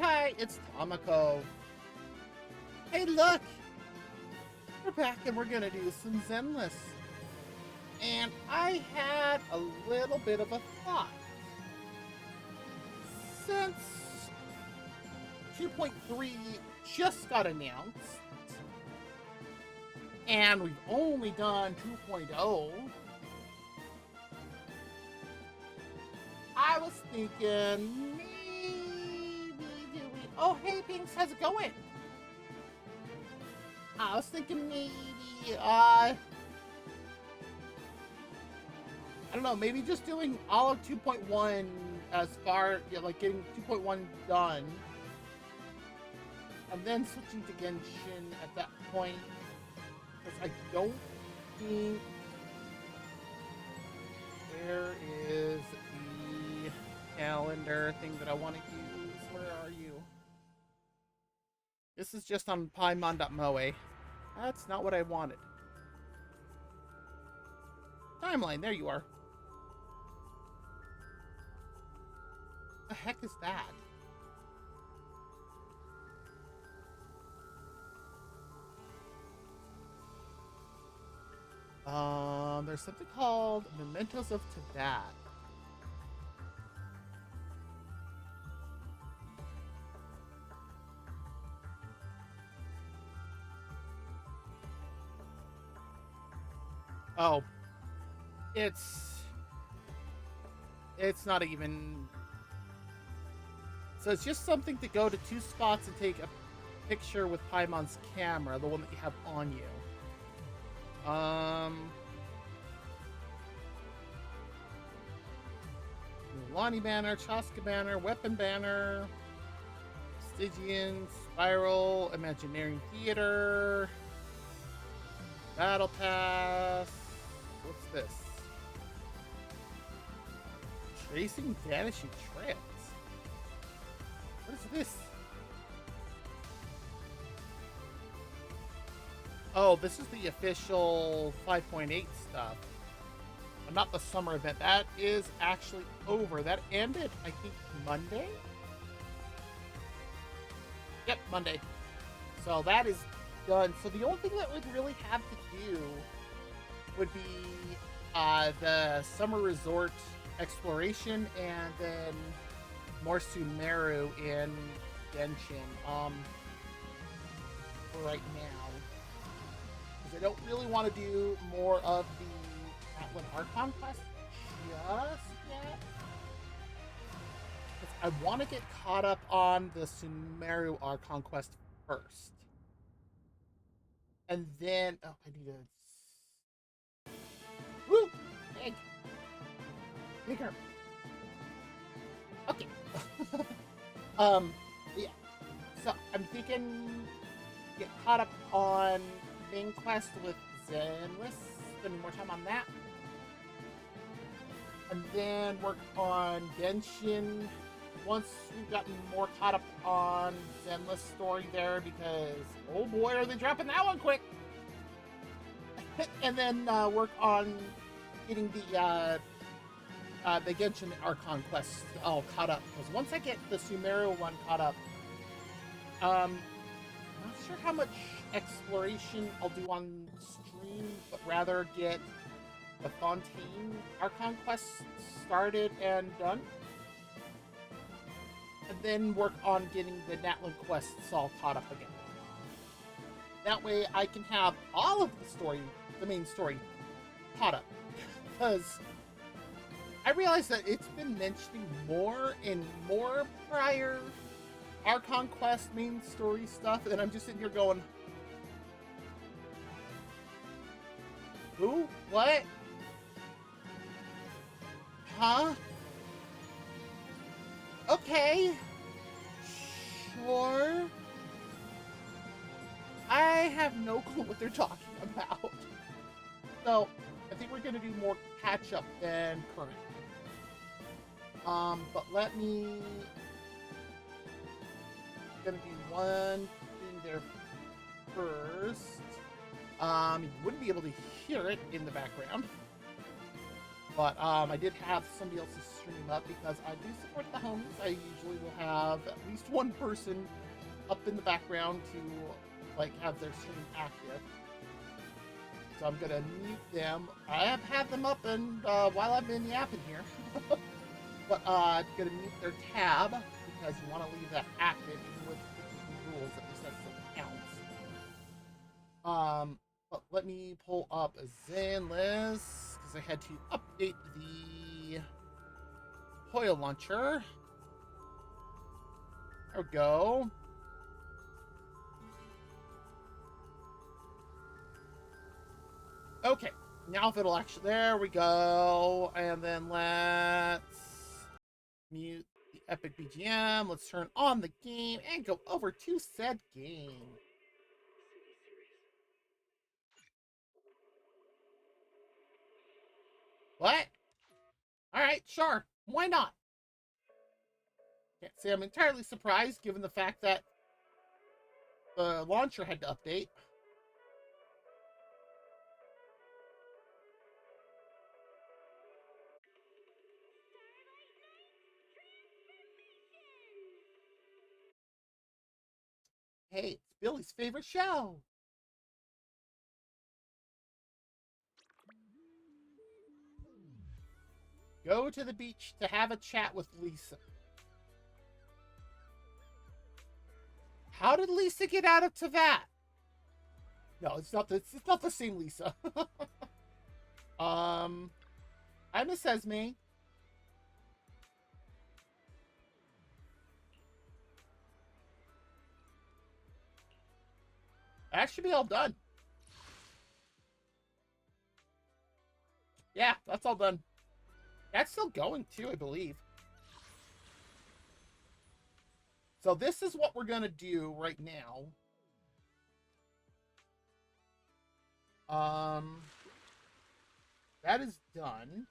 Hi, it's Tamako. Hey, look! We're back and we're gonna do some Zenless. And I had a little bit of a thought. Since 2.3 just got announced, and we've only done 2.0, I was thinking maybe do we... Oh, hey, Pinks, how's it going? I was thinking maybe, I don't know, maybe just doing all of 2.1 as far, yeah, like getting 2.1 done, and then switching to Genshin at that point, because I don't think... Where is the calendar thing that I want to use? Where are you? This is just on Paimon.moe. That's not what I wanted. Timeline, there you are. The heck is that? There's something called Mementos of Tibet. Oh, it's not even... So it's just something to go to 2 spots and take a picture with Paimon's camera, the one that you have on you. Lonnie banner, Chaska banner, weapon banner, Stygian, Spiral, Imagineering Theater, Battle Pass. What's this? Tracing Vanishing Trails. What is this? Oh, this is the official 5.8 stuff. Not the summer event. That is actually over. That ended, I think, Monday? Yep, Monday. So that is done. So the only thing that we'd really have to do would be the summer resort exploration and then more Sumeru in Genshin for right now. Because I don't really want to do more of the Atlan Archon quest just yet. I want to get caught up on the Sumeru Archon quest first. And then... Oh, I need to... Woo! Big! Bigger! Okay. Yeah. So, I'm thinking... Get caught up on main quest with Zenless. Spending more time on that. And then work on Genshin once we've gotten more caught up on Zenless story there, because oh boy are they dropping that one quick. And then work on getting the Genshin Archon quest all caught up, because once I get the Sumeru one caught up, I'm not sure how much exploration I'll do on stream, but rather get the Fontaine Archon quest started and done. And then work on getting the Natlan quests all caught up again. That way I can have all of the story, the main story, caught up. Because I realize that it's been mentioning more and more prior Archon quest main story stuff, and I'm just sitting here going, who? What? Huh? Okay. Sure. I have no clue what they're talking about. So, I think we're going to do more catch-up than current. But let me... Gonna do one thing there first. You wouldn't be able to hear it in the background. But I did have somebody else's stream up because I do support the homies. I usually will have at least one person up in the background to like have their stream active. So I'm gonna mute them. I have had them up and while I've been yapping here. But I'm gonna mute their tab because you want to leave that active even with the rules, at least that's what counts. But let me pull up a Zenless because I had to update the Hoyle launcher. There we go. Okay, now if it'll actually, there we go. And then let's mute the Epic BGM. Let's turn on the game and go over to said game. What? Alright, sure. Why not? Can't say I'm entirely surprised given the fact that the launcher had to update. Hey, it's Billy's favorite show. Go to the beach to have a chat with Lisa. How did Lisa get out of Teyvat? No, it's not the same Lisa. Hi, Miss Esme. That should be all done. Yeah, that's all done. That's still going too, I believe. So this is what we're gonna do right now. That is done.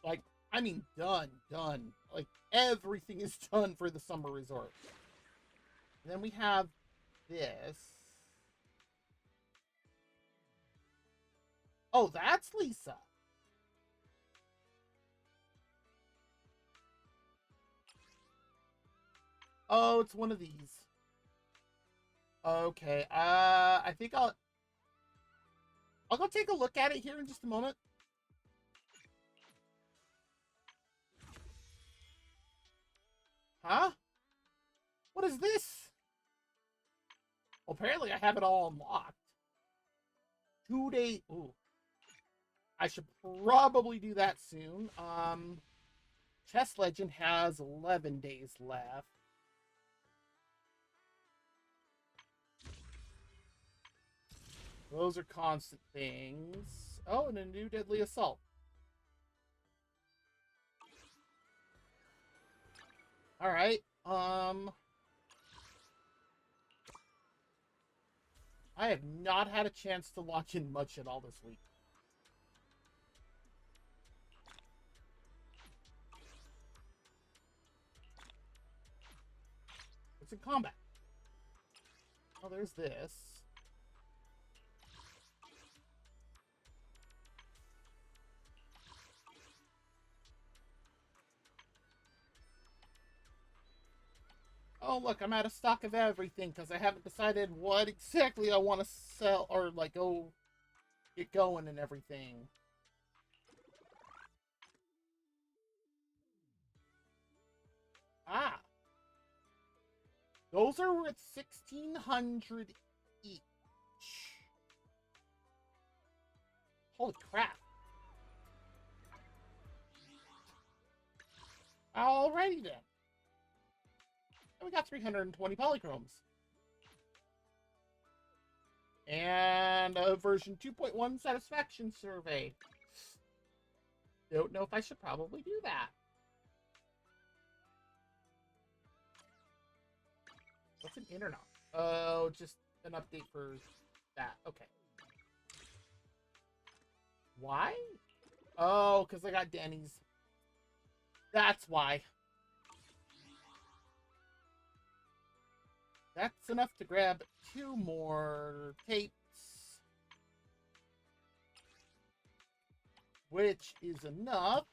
Like, I mean, done. Like, everything is done for the summer resort. And then we have this. Oh, that's Lisa. Oh, it's one of these. Okay, I think I'll go take a look at it here in just a moment. Huh? What is this? Well, apparently I have it all unlocked. 2 days. Ooh. I should probably do that soon. Chess Legend has 11 days left. Those are constant things. Oh, and a new Deadly Assault. Alright, I have not had a chance to lock in much at all this week. It's in combat. Oh, there's this. Oh, look, I'm out of stock of everything because I haven't decided what exactly I want to sell or, like, go get going and everything. Ah. Those are worth 1,600 each. Holy crap. Alrighty then. And we got 320 polychromes. And a version 2.1 satisfaction survey. Don't know if I should probably do that. What's an internet? Oh, just an update for that. Okay. Why? Oh, because I got Denny's. That's why. That's enough to grab 2 more tapes. which is enough.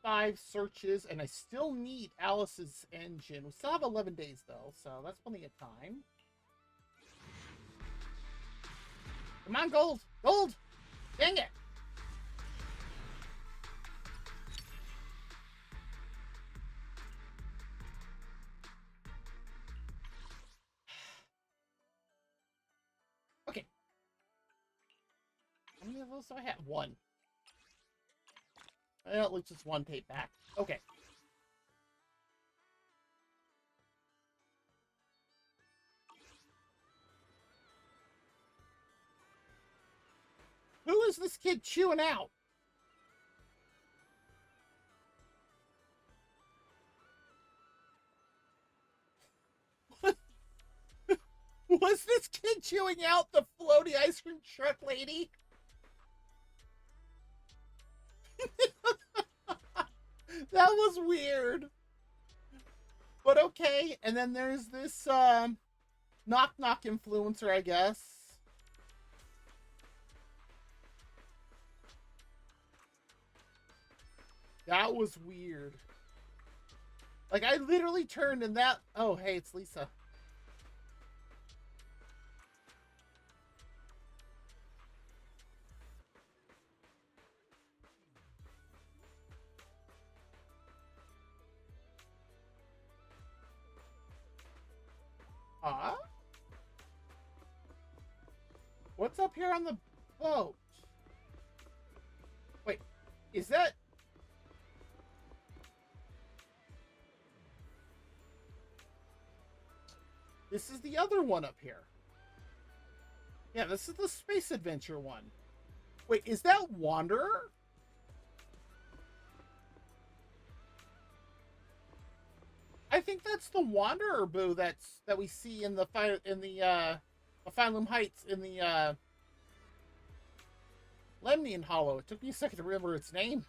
$55 searches, and I still need Alice's engine. We still have 11 days, though, so that's plenty of time. Come on, gold! Gold! Dang it! Okay. How many of those do I have? One. Well, it looks just one tape back. Okay. Who is this kid chewing out? Was this kid chewing out the floaty ice cream truck lady? That was weird. But okay, and then there's this knock knock influencer, I guess. That was weird. Like, I literally turned and that... Oh, hey, it's Lisa. Huh? What's up here on the boat? Wait, is that... This is the other one up here. Yeah, this is the space adventure one. Wait, is that Wanderer? I think that's the Wanderer boo that we see in the Finelum Heights in the Lemnian Hollow. It took me a second to remember its name.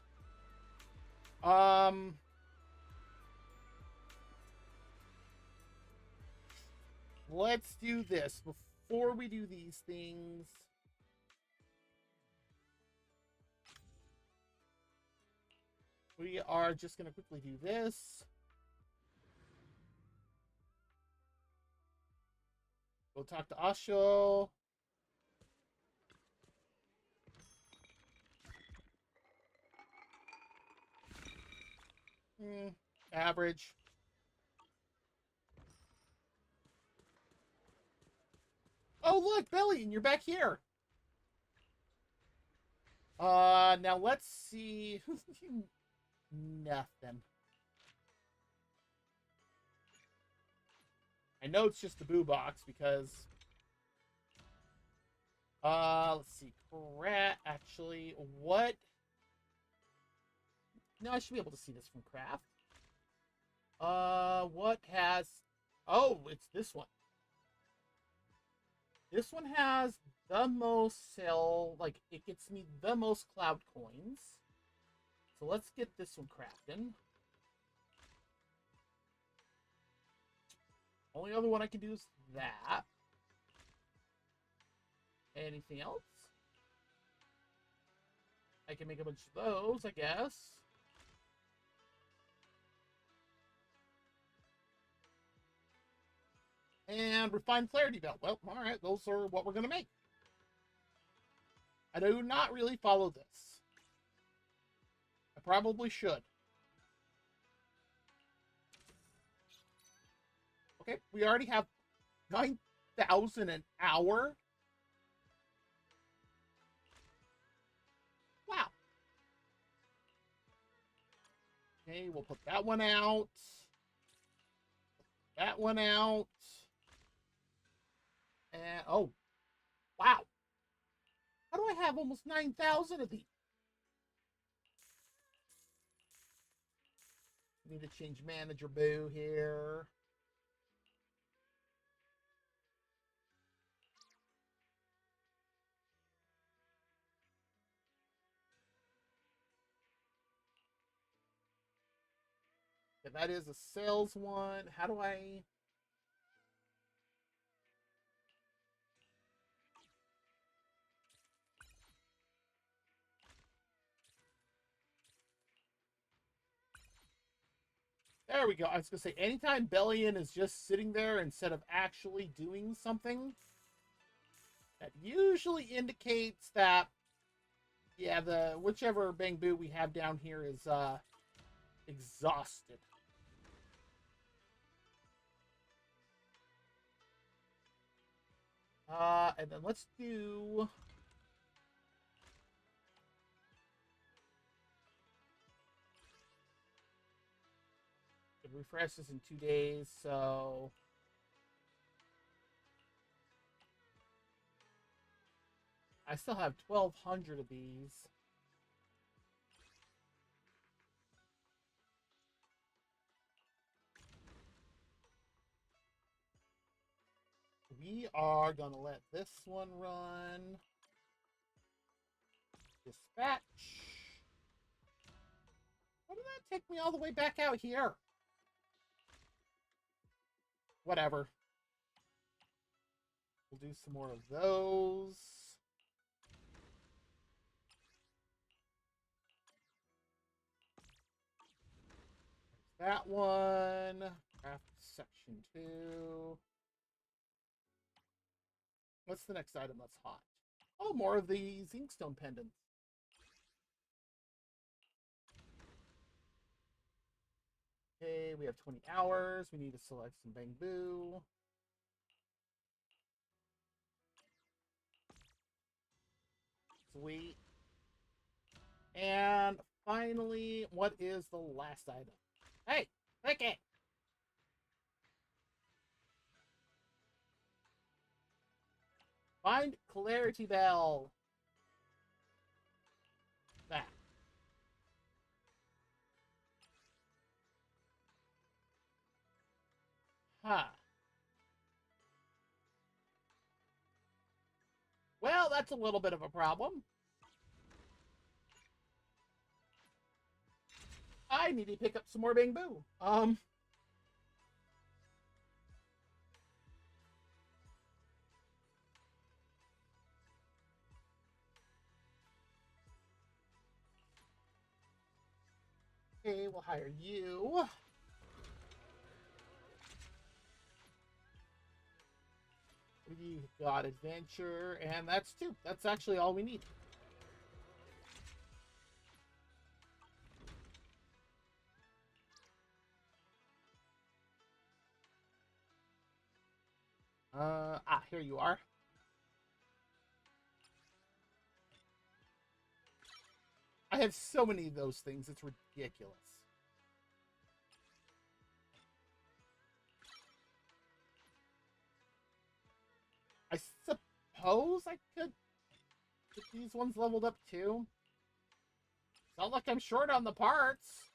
Let's do this before we do these things. We are just going to quickly do this. Go talk to Asho. Average. Oh, look, Belly, and you're back here. Now let's see. Nothing. I know it's just the boo box because... let's see. Actually, what... No, I should be able to see this from Craft. What has... Oh, it's this one. This one has the most sell... Like, it gets me the most cloud coins. So let's get this one crafting. Only other one I can do is that. Anything else? I can make a bunch of those, I guess. And refined clarity belt. Well, alright, those are what we're going to make. I do not really follow this. I probably should. Okay, we already have 9,000 an hour. Wow. Okay, we'll put that one out. That one out. And, oh, wow. How do I have almost 9,000 of these? Need to change manager boo here. Okay, that is a sales one. How do I... There we go. I was going to say, anytime Bellion is just sitting there instead of actually doing something, that usually indicates that, yeah, the whichever Bangbu we have down here is exhausted. And then let's do... It refreshes in 2 days, so... I still have 1,200 of these. We are gonna let this one run. Dispatch. Why did that take me all the way back out here? Whatever. We'll do some more of those. There's that one. Craft section 2. What's the next item that's hot? Oh, more of these inkstone pendants. Okay, we have 20 hours. We need to select some Bangbu. Sweet. And finally, what is the last item? Hey, click it! Find Clarity Bell. That. Huh. Well, that's a little bit of a problem. I need to pick up some more Bangbu. Okay, we'll hire you. We got adventure, and that's 2. That's actually all we need. Here you are. I have so many of those things, it's ridiculous. I suppose I could get these ones leveled up too. It's not like I'm short on the parts.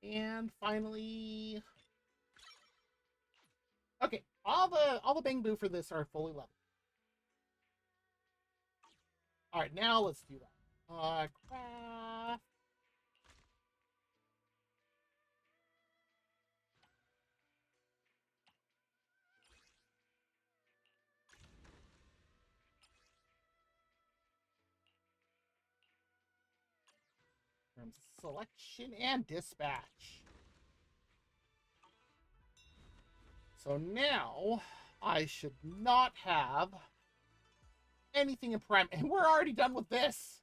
And finally... Okay, all the Bangbu for this are fully leveled. Alright, now let's do that. Craft. From selection and dispatch. So now I should not have anything in prime, and we're already done with this.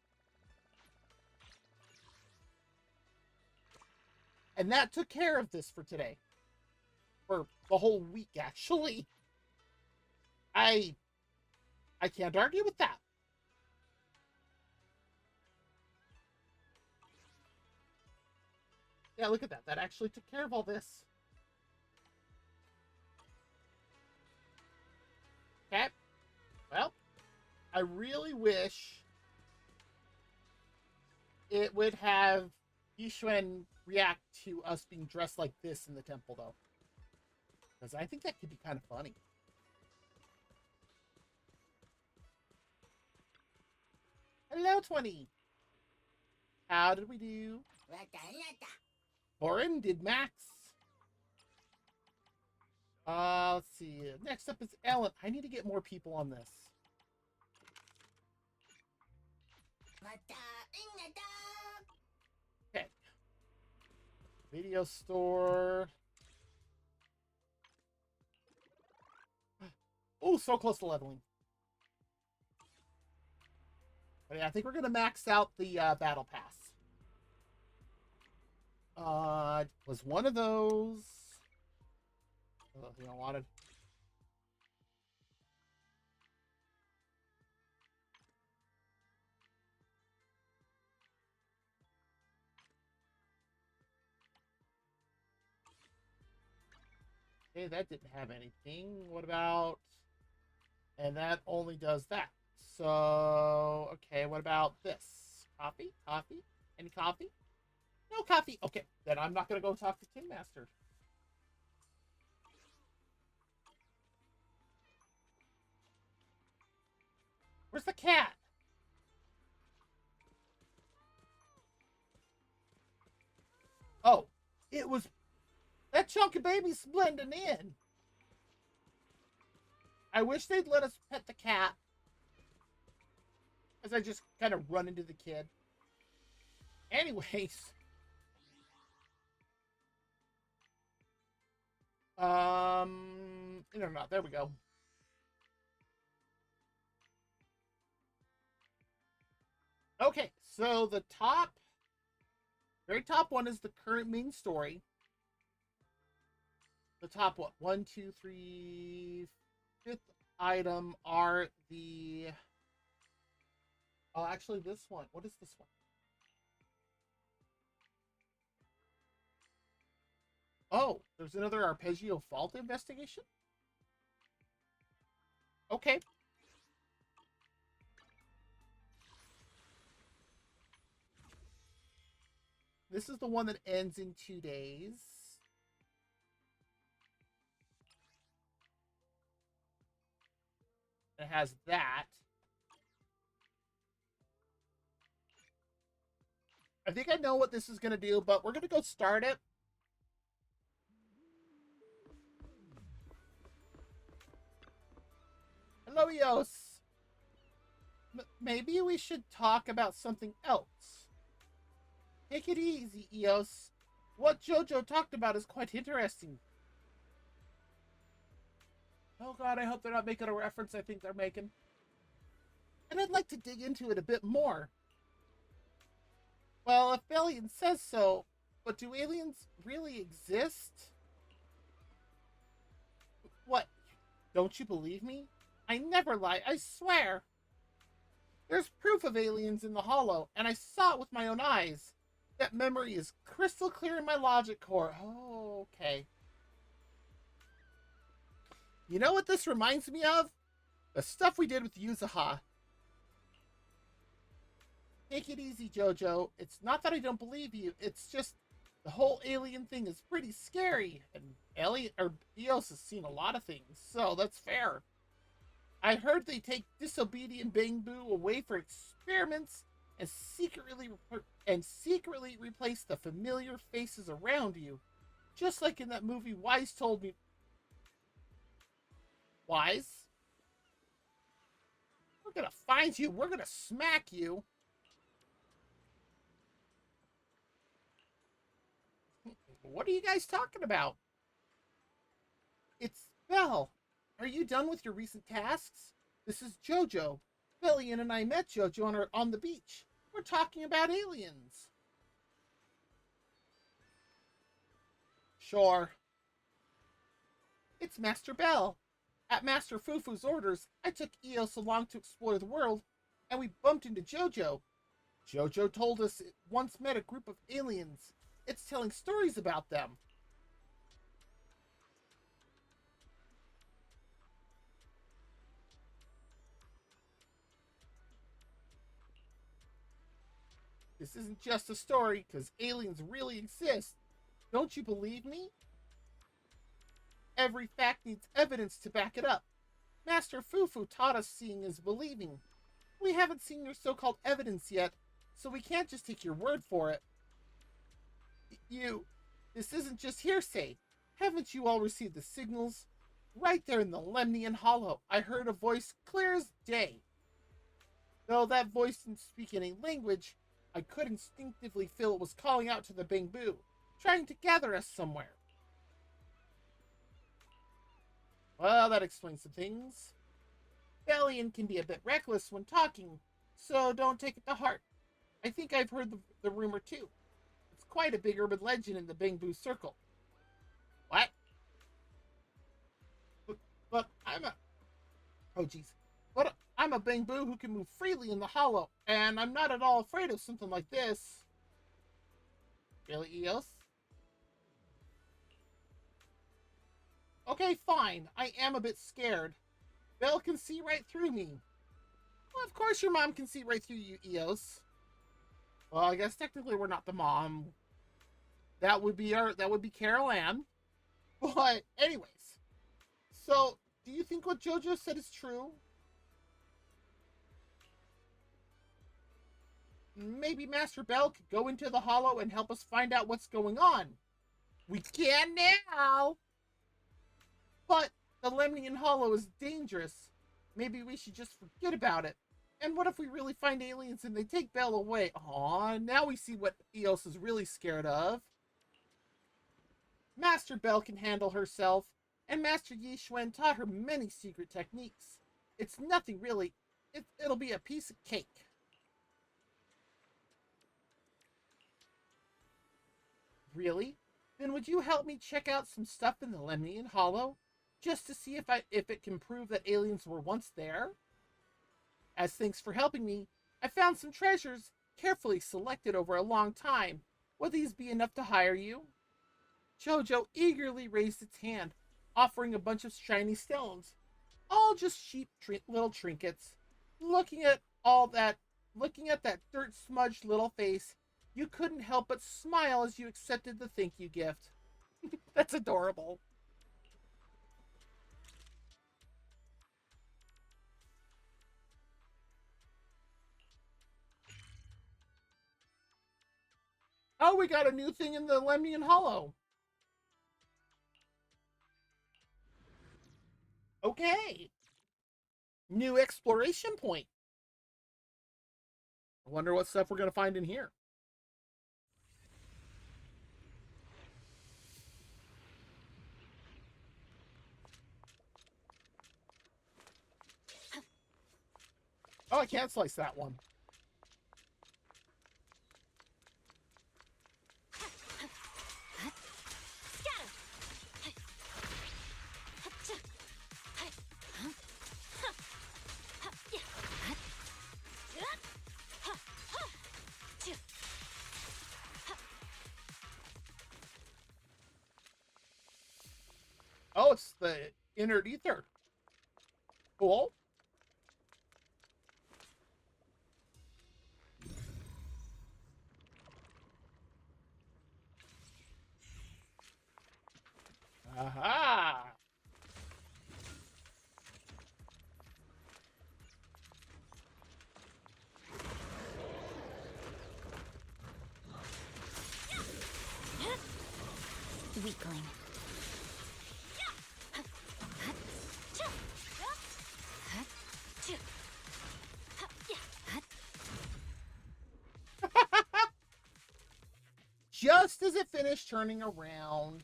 And that took care of this for today. For the whole week, actually. I can't argue with that. Yeah, look at that. That actually took care of all this. Okay. Well, I really wish it would have Yishuan react to us being dressed like this in the temple, though. Because I think that could be kind of funny. Hello, 20. How did we do? Borin did max. Let's see. Next up is Ellen. I need to get more people on this. Okay. Video store. Oh, so close to leveling. But yeah, I think we're gonna max out the battle pass. Was one of those. You know, wanted. Okay, that didn't have anything. What about? And that only does that. So, okay, what about this? Coffee? Coffee? Any coffee? No coffee. Okay, then I'm not going to go talk to Tin Master. Where's the cat? Oh, it was... That chunk of baby's blending in. I wish they'd let us pet the cat. As I just kind of run into the kid. Anyways. No, there we go. Okay, so the very top one is the current main story. The top what? 1, 2, 3, 5th item are the... Oh, actually this one. What is this one? Oh, there's another Arpeggio Fault investigation? Okay. This is the one that ends in 2 days. It has that. I think I know what this is going to do, but we're going to go start it. Hello, Eos. Maybe we should talk about something else. Take it easy, Eos. What JoJo talked about is quite interesting. Oh god, I hope they're not making a reference I think they're making. And I'd like to dig into it a bit more. Well, if Bellion says so, but do aliens really exist? What? Don't you believe me? I never lie, I swear. There's proof of aliens in the hollow, and I saw it with my own eyes. That memory is crystal clear in my logic core. Oh, okay. You know what this reminds me of? The stuff we did with Yuzuha. Take it easy, Jojo. It's not that I don't believe you. It's just the whole alien thing is pretty scary. And Eos has seen a lot of things, so that's fair. I heard they take disobedient Bangbu away for experiments and secretly replace the familiar faces around you. Just like in that movie Wise told me. Wise? We're gonna find you. We're gonna smack you. What are you guys talking about? It's Belle. Are you done with your recent tasks? This is Jojo. Bellion and I met Jojo on the beach. We're talking about aliens. Sure. It's Master Bell. At Master Fufu's orders, I took Eos along to explore the world, and we bumped into Jojo. Jojo told us it once met a group of aliens. It's telling stories about them. This isn't just a story, because aliens really exist. Don't you believe me? Every fact needs evidence to back it up. Master Fufu taught us seeing is believing. We haven't seen your so-called evidence yet, so we can't just take your word for it. This isn't just hearsay. Haven't you all received the signals? Right there in the Lemnian Hollow, I heard a voice clear as day. Though that voice didn't speak any language, I could instinctively feel it was calling out to the Bamboo, trying to gather us somewhere. Well, that explains some things. Bellion can be a bit reckless when talking, so don't take it to heart. I think I've heard the rumor too. It's quite a big urban legend in the Bamboo circle. What? But I'm a... Oh, jeez. But I'm a Bamboo who can move freely in the hollow, and I'm not at all afraid of something like this. Really, Eos? Okay, fine. I am a bit scared. Belle can see right through me. Well, of course your mom can see right through you, Eos. Well, I guess technically we're not the mom. That would be Carol Ann. But anyways, so do you think what JoJo said is true? Maybe Master Bell could go into the hollow and help us find out what's going on. We can now! But the Lemnian Hollow is dangerous. Maybe we should just forget about it. And what if we really find aliens and they take Belle away? Aw, now we see what Eos is really scared of. Master Bell can handle herself, and Master Yi Xuan taught her many secret techniques. It's nothing really. It'll be a piece of cake. Really? Then would you help me check out some stuff in the Lemnian Hollow? Just to see if it can prove that aliens were once there? As thanks for helping me, I found some treasures carefully selected over a long time. Will these be enough to hire you? Jojo eagerly raised its hand, offering a bunch of shiny stones. All just cheap little trinkets. Looking at that dirt-smudged little face, you couldn't help but smile as you accepted the thank you gift. That's adorable. Oh, we got a new thing in the Lemnian Hollow. Okay. New exploration point. I wonder what stuff we're going to find in here. Oh, I can't slice that one. Oh, it's the inner ether. Cool. Aha! Weakling. Just as it finished turning around.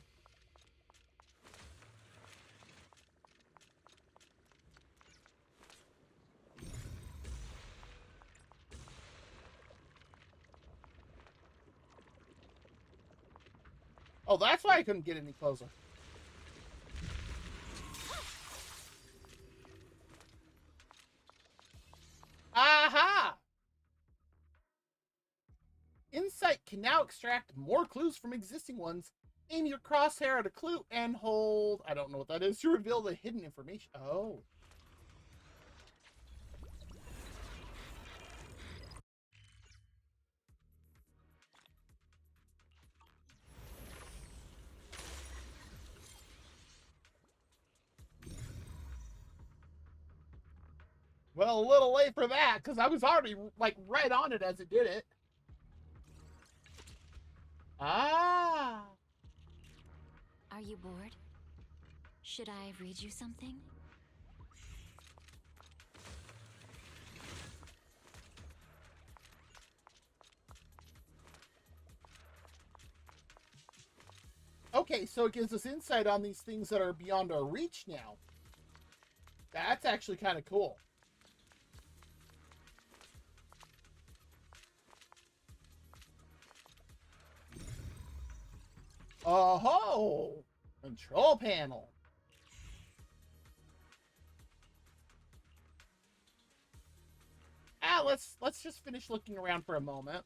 Oh, that's why I couldn't get any closer. Aha! Insight can now extract more clues from existing ones. Aim your crosshair at a clue and hold, I don't know what that is, to reveal the hidden information. Oh. Well, a little late for that, because I was already, like, right on it as it did it. Ah. Are you bored? Should I read you something? Okay, so it gives us insight on these things that are beyond our reach now. That's actually kind of cool. Oh, control panel. Let's just finish looking around for a moment.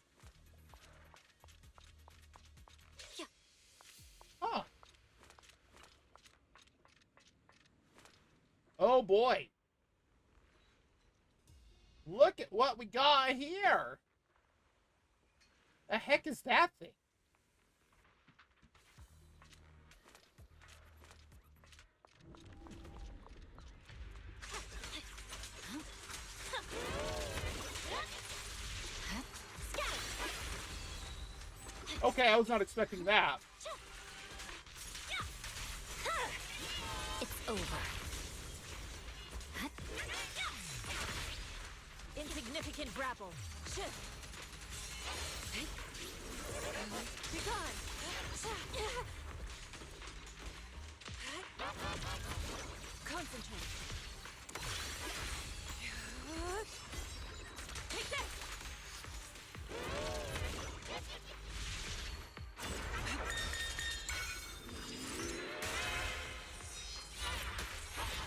Huh. Oh boy. Look at what we got here. The heck is that thing? Okay, I was not expecting that. It's over. Insignificant grapple. Be gone. Concentrate. Take this.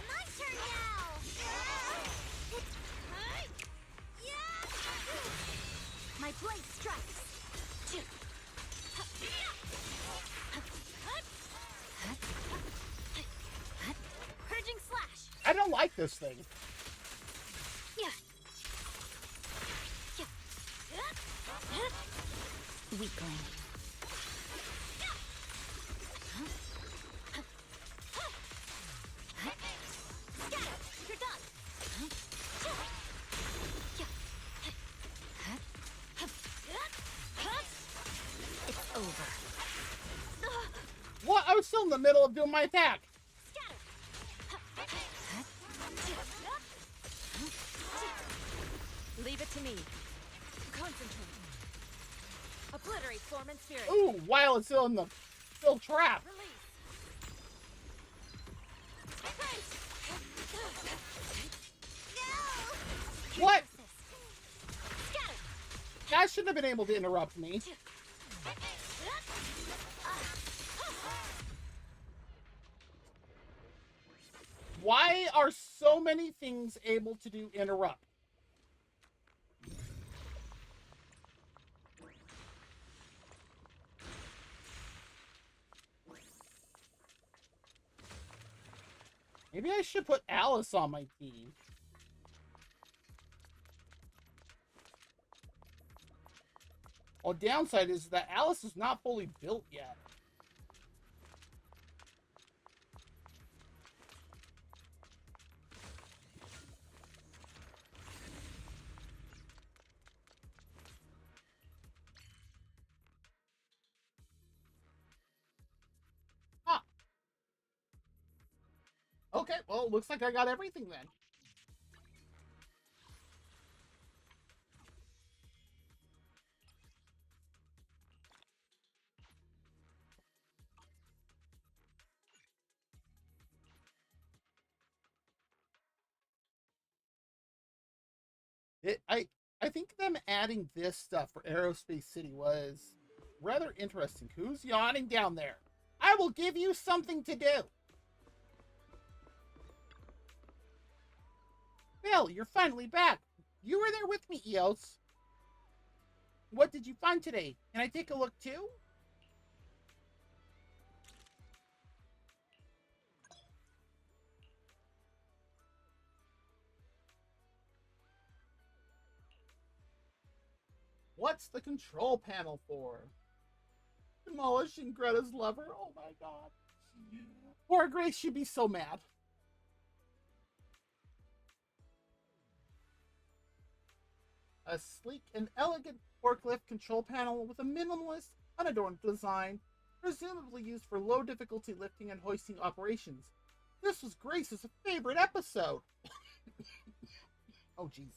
My turn now! My blade strikes! Purging slash! I don't like this thing. Weakling. You're done! It's over. What? I was still in the middle of doing my attack. Leave it to me. Concentrate. Obliterate form and spirit. Ooh, while it's still trapped. Release. What? That shouldn't have been able to interrupt me. Why are so many things able to do interrupt? Maybe I should put Alice on my team. Well, downside is that Alice is not fully built yet. Huh. Okay, well, it looks like I got everything then. I think them adding this stuff for Aerospace City was rather interesting. Who's yawning down there? I will give you something to do. Bill, you're finally back. You were there with me, Eos. What did you find today? Can I take a look too? What's the control panel for? Demolishing Greta's lover? Oh my god. Poor Grace should be so mad. A sleek and elegant forklift control panel with a minimalist, unadorned design, presumably used for low difficulty lifting and hoisting operations. This was Grace's favorite episode. Oh jeez.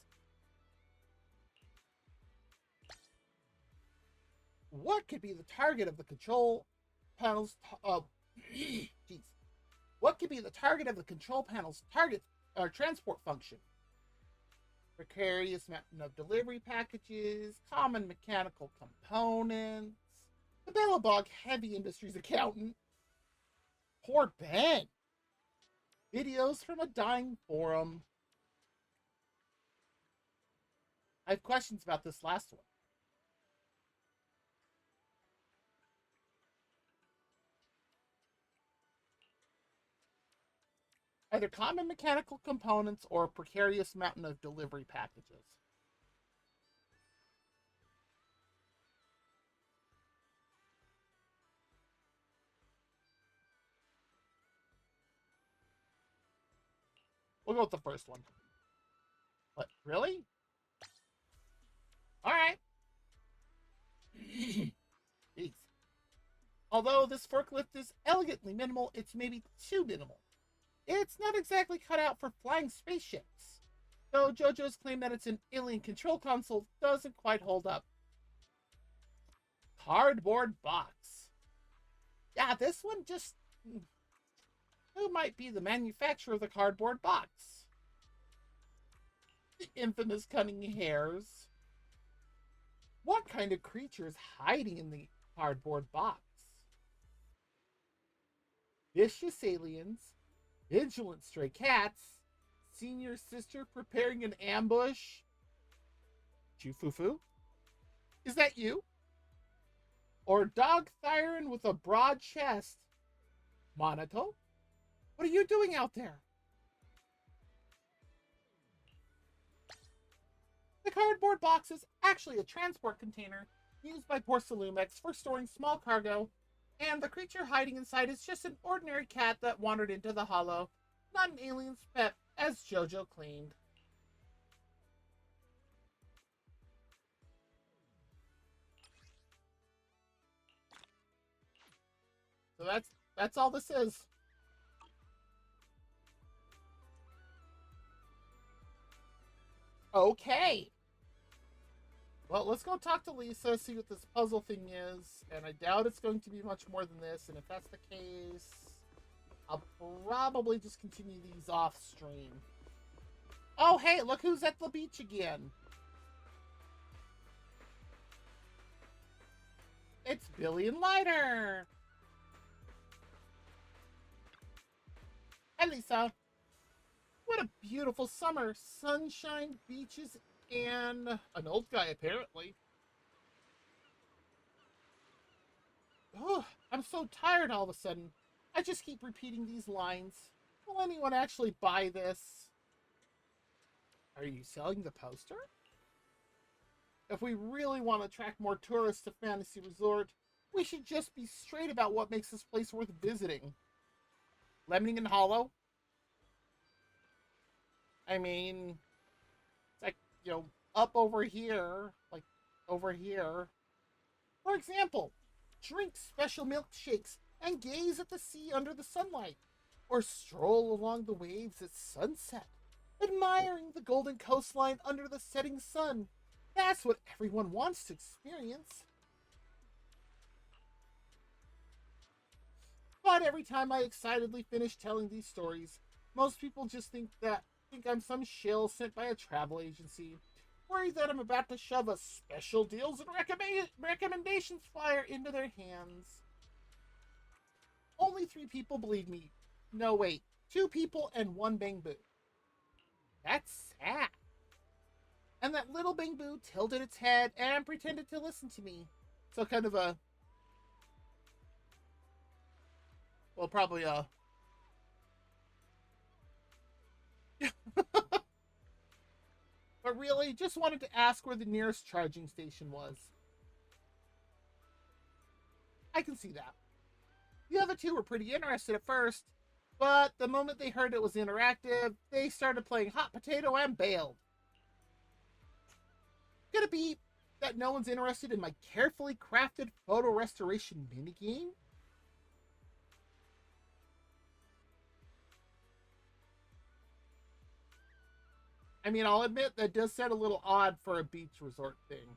What could be the target of the control panel's jeez. What could be the target of the control panel's target or transport function? Precarious mountain of delivery packages, common mechanical components, the Bellabog Heavy Industries accountant. Poor Ben. Videos from a dying forum. I have questions about this last one. Either common mechanical components or a precarious mountain of delivery packages. We'll go with the first one. What, really? Alright. Jeez. Although this forklift is elegantly minimal, it's maybe too minimal. It's not exactly cut out for flying spaceships. Though JoJo's claim that it's an alien control console doesn't quite hold up. Cardboard box. Yeah, this one just... Who might be the manufacturer of the cardboard box? The infamous cunning hairs. What kind of creature is hiding in the cardboard box? Vicious aliens, vigilant stray cats, senior sister preparing an ambush. Jufufu? Is that you? Or dog Thyron with a broad chest? Monato? What are you doing out there? The cardboard box is actually a transport container used by Porcelumex for storing small cargo, and the creature hiding inside is just an ordinary cat that wandered into the hollow, not an alien's pet, as JoJo claimed. So that's all this is. Okay. Well, let's go talk to Lisa, see what this puzzle thing is. And I doubt it's going to be much more than this. And if that's the case, I'll probably just continue these off stream. Oh, hey, look who's at the beach again. It's Billy and Lighter. Hi, Lisa. What a beautiful summer. Sunshine, beaches, and an old guy, apparently. Oh, I'm so tired all of a sudden. I just keep repeating these lines. Will anyone actually buy this? Are you selling the poster? If we really want to attract more tourists to Fantasy Resort, we should just be straight about what makes this place worth visiting. Lemningen Hollow? I mean, it's like, you know, up over here, like over here. For example, drink special milkshakes and gaze at the sea under the sunlight, or stroll along the waves at sunset, admiring the golden coastline under the setting sun. That's what everyone wants to experience. But every time I excitedly finish telling these stories, most people just think I'm some shill sent by a travel agency, worried that I'm about to shove a special deals and recommendations flyer into their hands. Only 3 people believe me. No, wait. 2 people and 1 Bang-Boo. That's sad. And that little Bang-Boo tilted its head and pretended to listen to me. So kind of a... Well, probably a... But really, just wanted to ask where the nearest charging station was. I can see that. The other 2 were pretty interested at first, but the moment they heard it was interactive, they started playing hot potato and bailed. Could it be that no one's interested in my carefully crafted photo restoration minigame? I mean, I'll admit that does sound a little odd for a beach resort thing.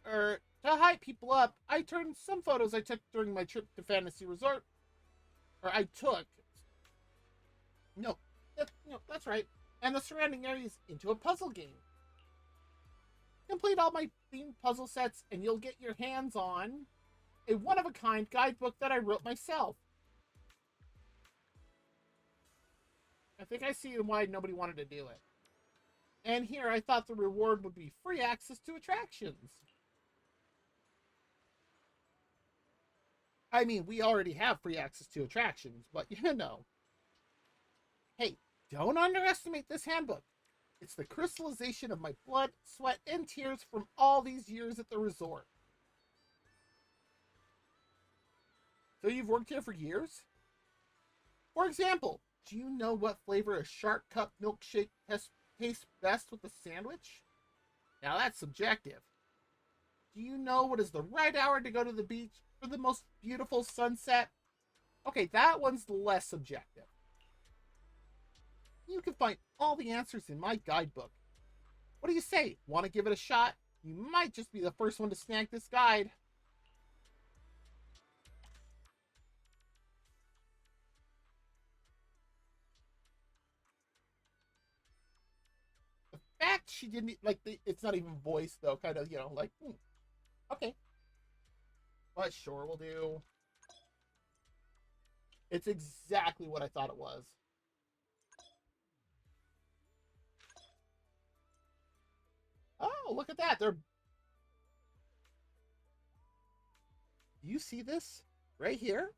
to hype people up, I turned some photos I took during my trip to Fantasy Resort, or I took. No, that's right. And the surrounding areas into a puzzle game. Complete all my themed puzzle sets, and you'll get your hands on a one-of-a-kind guidebook that I wrote myself. I think I see why nobody wanted to do it. And here, I thought the reward would be free access to attractions. I mean, we already have free access to attractions, but you know. Hey, don't underestimate this handbook. It's the crystallization of my blood, sweat, and tears from all these years at the resort. So you've worked here for years? For example, do you know what flavor a Shark Cup milkshake tastes best with a sandwich? Now that's subjective. Do you know what is the right hour to go to the beach for the most beautiful sunset? Okay, that one's less subjective. You can find all the answers in my guidebook. What do you say? Want to give it a shot? You might just be the first one to snag this guide. The fact she didn't, like, it's not even voiced, though, kind of, like, okay. But sure, we'll do. It's exactly what I thought it was. Oh, look at that. Do you see this? Right here?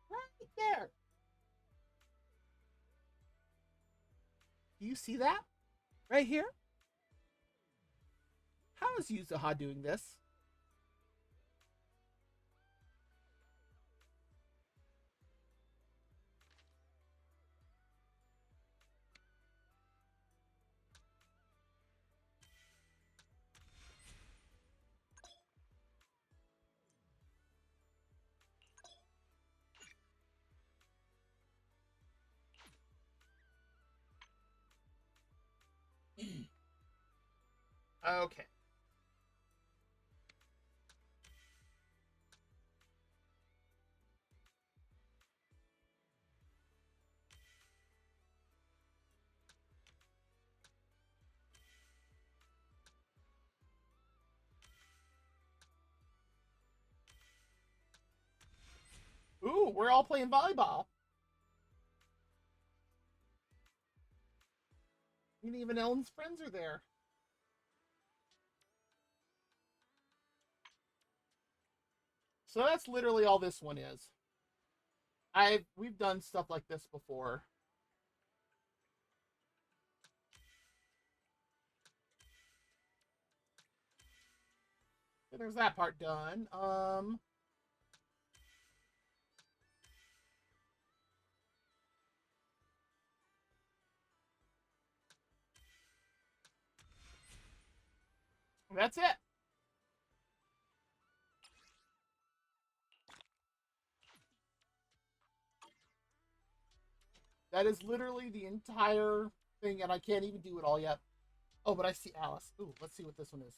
Right there. Do you see that? Right here? How is Yuzuha doing this? Okay. Ooh, we're all playing volleyball. And even Ellen's friends are there. So that's literally all this one is. We've done stuff like this before. So there's that part done. That's it. That is literally the entire thing, and I can't even do it all yet. Oh, but I see Alice. Ooh, let's see what this one is.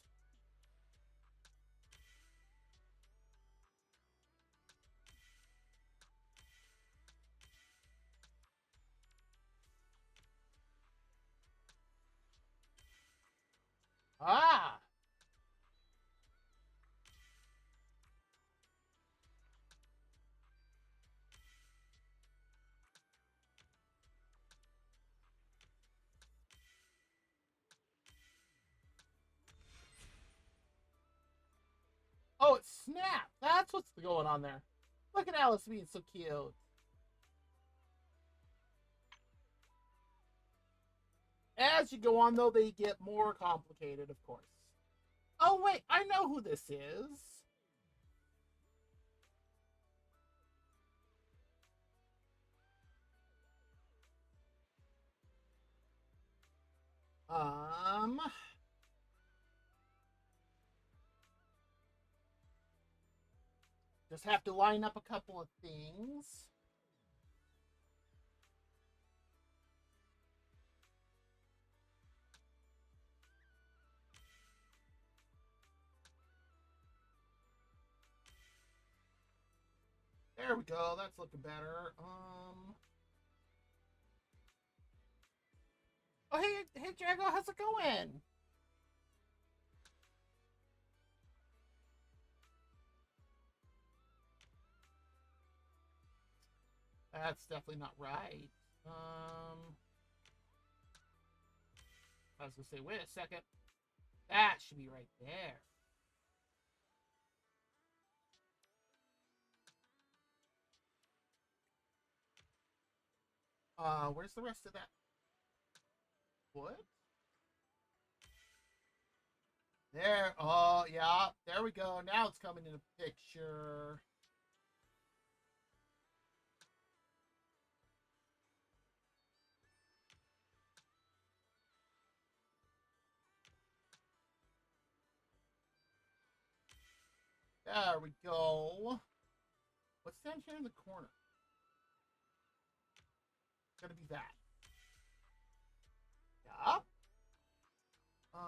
Ah! Oh, it's Snap! That's what's going on there. Look at Alice being so cute. As you go on, though, they get more complicated, of course. Oh, wait, I know who this is. Um... Just have to line up a couple of things. There we go. That's looking better. Oh, hey, Jago, how's it going? That's definitely not right. I was gonna say, wait a second. That should be right there. Where's the rest of that? What? There. Oh, yeah. There we go. Now it's coming in a picture. There we go. What's down here in the corner? It's gonna be that. Yeah. Oh.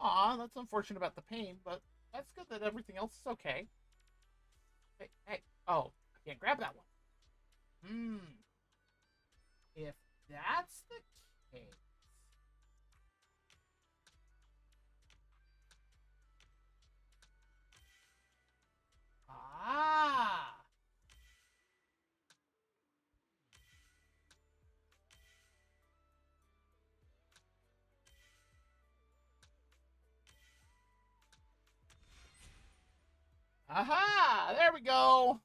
Aw, that's unfortunate about the pain, but that's good that everything else is okay. Hey. Oh, I can't grab that one. If that's the case. Ah. Aha! There we go.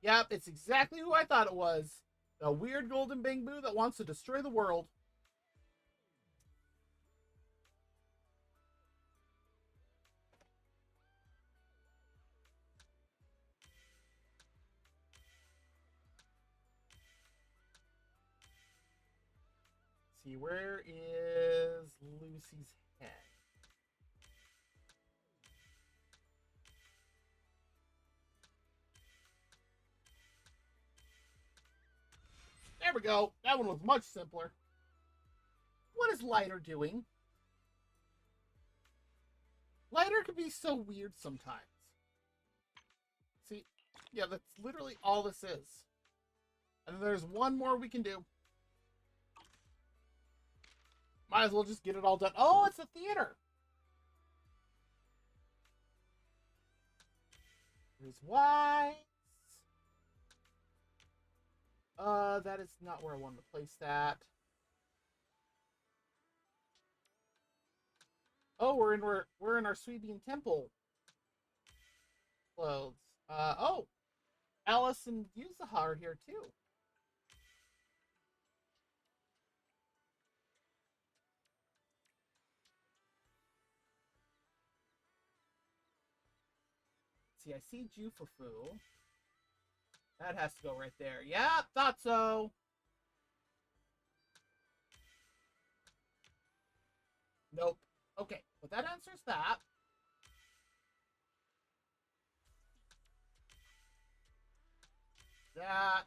Yep, it's exactly who I thought it was. The weird golden bamboo that wants to destroy the world. Let's see, where is Lucy's head? There we go. That one was much simpler. What is Lighter doing? Lighter can be so weird sometimes. See, yeah, that's literally all this is. And there's one more we can do. Might as well just get it all done. Oh, it's a theater. There's Wise. That is not where I wanted to place that. Oh, we're in our Sweebian Temple clothes. Oh, Alice and Yuzaha are here too. See, I see Jufufu. That has to go right there. Yeah, thought so. Nope. Okay, but that answers that.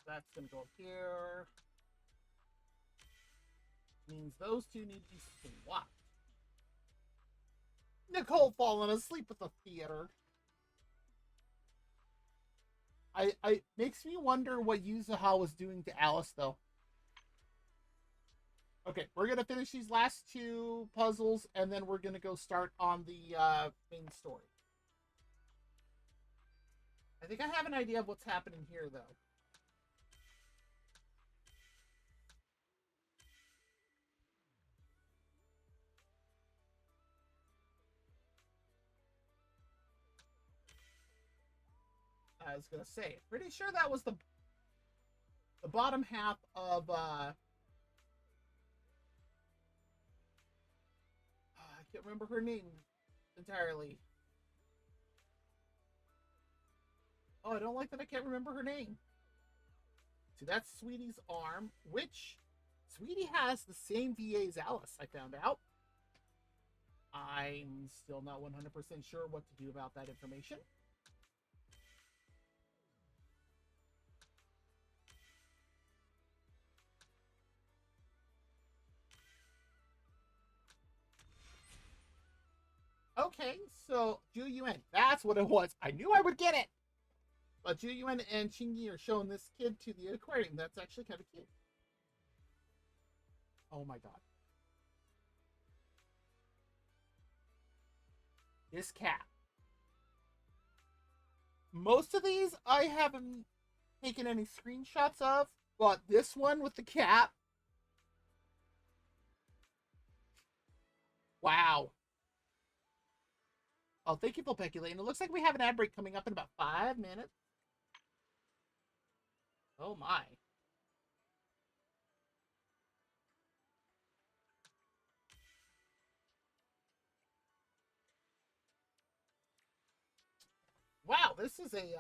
That's gonna go up here. Means those two need to be swapped. Nicole falling asleep at the theater. I makes me wonder what Yuzuha was doing to Alice though. Okay, we're gonna finish these last two puzzles and then we're gonna go start on the main story. I think I have an idea of what's happening here though. I was gonna say, pretty sure that was the bottom half of I can't remember her name entirely. Oh, I don't like that I can't remember her name. See, that's Sweetie's arm, which Sweetie has the same VA as Alice, I found out. I'm still not 100% sure what to do about that information. Okay, so Ju Yuan, that's what it was. I knew I would get it. But Ju Yuan and Chingy are showing this kid to the aquarium. That's actually kind of cute. Oh my god. This cat. Most of these I haven't taken any screenshots of, but this one with the cat. Wow. Oh, thank you for speculating. It looks like we have an ad break coming up in about 5 minutes. Oh my. Wow, this is a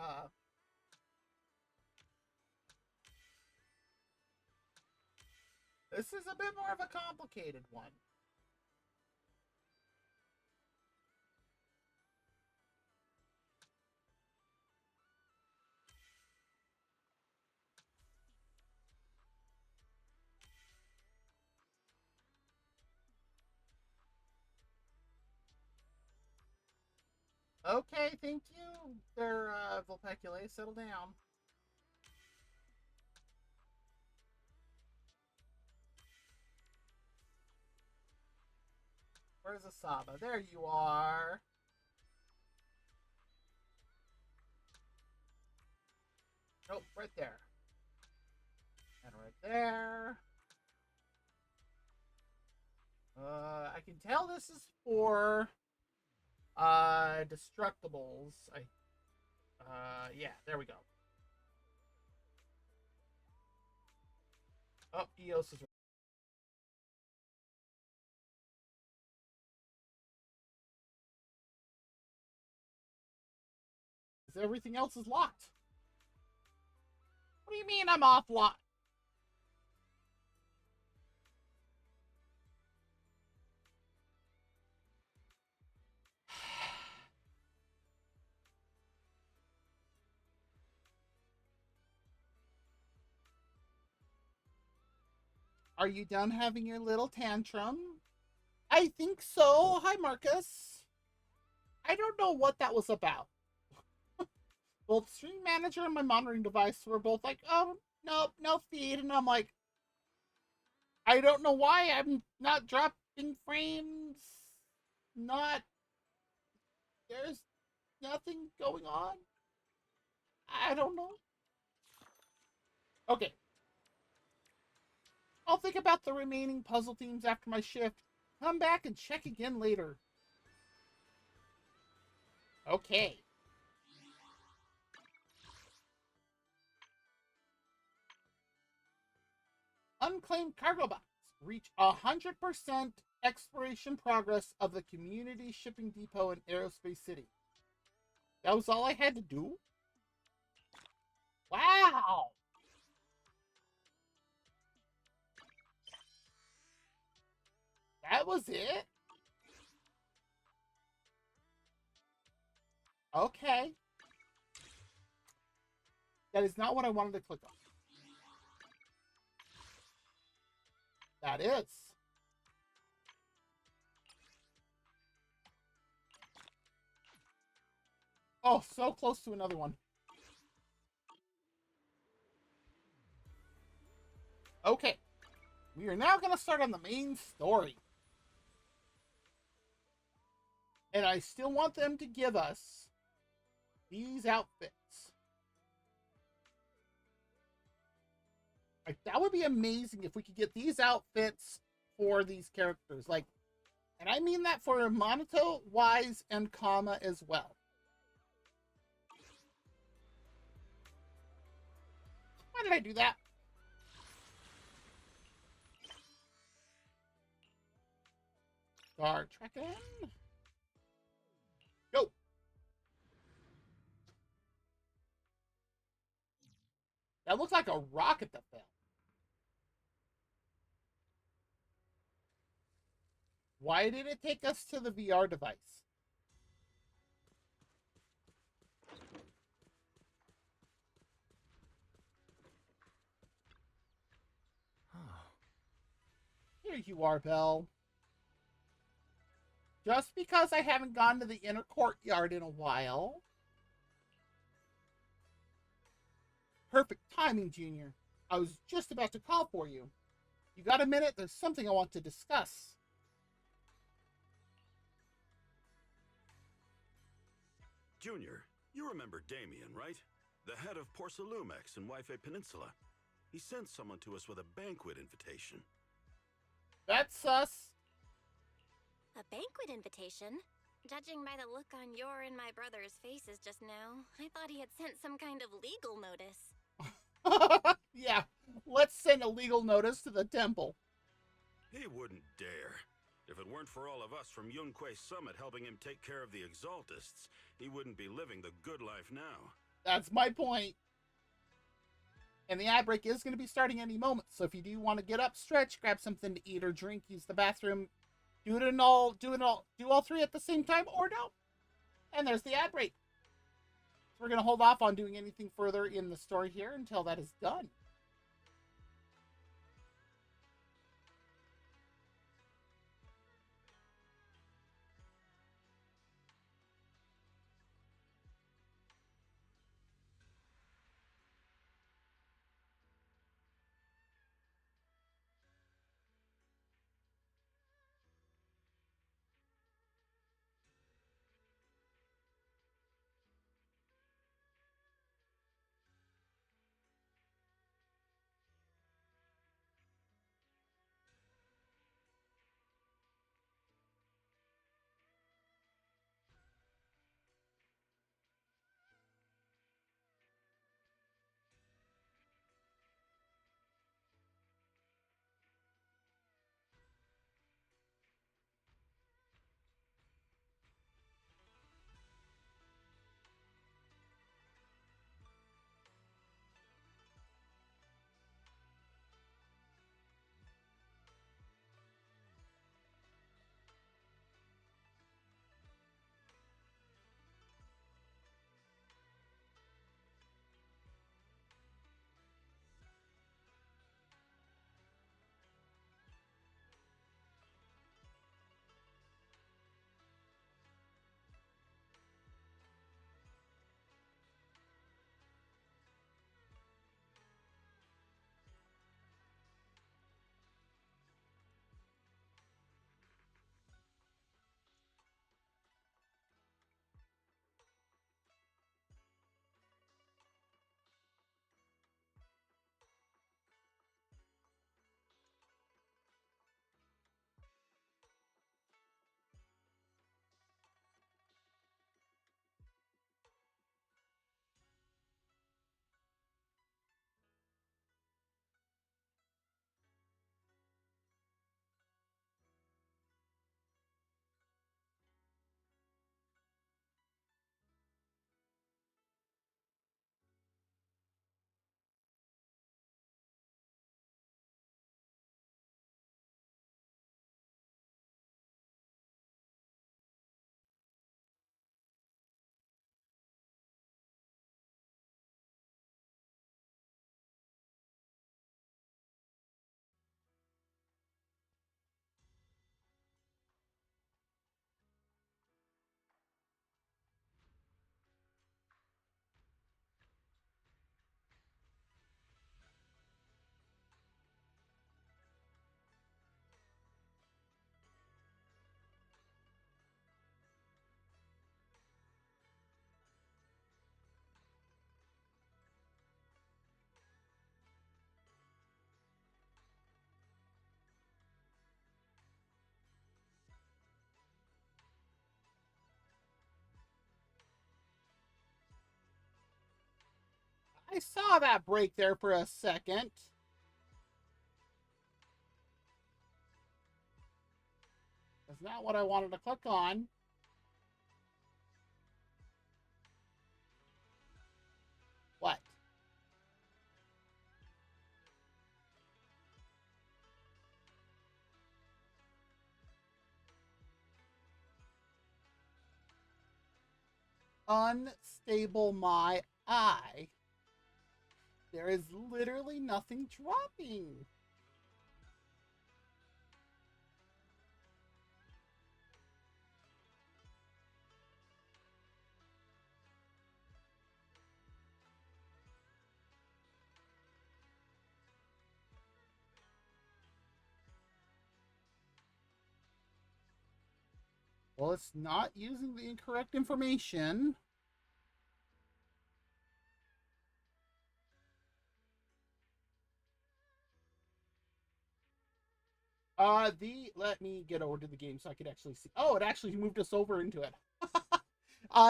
this is a bit more of a complicated one. Okay, thank you. They're Volpeculae, settle down. Where's Asaba? There you are. Nope, right there. And right there. I can tell this is for destructibles. Yeah, there we go. Oh, Eos is everything else is locked. What do you mean I'm offline? Are you done having your little tantrum? I think so. Hi, Marcus. I don't know what that was about. Both Stream Manager and my monitoring device were both like, oh, nope, no feed. And I'm like, I don't know why I'm not dropping frames. Not, there's nothing going on. I don't know. Okay. I'll think about the remaining puzzle themes after my shift. Come back and check again later. Okay. Unclaimed cargo box. Reach 100% exploration progress of the community shipping depot in Aerospace City. That was all I had to do? Wow. That was it? Okay. That is not what I wanted to click on. That is. Oh, so close to another one. Okay. We are now going to start on the main story. And I still want them to give us these outfits. Like, that would be amazing if we could get these outfits for these characters. Like, and I mean that for Monato, Wise, and Kama as well. Why did I do that? Start trekking. Go. That looks like a rocket that fell. Why did it take us to the VR device? Here you are, Belle. Just because I haven't gone to the inner courtyard in a while. Perfect timing, Junior. I was just about to call for you. You got a minute? There's something I want to discuss. Junior, you remember Damien, right? The head of Porcelumex in Waife Peninsula. He sent someone to us with a banquet invitation. That's sus. A banquet invitation? Judging by the look on your and my brother's faces just now, I thought he had sent some kind of legal notice. Yeah, let's send a legal notice to the temple. He wouldn't dare. If it weren't for all of us from Yunque Summit helping him take care of the Exaltists, he wouldn't be living the good life now. That's my point. And the ad break is going to be starting any moment, so if you do want to get up, stretch, grab something to eat or drink, use the bathroom, do all three at the same time, or no. And there's the ad break. So we're going to hold off on doing anything further in the story here until that is done. I saw that break there for a second. That's not what I wanted to click on. What? Unstable my eye. There is literally nothing dropping. Well, it's not using the incorrect information. Let me get over to the game so I could actually see. Oh, it actually moved us over into it.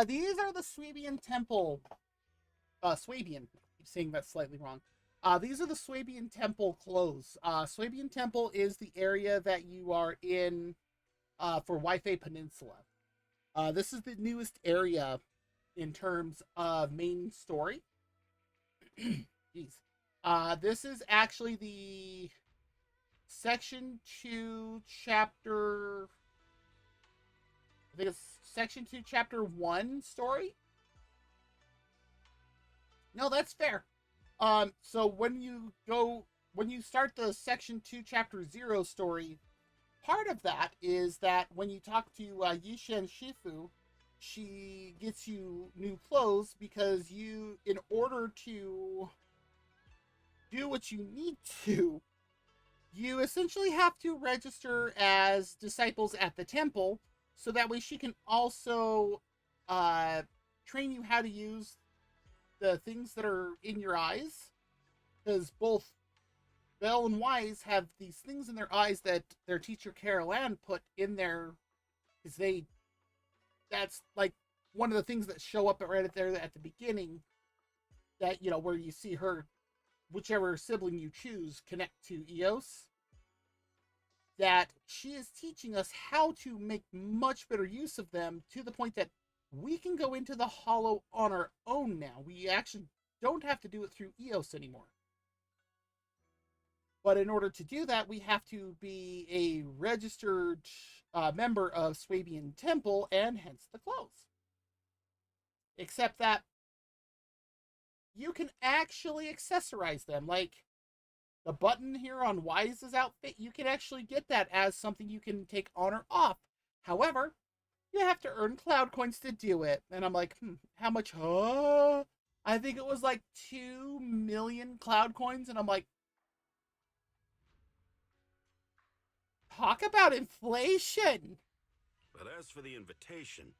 These are the Swabian Temple. Swabian. I keep saying that slightly wrong. These are the Swabian Temple clothes. Swabian Temple is the area that you are in for Waifei Peninsula. This is the newest area in terms of main story. Jeez. This is actually the Section 2, Chapter... I think it's Section 2, Chapter 1 story? No, that's fair. So when you start the Section 2, Chapter 0 story, part of that is that when you talk to Yishen Shifu, she gets you new clothes because you, in order to do what you need to, you essentially have to register as disciples at the temple, so that way she can also train you how to use the things that are in your eyes. Because both Belle and Wise have these things in their eyes that their teacher Carol Ann put in there, because that's like one of the things that show up right there at the beginning, that, you know, where you see her, whichever sibling you choose, connect to Eos, that she is teaching us how to make much better use of them, to the point that we can go into the Hollow on our own now. We actually don't have to do it through Eos anymore. But in order to do that, we have to be a registered member of Swabian Temple, and hence the clothes. Except that you can actually accessorize them. Like the button here on Wise's outfit, you can actually get that as something you can take on or off. However, you have to earn cloud coins to do it. And I'm like, how much? I think it was like 2 million cloud coins. And I'm like, talk about inflation. But as for the invitation,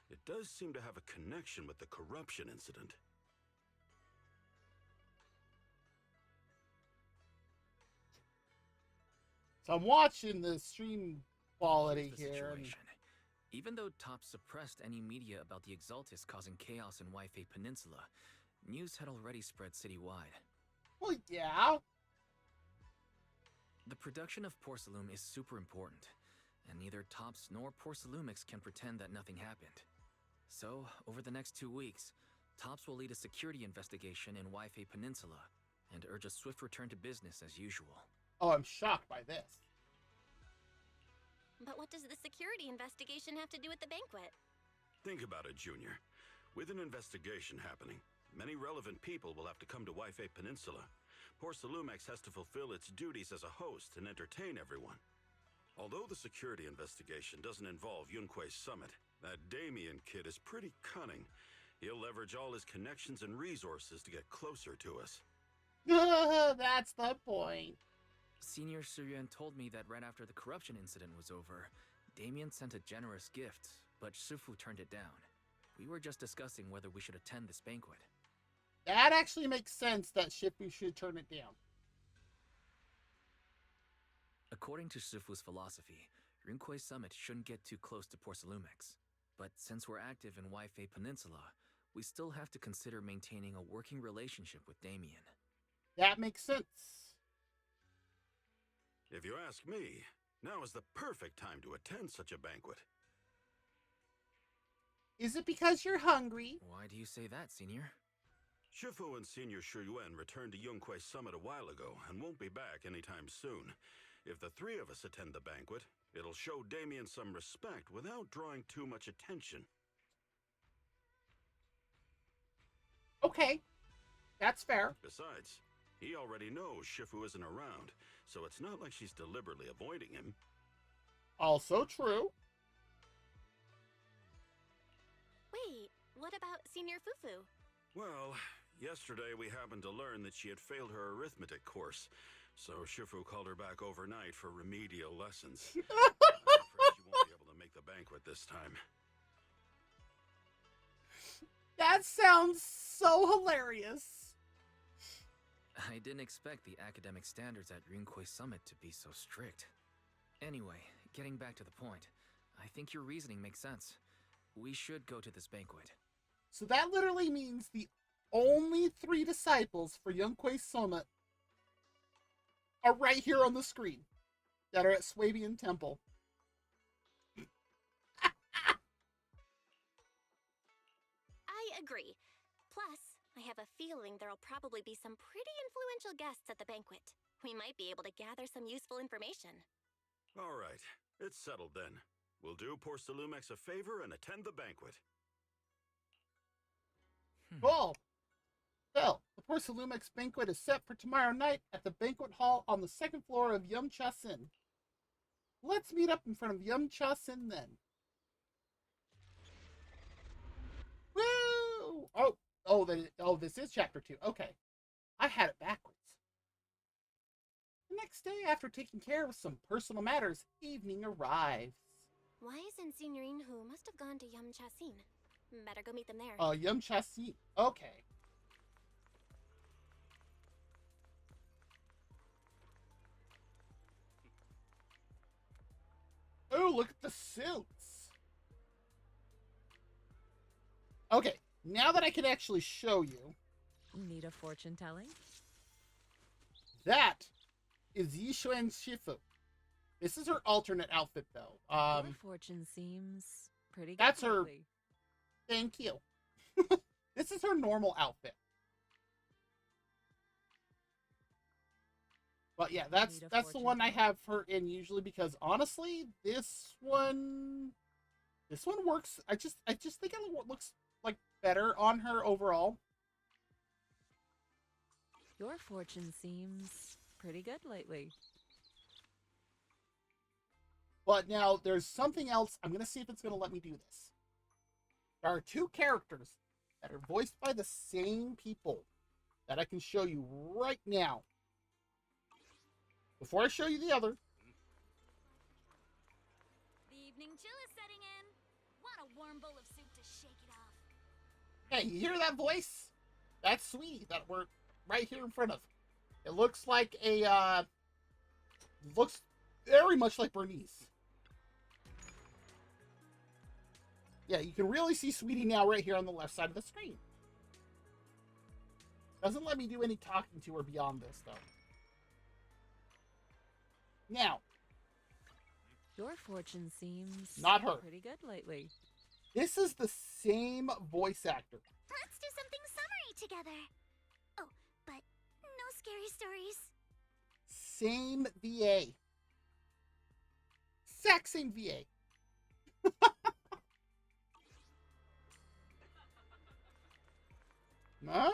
it does seem to have a connection with the corruption incident. So I'm watching the stream quality here. Even though Top suppressed any media about the Exaltus causing chaos in Waifei Peninsula, news had already spread citywide. Well, yeah. The production of Porcelain is super important, and neither Tops nor Porcelumix can pretend that nothing happened. So, over the next 2 weeks, Tops will lead a security investigation in Waifei Peninsula, and urge a swift return to business as usual. Oh, I'm shocked by this. But what does the security investigation have to do with the banquet? Think about it, Junior. With an investigation happening, many relevant people will have to come to Waifei Peninsula. Porcelumex has to fulfill its duties as a host and entertain everyone. Although the security investigation doesn't involve Yunque's summit, that Damien kid is pretty cunning. He'll leverage all his connections and resources to get closer to us. That's the point. Senior Suryuan told me that right after the corruption incident was over, Damien sent a generous gift, but Shifu turned it down. We were just discussing whether we should attend this banquet. That actually makes sense that Shifu should turn it down. According to Shifu's philosophy, Rinque's summit shouldn't get too close to Porcelumex. But since we're active in Waifei Peninsula, we still have to consider maintaining a working relationship with Damien. That makes sense. If you ask me, now is the perfect time to attend such a banquet. Is it because you're hungry? Why do you say that, Senior? Shifu and Senior Shuyuan returned to Yunque's summit a while ago and won't be back anytime soon. If the three of us attend the banquet, it'll show Damien some respect without drawing too much attention. Okay, that's fair. Besides, he already knows Shifu isn't around, so it's not like she's deliberately avoiding him. Also true. Wait, what about Senior Fufu? Well, yesterday we happened to learn that she had failed her arithmetic course, so Shifu called her back overnight for remedial lessons. I'm afraid she won't be able to make the banquet banquet this time. That sounds so hilarious. I didn't expect the academic standards at Yunquei Summit to be so strict. Anyway, getting back to the point, I think your reasoning makes sense. We should go to this banquet. So that literally means the only 3 disciples for Yunquei Summit are right here on the screen that are at Swabian Temple. I agree. Plus, I have a feeling there'll probably be some pretty influential guests at the banquet. We might be able to gather some useful information. All right, it's settled then. We'll do poor Salumex a favor and attend the banquet. Cool. So, the Porcelumex banquet is set for tomorrow night at the banquet hall on the 2nd floor of Yum-Cha Sin. Let's meet up in front of Yum-Cha Sin then. Woo! This is chapter 2. Okay. I had it backwards. The next day, after taking care of some personal matters, evening arrives. Wise and Signorine Hu must have gone to Yum-Cha Sin. Better go meet them there. Yum-Cha Sin. Okay. Oh, look at the suits. Okay, now that I can actually show you. Need a fortune telling? That is Yishuan Shifu. This is her alternate outfit, though. Your fortune seems pretty good. That's her. lately. Thank you. This is her normal outfit. But yeah, that's the one I have her in usually because honestly, this one works. I just think it looks like better on her overall. Your fortune seems pretty good lately. But now there's something else. I'm gonna see if it's gonna let me do this. There are 2 characters that are voiced by the same people that I can show you right now. Before I show you the other, The evening chill is setting in. Want a warm bowl of soup to shake it off. hey, you hear that voice? That's Sweetie that we're right here in front of. It looks like looks very much like Bernice. Yeah, you can really see Sweetie now right here on the left side of the screen. Doesn't let me do any talking to her beyond this, though. Now, Your fortune seems Not her. pretty good lately. this is the same voice actor. Let's do something summery together. Oh, but no scary stories. Same VA. Exact same VA. Huh?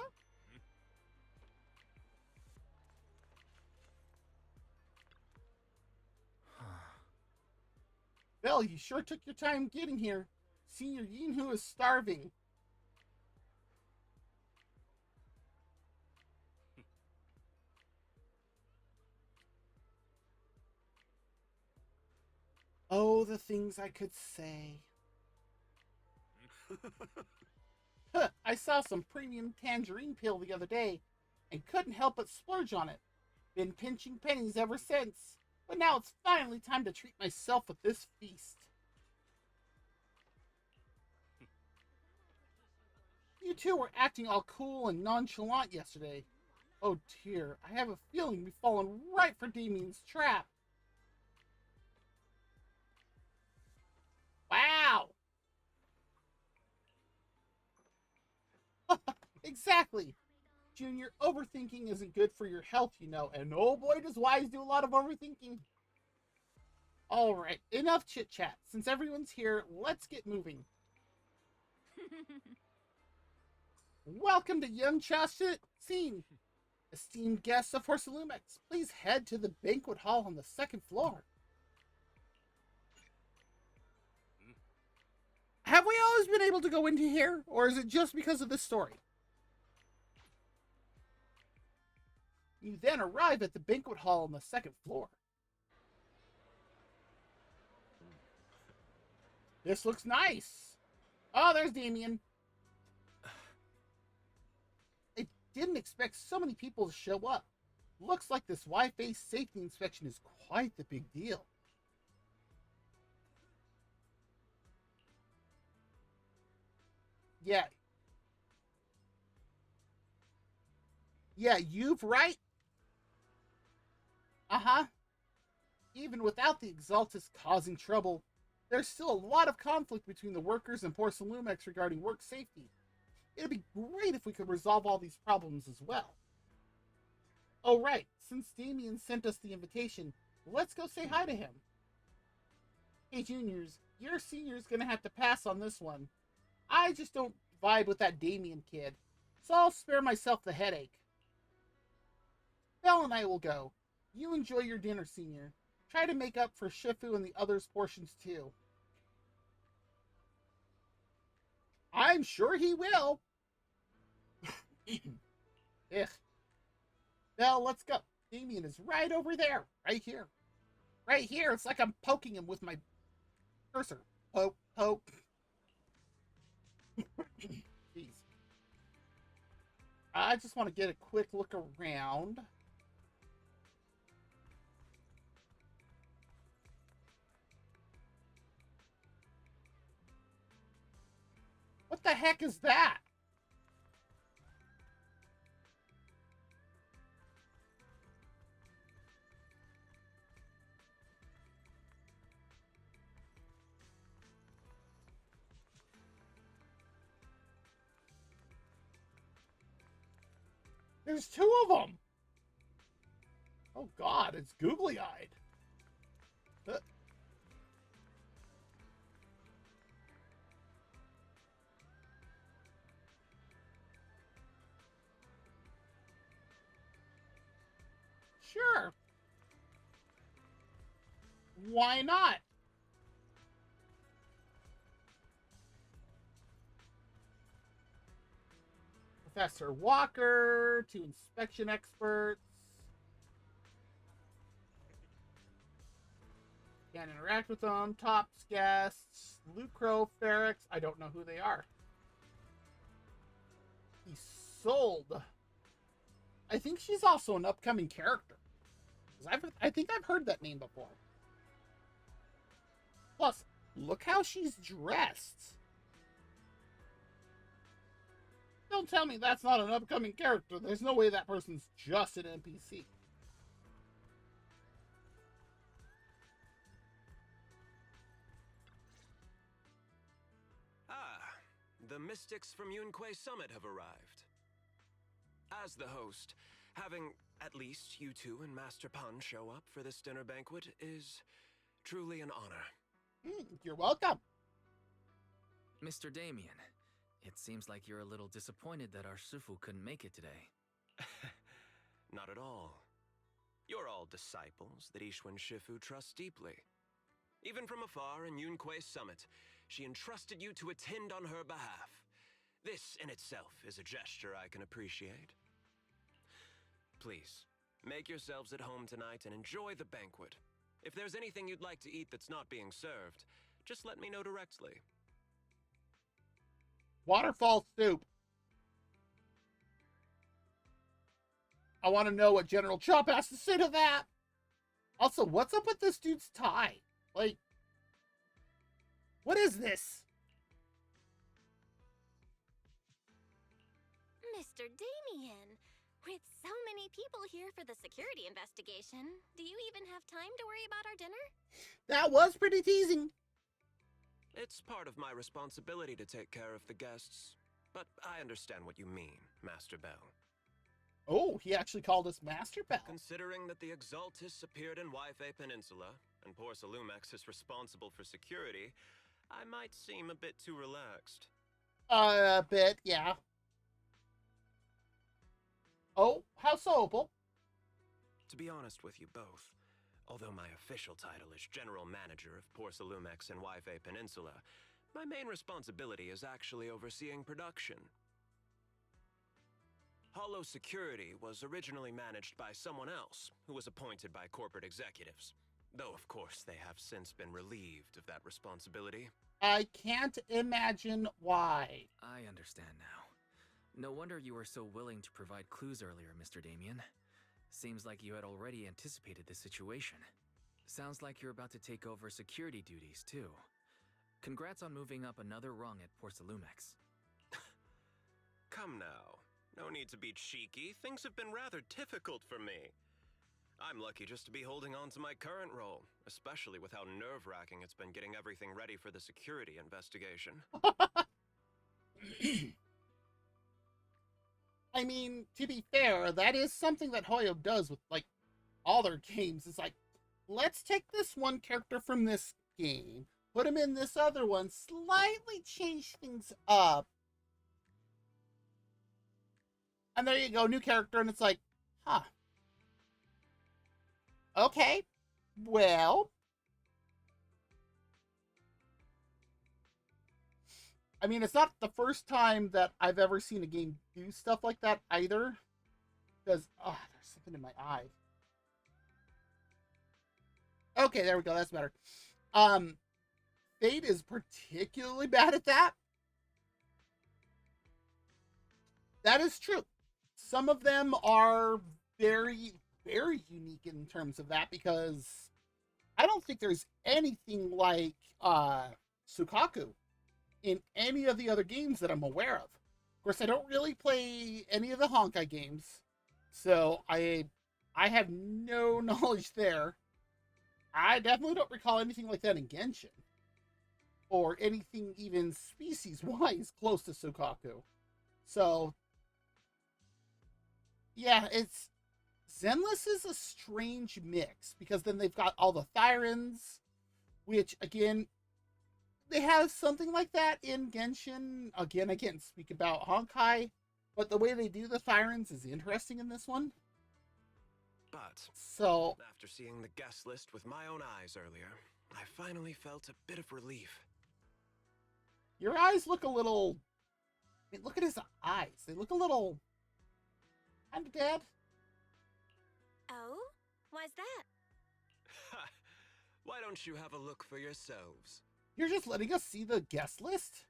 Well, you sure took your time getting here. Senior Yinhu is starving. Oh, the things I could say. Huh, I saw some premium tangerine peel the other day and couldn't help but splurge on it. Been pinching pennies ever since. But now it's finally time to treat myself with this feast. You two were acting all cool and nonchalant yesterday. Oh dear, I have a feeling we've fallen right for Damien's trap. Wow! Exactly. Junior, overthinking isn't good for your health, you know, and oh boy does Wise do a lot of overthinking. Alright, enough chit-chat. Since everyone's here, let's get moving. Welcome to Yum-Cha Scene. Esteemed guests of Porcelumex, please head to the banquet hall on the 2nd floor. Have we always been able to go into here, or is it just because of this story? You then arrive at the banquet hall on the 2nd floor. This looks nice. Oh, there's Damien. I didn't expect so many people to show up. Looks like this Wi-Fi safety inspection is quite the big deal. Yeah. Yeah, you've right. Uh-huh. Even without the Exaltus causing trouble, there's still a lot of conflict between the workers and Porcelumex regarding work safety. It'd be great if we could resolve all these problems as well. Oh, right. Since Damien sent us the invitation, let's go say hi to him. Hey, juniors, your senior's gonna have to pass on this one. I just don't vibe with that Damien kid, so I'll spare myself the headache. Belle and I will go. You enjoy your dinner, senior. Try to make up for Shifu and the others' portions, too. I'm sure he will. Ugh. Belle, let's go. Damien is right over there. Right here. Right here. It's like I'm poking him with my cursor. Poke, poke. Jeez. I just want to get a quick look around. What the heck is that? There's two of them. Oh God, it's googly-eyed. Sure. Why not? Professor Walker, two inspection experts. Can't interact with them. Tops guests. Lucro, Ferrex. I don't know who they are. He sold. I think she's also an upcoming character. I think I've heard that name before. Plus, look how she's dressed. Don't tell me that's not an upcoming character. There's no way that person's just an NPC. Ah, the mystics from Yunquei Summit have arrived. As the host, having at least you two and Master Pan show up for this dinner banquet is truly an honor. You're welcome. Mr. Damien, it seems like you're a little disappointed that our Shifu couldn't make it today. Not at all. You're all disciples that Ishwan Shifu trusts deeply. Even from afar in Yunquei Summit, she entrusted you to attend on her behalf. This in itself is a gesture I can appreciate. Please, make yourselves at home tonight and enjoy the banquet. If there's anything you'd like to eat that's not being served, just let me know directly. Waterfall soup. I want to know what General Chop has to say to that. Also, what's up with this dude's tie? Like, what is this? Mr. Damien, with so many people here for the security investigation, do you even have time to worry about our dinner? That was pretty teasing. It's part of my responsibility to take care of the guests, but I understand what you mean, Master Bell. Oh, he actually called us Master Bell. Considering that the Exaltus appeared in Wi-Fi Peninsula, and Porcelumex is responsible for security, I might seem a bit too relaxed. A bit, yeah. Oh, how so, Opal? To be honest with you both, although my official title is General Manager of Porcelumex and Wi-Fi Peninsula, my main responsibility is actually overseeing production. Hollow Security was originally managed by someone else, who was appointed by corporate executives. Though, of course, they have since been relieved of that responsibility. I can't imagine why. I understand now. No wonder you were so willing to provide clues earlier, Mr. Damien. Seems like you had already anticipated the situation. Sounds like you're about to take over security duties, too. Congrats on moving up another rung at Porcelumex. Come now. No need to be cheeky. Things have been rather difficult for me. I'm lucky just to be holding on to my current role, especially with how nerve-wracking it's been getting everything ready for the security investigation. I mean, to be fair, that is something that Hoyo does with, like, all their games. It's like, let's take this one character from this game, put him in this other one, slightly change things up. And there you go, new character, and it's like, huh. Okay, well. I mean, it's not the first time that I've ever seen a game do stuff like that either. Because, oh, there's something in my eye. Okay, there we go, that's better. Fate is particularly bad at that. That is true. Some of them are very, very unique in terms of that, because I don't think there's anything like Sukaku in any of the other games that I'm aware of. Of course, I don't really play any of the Honkai games, so I have no knowledge there. I definitely don't recall anything like that in Genshin, or anything even species-wise close to Sukaku. So, yeah, it's... Zenless is a strange mix, because then they've got all the Thyrans, which, again, they have something like that in Genshin. Again, I can't speak about Honkai, but the way they do the Thyrans is interesting in this one. But, so, after seeing the guest list with my own eyes earlier, I finally felt a bit of relief. Your eyes look a little... I mean, look at his eyes. They look a little... kind of dead. Oh? Why's that? Ha! Why don't you have a look for yourselves? You're just letting us see the guest list?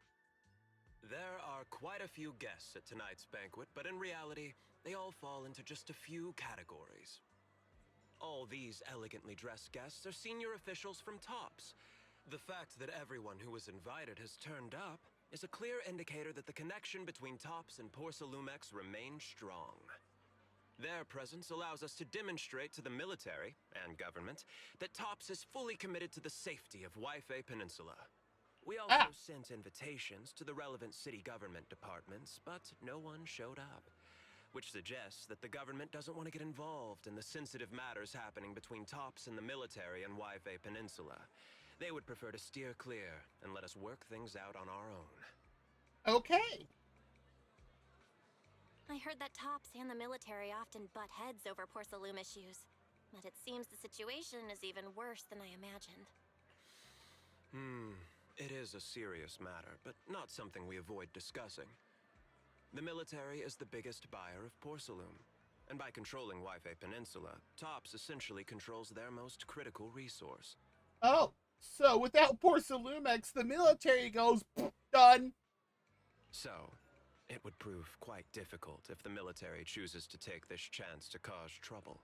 There are quite a few guests at tonight's banquet, but in reality, they all fall into just a few categories. All these elegantly dressed guests are senior officials from TOPS. The fact that everyone who was invited has turned up is a clear indicator that the connection between TOPS and Porcelumex remains strong. Their presence allows us to demonstrate to the military and government that TOPS is fully committed to the safety of Waifei Peninsula. We also sent invitations to the relevant city government departments, but no one showed up, which suggests that the government doesn't want to get involved in the sensitive matters happening between TOPS and the military and Waifei Peninsula. They would prefer to steer clear and let us work things out on our own. Okay. I heard that TOPS and the military often butt heads over Porcelume issues, but it seems the situation is even worse than I imagined. It is a serious matter, but not something we avoid discussing. The military is the biggest buyer of Porcelume, and by controlling Waifei Peninsula, TOPS essentially controls their most critical resource. Oh, so without Porcelumex, the military goes, done. So, it would prove quite difficult if the military chooses to take this chance to cause trouble.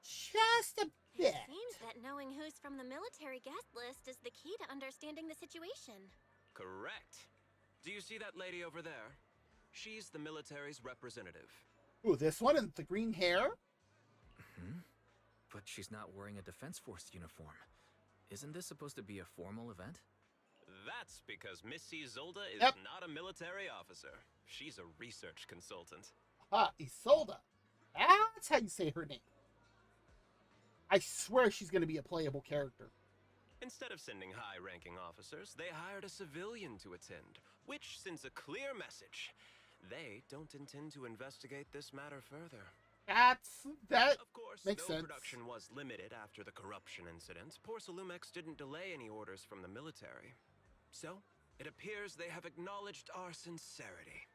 Just a bit. It seems that knowing who's from the military guest list is the key to understanding the situation. Correct. Do you see that lady over there? She's the military's representative. Ooh, this one in the green hair? But she's not wearing a Defense Force uniform. Isn't this supposed to be a formal event? That's because Missy Zolda is Yep. not a military officer. She's a research consultant. Ah, Isolda. That's how you say her name. I swear she's going to be a playable character. Instead of sending high-ranking officers, they hired a civilian to attend, which sends a clear message. They don't intend to investigate this matter further. That Of course, makes though sense. production was limited after the corruption incident, Porcelumex didn't delay any orders from the military. So, it appears they have acknowledged our sincerity.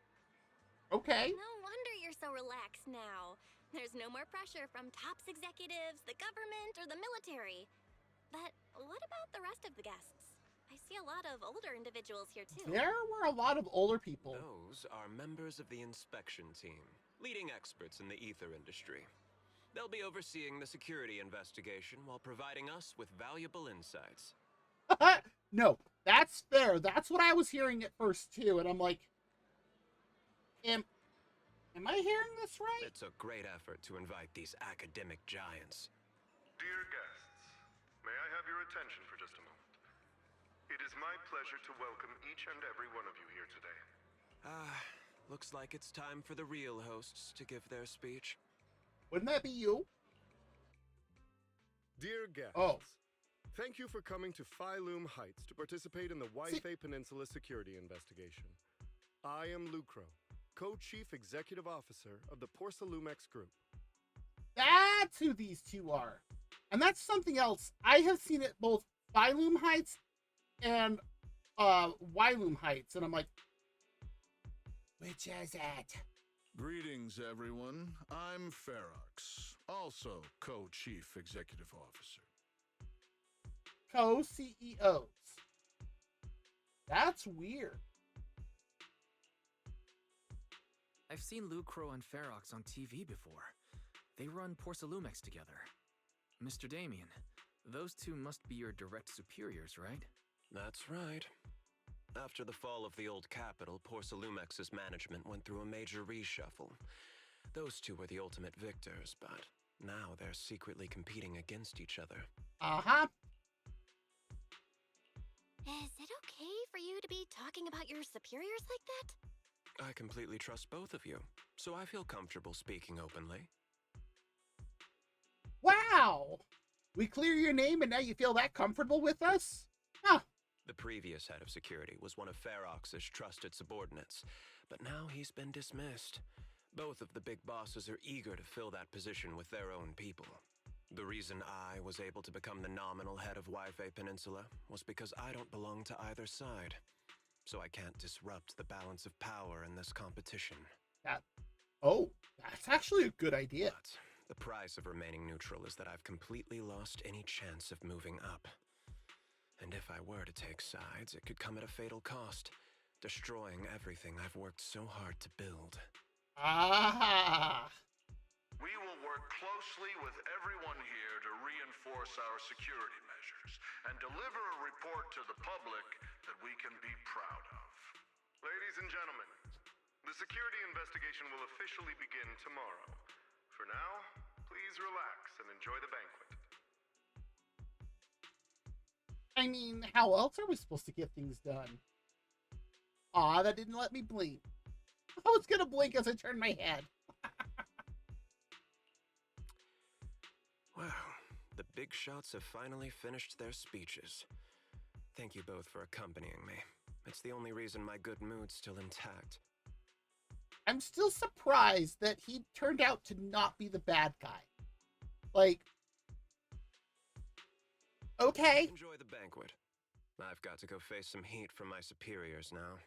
Okay. No wonder you're so relaxed now. There's no more pressure from TOPS executives, the government, or the military. But what about the rest of the guests? I I see a lot of older individuals here too. There were a lot of older people. Those are members of the inspection team, leading experts in the ether industry. They'll be overseeing the security investigation while providing us with valuable insights. No, that's fair. That's what I was hearing at first too, and I'm like, am I hearing this right? It took great effort to invite these academic giants. Dear guests, may I have your attention for just a moment? It is my pleasure to welcome each and every one of you here today. Looks like it's time for the real hosts to give their speech. Wouldn't that be you? Dear guests, Oh. thank you for coming to Phylum Heights to participate in the Waifei Peninsula security investigation. I am Lucro, Co-Chief Executive Officer of the Porcelumex Group. That's who these two are. And that's something else. I have seen it both Phylum Heights and Wylum Heights, and I'm like, which is it? Greetings, everyone. I'm Ferox, also Co-Chief Executive Officer. Co-CEOs. That's weird. I've seen Lucro and Ferox on TV before. They run Porcelumex together. Mr. Damien, those two must be your direct superiors, right? That's right. After the fall of the old capital, Porcelumex's management went through a major reshuffle. Those two were the ultimate victors, but now they're secretly competing against each other. Uh-huh. Is it okay for you to be talking about your superiors like that? I completely trust both of you, so I feel comfortable speaking openly. Wow. We clear your name and now you feel that comfortable with us? Huh. The previous head of security was one of Ferox's trusted subordinates, but now he's been dismissed. Both of the big bosses are eager to fill that position with their own people. The reason I was able to become the nominal head of Waifei Peninsula was because I don't belong to either side, so I can't disrupt the balance of power in this competition. That's actually a good idea. But the price of remaining neutral is that I've completely lost any chance of moving up. And if I were to take sides, it could come at a fatal cost, destroying everything I've worked so hard to build. Ah. We will work closely with everyone here to reinforce our security measures and deliver a report to the public that we can be proud of. Ladies and gentlemen, the security investigation will officially begin tomorrow. For now, please relax and enjoy the banquet. I mean, how else are we supposed to get things done? Aw, that didn't let me blink. I was gonna blink as I turned my head. Wow, the big shots have finally finished their speeches. Thank you both for accompanying me. It's the only reason my good mood's still intact. I'm still surprised that he turned out to not be the bad guy. Like, okay. Enjoy the banquet. I've got to go face some heat from my superiors now.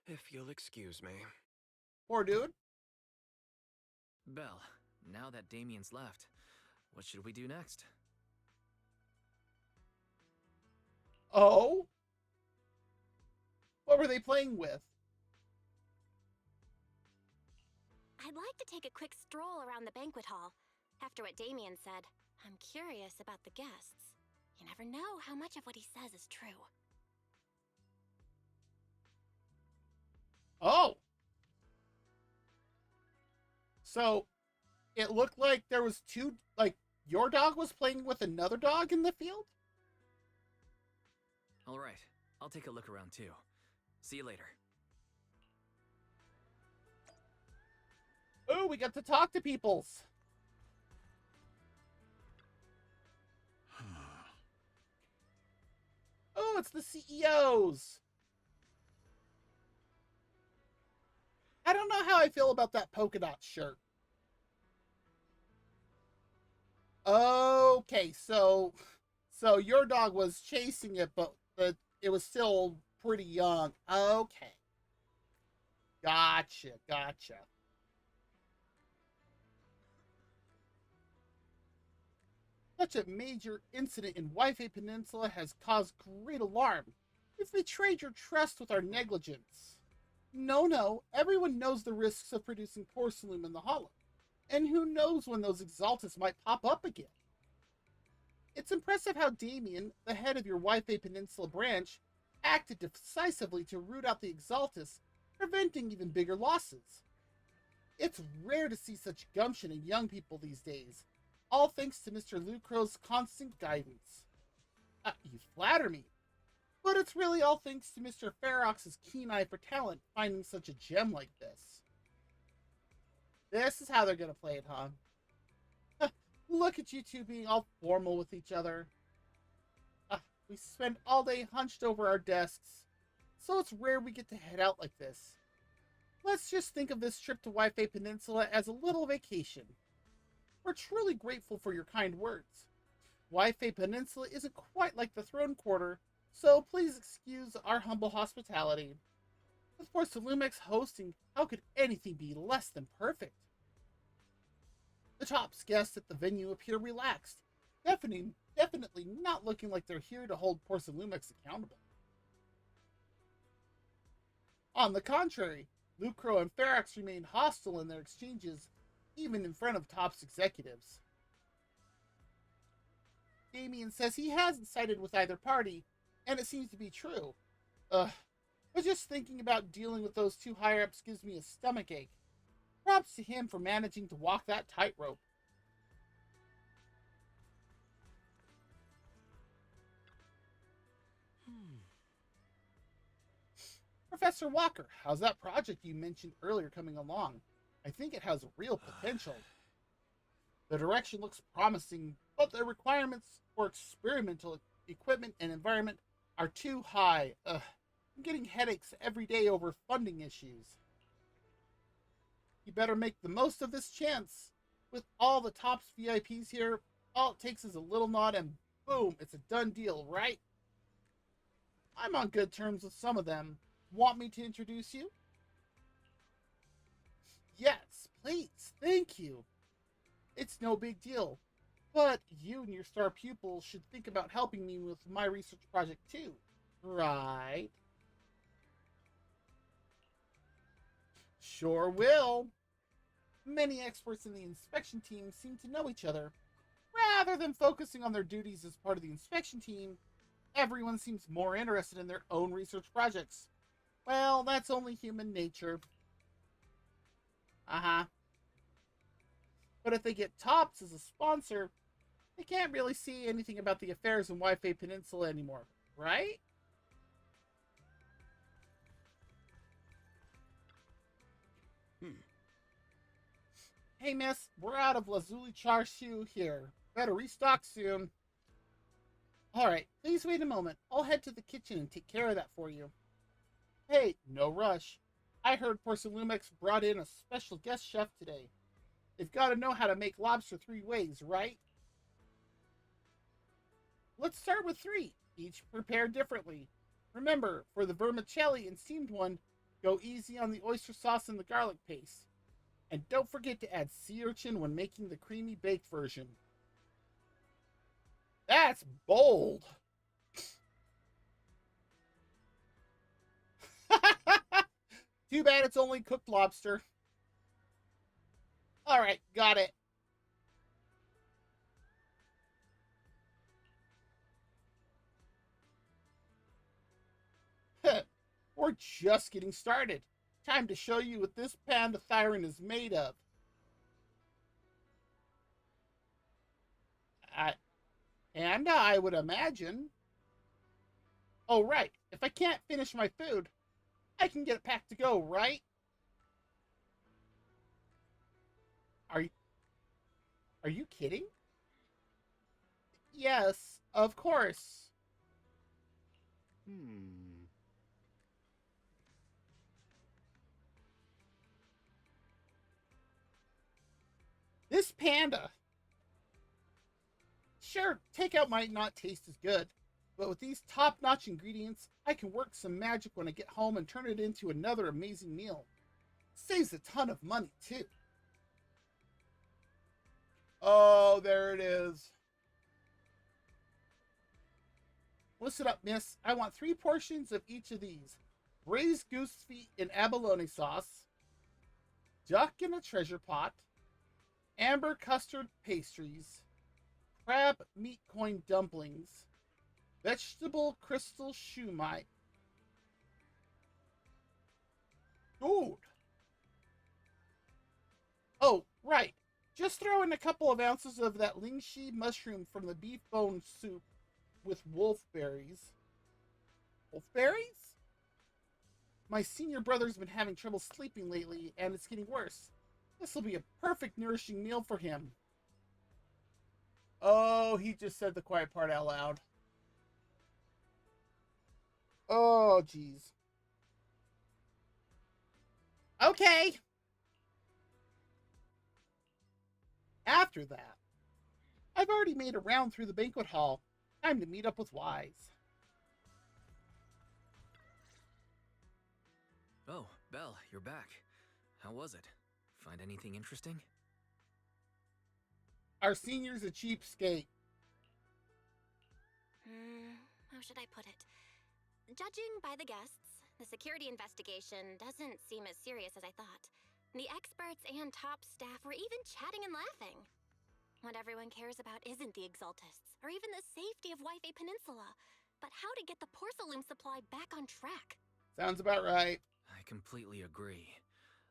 If you'll excuse me. Poor dude. Belle, now that Damien's left, what should we do next? Oh? What were they playing with? I'd like to take a quick stroll around the banquet hall. After what Damien said, I'm curious about the guests. You never know how much of what he says is true. Oh. So, it looked like there was two, like, your dog was playing with another dog in the field? All right, I'll take a look around too. See you later. Oh, we got to talk to peoples. Oh, it's the CEOs. I don't know how I feel about that polka dot shirt. Okay, so your dog was chasing it, but it was still pretty young. Okay. Gotcha. Such a major incident in Waifei Peninsula has caused great alarm. We've betrayed your trust with our negligence. No, everyone knows the risks of producing porcelain in the hollow, and who knows when those exaltas might pop up again. It's impressive how Damien, the head of your Wi-Fi Peninsula branch, acted decisively to root out the exaltas, preventing even bigger losses. It's rare to see such gumption in young people these days, all thanks to Mr. Lucro's constant guidance. You flatter me, but it's really all thanks to Mr. Ferox's keen eye for talent finding such a gem like this. This is how they're gonna play it, huh? Look at you two being all formal with each other. We spend all day hunched over our desks, so it's rare we get to head out like this. Let's just think of this trip to Wi-Fi Peninsula as a little vacation. We're truly grateful for your kind words. Wi-Fi Peninsula isn't quite like the Throne Quarter, so please excuse our humble hospitality. With Porcelumex hosting, how could anything be less than perfect? The Topps guests at the venue appear relaxed, definitely not looking like they're here to hold Porcelumex accountable. On the contrary, Lucro and Ferox remain hostile in their exchanges, even in front of Topps executives. Damien says he hasn't sided with either party, and it seems to be true. But just thinking about dealing with those two higher-ups gives me a stomachache. Props to him for managing to walk that tightrope. Professor Walker, how's that project you mentioned earlier coming along? I think it has real potential. The direction looks promising, but the requirements for experimental equipment and environment are too high. I'm getting headaches every day over funding issues. You better make the most of this chance. With all the Topps VIPs here, all it takes is a little nod and boom, it's a done deal, right? I'm on good terms with some of them. Want me to introduce you? Yes, please. Thank you. It's no big deal. But you and your star pupil should think about helping me with my research project too. Right? Sure will. Many experts in the inspection team seem to know each other. Rather than focusing on their duties as part of the inspection team, everyone seems more interested in their own research projects. Well, that's only human nature. But if they get Topps as a sponsor, they can't really see anything about the affairs in Wi-Fi Peninsula anymore, right? Hey, miss, we're out of lazuli char siu here. Better restock soon. Alright, please wait a moment. I'll head to the kitchen and take care of that for you. Hey, no rush. I heard Porcelumex brought in a special guest chef today. They've got to know how to make lobster 3 ways, right? Let's start with 3, each prepared differently. Remember, for the vermicelli and steamed one, go easy on the oyster sauce and the garlic paste. And don't forget to add sea urchin when making the creamy baked version. That's bold! Too bad it's only cooked lobster. Alright, got it. We're just getting started. Time to show you what this pandathyron is made of. And I would imagine. Oh, right. If I can't finish my food, I can get it packed to go, right? Are you kidding? Yes, of course. This panda. Sure, takeout might not taste as good, but with these top-notch ingredients, I can work some magic when I get home and turn it into another amazing meal. Saves a ton of money, too. Oh, there it is. Listen up, miss. I want 3 portions of each of these. Braised goose feet in abalone sauce, duck in a treasure pot, amber custard pastries, crab meat coin dumplings, vegetable crystal shumai. Dude. Oh, right. Just throw in a couple of ounces of that lingxi mushroom from the beef bone soup with wolfberries. Wolfberries? My senior brother's been having trouble sleeping lately, and it's getting worse. This will be a perfect nourishing meal for him. Oh, he just said the quiet part out loud. Oh, jeez. Okay. After that, I've already made a round through the banquet hall. Time to meet up with Wise. Oh, Belle, you're back. How was it? Find anything interesting? Our senior's a cheapskate. How should I put it? Judging by the guests, the security investigation doesn't seem as serious as I thought. The experts and top staff were even chatting and laughing. What everyone cares about isn't the Exaltists, or even the safety of Wife Peninsula, but how to get the porcelain supply back on track. Sounds about right. I completely agree.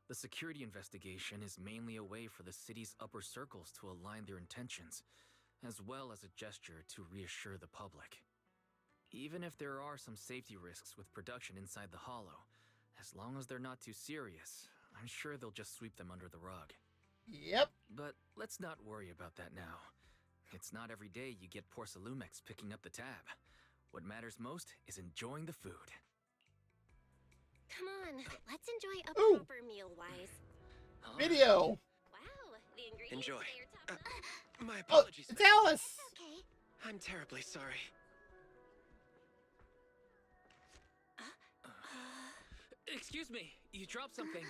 The security investigation is mainly a way for the city's upper circles to align their intentions, as well as a gesture to reassure the public. Even if there are some safety risks with production inside the Hollow, as long as they're not too serious, I'm sure they'll just sweep them under the rug. Yep. But let's not worry about that now. It's not every day you get Porcelumex picking up the tab. What matters most is enjoying the food. Come on, let's enjoy a Ooh. proper meal, Wise. Video. Wow, the ingredients Enjoy. today are top notch. My Oh, apologies. it's Alice. Okay. I'm terribly sorry. Excuse me, you dropped something.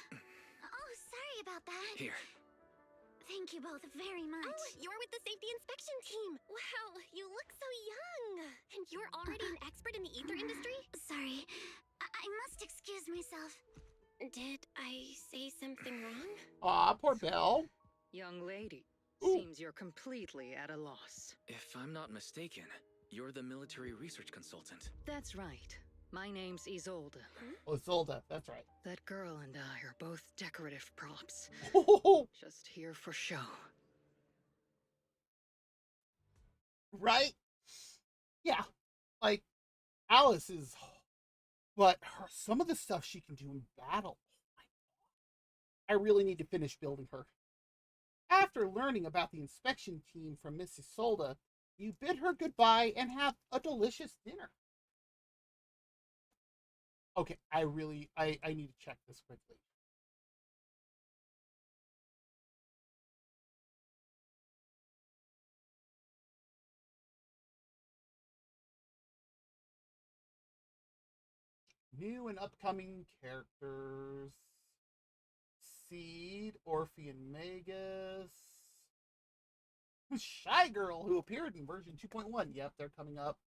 Oh, sorry about that. Here. Thank you both very much. Oh, you're with the safety inspection team. Wow, you look so young. And you're already an expert in the ether industry? Sorry, I must excuse myself. Did I say something wrong? Aw, poor Belle. Young lady, Ooh. seems you're completely at a loss. If I'm not mistaken, you're the military research consultant. That's right. My name's Isolde. Oh, Zolda. That's right. That girl and I are both decorative props. Just here for show. Right? Yeah. Like, Alice is... But some of the stuff she can do in battle. Oh my God. I really need to finish building her. After learning about the inspection team from Miss Isolde, you bid her goodbye and have a delicious dinner. Okay, I need to check this quickly. New and upcoming characters. Seed, Orphe and Magus. Shy Girl, who appeared in version 2.1. Yep, they're coming up.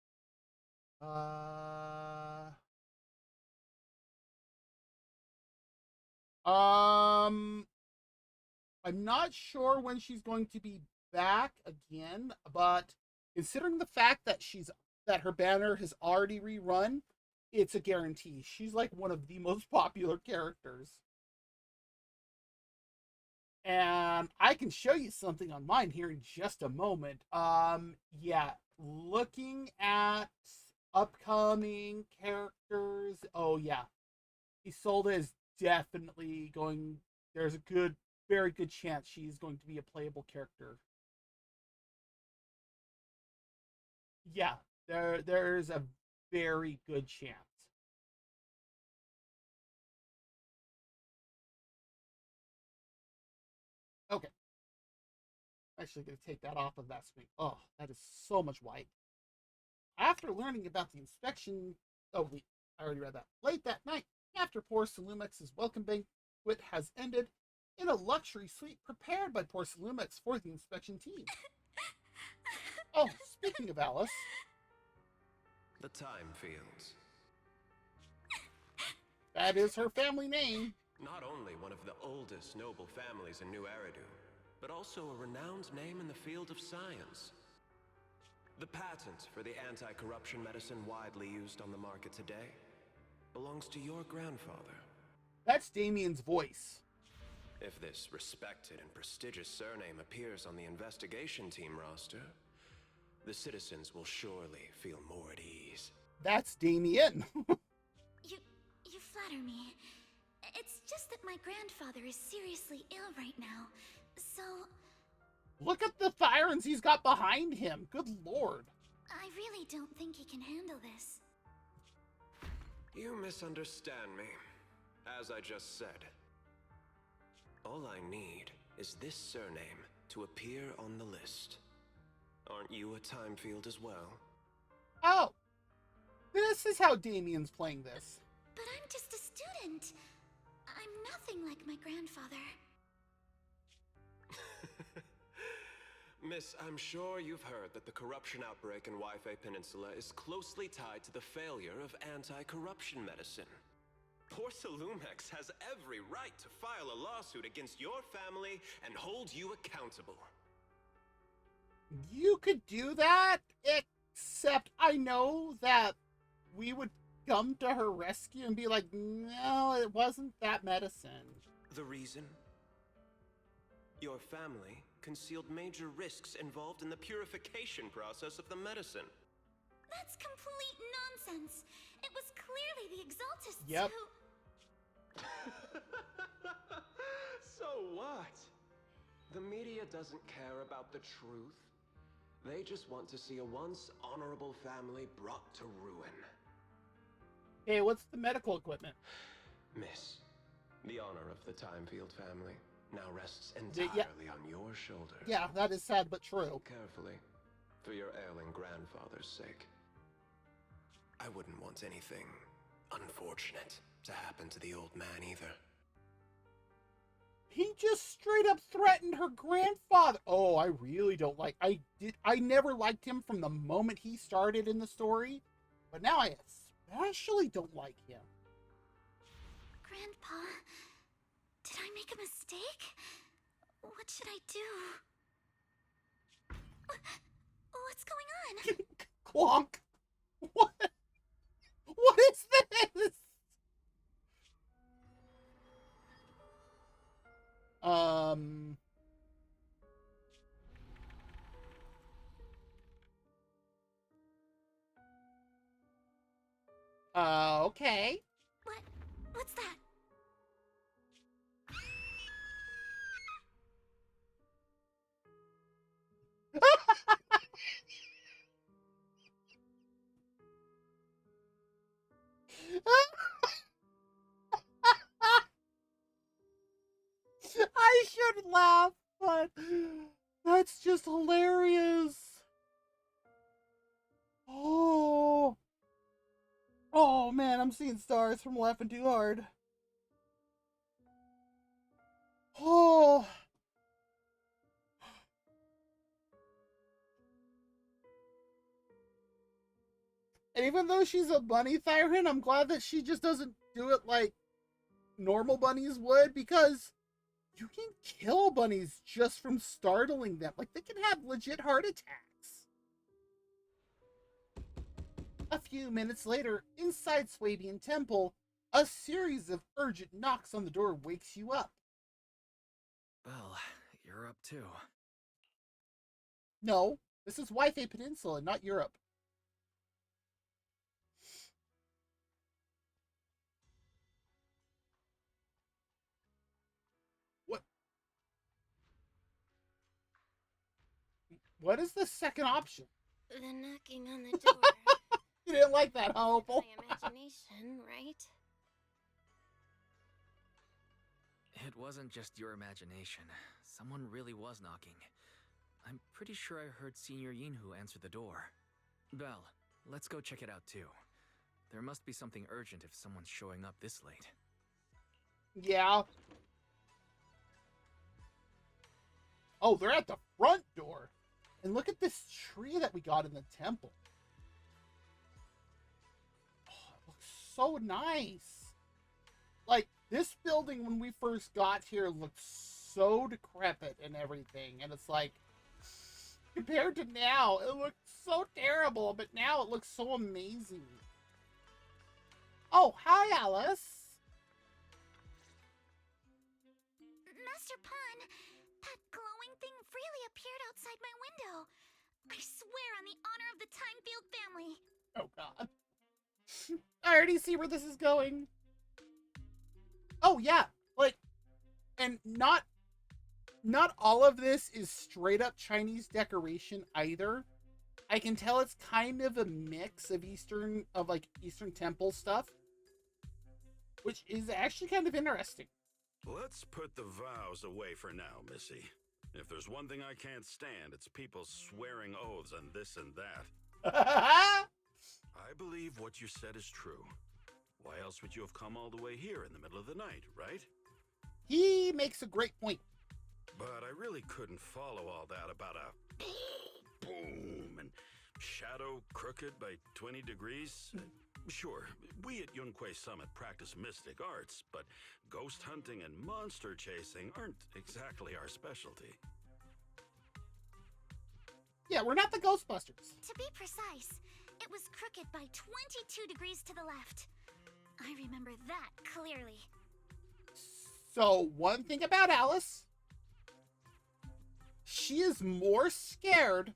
I'm not sure when she's going to be back again, but considering the fact that her banner has already rerun, it's a guarantee. She's like one of the most popular characters. And I can show you something on mine here in just a moment. Yeah, looking at upcoming characters. Oh yeah, Isolde is definitely going. There's a very good chance she's going to be a playable character. Yeah, there's a very good chance. Okay. I'm actually going to take that off of that screen. Oh, that is so much white. After learning about the inspection... Oh, wait. I already read that. Late that night, after Porcelumex's welcome banquet has ended, in a luxury suite prepared by Porcelumix for the inspection team. Oh, speaking of Alice. The Time Fields. That is her family name. Not only one of the oldest noble families in New Eridu, but also a renowned name in the field of science. The patent for the anti-corruption medicine widely used on the market today belongs to your grandfather. That's Damien's voice. If this respected and prestigious surname appears on the investigation team roster, the citizens will surely feel more at ease. That's Damien. You flatter me. It's just that my grandfather is seriously ill right now, so... Look at the sirens he's got behind him. Good lord. I really don't think he can handle this. You misunderstand me. As I just said, all I need is this surname to appear on the list. Aren't you a time field as well? Oh. This is how Damien's playing this. But I'm just a student. I'm nothing like my grandfather. Miss, I'm sure you've heard that the corruption outbreak in Wi-Fi Peninsula is closely tied to the failure of anti-corruption medicine. Porcelumex has every right to file a lawsuit against your family and hold you accountable. You could do that, except I know that we would come to her rescue and be like, no, it wasn't that medicine. The reason? Your family concealed major risks involved in the purification process of the medicine. That's complete nonsense. It was clearly the Exaltists Yep. who... So what? The media doesn't care about the truth. They just want to see a once honorable family brought to ruin. Hey, what's the medical equipment? Miss, the honor of the Timefield family now rests entirely on your shoulders. Yeah, that is sad but true. Carefully, for your ailing grandfather's sake. I wouldn't want anything unfortunate to happen to the old man either. He just straight up threatened her grandfather. Oh, I really don't like... I never liked him from the moment he started in the story, but now I especially don't like him. Grandpa, did I make a mistake? What should I do? What's going on? Clonk. What? What is this? Okay. What's that? I should laugh, but that's just hilarious. Oh. Oh man, I'm seeing stars from laughing too hard. Oh. And even though she's a bunny siren, I'm glad that she just doesn't do it like normal bunnies would, because you can kill bunnies just from startling them. Like, they can have legit heart attacks. A few minutes later, inside Swabian Temple, a series of urgent knocks on the door wakes you up. Well, you're up too. No, this is Wi-Fi Peninsula, not Europe. What is the second option? The knocking on the door. You didn't like that, huh, Opal? My imagination, right? It wasn't just your imagination. Someone really was knocking. I'm pretty sure I heard Senior Yinhu answer the door. Belle, let's go check it out too. There must be something urgent if someone's showing up this late. Yeah. Oh, they're at the front door. And look at this tree that we got in the temple. Oh, it looks so nice. Like, this building when we first got here looked so decrepit and everything. And it's like, compared to now, it looked so terrible. But now it looks so amazing. Oh, hi, Alice. Master Pun, that glowing thing really appeared outside my window. I swear on the honor of the Timefield family. Oh, God. I already see where this is going. Oh, yeah. Like, and not all of this is straight up Chinese decoration either. I can tell it's kind of a mix of Eastern temple stuff, which is actually kind of interesting. Let's put the vows away for now, Missy. If there's one thing I can't stand, it's people swearing oaths on this and that. I believe what you said is true. Why else would you have come all the way here in the middle of the night, right? He makes a great point. But I really couldn't follow all that about a boom and shadow crooked by 20 degrees. Sure, we at Yunquay Summit practice mystic arts, but ghost hunting and monster chasing aren't exactly our specialty. Yeah, we're not the Ghostbusters. To be precise, it was crooked by 22 degrees to the left. I remember that clearly. So, one thing about Alice, she is more scared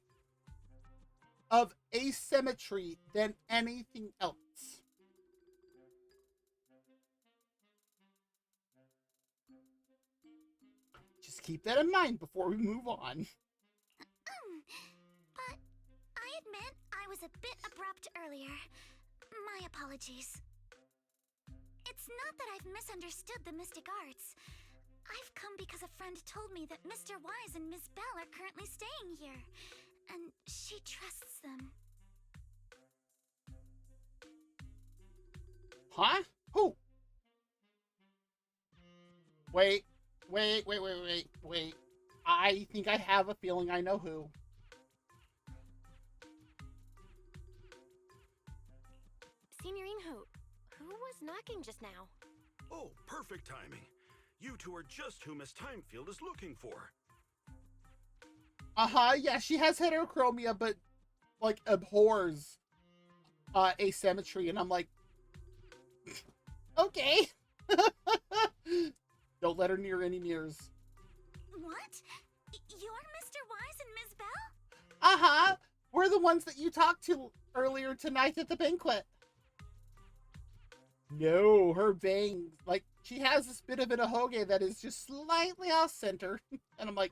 of asymmetry than anything else. Just keep that in mind before we move on. But I admit I was a bit abrupt earlier. My apologies. It's not that I've misunderstood the mystic arts. I've come because a friend told me that Mr. Wise and Miss Bell are currently staying here, and she trusts them. Huh? Who? Wait. I think I have a feeling I know who. Signorine who was knocking just now? Oh, perfect timing. You two are just who Miss Timefield is looking for. Yeah, she has heterochromia, but, like, abhors asymmetry, and I'm like, okay. Don't let her near any mirrors. What? You're Mr. Wise and Miss Bell? We're the ones that you talked to earlier tonight at the banquet. No, her bangs, like, she has this bit of an ahoge that is just slightly off center. And I'm like,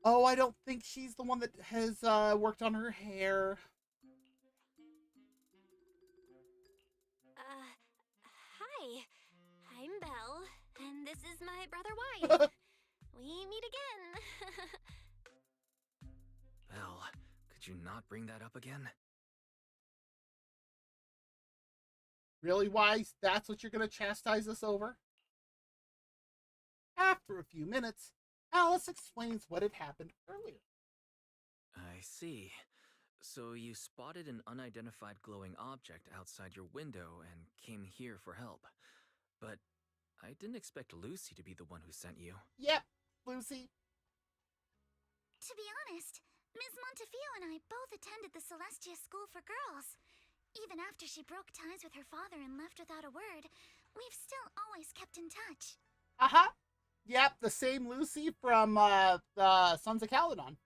oh, I don't think she's the one that has worked on her hair. Hi. I'm Belle, and this is my brother Wise. We meet again. Belle, could you not bring that up again? Really, Wise? That's what you're going to chastise us over? After a few minutes, Alice explains what had happened earlier. I see. So you spotted an unidentified glowing object outside your window and came here for help. But I didn't expect Lucy to be the one who sent you. Yep, Lucy. To be honest, Ms. Montefiore and I both attended the Celestia School for Girls. Even after she broke ties with her father and left without a word, we've still always kept in touch. Yep, the same Lucy from the Sons of Caledon.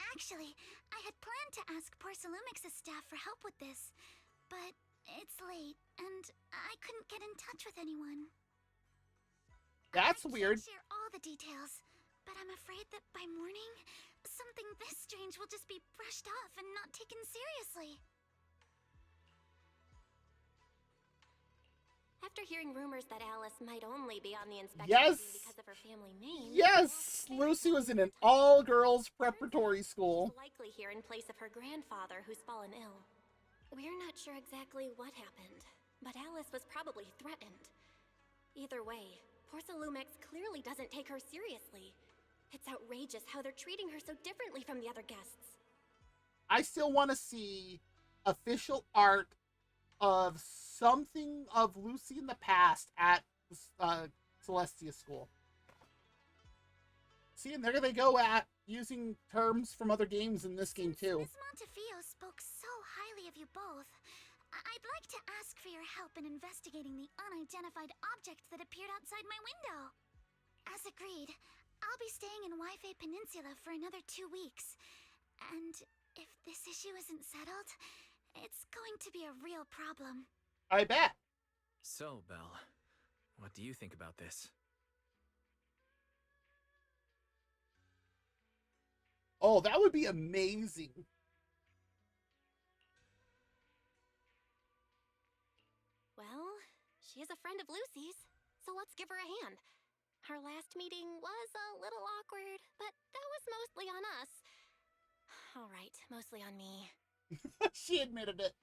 Actually, I had planned to ask Porcelumix's staff for help with this, but it's late, and I couldn't get in touch with anyone. That's I weird. can't share all the details, but I'm afraid that by morning, something this strange will just be brushed off and not taken seriously. After hearing rumors that Alice might only be on the inspection Yes! team because of her family name... Yes! Lucy was in an all-girls preparatory school. She's likely here in place of her grandfather who's fallen ill. We're not sure exactly what happened, but Alice was probably threatened. Either way, Porcelumix clearly doesn't take her seriously. It's outrageous how they're treating her so differently from the other guests. I still want to see official art of something of Lucy in the past at Celestia School. See, and there they go at using terms from other games in this game too. Miss Montefiore spoke so highly of you both. I'd like to ask for your help in investigating the unidentified object that appeared outside my window. As agreed, I'll be staying in Wi-Fi Peninsula for another 2 weeks. And if this issue isn't settled, it's going to be a real problem. I bet. So, Belle, what do you think about this? Oh, that would be amazing. Well, she is a friend of Lucy's, so let's give her a hand. Our last meeting was a little awkward, but that was mostly on us. All right, mostly on me. She admitted it.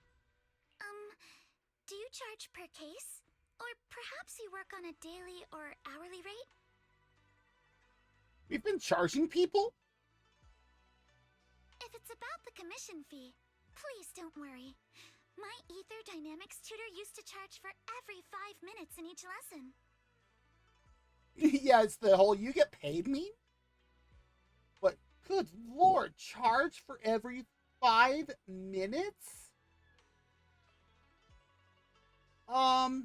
Do you charge per case? Or perhaps you work on a daily or hourly rate? We've been charging people? If it's about the commission fee, please don't worry. My Ether Dynamics tutor used to charge for every 5 minutes in each lesson. Yeah, it's the whole you get paid meme? But good lord, charge for every 5 minutes? Oh,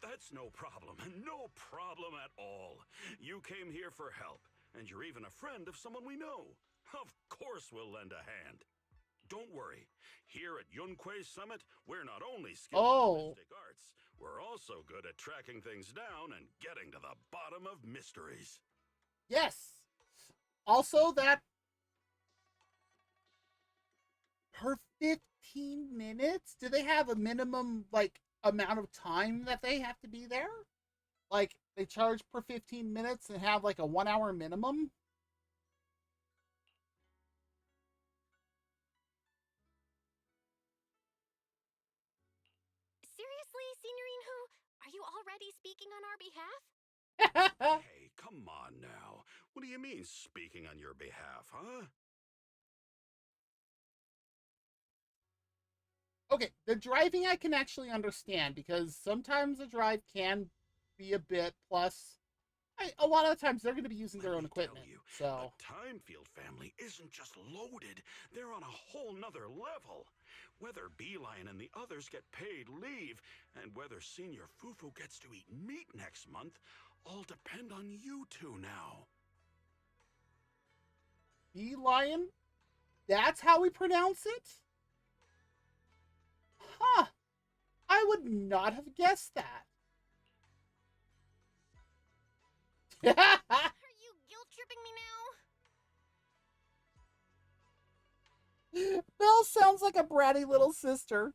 that's no problem. No problem at all. You came here for help, and you're even a friend of someone we know. Of course we'll lend a hand. Don't worry. Here at Yunquei Summit, we're not only skilled in mystic arts, we're also good at tracking things down and getting to the bottom of mysteries. Yes. Also, that per 15 minutes, do they have a minimum, like, amount of time that they have to be there? Like, they charge per 15 minutes and have, like, a 1 hour minimum? Seriously, Signorine Hu? Are you already speaking on our behalf? Hey, come on now. What do you mean, speaking on your behalf, huh? Okay, the driving I can actually understand, because sometimes the drive can be a bit, plus a lot of the times they're going to be using their own equipment. So the Timefield family isn't just loaded, they're on a whole nother level. Whether Beeline and the others get paid leave, and whether Senior Fufu gets to eat meat next month, all depend on you two now. Beeline? That's how we pronounce it? Huh. I would not have guessed that. Are you guilt-tripping me now? Belle sounds like a bratty little sister.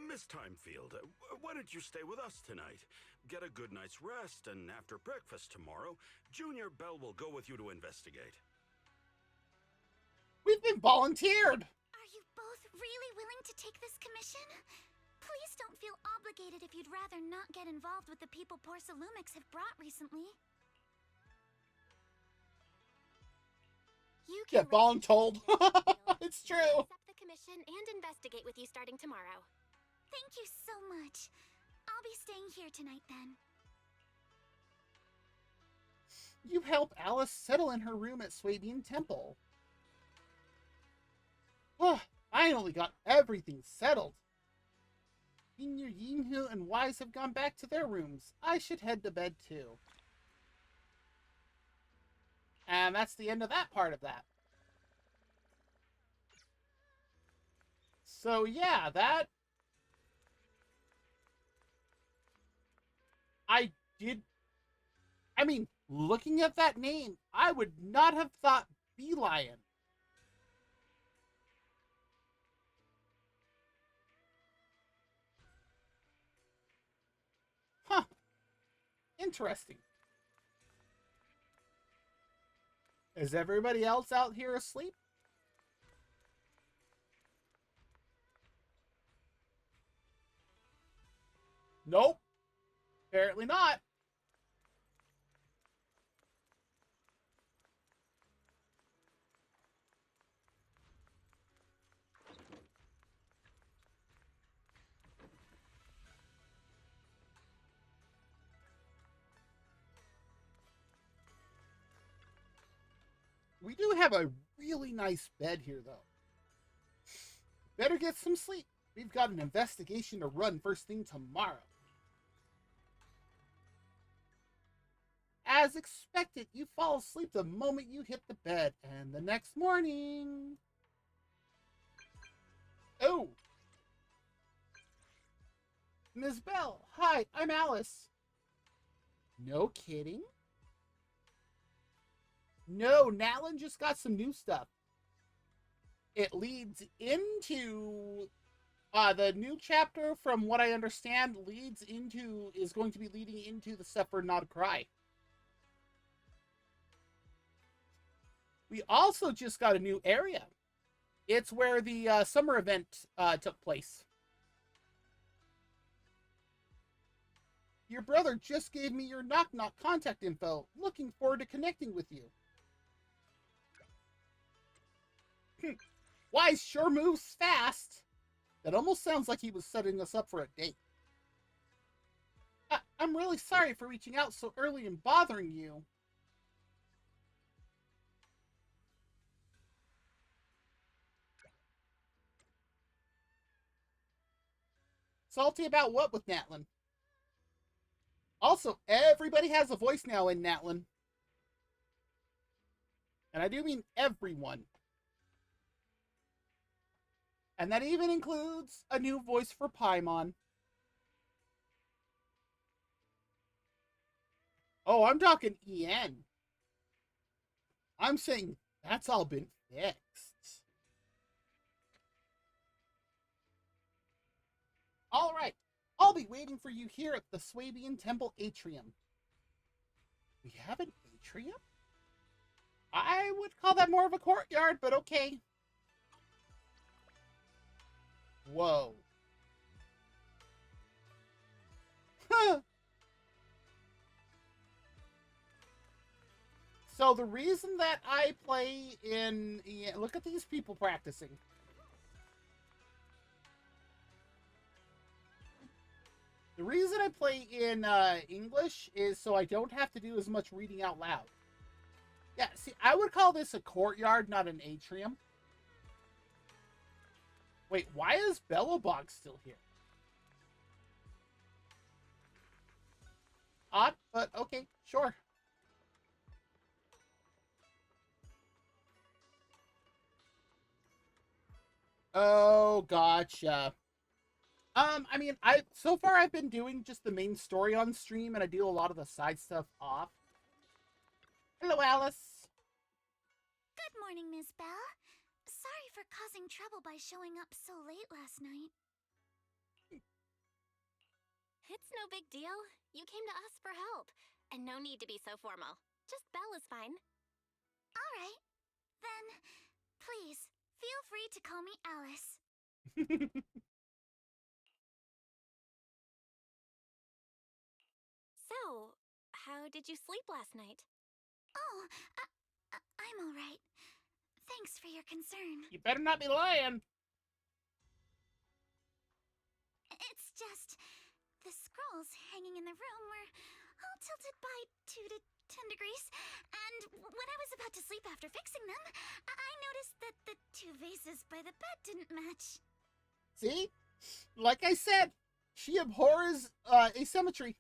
Miss Timefield, why don't you stay with us tonight? Get a good night's rest, and after breakfast tomorrow, Junior Belle will go with you to investigate. We've been volunteered. Are you both really willing to take this commission? Please don't feel obligated if you'd rather not get involved with the people Porcelumix have brought recently. You can get voluntold. It's true. Accept the commission and investigate with you starting tomorrow. Thank you so much. I'll be staying here tonight then. You help Alice settle in her room at Swabian Temple. Finally got everything settled. Senior Yinhu and Wise have gone back to their rooms. I should head to bed too. And that's the end of that part of that. So yeah, that... I mean, looking at that name, I would not have thought Beelion. Huh. Interesting. Is everybody else out here asleep? Nope. Apparently not. We do have a really nice bed here, though. Better get some sleep. We've got an investigation to run first thing tomorrow. As expected, you fall asleep the moment you hit the bed, and the next morning... Oh! Ms. Bell, hi, I'm Alice. No kidding? No, Natlin just got some new stuff. It leads into... the new chapter, from what I understand, is going to be leading into the stuff for Not a Cry. We also just got a new area. It's where the summer event took place. Your brother just gave me your Knock Knock contact info. Looking forward to connecting with you. Wise sure moves fast. That almost sounds like he was setting us up for a date. I'm really sorry for reaching out so early and bothering you. Salty about what with Natlin? Also, everybody has a voice now in Natlin. And I do mean everyone. And that even includes a new voice for Paimon. Oh, I'm talking EN. I'm saying that's all been fixed. All right. I'll be waiting for you here at the Swabian Temple Atrium. We have an atrium? I would call that more of a courtyard, but okay. Whoa. Huh. So the reason that I play in... Look at these people practicing. The reason I play in English is so I don't have to do as much reading out loud. Yeah, see, I would call this a courtyard, not an atrium. Wait, why is Bellowbog still here? Odd, but okay, sure. Oh, gotcha. I mean, so far I've been doing just the main story on stream, and I do a lot of the side stuff off. Hello, Alice. Good morning, Ms. Bell. Sorry for causing trouble by showing up so late last night. It's no big deal. You came to us for help. And no need to be so formal. Just Belle is fine. All right. Then, please, feel free to call me Alice. So, how did you sleep last night? Oh, I'm all right. Thanks for your concern. You better not be lying. It's just, the scrolls hanging in the room were all tilted by 2 to 10 degrees, and when I was about to sleep after fixing them, I noticed that the 2 vases by the bed didn't match. See? Like I said, she abhors asymmetry.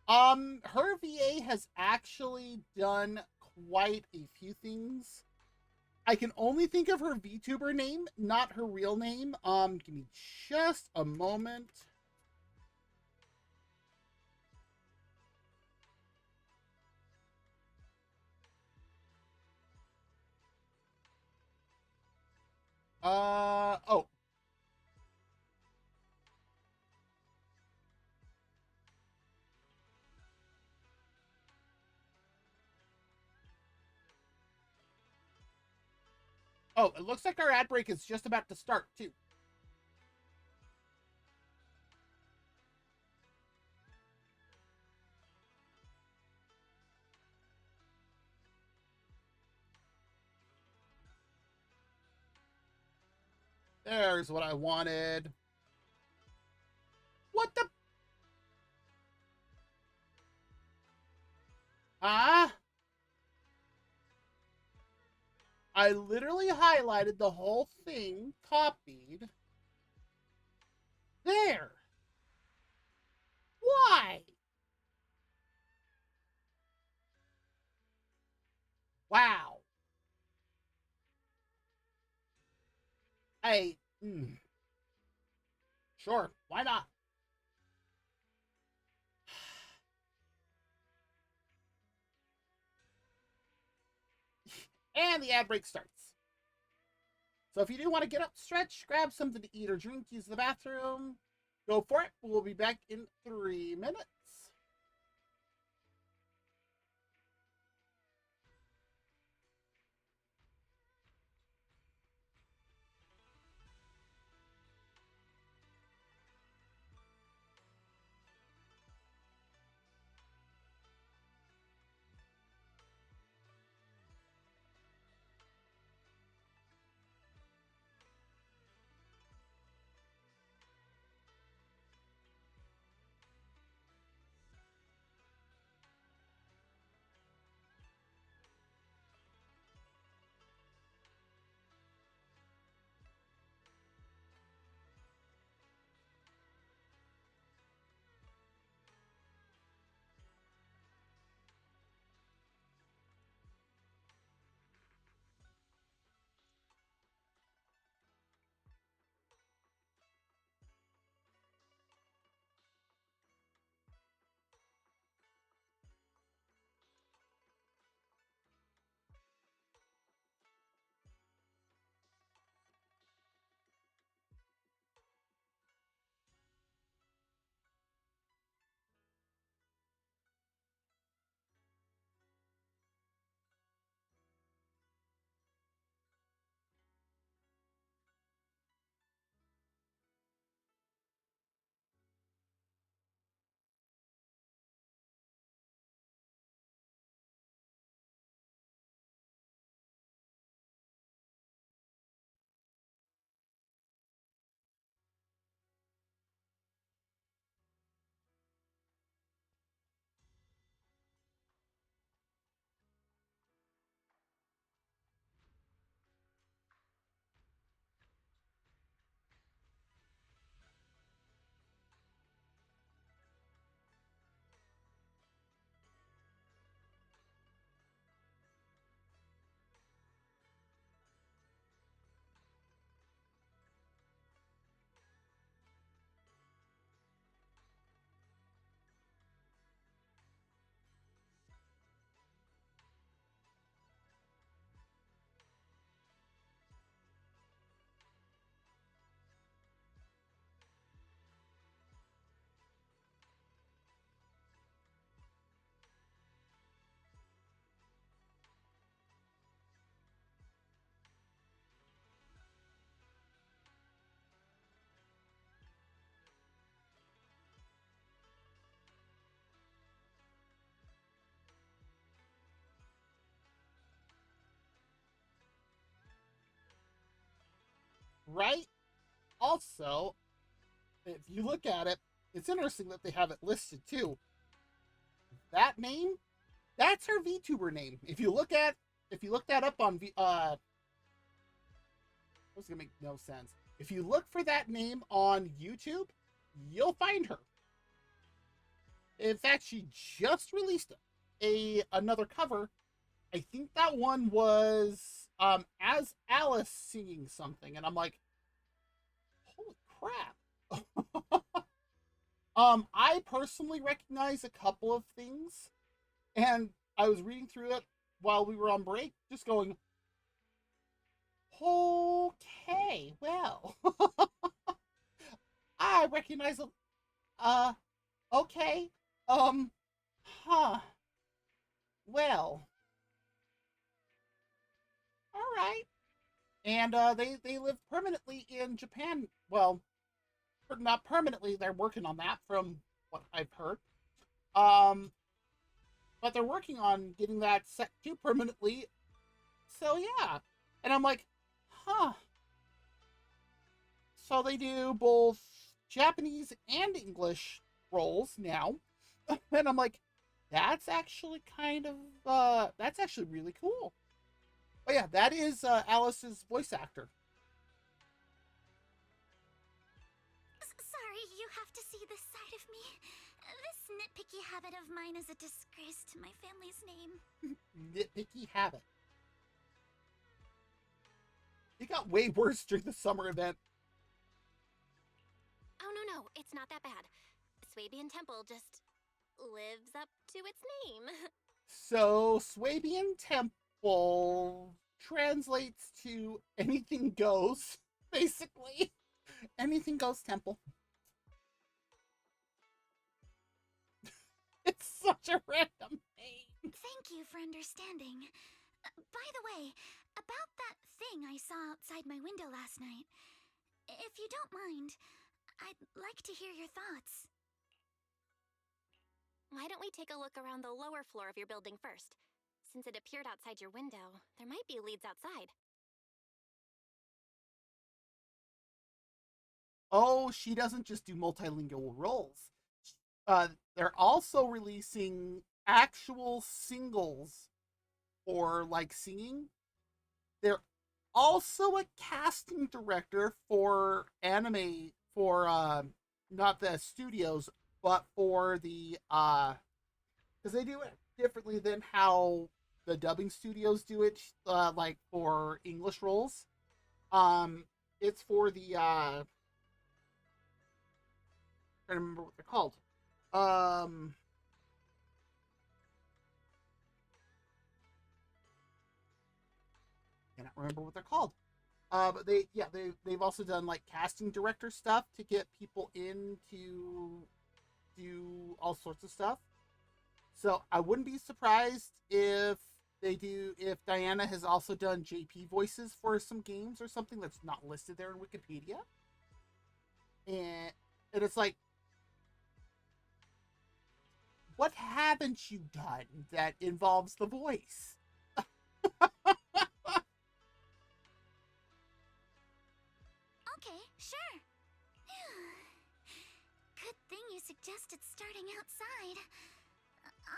Her VA has actually done quite a few things. I can only think of her VTuber name, not her real name. Give me just a moment. Oh. Oh, it looks like our ad break is just about to start, too. There's what I wanted. What the? Huh? I literally highlighted the whole thing, copied. There. Why? Wow. Hey, sure, why not? And the ad break starts. So if you do want to get up, stretch, grab something to eat or drink, use the bathroom, go for it. We'll be back in 3 minutes. Right? Also, if you look at it, it's interesting that they have it listed too. That name, that's her VTuber name. If you look that up on this is gonna make no sense. If you look for that name on YouTube, you'll find her. In fact, she just released another cover. I think that one was as Alice singing something, and I'm like, holy crap. I personally recognize a couple of things, and I was reading through it while we were on break, just going, okay, well, I recognize okay, huh, well, all right. And they live permanently in Japan. Well, not permanently. They're working on that, from what I've heard. But they're working on getting that set to permanently. So yeah, and I'm like, huh. So they do both Japanese and English roles now, and I'm like, that's actually that's actually really cool. But yeah, that is Alice's voice actor. Sorry, you have to see this side of me. This nitpicky habit of mine is a disgrace to my family's name. Nitpicky habit. It got way worse during the summer event. Oh, no, it's not that bad. Swabian Temple just lives up to its name. So, Swabian Temple translates to anything goes, basically. Anything goes temple. It's such a random name. Thank you for understanding. By the way, about that thing I saw outside my window last night, if you don't mind, I'd like to hear your thoughts. Why don't we take a look around the lower floor of your building first? Since it appeared outside your window, there might be leads outside. Oh, she doesn't just do multilingual roles. They're also releasing actual singles for like singing. They're also a casting director for anime, for not the studios, but for the because they do it differently than how the dubbing studios do it, like for English roles. It's for the I don't remember what they're called. Cannot remember what they're called. But they've also done like casting director stuff to get people in to do all sorts of stuff. So I wouldn't be surprised if if Diana has also done JP voices for some games or something that's not listed there in Wikipedia. And it's like, what haven't you done that involves the voice? Okay, sure. Good thing you suggested starting outside.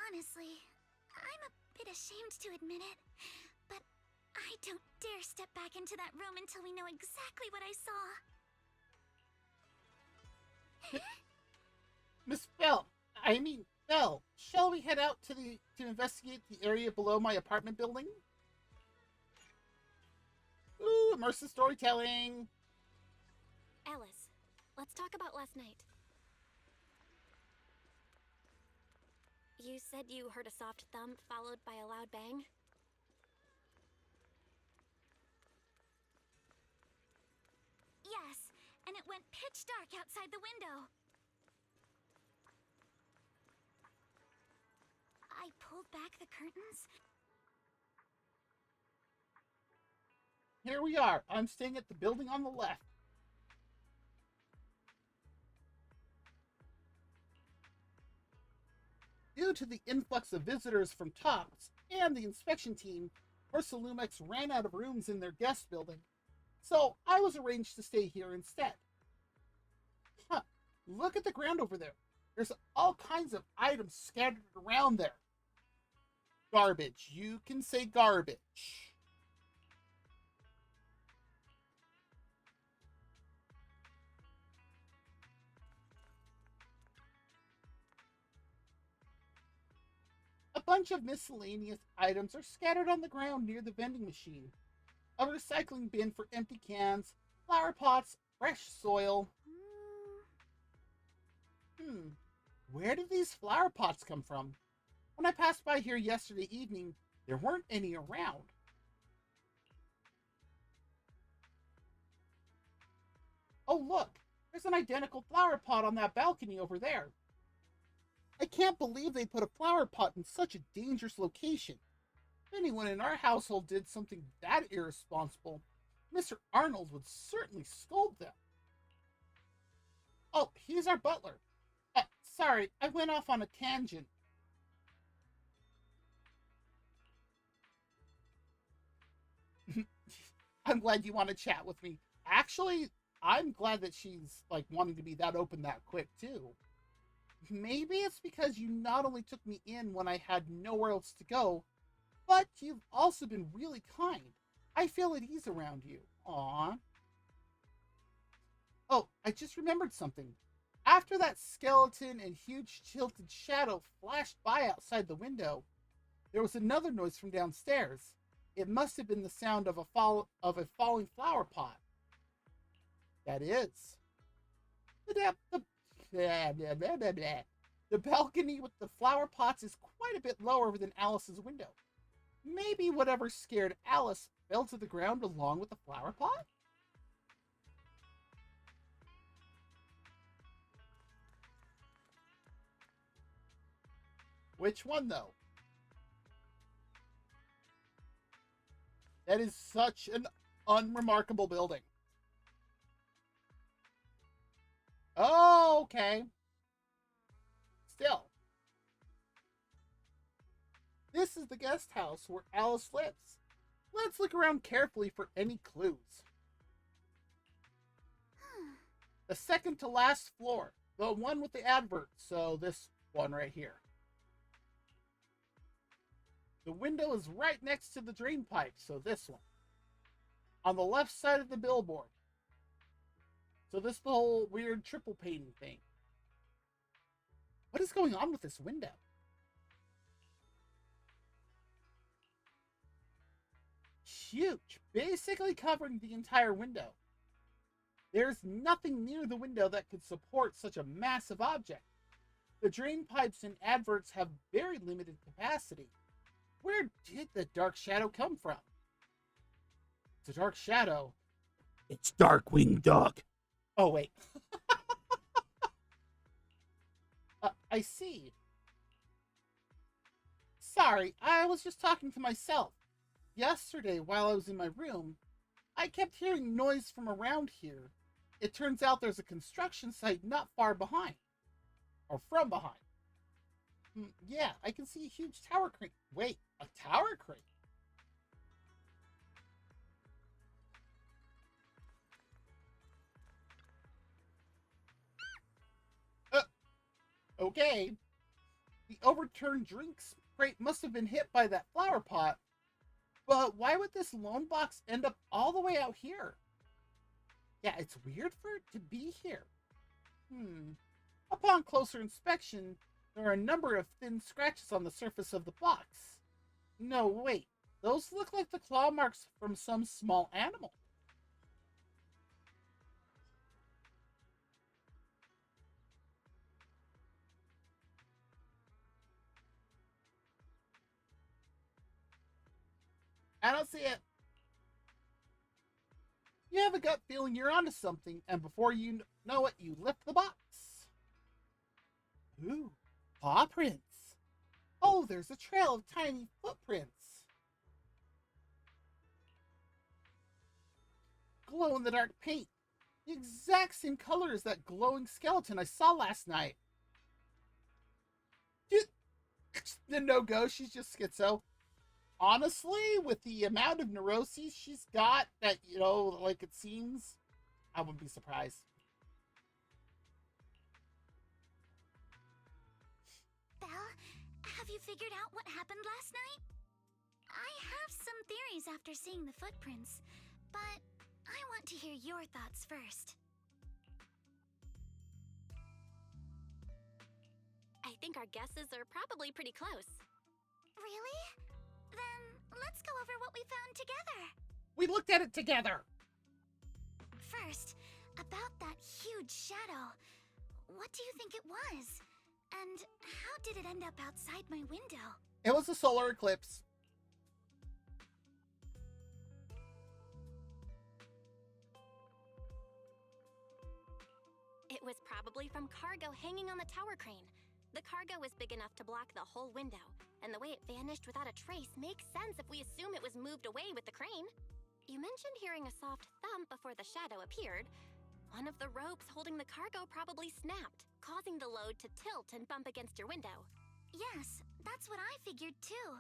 Honestly, I'm a bit ashamed to admit it, but I don't dare step back into that room until we know exactly what I saw. Miss Bell, shall we head out to investigate the area below my apartment building? Ooh, immersive storytelling. Alice, let's talk about last night. You said you heard a soft thump followed by a loud bang? Yes, and it went pitch dark outside the window. I pulled back the curtains. Here we are. I'm staying at the building on the left. Due to the influx of visitors from TOPS and the inspection team, Porcelumex ran out of rooms in their guest building, so I was arranged to stay here instead. Huh, look at the ground over there. There's all kinds of items scattered around there. Garbage. You can say garbage. A bunch of miscellaneous items are scattered on the ground near the vending machine. A recycling bin for empty cans, flower pots, fresh soil. Where did these flower pots come from? When I passed by here yesterday evening, there weren't any around. Oh, look, there's an identical flower pot on that balcony over there. I can't believe they put a flower pot in such a dangerous location. If anyone in our household did something that irresponsible, Mr. Arnold would certainly scold them. Oh, he's our butler. Sorry, I went off on a tangent. I'm glad you want to chat with me. Actually, I'm glad that she's like wanting to be that open that quick too. Maybe it's because you not only took me in when I had nowhere else to go, but you've also been really kind. I feel at ease around you. Aww. Oh, I just remembered something. After that skeleton and huge tilted shadow flashed by outside the window, there was another noise from downstairs. It must have been the sound of a falling flower pot. That is. The balcony with the flower pots is quite a bit lower than Alice's window. Maybe whatever scared Alice fell to the ground along with the flower pot? Which one, though? That is such an unremarkable building. Oh, okay. Still. This is the guest house where Alice lives. Let's look around carefully for any clues. The second to last floor. The one with the advert, so this one right here. The window is right next to the drain pipe, so this one. On the left side of the billboard. So this the whole weird triple pane thing. What is going on with this window? Huge, basically covering the entire window. There's nothing near the window that could support such a massive object. The drain pipes and adverts have very limited capacity. Where did the dark shadow come from? It's a dark shadow. It's Darkwing Duck. Oh, wait. I see. Sorry, I was just talking to myself. Yesterday, while I was in my room, I kept hearing noise from around here. It turns out there's a construction site not far behind. Or from behind. Yeah, I can see a huge tower crane. Wait, a tower crane? Okay. The overturned drinks crate must have been hit by that flower pot. But why would this loan box end up all the way out here? Yeah, it's weird for it to be here. Upon closer inspection, there are a number of thin scratches on the surface of the box. No, wait. Those look like the claw marks from some small animal. I don't see it. You have a gut feeling you're onto something, and before you know it, you lift the box. Ooh, paw prints. Oh, there's a trail of tiny footprints. Glow-in-the-dark paint. The exact same color as that glowing skeleton I saw last night. The no-go, she's just schizo. Honestly, with the amount of neuroses she's got, that, like it seems, I wouldn't be surprised. Belle, have you figured out what happened last night? I have some theories after seeing the footprints, but I want to hear your thoughts first. I think our guesses are probably pretty close. Really? Then let's go over what we found together. We looked at it together. First, about that huge shadow. What do you think it was? And how did it end up outside my window? It was a solar eclipse. It was probably from cargo hanging on the tower crane. The cargo was big enough to block the whole window, and the way it vanished without a trace makes sense if we assume it was moved away with the crane. You mentioned hearing a soft thump before the shadow appeared. One of the ropes holding the cargo probably snapped, causing the load to tilt and bump against your window. Yes, that's what I figured too.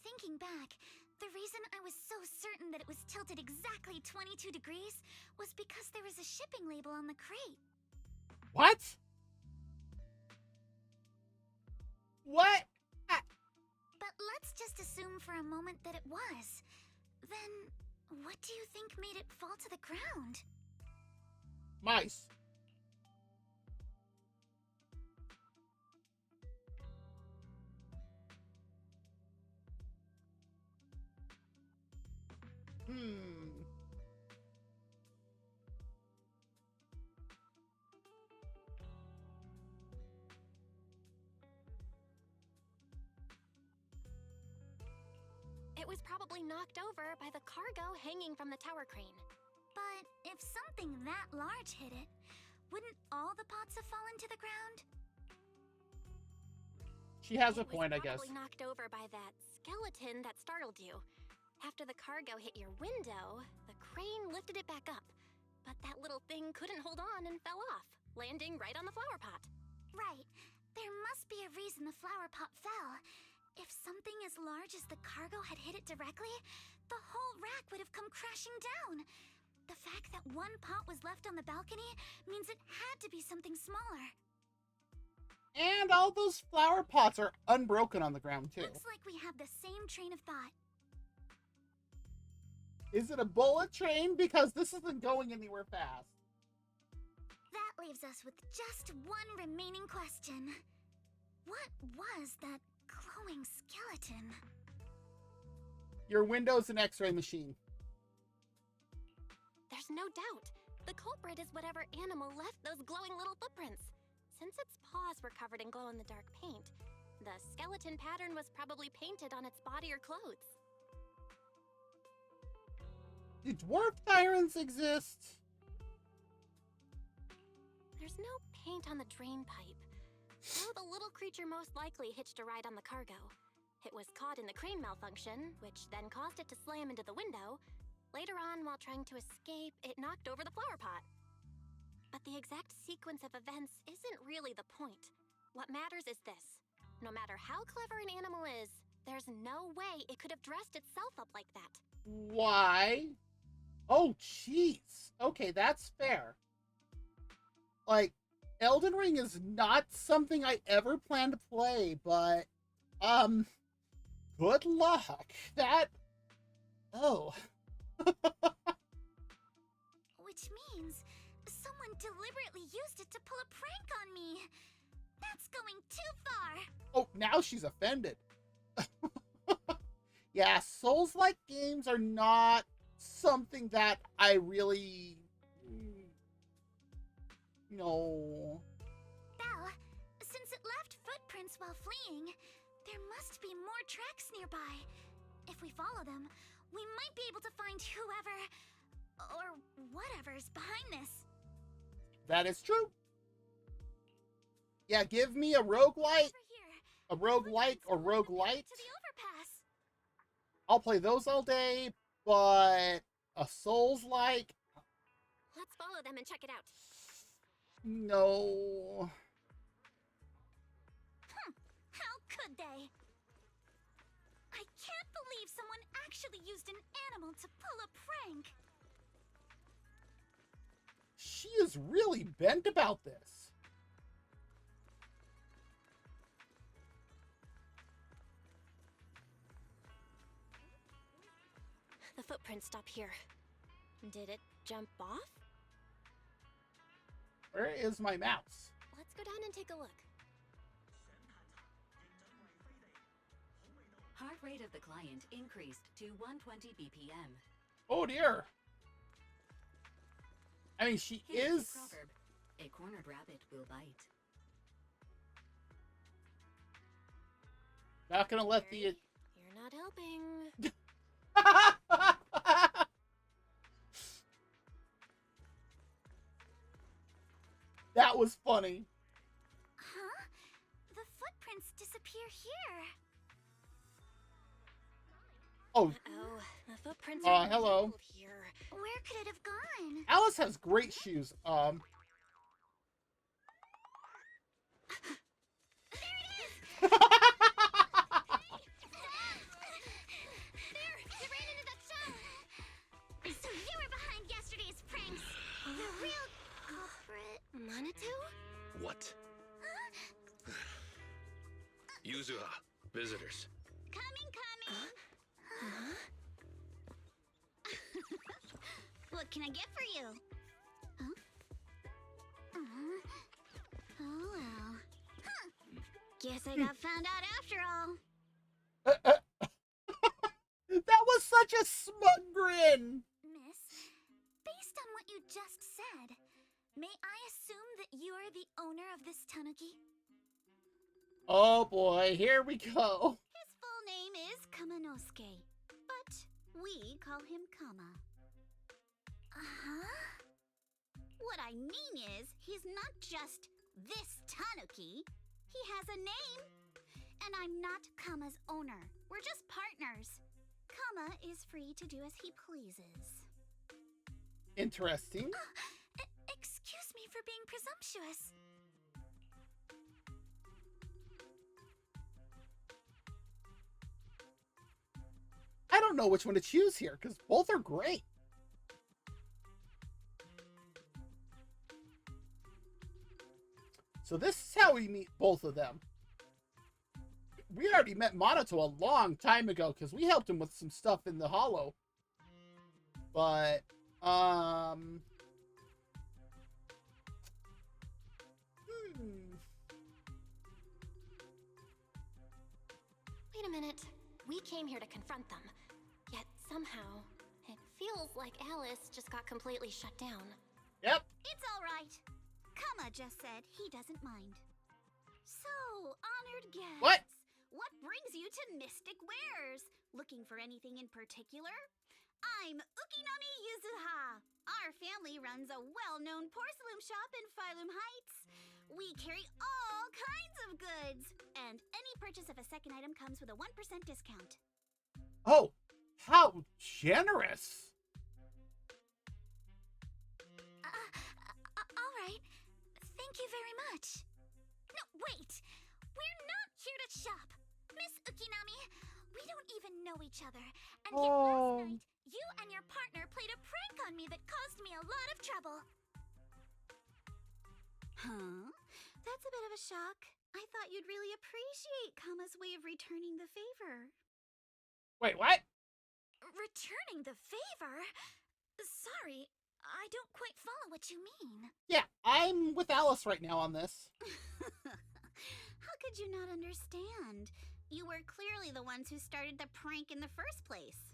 Thinking back, the reason I was so certain that it was tilted exactly 22 degrees was because there was a shipping label on the crate. What? What? But let's just assume for a moment that it was. Then, what do you think made it fall to the ground? Mice. It was probably knocked over by the cargo hanging from the tower crane. But if something that large hit it, wouldn't all the pots have fallen to the ground? She has a point, I guess. It was probably knocked over by that skeleton that startled you. After the cargo hit your window, the crane lifted it back up. But that little thing couldn't hold on and fell off, landing right on the flower pot. Right. There must be a reason the flower pot fell. If something as large as the cargo had hit it directly, the whole rack would have come crashing down. The fact that one pot was left on the balcony means it had to be something smaller. And all those flower pots are unbroken on the ground, too. Looks like we have the same train of thought. Is it a bullet train? Because this isn't going anywhere fast. That leaves us with just one remaining question. What was that glowing skeleton? Your window's an X-ray machine. There's no doubt. The culprit is whatever animal left those glowing little footprints. Since its paws were covered in glow-in-the-dark paint, the skeleton pattern was probably painted on its body or clothes. Do dwarf tyrants exist? There's no paint on the drain pipe. So the little creature most likely hitched a ride on the cargo. It was caught in the crane malfunction, which then caused it to slam into the window. Later on, while trying to escape, it knocked over the flower pot. But the exact sequence of events isn't really the point. What matters is this. No matter how clever an animal is, there's no way it could have dressed itself up like that. Why? Oh, jeez. Okay, that's fair. Like, Elden Ring is not something I ever planned to play, but, good luck. That... Oh. Which means someone deliberately used it to pull a prank on me. That's going too far. Oh, now she's offended. Yeah, Souls-like games are not something that I really... No. Belle, since it left footprints while fleeing, there must be more tracks nearby. If we follow them, we might be able to find whoever or whatever's behind this. That is true. Yeah, give me a roguelite, a roguelike, or roguelite. To the overpass. I'll play those all day, but a Souls-like? Let's follow them and check it out. No. How could they? I can't believe someone actually used an animal to pull a prank. She is really bent about this. The footprints stop here. Did it jump off? Where is my mouse? Let's go down and take a look. Heart rate of the client increased to 120 BPM. Oh dear. I mean, she Here's is... the proverb. A cornered rabbit will bite. Not gonna let You're not helping. That was funny. Huh? The footprints disappear here. Oh, Oh, the footprints are hello. labeled here. Where could it have gone? Alice has great shoes. There it is! There! It ran into that shower! So you were behind yesterday's pranks! The real culprit... Manitou? What? Yuzuha, visitors. Coming! What can I get for you? Huh? Oh well. Huh. Guess I got found out after all. That was such a smug grin! Miss, based on what you just said, may I assume that you are the owner of this tanuki? Oh boy, here we go. His full name is Kamanosuke, but we call him Kama. Uh-huh? What I mean is, he's not just this tanuki. He has a name. And I'm not Kama's owner. We're just partners. Kama is free to do as he pleases. Interesting. Excuse me for being presumptuous. I don't know which one to choose here, because both are great. So this is how we meet both of them. We already met Minato a long time ago, because we helped him with some stuff in the Hollow. But, Wait a minute. We came here to confront them. Yet somehow, it feels like Alice just got completely shut down. Yep. It's all right. Kama just said he doesn't mind. So, honored guests. What brings you to Mystic Wares? Looking for anything in particular? I'm Ukinami Yuzuha. Our family runs a well-known porcelain shop in Phylum Heights. We carry all kinds of goods, and any purchase of a second item comes with a 1% discount. Oh, how generous. All right. Thank you very much. No, wait. We're not here to shop. Miss Ukinami, we don't even know each other. And yet last night, you and your partner played a prank on me that caused me a lot of trouble. Huh? That's a bit of a shock. I thought you'd really appreciate Kama's way of returning the favor. Wait, what? Returning the favor? Sorry, I don't quite follow what you mean. Yeah, I'm with Alice right now on this. How could you not understand? You were clearly the ones who started the prank in the first place.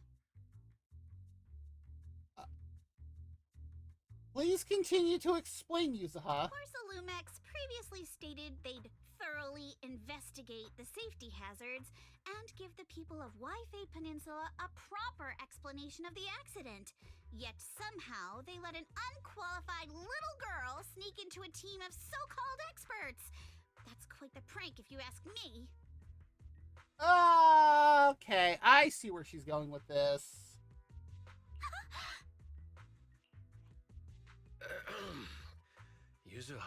Please continue to explain, Yuzuha. Porcelumex previously stated they'd thoroughly investigate the safety hazards and give the people of Waifei Peninsula a proper explanation of the accident. Yet somehow they let an unqualified little girl sneak into a team of so-called experts. That's quite the prank if you ask me. Okay, I see where she's going with this. Yuzuha,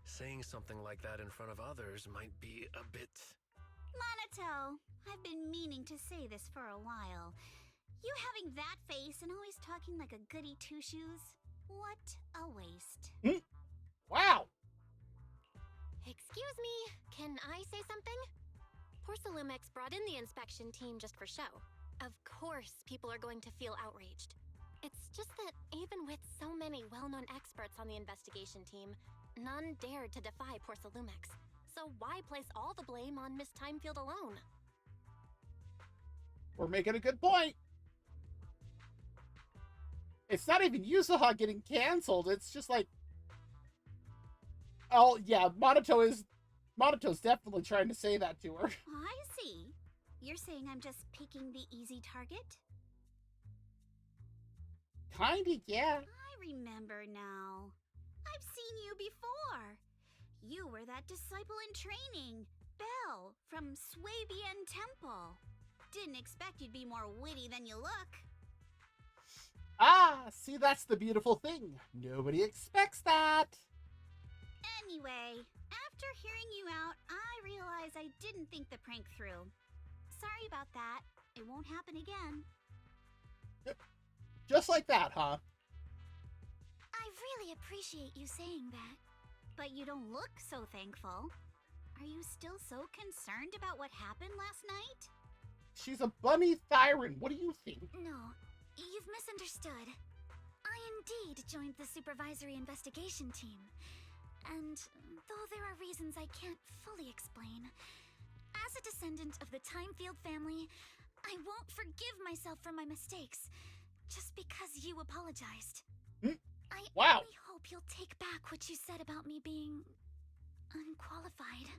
saying something like that in front of others might be a bit... Minato, I've been meaning to say this for a while. You having that face and always talking like a goody two-shoes? What a waste. Wow! Excuse me, can I say something? Porcelumex brought in the inspection team just for show. Of course, people are going to feel outraged. It's just that even with so many well-known experts on the investigation team, none dared to defy Porcelumex. So why place all the blame on Miss Timefield alone? We're making a good point. It's not even Yuzuha getting canceled. It's just like... Oh, yeah, Monato's definitely trying to say that to her. I see. You're saying I'm just picking the easy target? Kinda, yeah. I remember now. I've seen you before. You were that disciple in training, Belle, from Swabian Temple. Didn't expect you'd be more witty than you look. Ah, See, that's the beautiful thing. Nobody expects that. Anyway, after hearing you out, I realized I didn't think the prank through. Sorry about that. It won't happen again. Just like that, huh? I really appreciate you saying that. But you don't look so thankful. Are you still so concerned about what happened last night? She's a bunny Thyron. What do you think? No, you've misunderstood. I indeed joined the supervisory investigation team. And though there are reasons I can't fully explain, as a descendant of the Timefield family, I won't forgive myself for my mistakes just because you apologized. I only hope you'll take back what you said about me being unqualified.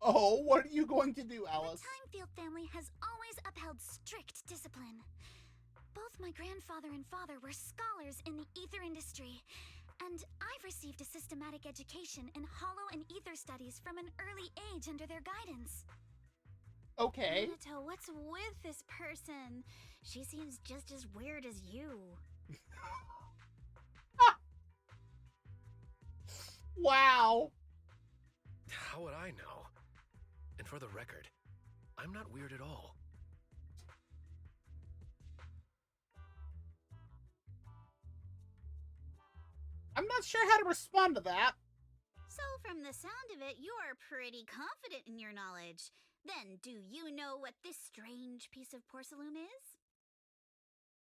Oh, what are you going to do, Alice? The Timefield family has always upheld strict discipline. Both my grandfather and father were scholars in the ether industry, and I've received a systematic education in hollow and ether studies from an early age under their guidance. Okay. Minato, what's with this person? She seems just as weird as you. Wow. How would I know? And for the record, I'm not weird at all. I'm not sure how to respond to that. So from the sound of it, you're pretty confident in your knowledge. Then, do you know what this strange piece of porcelain is?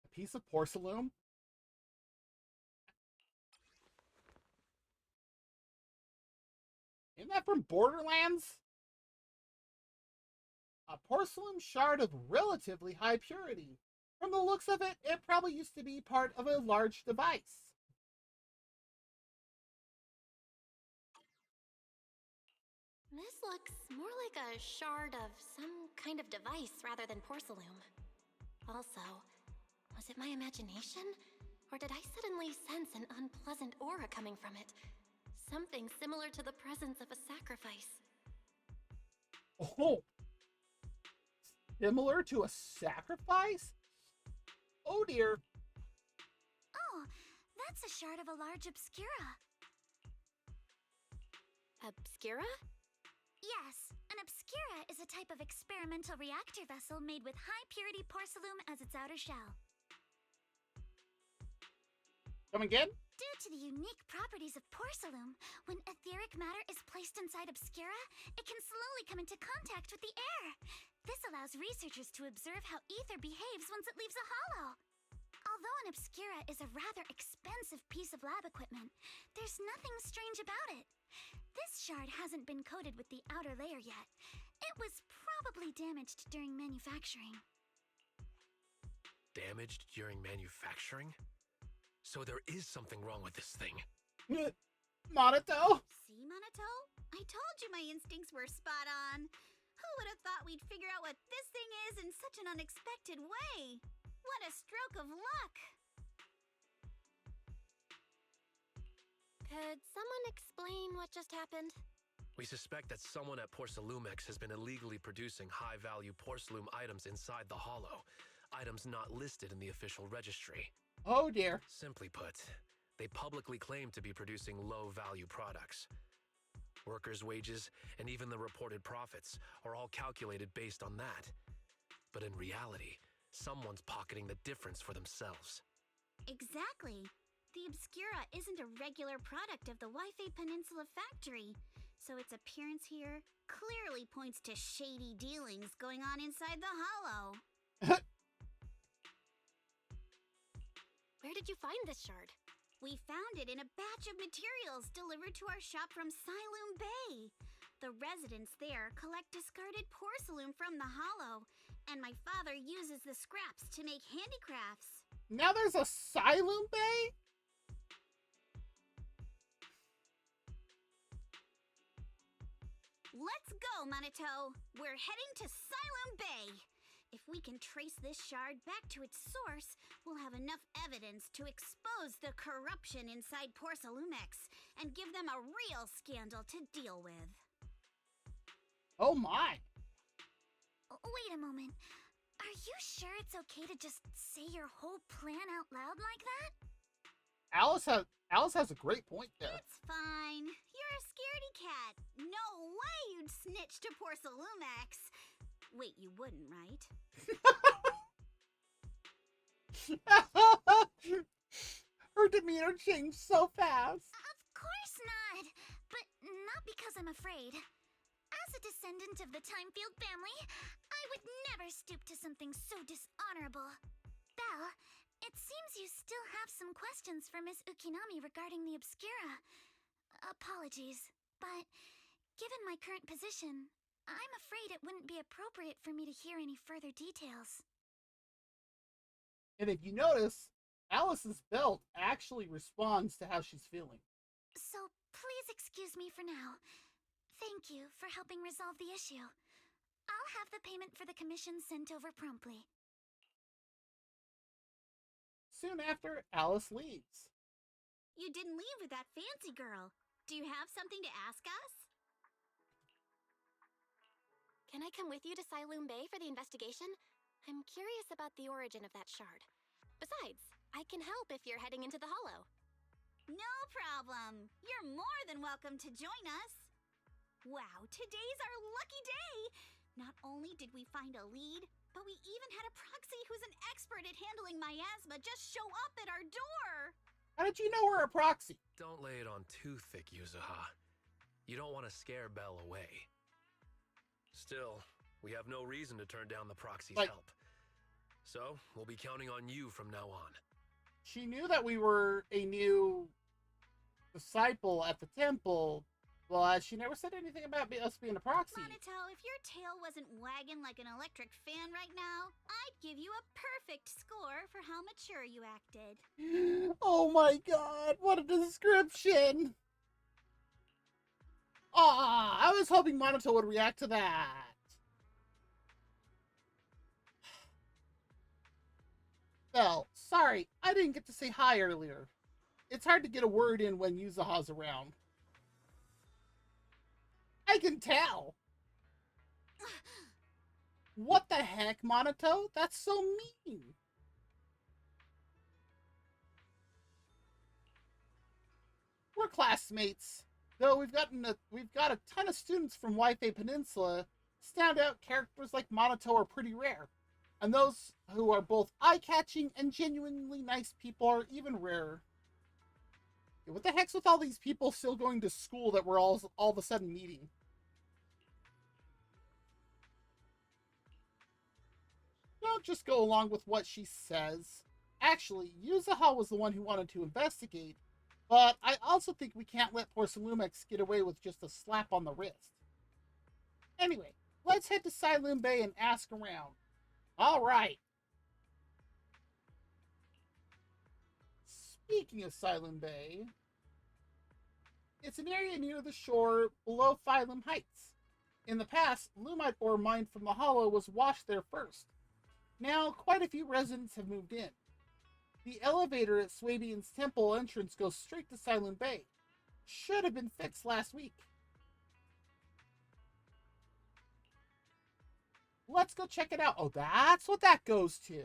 A piece of porcelain? Isn't that from Borderlands? A porcelain shard of relatively high purity. From the looks of it, it probably used to be part of a large device. This looks more like a shard of some kind of device rather than porcelain. Also, was it my imagination? Or did I suddenly sense an unpleasant aura coming from it? Something similar to the presence of a sacrifice. Oh! Similar to a sacrifice? Oh dear. Oh, that's a shard of a large obscura. Obscura? Yes, an obscura is a type of experimental reactor vessel made with high-purity porcelain as its outer shell. Come again? Due to the unique properties of porcelain, when etheric matter is placed inside obscura, it can slowly come into contact with the air. This allows researchers to observe how ether behaves once it leaves a hollow. Although an obscura is a rather expensive piece of lab equipment, there's nothing strange about it. This shard hasn't been coated with the outer layer yet. It was probably damaged during manufacturing. Damaged during manufacturing? So there is something wrong with this thing. Minato? See, Minato? I told you my instincts were spot on. Who would have thought we'd figure out what this thing is in such an unexpected way? What a stroke of luck! Could someone explain what just happened? We suspect that someone at Porcelumex has been illegally producing high-value porcelain items inside the Hollow. Items not listed in the official registry. Oh dear. Simply put, they publicly claim to be producing low-value products. Workers' wages and even the reported profits are all calculated based on that. But in reality, someone's pocketing the difference for themselves. Exactly. The Obscura isn't a regular product of the Wi-Fi Peninsula factory, so its appearance here clearly points to shady dealings going on inside the Hollow. Where did you find this shard? We found it in a batch of materials delivered to our shop from Siloon Bay. The residents there collect discarded porcelain from the Hollow, and my father uses the scraps to make handicrafts. Now there's a Siloon Bay? Let's go, Minato! We're heading to Siloon Bay! If we can trace this shard back to its source, we'll have enough evidence to expose the corruption inside Porcelumex and give them a real scandal to deal with. Oh my! Wait a moment. Are you sure it's okay to just say your whole plan out loud like that? Alice has a great point there. It's fine. You're a scaredy cat. No way you'd snitch to Porcelumex. Wait, you wouldn't, right? Her demeanor changed so fast. Of course not. But not because I'm afraid. As a descendant of the Timefield family, I would never stoop to something so dishonorable. Belle, it seems you still have some questions for Miss Ukinami regarding the Obscura. Apologies, but given my current position, I'm afraid it wouldn't be appropriate for me to hear any further details. And if you notice, Alice's belt actually responds to how she's feeling. So please excuse me for now. Thank you for helping resolve the issue. I'll have the payment for the commission sent over promptly. Soon after, Alice leaves. You didn't leave with that fancy girl. Do you have something to ask us? Can I come with you to Siloom Bay for the investigation? I'm curious about the origin of that shard. Besides, I can help if you're heading into the Hollow. No problem. You're more than welcome to join us. Wow, today's our lucky day. Not only did we find a lead, but we even had a proxy who's an expert at handling miasma just show up at our door. How did you know we're a proxy? Don't lay it on too thick, Yuzuha. You don't want to scare Belle away. Still, we have no reason to turn down the proxy's help. So, we'll be counting on you from now on. She knew that we were a new disciple at the temple, but she never said anything about us being a proxy. Monito, if your tail wasn't wagging like an electric fan right now, I'd give you a perfect score for how mature you acted. Oh my god, what a description! I was hoping Monito would react to that. Well, sorry, I didn't get to say hi earlier. It's hard to get a word in when Yuzuha's around. I can tell! What the heck, Monito? That's so mean! We're classmates. Though we've got a ton of students from Waifei Peninsula, standout characters like Monito are pretty rare. And those who are both eye-catching and genuinely nice people are even rarer. What the heck's with all these people still going to school that we're all of a sudden meeting? Don't just go along with what she says. Actually, Yuzuha was the one who wanted to investigate, but I also think we can't let Porcelumex get away with just a slap on the wrist. Anyway, let's head to Siloom Bay and ask around. All right. Speaking of Siloom Bay, it's an area near the shore below Phylum Heights. In the past, Lumite ore mined from the Hollow was washed there first. Now, quite a few residents have moved in. The elevator at Swabian's temple entrance goes straight to Siloom Bay. Should have been fixed last week. Let's go check it out. Oh, that's what that goes to.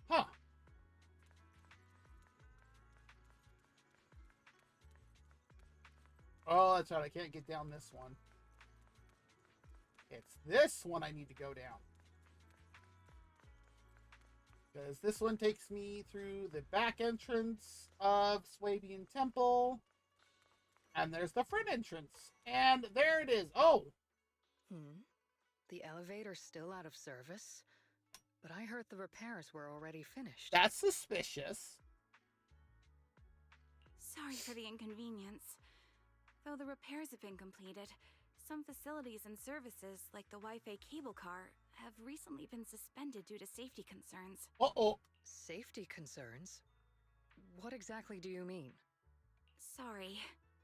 Huh. Oh, that's right. I can't get down this one. It's this one I need to go down. Because this one takes me through the back entrance of Swabian Temple. And there's the front entrance. And there it is. Oh! The elevator's still out of service? But I heard the repairs were already finished. That's suspicious. Sorry for the inconvenience. Though the repairs have been completed, some facilities and services, like the Wi-Fi cable car, have recently been suspended due to safety concerns. Uh-oh. Safety concerns? What exactly do you mean? Sorry.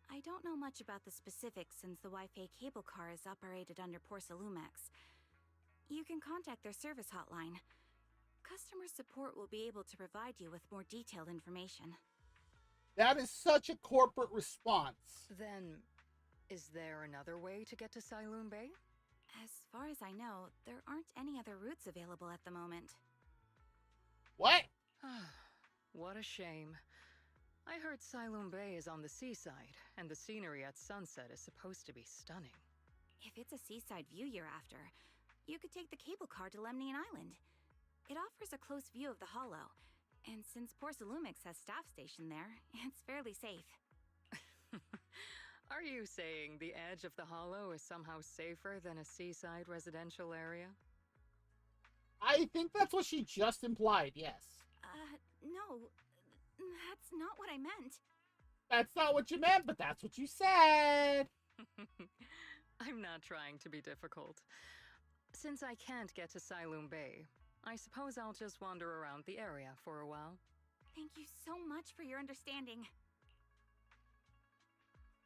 I don't know much about the specifics since the Wi-Fi cable car is operated under Porcelumex. You can contact their service hotline. Customer support will be able to provide you with more detailed information. That is such a corporate response. Then, is there another way to get to Siloon Bay? As far as I know, there aren't any other routes available at the moment. What? What a shame. I heard Siloon Bay is on the seaside, and the scenery at sunset is supposed to be stunning. If it's a seaside view you're after, you could take the cable car to Lemnian Island. It offers a close view of the Hollow, and since Porcelumix has staff stationed there, it's fairly safe. Are you saying the edge of the Hollow is somehow safer than a seaside residential area? I think that's what she just implied, yes. No. That's not what I meant. That's not what you meant, but that's what you said. I'm not trying to be difficult. Since I can't get to Siloon Bay, I suppose I'll just wander around the area for a while. Thank you so much for your understanding.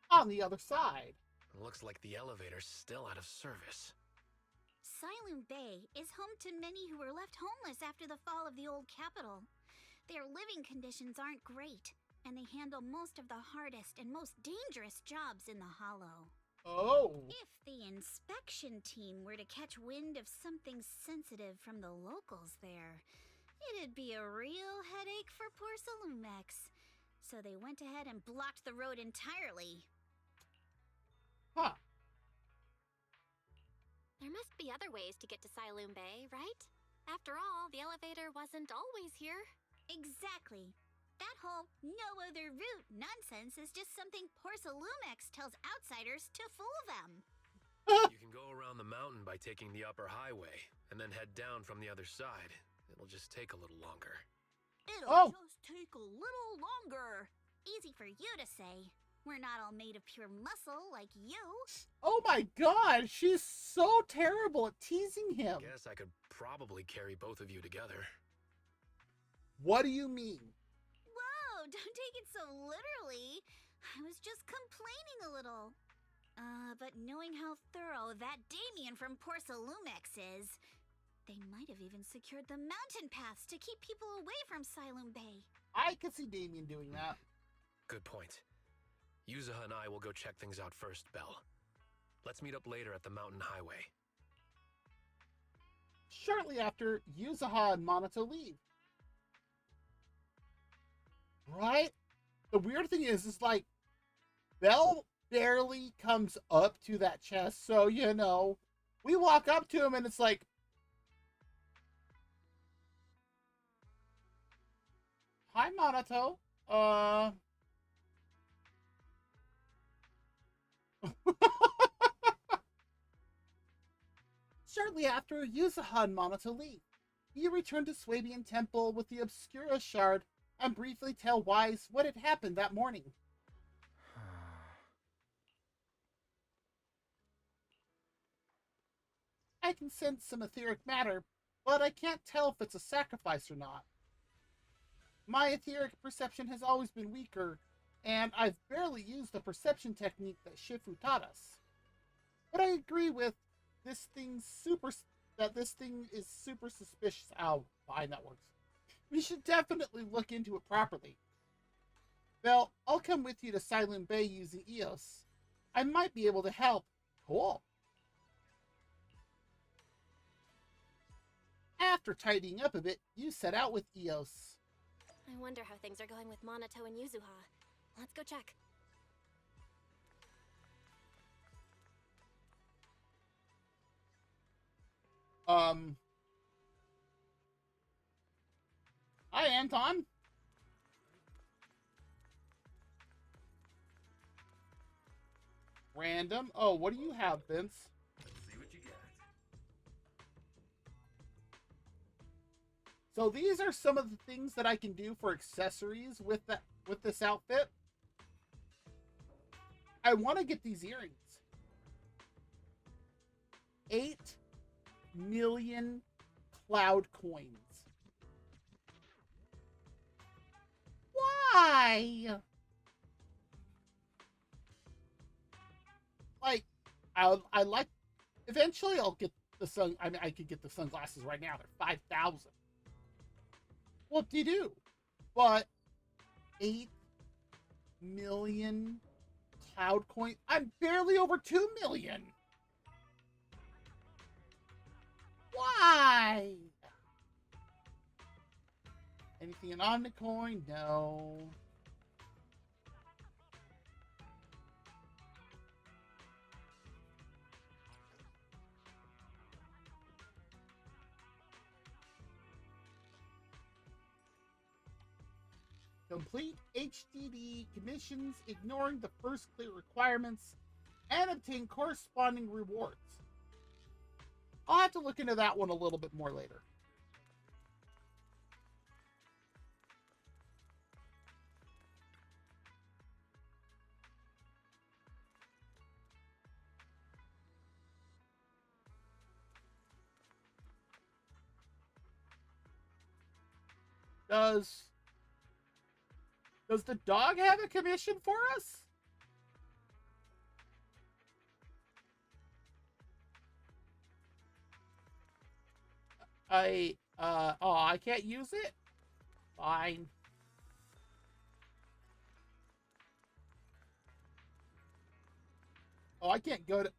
On the other side. Looks like the elevator's still out of service. Siloon Bay is home to many who were left homeless after the fall of the old capital. Their living conditions aren't great, and they handle most of the hardest and most dangerous jobs in the Hollow. Oh. If the inspection team were to catch wind of something sensitive from the locals there, it'd be a real headache for Porcelumix. So they went ahead and blocked the road entirely. Huh. There must be other ways to get to Siloon Bay, right? After all, the elevator wasn't always here. Exactly. That whole no other route nonsense is just something Porcelumix tells outsiders to fool them. You can go around the mountain by taking the upper highway, and then head down from the other side. It'll just take a little longer. It'll just take a little longer. Easy for you to say. We're not all made of pure muscle like you. Oh my god, she's so terrible at teasing him. Guess I could probably carry both of you together. What do you mean? Whoa, don't take it so literally. I was just complaining a little. But knowing how thorough that Damien from Porcelumix is, they might have even secured the mountain paths to keep people away from Siloon Bay. I could see Damien doing that. Good point. Yuzuha and I will go check things out first, Belle. Let's meet up later at the mountain highway. Shortly after, Yuzuha and Minato leave. Right? The weird thing is like, Belle barely comes up to that chest, so, you know, we walk up to him and it's like, hi, Minato. Shortly after, Yuzuha and Minato leave. You return to Swabian Temple with the Obscura Shard and briefly tell Wise what had happened that morning. I can sense some etheric matter, but I can't tell if it's a sacrifice or not. My etheric perception has always been weaker, and I've barely used the perception technique that Shifu taught us. But I agree with this thing is super suspicious. Ow, fine, that works. We should definitely look into it properly. Well, I'll come with you to Siloon Bay using EOS. I might be able to help. Cool. After tidying up a bit, you set out with EOS. I wonder how things are going with Minato and Yuzuha. Let's go check. Hi, Anton. Random. Oh, what do you have, Vince? Let's see what you got. So these are some of the things that I can do for accessories with this outfit. I want to get these earrings. 8 million cloud coins. Why? Like, I like. Eventually, I'll get the sun. I mean, I could get the sunglasses right now. They're 5,000. What do you do? But 8 million cloud coins. I'm barely over 2 million. Why? Anything in Omnicoin? No. Complete HDD commissions, ignoring the first clear requirements, and obtain corresponding rewards. I'll have to look into that one a little bit more later. Does the dog have a commission for us? I can't use it? Fine. Oh, I can't go to...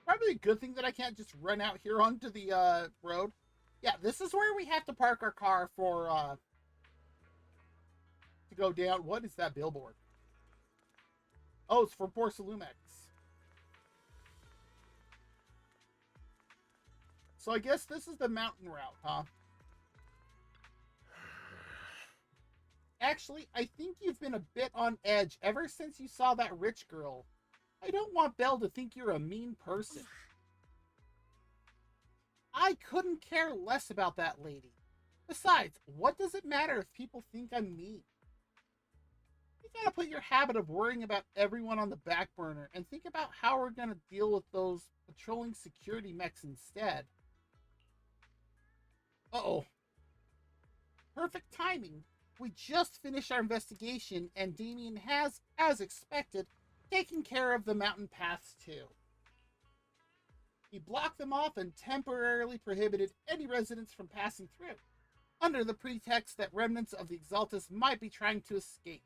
Probably a good thing that I can't just run out here onto the, road. Yeah, this is where we have to park our car for, to go down. What is that billboard? Oh, it's for Porcelumex. So I guess this is the mountain route, huh? Actually, I think you've been a bit on edge ever since you saw that rich girl. I don't want Belle to think you're a mean person. I couldn't care less about that lady. Besides, what does it matter if people think I'm mean? You gotta put your habit of worrying about everyone on the back burner and think about how we're gonna deal with those patrolling security mechs instead. Uh-oh. Perfect timing. We just finished our investigation and Damien has, as expected, taken care of the mountain paths too. He blocked them off and temporarily prohibited any residents from passing through, under the pretext that remnants of the Exaltus might be trying to escape.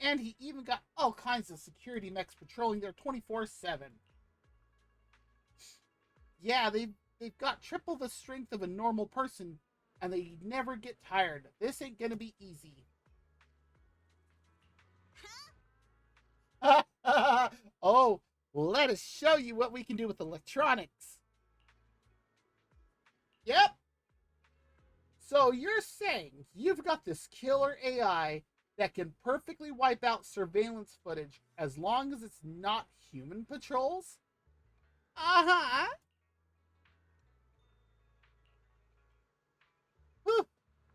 And he even got all kinds of security mechs patrolling there 24/7. Yeah, they've got triple the strength of a normal person, and they never get tired. This ain't gonna be easy. Oh, let us show you what we can do with electronics. Yep. So you're saying you've got this killer AI that can perfectly wipe out surveillance footage as long as it's not human patrols? Uh-huh. Whew.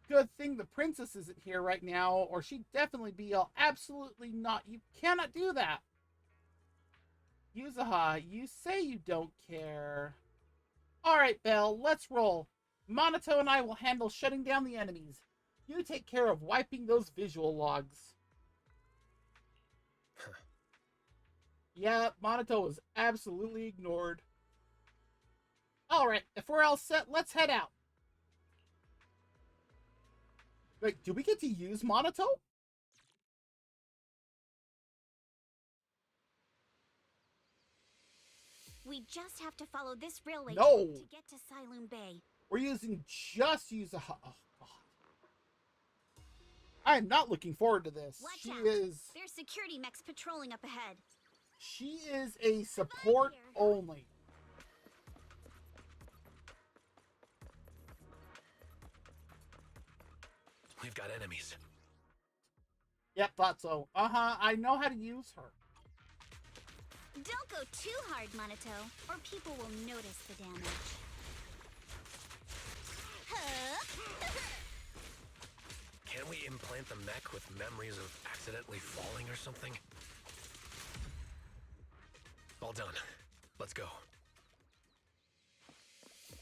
Good thing the princess isn't here right now, or she'd definitely be all absolutely not. You cannot do that. Yuzaha, you say you don't care. Alright, Belle, let's roll. Monato and I will handle shutting down the enemies. You take care of wiping those visual logs. Yeah, Monato was absolutely ignored. Alright, if we're all set, let's head out. Wait, do we get to use Monato? We just have to follow this railway No. track to get to Siloon Bay. We're using just Yuzaha. Oh, God. I am not looking forward to this. Watch out. There's security mechs patrolling up ahead. She is a support only. We've got enemies. Yep, thought so. I know how to use her. Don't go too hard, Monato, or people will notice the damage. Can we implant the mech with memories of accidentally falling or something? All done. Let's go.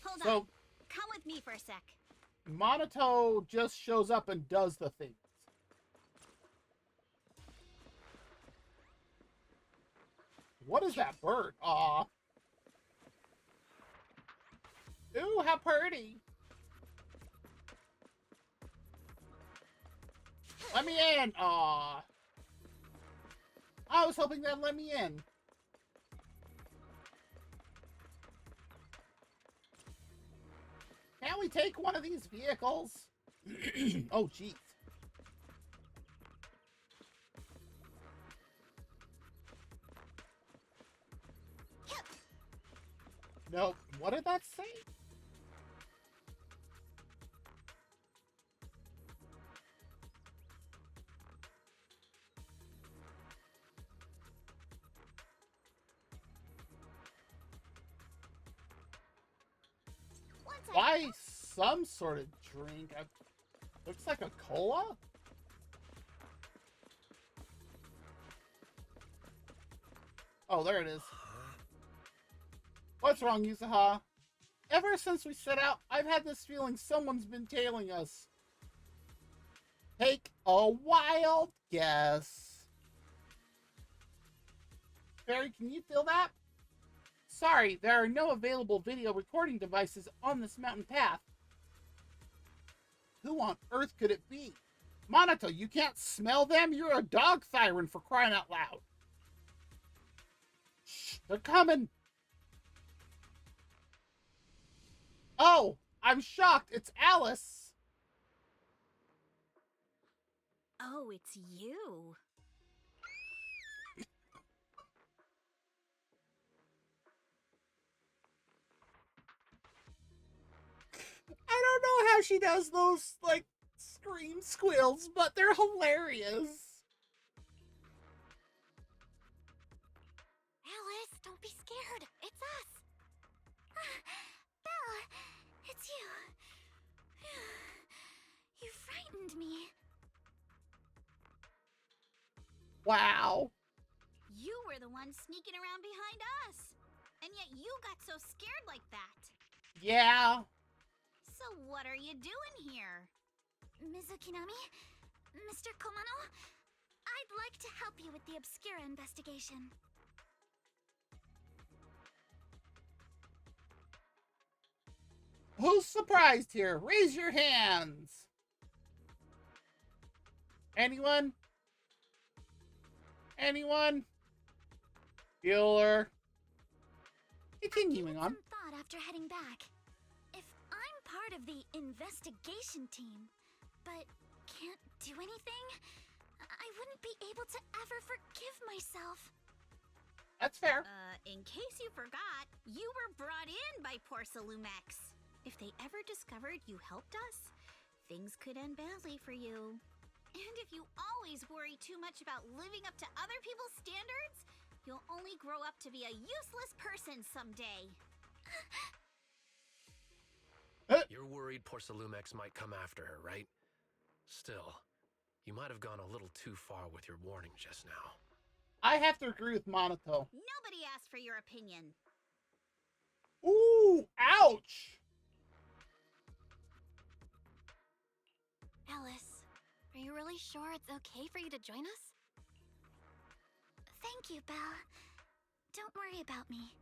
Hold on. Come with me for a sec. Monato just shows up and does the things. What is that bird? Aw. Ooh, how pretty. Let me in! Aw. I was hoping that'd let me in. Can we take one of these vehicles? Oh, jeez. No, what did that say? Buy some sort of drink. Looks like a cola? Oh, there it is. What's wrong, Yuzuha? Ever since we set out, I've had this feeling someone's been tailing us. Take a wild guess. Barry, can you feel that? Sorry, there are no available video recording devices on this mountain path. Who on earth could it be? Monato, you can't smell them? You're a dog siren, for crying out loud. Shh, they're coming. Oh, I'm shocked. It's Alice. Oh, it's you. I don't know how she does those, like, scream squeals, but they're hilarious. Alice, don't be scared. It's us. Belle, it's you. You frightened me. Wow. You were the one sneaking around behind us. And yet you got so scared like that. Yeah. So what are you doing here? Mizukinami? Mr. Komano? I'd like to help you with the Obscura investigation. Who's surprised here? Raise your hands. Anyone? Anyone? Bueller. Continuing on. Some thought after heading back. If I'm part of the investigation team, but can't do anything, I wouldn't be able to ever forgive myself. That's fair. In case you forgot, you were brought in by Porcelumex. If they ever discovered you helped us, things could end badly for you. And if you always worry too much about living up to other people's standards, you'll only grow up to be a useless person someday. You're worried Porcelumex might come after her, right? Still, you might have gone a little too far with your warning just now. I have to agree with Monato. Nobody asked for your opinion. Ooh, ouch! Alice, are you really sure it's okay for you to join us? Thank you, Belle. Don't worry about me.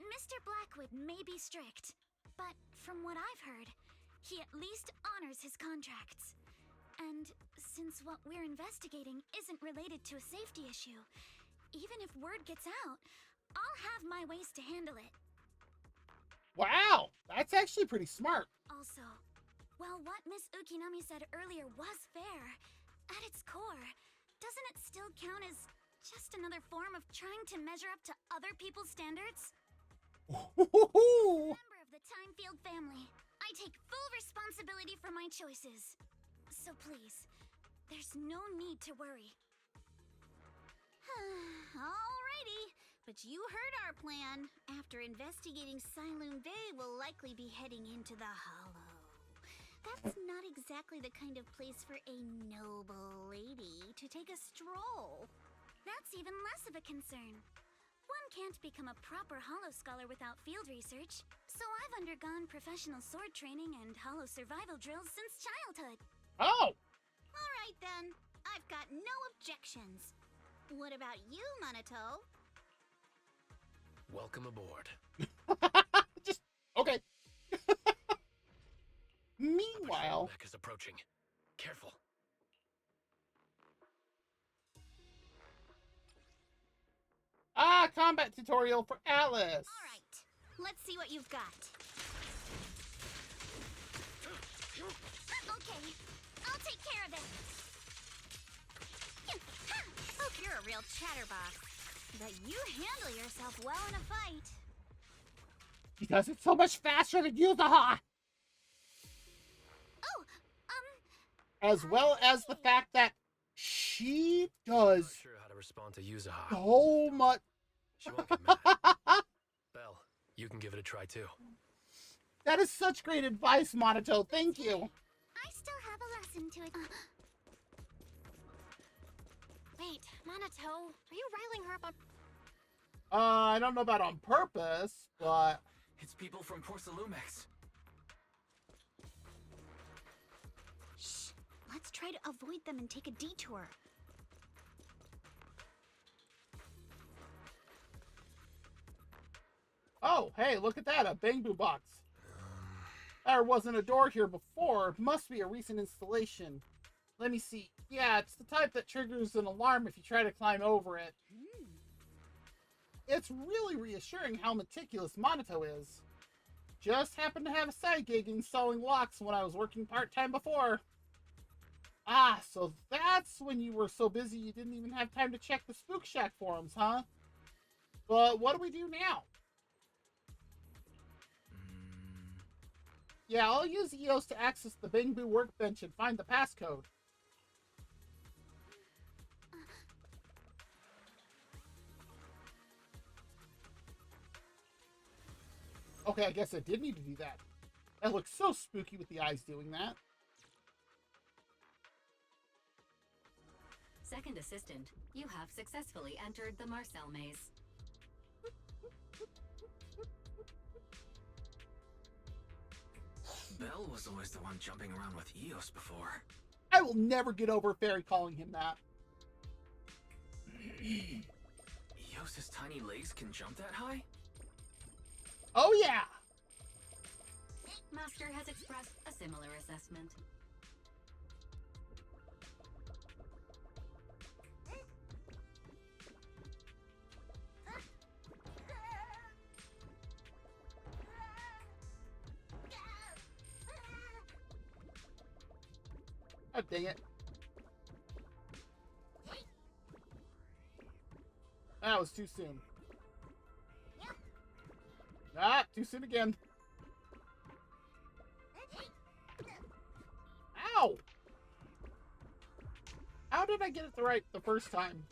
Mr. Blackwood may be strict, but from what I've heard, he at least honors his contracts. And since what we're investigating isn't related to a safety issue, even if word gets out, I'll have my ways to handle it. Wow, that's actually pretty smart. Also, while what Miss Ukinami said earlier was fair, at its core, doesn't it still count as just another form of trying to measure up to other people's standards? Member of the Timefield family, I take full responsibility for my choices. So please, there's no need to worry. Alrighty, but you heard our plan. After investigating Siloon Bay, we'll likely be heading into the Hollow. That's not exactly the kind of place for a noble lady to take a stroll. That's even less of a concern. One can't become a proper Hollow scholar without field research, so I've undergone professional sword training and Hollow survival drills since childhood. Oh! Alright then, I've got no objections. What about you, Monato? Welcome aboard. Just, okay. Meanwhile... Mech is approaching. Careful. combat tutorial for Alice. All right, let's see what you've got. Okay, I'll take care of this. Oh, you're a real chatterbox. But you handle yourself well in a fight. Because it's so much faster than Yuzaha. Oh, As well as the fact that she does Not sure how to respond to Yuzaha. so much. She won't get mad. Belle, you can give it a try too. That is such great advice, Monato. Thank you. I still have a lesson to it. Wait, Monato, are you riling her up on... I don't know about on purpose, but... It's people from Porcelumex. Shh. Let's try to avoid them and take a detour. Oh, hey, look at that, a bamboo box. There wasn't a door here before. Must be a recent installation. Let me see. Yeah, it's the type that triggers an alarm if you try to climb over it. It's really reassuring how meticulous Monato is. Just happened to have a side gig installing locks when I was working part-time before. Ah, so that's when you were so busy you didn't even have time to check the Spook Shack forums, huh? But what do we do now? Yeah, I'll use EOS to access the Bamboo workbench and find the passcode. Okay, I guess I did need to do that. That looks so spooky with the eyes doing that. Second assistant, you have successfully entered the Marcel maze. Belle was always the one jumping around with Eos before. I will never get over Fairy calling him that. Eos's tiny legs can jump that high? Oh yeah! Master has expressed a similar assessment. Oh, dang it. That was too soon. Ah, too soon again. Ow! How did I get it right the first time?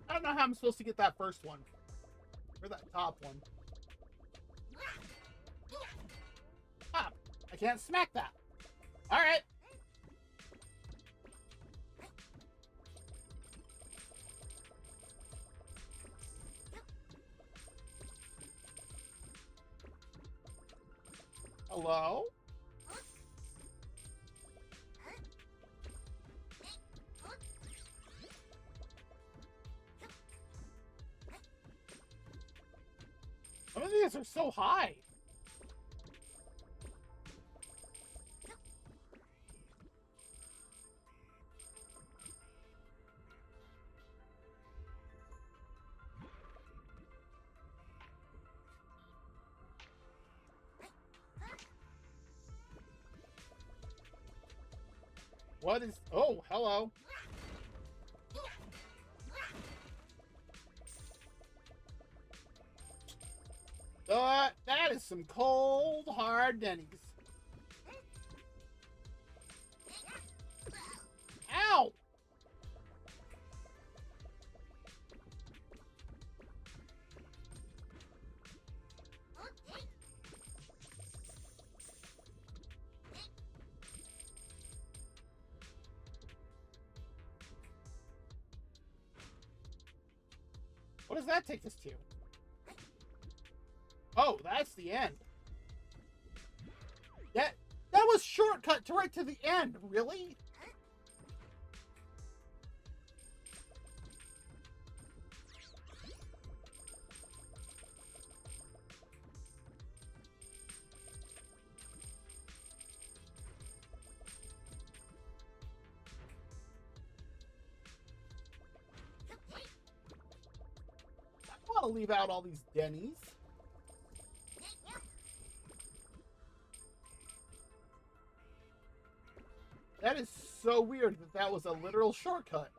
I don't know how I'm supposed to get that first one. Or that top one. Ah, I can't smack that. Alright. Hello? Some of these are so high. What is... Oh, hello. That is some cold, hard Denny's. Ow! What does that take us to? Oh, that's the end. That was shortcut to right to the end. Really? I want to leave out all these Denny's. That is so weird that was a literal shortcut.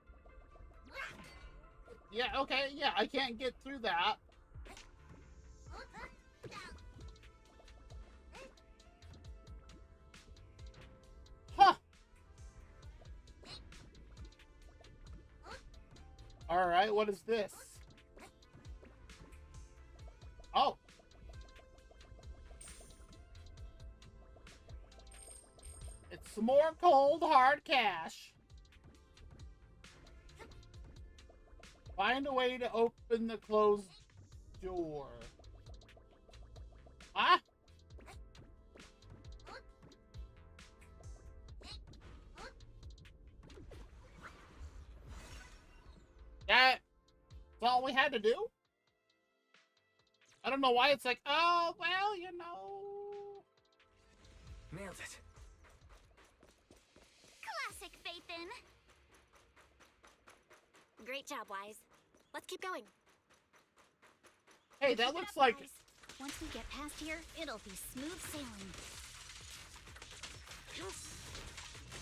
Yeah, okay, yeah, I can't get through that. Huh. Alright, what is this? Oh. It's some more cold, hard cash. Find a way to open the closed door. Ah! That's all we had to do? I don't know why it's like, oh, well, you know. Nailed it. Classic Phaethon. Great job, Wise. Let's keep going. Hey, that Keep it looks up, like... guys. Once we get past here, it'll be smooth sailing.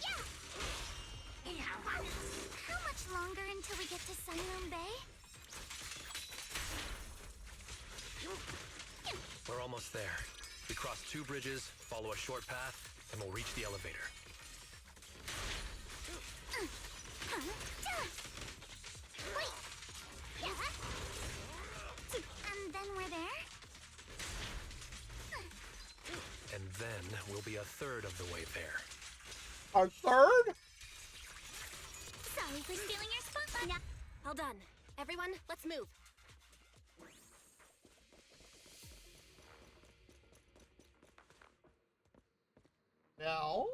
Yeah! How much longer until we get to Sunroom Bay? We're almost there. We cross 2 bridges, follow a short path, and we'll reach the elevator. Wait! Yeah? And then we're there? And then we'll be a third of the way there. A third? Sorry for stealing your spotlight. All done. Everyone, let's move. No.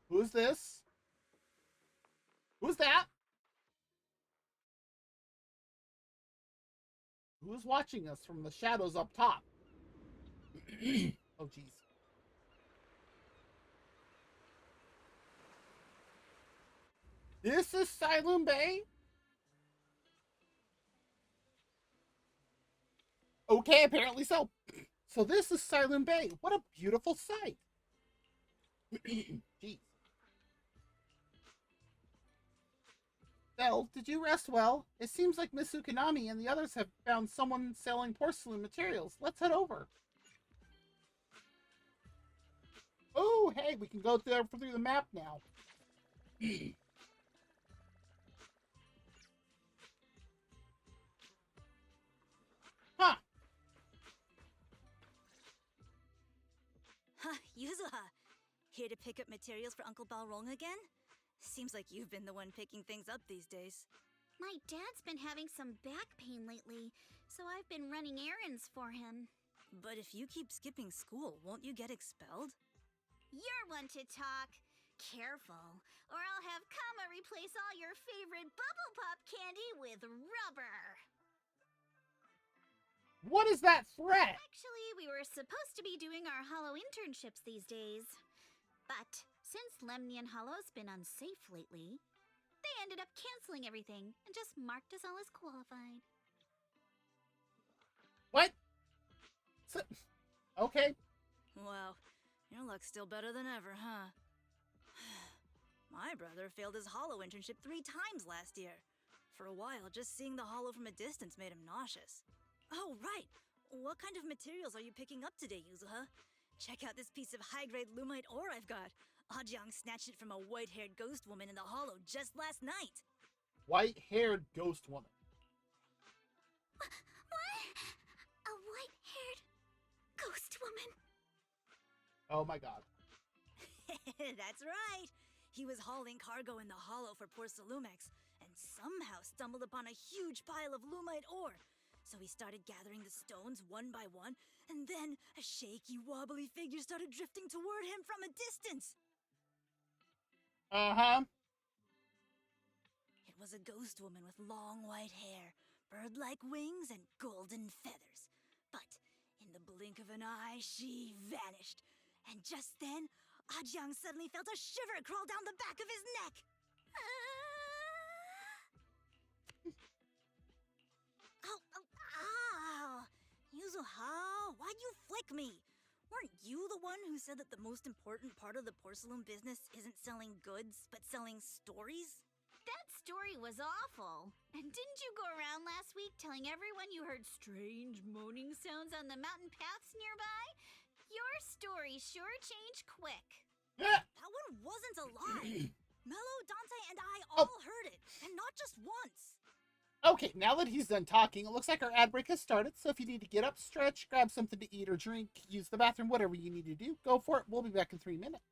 Who's this? Who's that? Who's watching us from the shadows up top? Oh, jeez. This is Silent Bay? Okay, apparently so. So this is Silent Bay. What a beautiful sight. Jeez. Belle, did you rest well? It seems like Miss Ukanami and the others have found someone selling porcelain materials. Let's head over. Oh, hey, we can go through the map now. Huh. Huh, Yuzuha. Here to pick up materials for Uncle Balrong again? Seems like you've been the one picking things up these days. My dad's been having some back pain lately, so I've been running errands for him. But if you keep skipping school, won't you get expelled? You're one to talk. Careful, or I'll have Kama replace all your favorite Bubble Pop candy with rubber. What is that threat? Actually, we were supposed to be doing our Hollow internships these days. But since Lemnian Hollow's been unsafe lately, they ended up canceling everything and just marked us all as qualified. What? Okay. Wow, your luck's still better than ever, huh? My brother failed his Hollow internship 3 times last year. For a while, just seeing the Hollow from a distance made him nauseous. Oh, right! What kind of materials are you picking up today, Yuzuha? Check out this piece of high-grade lumite ore I've got. Ajiang snatched it from a white-haired ghost woman in the Hollow just last night. White-haired ghost woman. What? A white-haired ghost woman? Oh my god. That's right. He was hauling cargo in the hollow for Porcelumex, and somehow stumbled upon a huge pile of lumite ore. So he started gathering the stones one by one, and then a shaky, wobbly figure started drifting toward him from a distance. Uh-huh. It was a ghost woman with long white hair, bird-like wings, and golden feathers. But in the blink of an eye, she vanished. And just then, Ajang suddenly felt a shiver crawl down the back of his neck. Ow! Yuzuha, why'd you flick me? Weren't you the one who said that the most important part of the porcelain business isn't selling goods, but selling stories? That story was awful. And didn't you go around last week telling everyone you heard strange moaning sounds on the mountain paths nearby? Your story sure changed quick. That one wasn't a lie. Mello, Dante, and I all heard it, and not just once. Okay, now that he's done talking, it looks like our ad break has started, so if you need to get up, stretch, grab something to eat or drink, use the bathroom, whatever you need to do, go for it. We'll be back in 3 minutes.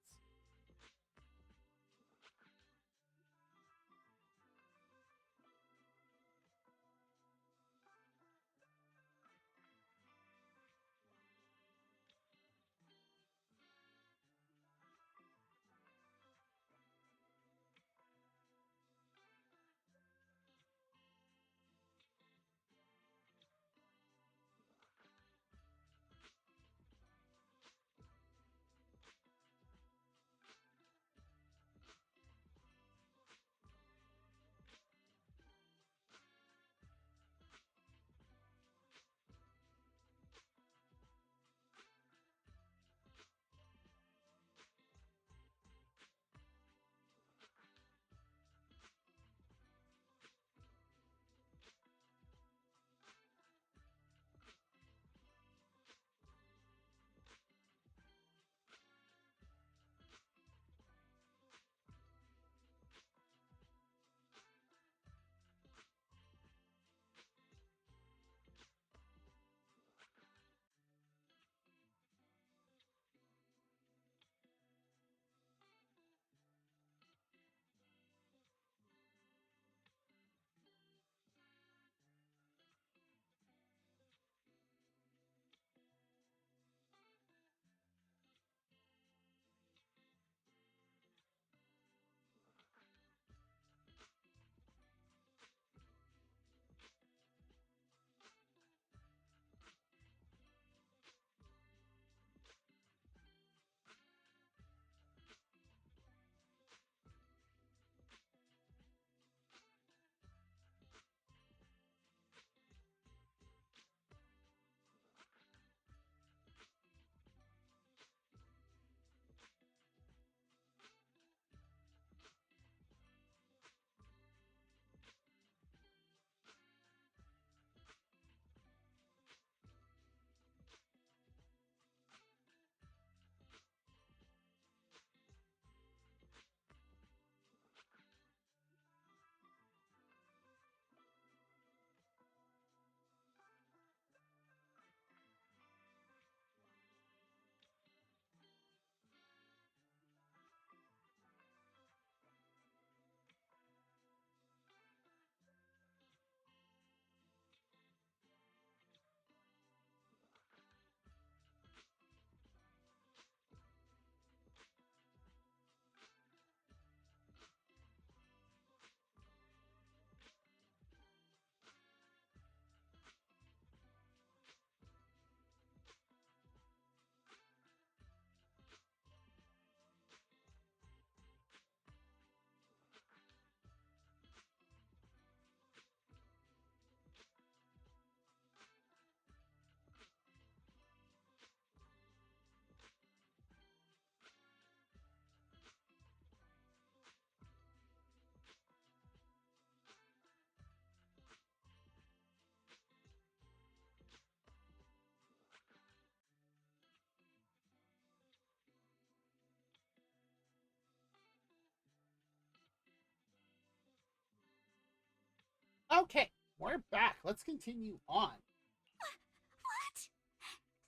Okay, we're back. Let's continue on. What?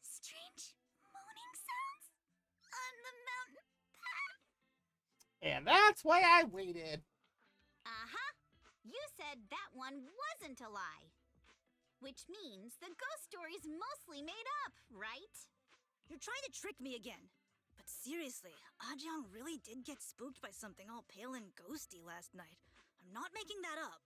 Strange moaning sounds on the mountain And that's why I waited. Uh-huh. You said that one wasn't a lie. Which means the ghost story's mostly made up, right? You're trying to trick me again. But seriously, Ajang really did get spooked by something all pale and ghosty last night. I'm not making that up.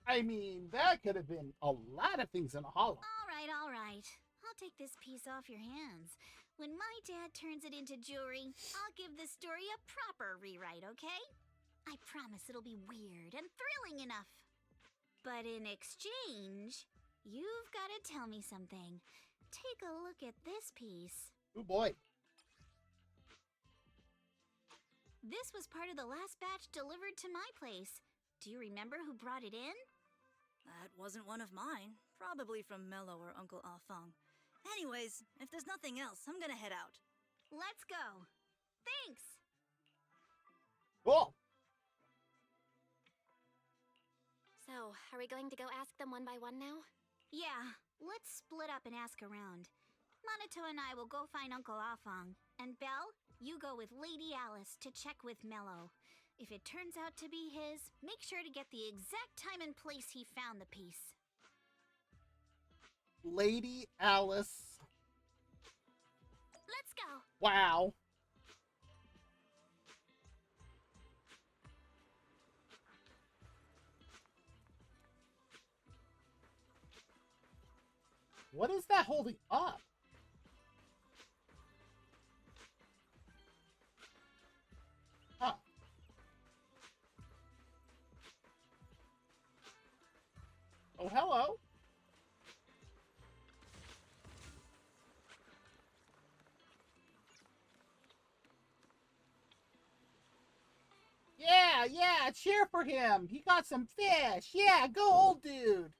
I mean, that could have been a lot of things in a hollow. All right. I'll take this piece off your hands. When my dad turns it into jewelry, I'll give this story a proper rewrite, okay? I promise it'll be weird and thrilling enough. But in exchange, you've got to tell me something. Take a look at this piece. Oh boy. This was part of the last batch delivered to my place. Do you remember who brought it in? That wasn't one of mine. Probably from Mello or Uncle Afang. Anyways, if there's nothing else, I'm gonna head out. Let's go. Thanks. Cool. So, are we going to go ask them one by one now? Yeah, let's split up and ask around. Monato and I will go find Uncle Afang. And Belle, you go with Lady Alice to check with Mello. If it turns out to be his, make sure to get the exact time and place he found the piece. Lady Alice. Let's go. Wow. What is that holding up? Huh. Oh, hello. Yeah, cheer for him. He got some fish. Yeah, go old dude.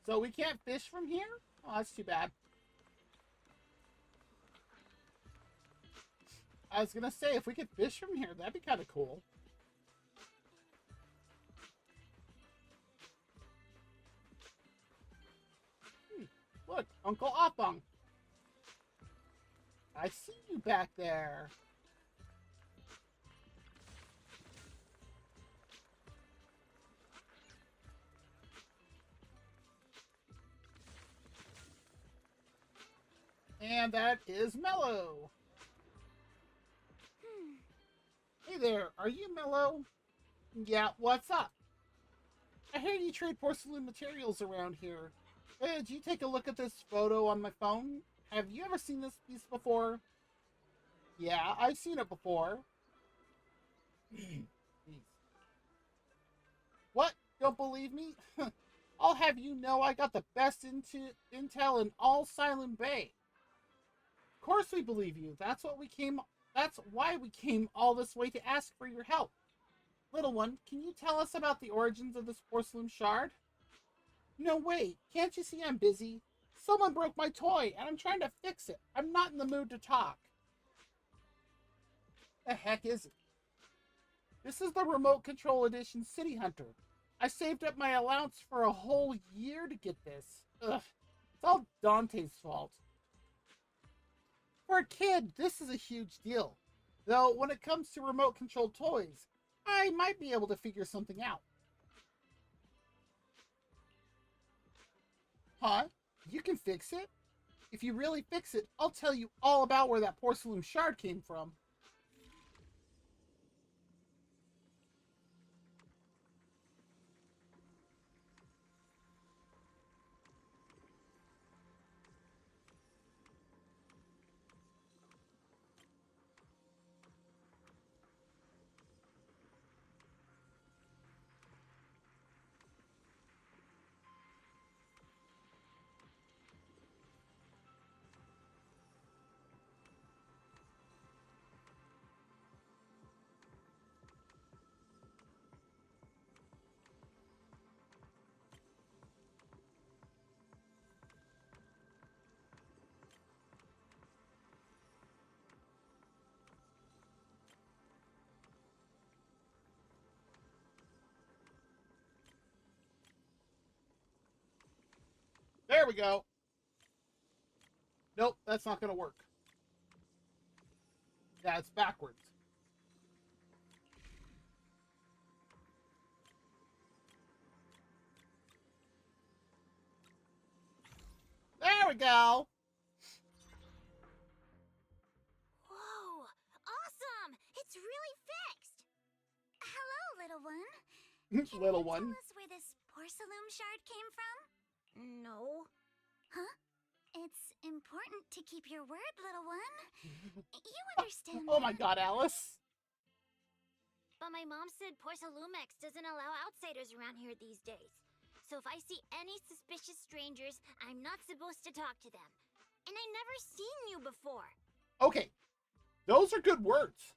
So we can't fish from here? Oh, that's too bad. I was gonna say, if we could fish from here, that'd be kind of cool. Look, Uncle Afang. I see you back there. And that is Mello. Hey there, are you Mello? Yeah, what's up? I hear you trade porcelain materials around here. Did you take a look at this photo on my phone? Have you ever seen this piece before? Yeah, I've seen it before. What? Don't believe me? I'll have you know I got the best intel in all Silent Bay. Of course we believe you. That's why we came all this way to ask for your help. Little one, can you tell us about the origins of this porcelain shard? No, wait. Can't you see I'm busy? Someone broke my toy, and I'm trying to fix it. I'm not in the mood to talk. The heck is it? This is the Remote Control Edition City Hunter. I saved up my allowance for a whole year to get this. Ugh. It's all Dante's fault. For a kid, this is a huge deal. Though, when it comes to remote-controlled toys, I might be able to figure something out. Huh? You can fix it? If you really fix it, I'll tell you all about where that porcelain shard came from. There we go. Nope, that's not gonna work. That's backwards. There we go. Whoa! Awesome! It's really fixed! Hello, little one. Can Little you one. tell us where this porcelain shard came from? No. Huh? It's important to keep your word, little one. You understand Oh my that. god, Alice. But my mom said Porcelumex doesn't allow outsiders around here these days. So if I see any suspicious strangers, I'm not supposed to talk to them. And I never seen you before. Okay, those are good words.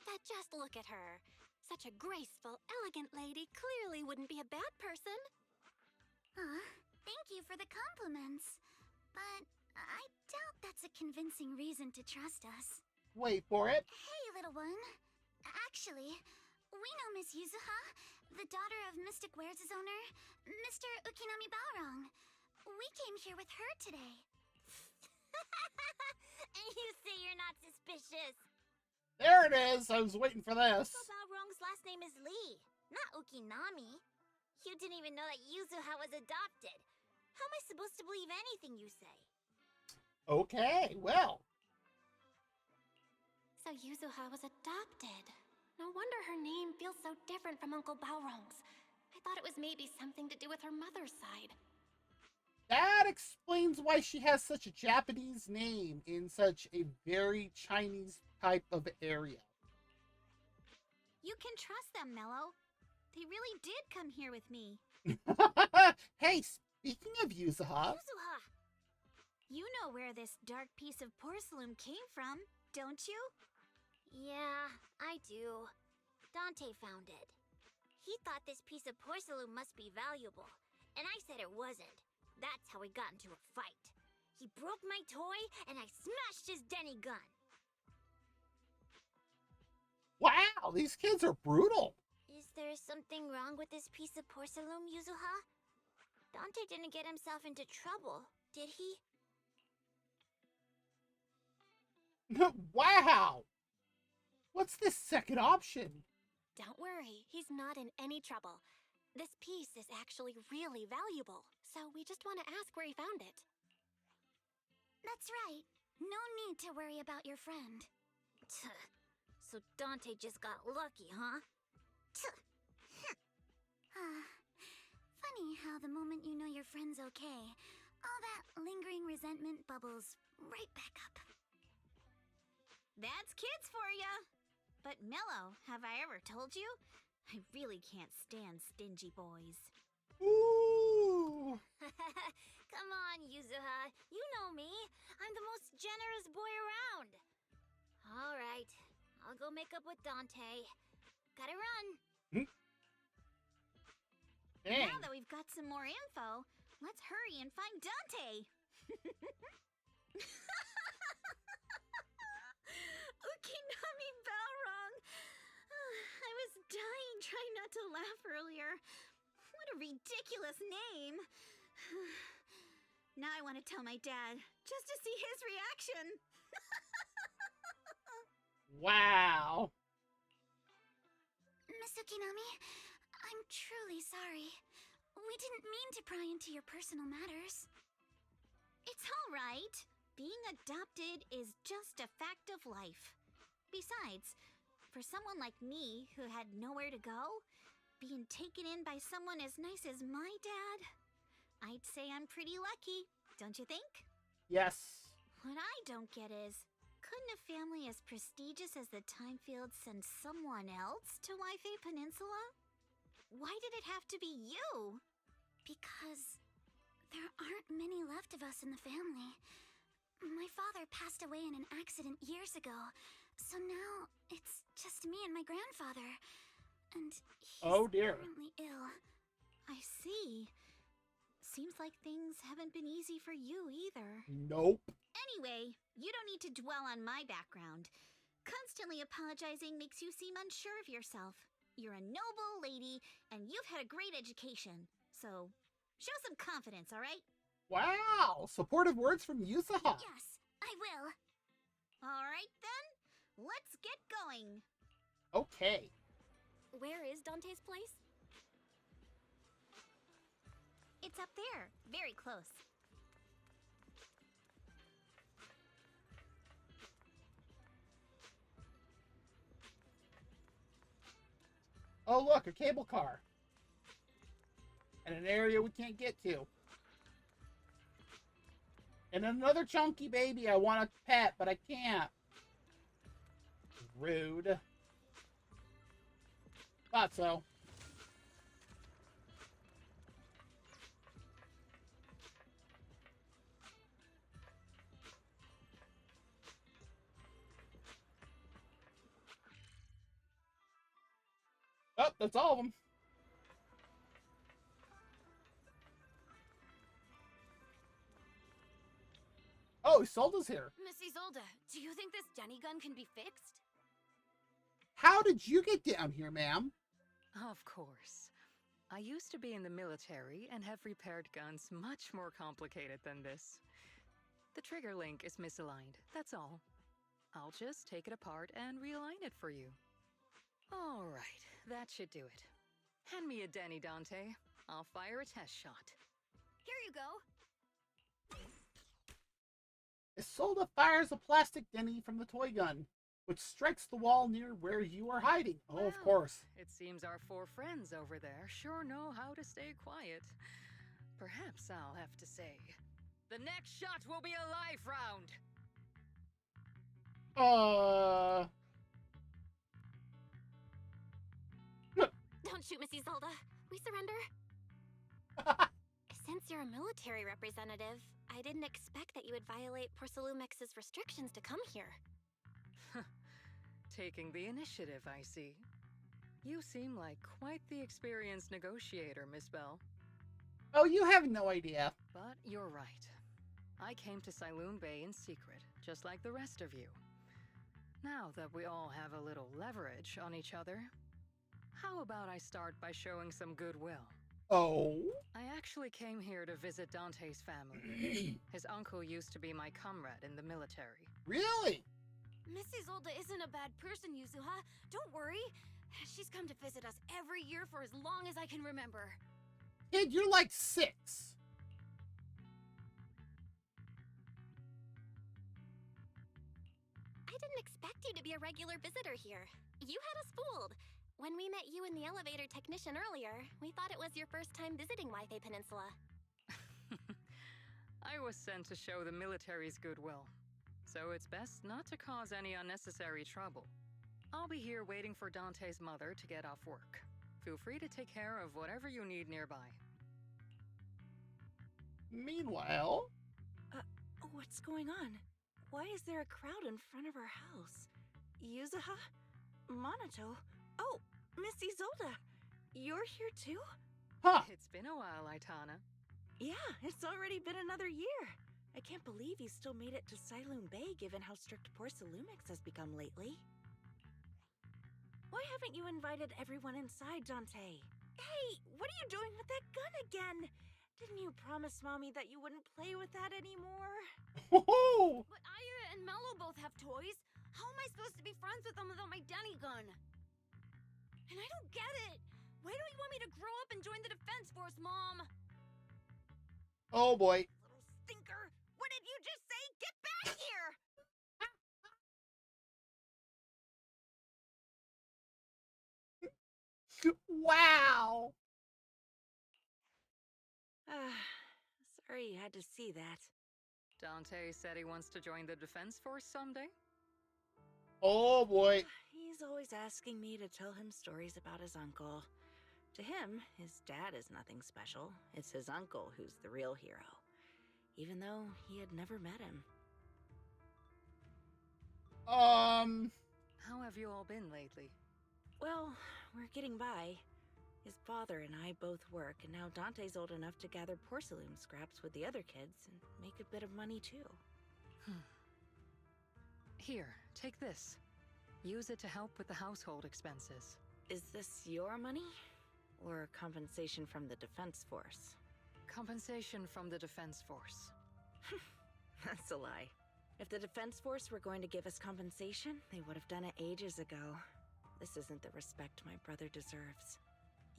But just look at her. Such a graceful, elegant lady clearly wouldn't be a bad person. Thank you for the compliments. But I doubt that's a convincing reason to trust us. Wait for it. Hey, little one. Actually, we know Miss Yuzuha, the daughter of Mystic Wares' owner, Mr. Ukinami Balrong. We came here with her today. And you say you're not suspicious. There it is. I was waiting for this. Uncle Balrong's last name is Lee, not Ukinami. You didn't even know that Yuzuha was adopted. How am I supposed to believe anything you say? Okay, well. So Yuzuha was adopted. No wonder her name feels so different from Uncle Balrong's. I thought it was maybe something to do with her mother's side. That explains why she has such a Japanese name in such a very Chinese type of area. You can trust them, Mello. They really did come here with me. Hey, speaking of Yuzuha. Yuzuha! You know where this dark piece of porcelain came from, don't you? Yeah, I do. Dante found it. He thought this piece of porcelain must be valuable, and I said it wasn't. That's how we got into a fight. He broke my toy, and I smashed his Denny gun. Wow, these kids are brutal. Is there something wrong with this piece of porcelain, Yuzuha? Dante didn't get himself into trouble, did he? Wow! What's this second option? Don't worry, he's not in any trouble. This piece is actually really valuable, so we just want to ask where he found it. That's right. No need to worry about your friend. So Dante just got lucky, huh? Funny how the moment you know your friend's okay, all that lingering resentment bubbles right back up. That's kids for ya! But Mello, have I ever told you? I really can't stand stingy boys. Ooh! Come on, Yuzuha. You know me. I'm the most generous boy around. All right. I'll go make up with Dante. Gotta run. Now that we've got some more info, let's hurry and find Dante. Ukinami Balrong. I was dying trying not to laugh earlier. What a ridiculous name. Now I want to tell my dad, just to see his reaction. Wow. Miss Ukinami, I'm truly sorry. We didn't mean to pry into your personal matters. It's all right. Being adopted is just a fact of life. Besides, for someone like me who had nowhere to go, being taken in by someone as nice as my dad, I'd say I'm pretty lucky, don't you think? Yes. What I don't get is, couldn't a family as prestigious as the Timefields send someone else to Waifei Peninsula? Why did it have to be you? Because there aren't many left of us in the family. My father passed away in an accident years ago, so now it's just me and my grandfather. And he's currently ill. I see. Seems like things haven't been easy for you either. Nope. Anyway, you don't need to dwell on my background. Constantly apologizing makes you seem unsure of yourself. You're a noble lady, and you've had a great education. So, show some confidence, all right? Wow! Supportive words from Yuzuha. Yes, I will. All right, then. Let's get going. Okay. Where is Dante's place? It's up there, very close. Oh, look, a cable car. And an area we can't get to. And another chunky baby I want to pet, but I can't. Rude. Thought so. Oh, that's all of them. Oh, Isolde's here. Miss Isolde, do you think this Denny gun can be fixed? How did you get down here, ma'am? Of course. I used to be in the military and have repaired guns much more complicated than this. The trigger link is misaligned, that's all. I'll just take it apart and realign it for you. All right, that should do it. Hand me a Denny, Dante. I'll fire a test shot. Here you go. Isolde fires a plastic Denny from the toy gun, which strikes the wall near where you are hiding. Oh, of course. It seems our four friends over there sure know how to stay quiet. Perhaps I'll have to say, the next shot will be a live round. Don't shoot, Miss Isolde. We surrender. Since you're a military representative, I didn't expect that you would violate Porcelumex's restrictions to come here. Taking the initiative, I see. You seem like quite the experienced negotiator, Miss Bell. Oh, you have no idea. But you're right. I came to Saloon Bay in secret, just like the rest of you. Now that we all have a little leverage on each other, how about I start by showing some goodwill? Oh? I actually came here to visit Dante's family. His uncle used to be my comrade in the military. Really? Miss Isolde isn't a bad person, Yuzuha. Don't worry. She's come to visit us every year for as long as I can remember. Kid, you're like 6. I didn't expect you to be a regular visitor here. You had us fooled. When we met you and the elevator technician earlier, we thought it was your first time visiting Wi-Fi Peninsula. I was sent to show the military's goodwill, so it's best not to cause any unnecessary trouble. I'll be here waiting for Dante's mother to get off work. Feel free to take care of whatever you need nearby. Meanwhile... What's going on? Why is there a crowd in front of our house? Yuzuha? Monato? Oh, Miss Isolde! You're here too? Huh! It's been a while, Aitana. Yeah, it's already been another year. I can't believe you still made it to Saloon Bay given how strict Porcelumix has become lately. Why haven't you invited everyone inside, Dante? Hey, what are you doing with that gun again? Didn't you promise Mommy that you wouldn't play with that anymore? Woohoo! But Aya and Mello both have toys. How am I supposed to be friends with them without my Denny gun? And I don't get it. Why don't you want me to grow up and join the defense force, Mom? Oh boy. Little stinker! What did you just say? Get back here! Wow! Sorry you had to see that. Dante said he wants to join the defense force someday? Oh boy. He's always asking me to tell him stories about his uncle. To him, his dad is nothing special. It's his uncle who's the real hero, even though he had never met him. How have you all been lately? Well, we're getting by. His father and I both work, and now Dante's old enough to gather porcelain scraps with the other kids and make a bit of money too. Here, take this. Use it to help with the household expenses. Is this your money? Or compensation from the Defense Force? Compensation from the Defense Force. That's a lie. If the Defense Force were going to give us compensation, they would have done it ages ago. This isn't the respect my brother deserves.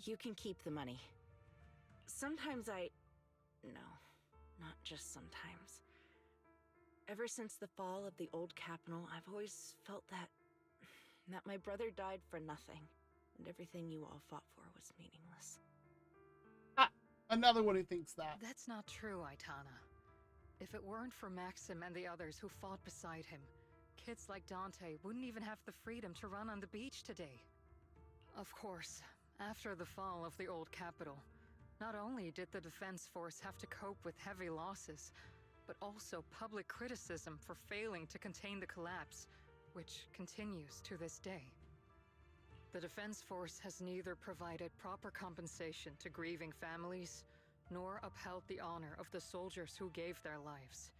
You can keep the money. Sometimes No, not just sometimes. Ever since the fall of the old capital, I've always felt that my brother died for nothing, and everything you all fought for was meaningless. Another one who thinks that. That's not true, Aitana. If it weren't for Maxim and the others who fought beside him, kids like Dante wouldn't even have the freedom to run on the beach today. Of course, after the fall of the old capital, not only did the Defense Force have to cope with heavy losses, but also public criticism for failing to contain the collapse, which continues to this day. The Defense Force has neither provided proper compensation to grieving families, nor upheld the honor of the soldiers who gave their lives.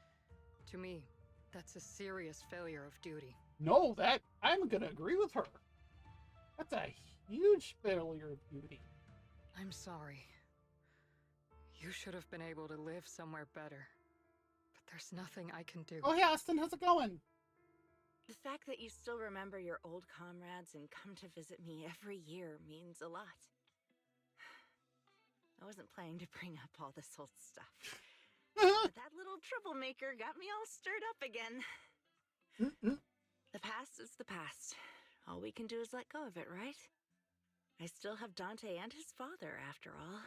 To me, that's a serious failure of duty. No, I'm gonna agree with her. That's a huge failure of duty. I'm sorry. You should have been able to live somewhere better. But there's nothing I can do. Oh, hey, Austin, how's it going? The fact that you still remember your old comrades and come to visit me every year means a lot. I wasn't planning to bring up all this old stuff. But that little troublemaker got me all stirred up again. The past is the past. All we can do is let go of it, right? I still have Dante and his father, after all.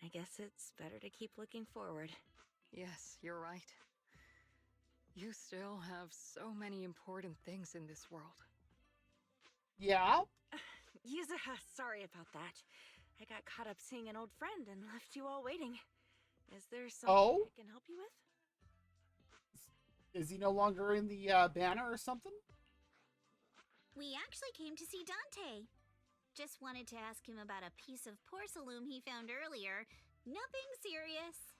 I guess it's better to keep looking forward. Yes, you're right. You still have so many important things in this world. Yeah? Yuzuha, sorry about that. I got caught up seeing an old friend and left you all waiting. Is there something I can help you with? Is he no longer in the banner or something? We actually came to see Dante. Just wanted to ask him about a piece of porcelain he found earlier. Nothing serious.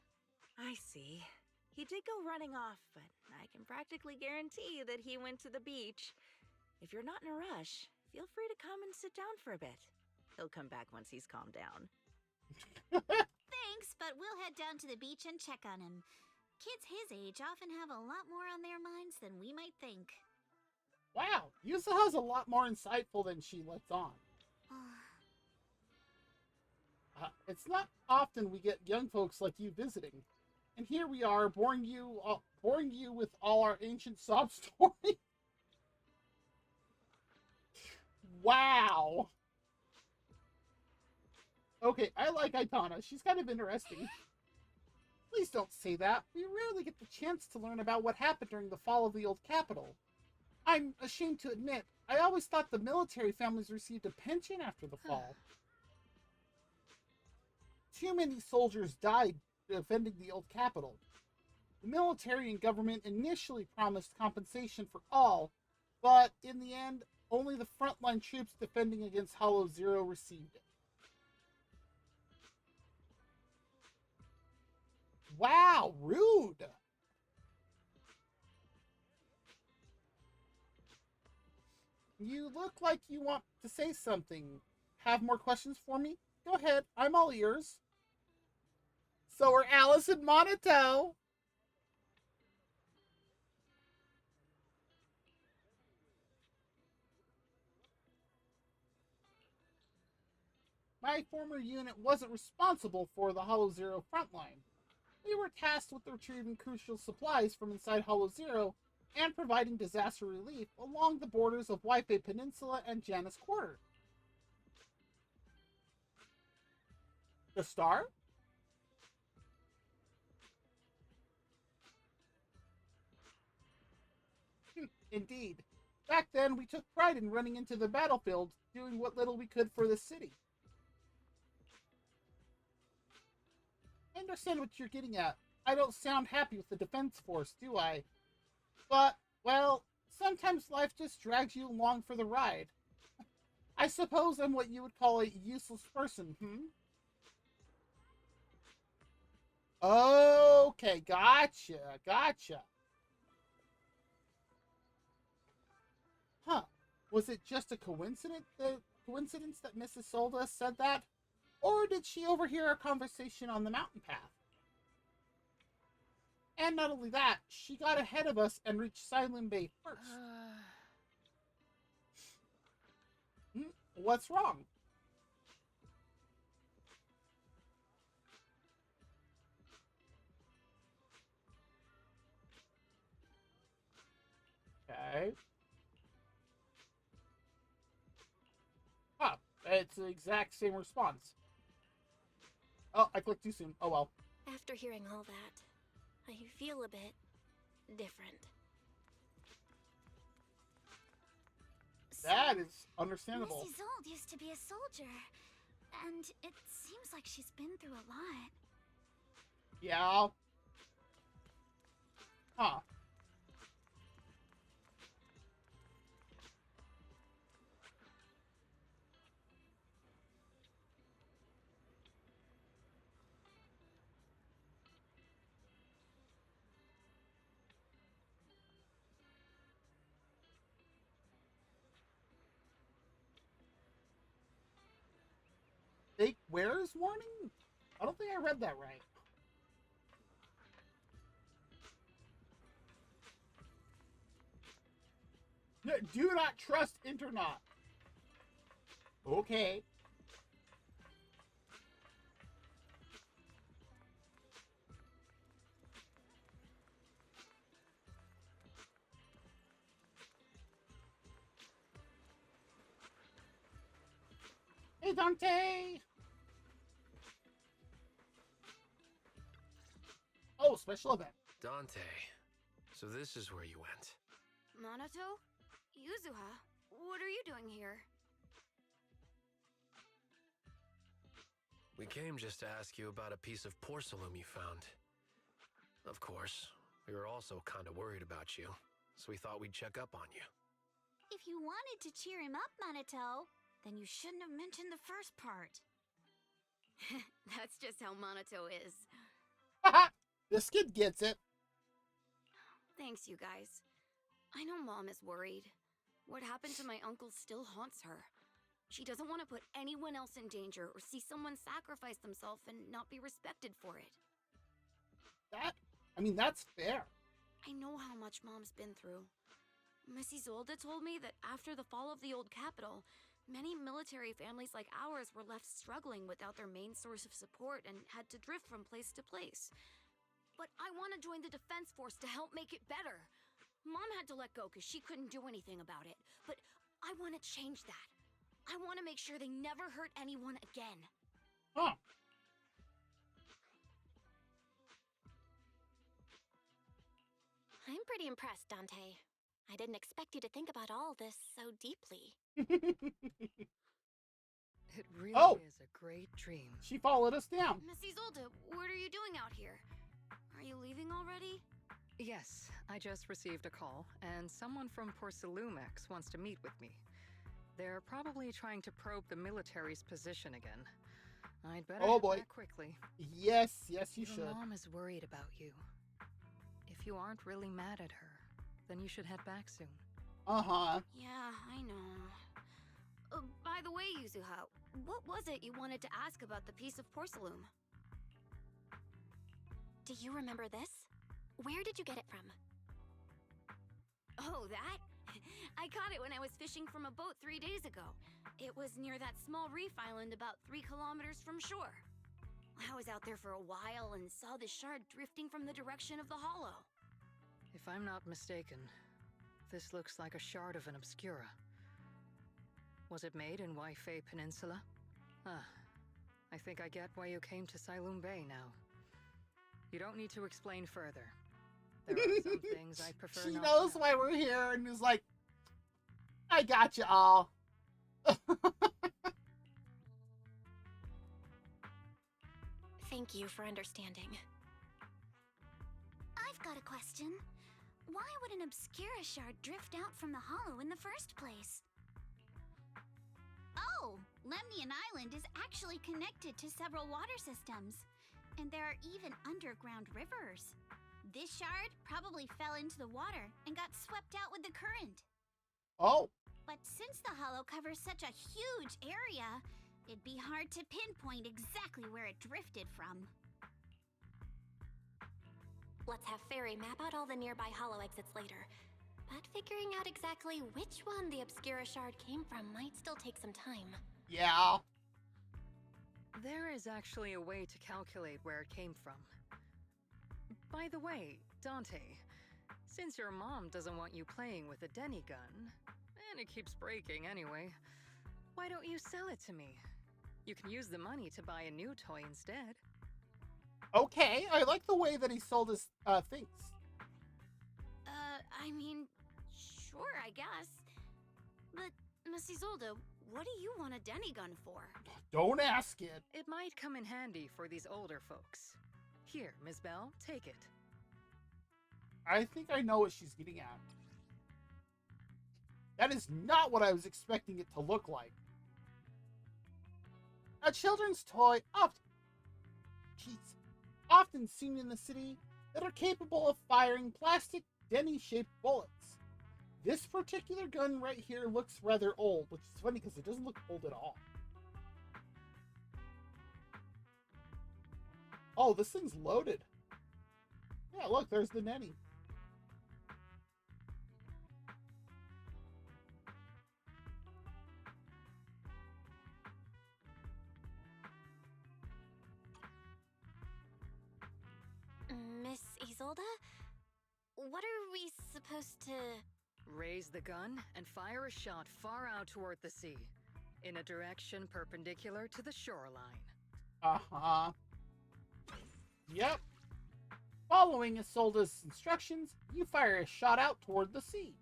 I see. He did go running off, but I can practically guarantee that he went to the beach. If you're not in a rush, feel free to come and sit down for a bit. He'll come back once he's calmed down. Thanks, but we'll head down to the beach and check on him. Kids his age often have a lot more on their minds than we might think. Wow, Yuzuha's a lot more insightful than she lets on. It's not often we get young folks like you visiting. And here we are, boring you with all our ancient sob story. Wow. Okay, I like Aitana. She's kind of interesting. Please don't say that. We rarely get the chance to learn about what happened during the fall of the old capital. I'm ashamed to admit, I always thought the military families received a pension after the fall. Too many soldiers died defending the old capital. The military and government initially promised compensation for all, but in the end, only the frontline troops defending against Hollow Zero received it. Wow, rude! You look like you want to say something. Have more questions for me? Go ahead, I'm all ears. So are Alice and Monato. My former unit wasn't responsible for the Hollow Zero frontline. We were tasked with retrieving crucial supplies from inside Hollow Zero and providing disaster relief along the borders of Waifei Peninsula and Janus Quarter. The Star? Indeed. Back then, we took pride in running into the battlefield, doing what little we could for the city. I understand what you're getting at. I don't sound happy with the Defense Force, do I? But, well, sometimes life just drags you along for the ride. I suppose I'm what you would call a useless person, Okay, gotcha. Huh. Was it just a coincidence that Coincidence that Mrs. Solda said that? Or did she overhear our conversation on the mountain path? And not only that, she got ahead of us and reached Silent Bay first. What's wrong? Okay. Huh. It's the exact same response. Oh, I clicked too soon. Oh well. After hearing all that, I feel a bit different. That is understandable. Missy Zold used to be a soldier, and it seems like she's been through a lot. Yeah. Huh. Fake wearers warning? I don't think I read that right. No, do not trust Internet. Okay. Hey, Dante! Oh, special event. Dante, so this is where you went. Minato? Yuzuha? What are you doing here? We came just to ask you about a piece of porcelain you found. Of course, we were also kind of worried about you, so we thought we'd check up on you. If you wanted to cheer him up, Minato, then you shouldn't have mentioned the first part. That's just how Minato is. This kid gets it. Thanks, you guys. I know Mom is worried. What happened to my uncle still haunts her. She doesn't want to put anyone else in danger or see someone sacrifice themselves and not be respected for it. That's fair. I know how much Mom's been through. Mrs. Zolda told me that after the fall of the old capital, many military families like ours were left struggling without their main source of support and had to drift from place to place. But I want to join the defense force to help make it better. Mom had to let go because she couldn't do anything about it. But I want to change that. I want to make sure they never hurt anyone again. Huh. I'm pretty impressed, Dante. I didn't expect you to think about all this so deeply. It really Oh! is a great dream. She followed us down. Mrs. Zolda, what are you doing out here? Are you leaving already? Yes, I just received a call, and someone from Porcelumex wants to meet with me. They're probably trying to probe the military's position again. I'd better head back quickly. Yes, you Your should. Mom is worried about you. If you aren't really mad at her, then you should head back soon. Uh-huh. Yeah, I know. By the way, Yuzuha, what was it you wanted to ask about the piece of porcelain? Do you remember this? Where did you get it from? Oh, that? I caught it when I was fishing from a boat 3 days ago. It was near that small reef island about 3 kilometers from shore. I was out there for a while and saw the shard drifting from the direction of the hollow. If I'm not mistaken, this looks like a shard of an obscura. Was it made in Waifei Peninsula? I think I get why you came to Silum Bay now. You don't need to explain further. There are some things I prefer She not knows to know. why we're here and is like, I got you all. Thank you for understanding. I've got a question. Why would an obscura shard drift out from the hollow in the first place? Oh, Lemnian Island is actually connected to several water systems. And there are even underground rivers. This shard probably fell into the water and got swept out with the current. Oh. But since the hollow covers such a huge area, it'd be hard to pinpoint exactly where it drifted from. Let's have Fairy map out all the nearby hollow exits later. But figuring out exactly which one the Obscura shard came from might still take some time. Yeah. There is actually a way to calculate where it came from. By the way, Dante, since your mom doesn't want you playing with a Denny gun, and it keeps breaking anyway, why don't you sell it to me? You can use the money to buy a new toy instead. Okay, I like the way that he sold his things. I mean, sure, I guess. But, Miss Isolde, what do you want a Denny gun for? Don't ask it. It might come in handy for these older folks. Here, Ms. Bell, take it. I think I know what she's getting at. That is not what I was expecting it to look like. A children's toy often seen in the city that are capable of firing plastic Denny-shaped bullets. This particular gun right here looks rather old, which is funny because it doesn't look old at all. Oh, this thing's loaded. Yeah, look, there's the Nenny. Miss Isolde? What are we supposed to... Raise the gun and fire a shot far out toward the sea, in a direction perpendicular to the shoreline. Uh-huh. Yep. Following Isolde's instructions, you fire a shot out toward the sea.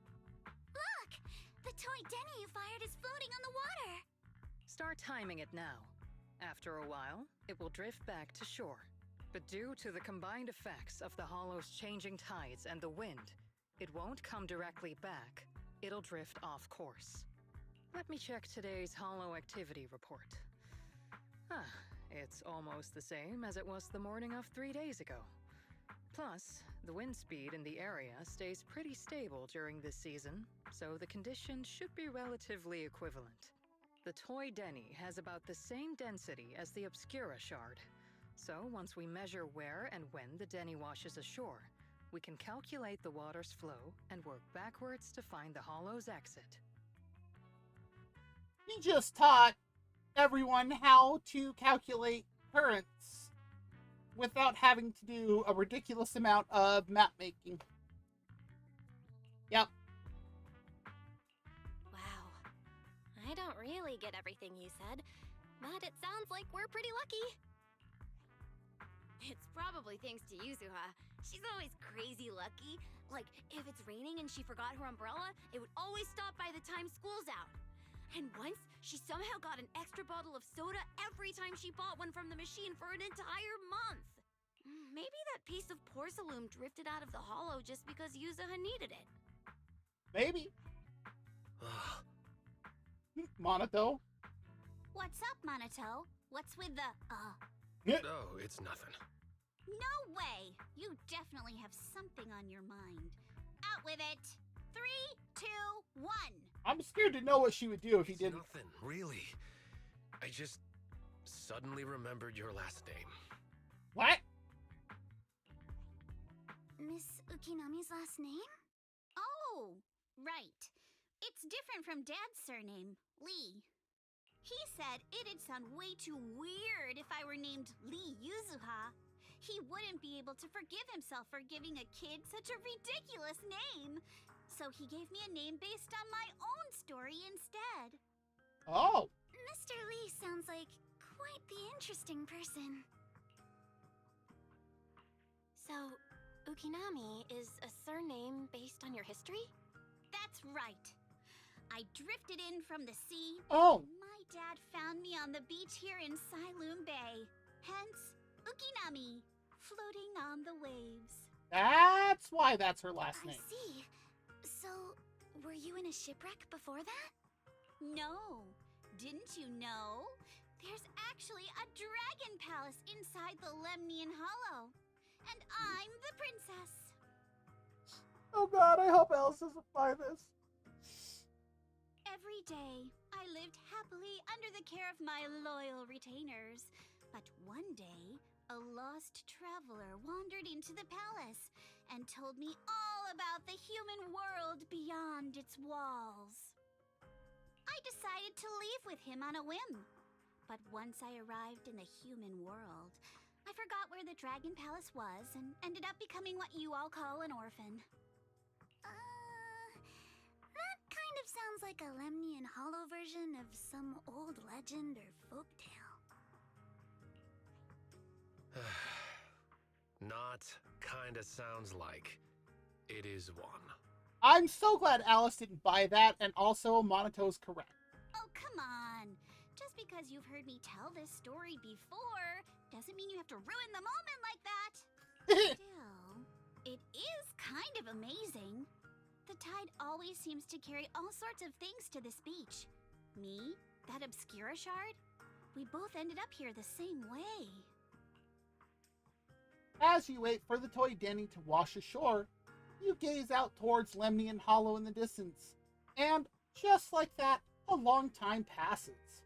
Look! The toy Denny you fired is floating on the water! Start timing it now. After a while, it will drift back to shore. But due to the combined effects of the hollow's changing tides and the wind, it won't come directly back. It'll drift off course. Let me check today's hollow activity report. It's almost the same as it was the morning of 3 days ago. Plus, the wind speed in the area stays pretty stable during this season, so the conditions should be relatively equivalent. The toy Denny has about the same density as the Obscura shard. So once we measure where and when the Denny washes ashore, we can calculate the water's flow and work backwards to find the hollow's exit. He just taught everyone how to calculate currents without having to do a ridiculous amount of map making. Yep. Wow. I don't really get everything you said, but it sounds like we're pretty lucky. It's probably thanks to Yuzuha. She's always crazy lucky. Like, if it's raining and she forgot her umbrella, it would always stop by the time school's out. And once, she somehow got an extra bottle of soda every time she bought one from the machine for an entire month. Maybe that piece of porcelain drifted out of the hollow just because Yuzuha needed it. Maybe. Monato? What's up, Monato? What's with the, No, it's nothing. No way! You definitely have something on your mind. Out with it! 3, 2, 1! I'm scared to know what she would do if he didn't. Nothing, really. I just suddenly remembered your last name. What? Miss Ukinami's last name? Oh, right. It's different from Dad's surname, Lee. He said it'd sound way too weird if I were named Lee Yuzuha. He wouldn't be able to forgive himself for giving a kid such a ridiculous name. So he gave me a name based on my own story instead. Oh. Mr. Lee sounds like quite the interesting person. So, Ukinami is a surname based on your history? That's right. I drifted in from the sea. Oh. My dad found me on the beach here in Sailoon Bay. Hence, Ukinami, floating on the waves. That's why that's her last name. I see. So, were you in a shipwreck before that? No. Didn't you know? There's actually a dragon palace inside the Lemnian Hollow. And I'm the princess. Oh god, I hope Alice doesn't find this. every day, I lived happily under the care of my loyal retainers. But one day, a lost traveler wandered into the palace and told me all about the human world beyond its walls. I decided to leave with him on a whim. But once I arrived in the human world, I forgot where the Dragon Palace was and ended up becoming what you all call an orphan. That kind of sounds like a Lemnian Hollow version of some old legend or folktale. Not kinda sounds like. It is one. I'm so glad Alice didn't buy that, and also Monato's correct. Oh, come on. Just because you've heard me tell this story before doesn't mean you have to ruin the moment like that. Still, it is kind of amazing. The tide always seems to carry all sorts of things to this beach. Me, that Obscura shard, we both ended up here the same way. As you wait for the toy Danny to wash ashore, you gaze out towards Lemnian Hollow in the distance. And just like that, a long time passes.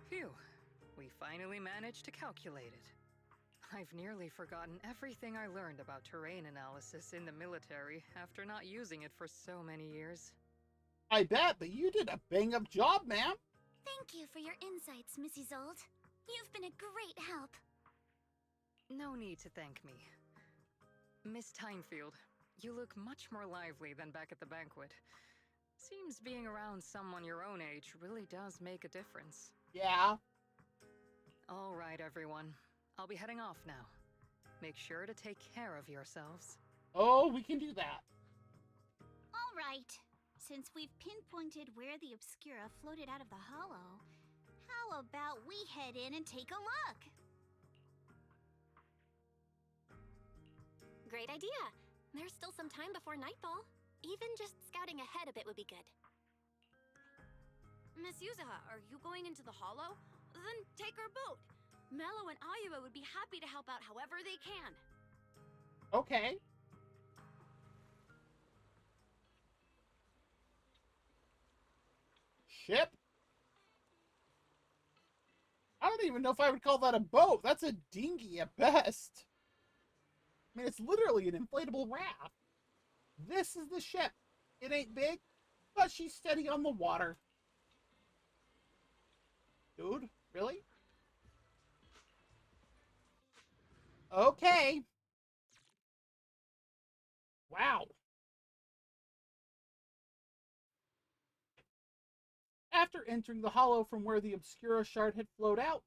Phew, we finally managed to calculate it. I've nearly forgotten everything I learned about terrain analysis in the military after not using it for so many years. I bet, but you did a bang-up job, ma'am. Thank you for your insights, Mrs. Zold. You've been a great help. No need to thank me. Miss Timefield, you look much more lively than back at the banquet. Seems being around someone your own age really does make a difference. Yeah. All right, everyone. I'll be heading off now. Make sure to take care of yourselves. Oh, we can do that. All right. Since we've pinpointed where the Obscura floated out of the hollow, how about we head in and take a look? Great idea. There's still some time before nightfall. Even just scouting ahead a bit would be good. Miss Yuzuha, are you going into the hollow? Then take our boat. Mello and Ayuba would be happy to help out however they can. Okay. Ship? I don't even know if I would call that a boat. That's a dinghy at best. I mean, it's literally an inflatable raft. This is the ship. It ain't big, but she's steady on the water. Dude, really? Okay. Wow. After entering the hollow from where the Obscura shard had flowed out,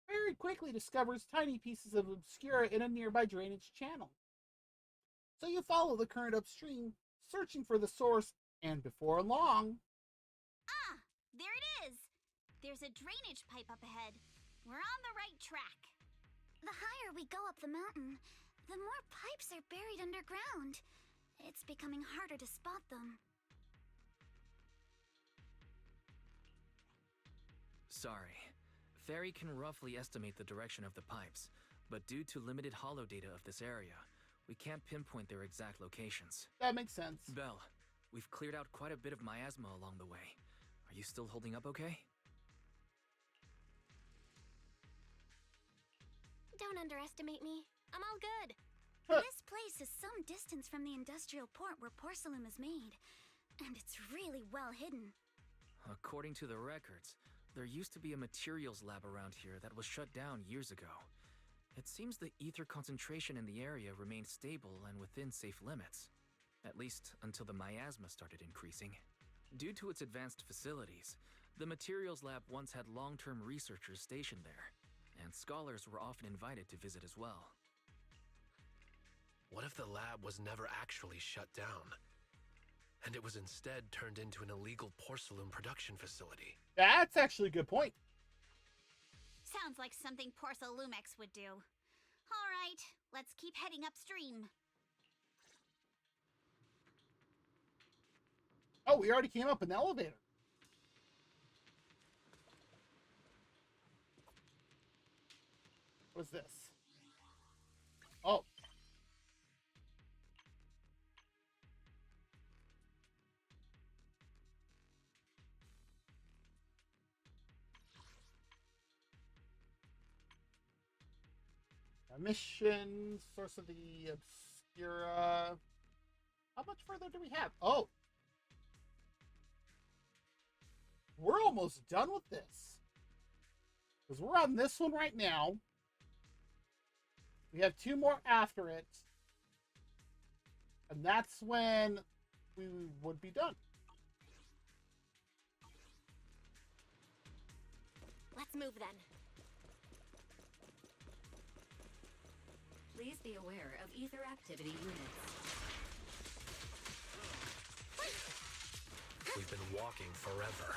very quickly discovers tiny pieces of Obscura in a nearby drainage channel. So you follow the current upstream, searching for the source, and before long... Ah, there it is! There's a drainage pipe up ahead. We're on the right track. The higher we go up the mountain, the more pipes are buried underground. It's becoming harder to spot them. Sorry. Fairy can roughly estimate the direction of the pipes, but due to limited hollow data of this area, we can't pinpoint their exact locations. That makes sense. Belle, we've cleared out quite a bit of miasma along the way. Are you still holding up okay? Don't underestimate me. I'm all good. This place is some distance from the industrial port where porcelain is made, and it's really well hidden. According to the records, there used to be a materials lab around here that was shut down years ago. It seems the ether concentration in the area remained stable and within safe limits, at least until the miasma started increasing. Due to its advanced facilities, the materials lab once had long-term researchers stationed there, and scholars were often invited to visit as well. What if the lab was never actually shut down, and it was instead turned into an illegal porcelain production facility? That's actually a good point. Sounds like something Porcelumex would do. All right, let's keep heading upstream. Oh, we already came up an elevator. What's this? Oh. A mission, source of the Obscura. How much further do we have? Oh! We're almost done with this. Because we're on this one right now. We have 2 more after it. And that's when we would be done. Let's move then. Please be aware of ether activity units. We've been walking forever.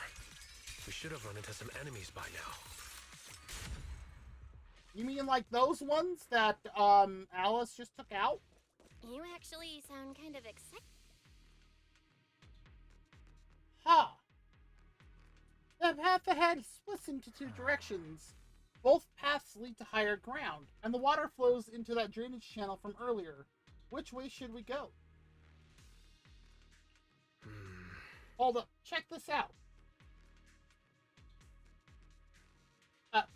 We should have run into some enemies by now. You mean like those ones that Alice just took out? You actually sound kind of excited. Ha! The path ahead splits into 2 directions. Both paths lead to higher ground, and the water flows into that drainage channel from earlier. Which way should we go? Hold up, check this out.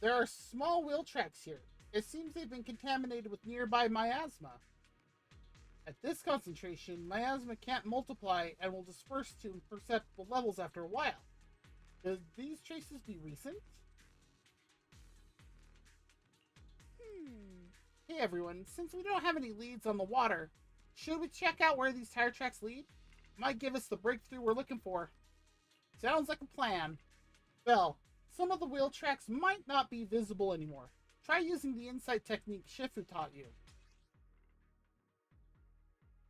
There are small wheel tracks here. It seems they've been contaminated with nearby miasma. At this concentration, miasma can't multiply and will disperse to imperceptible levels after a while. Could these traces be recent? Hey everyone, since we don't have any leads on the water, should we check out where these tire tracks lead? Might give us the breakthrough we're looking for. Sounds like a plan. Well, some of the wheel tracks might not be visible anymore. Try using the insight technique Shifu taught you.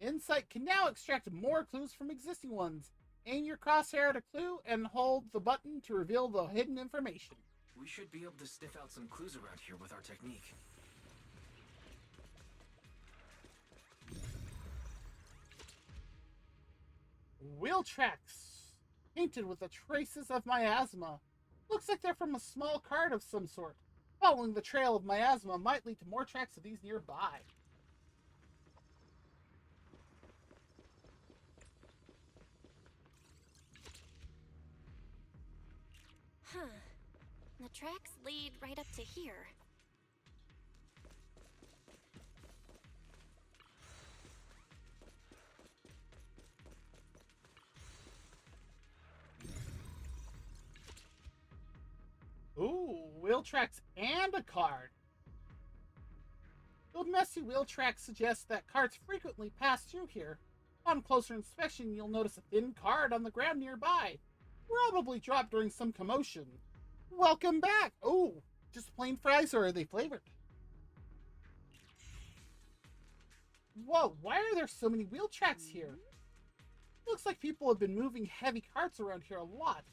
Insight can now extract more clues from existing ones. Aim your crosshair at a clue and hold the button to reveal the hidden information. We should be able to sniff out some clues around here with our technique. Wheel tracks, painted with the traces of miasma. Looks like they're from a small cart of some sort. Following the trail of miasma might lead to more tracks of these nearby. Huh. The tracks lead right up to here. Ooh, wheel tracks and a card. The messy wheel tracks suggest that carts frequently pass through here. On closer inspection, you'll notice a thin card on the ground nearby. Probably dropped during some commotion. Welcome back! Oh, just plain fries or are they flavored? Whoa, why are there so many wheel tracks here? Looks like people have been moving heavy carts around here a lot.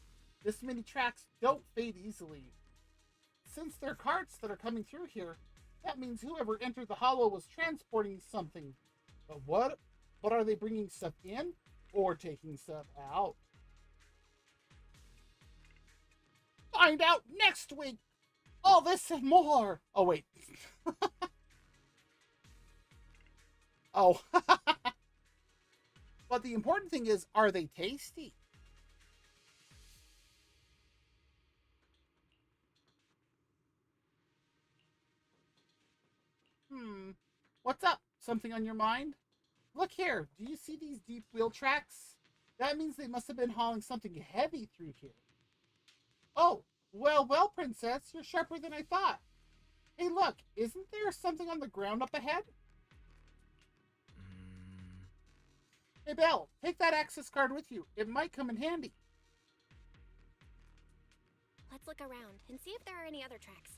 This many tracks don't fade easily. Since they're carts that are coming through here, that means whoever entered the hollow was transporting something. But what are they bringing stuff in or taking stuff out? Find out next week! All this and more! Oh, wait. Oh. But the important thing is, are they tasty? What's up? Something on your mind? Look here, do you see these deep wheel tracks? That means they must have been hauling something heavy through here. Oh, well, princess, you're sharper than I thought. Hey, look, isn't there something on the ground up ahead? Hey, Belle, take that access card with you. It might come in handy. Let's look around and see if there are any other tracks.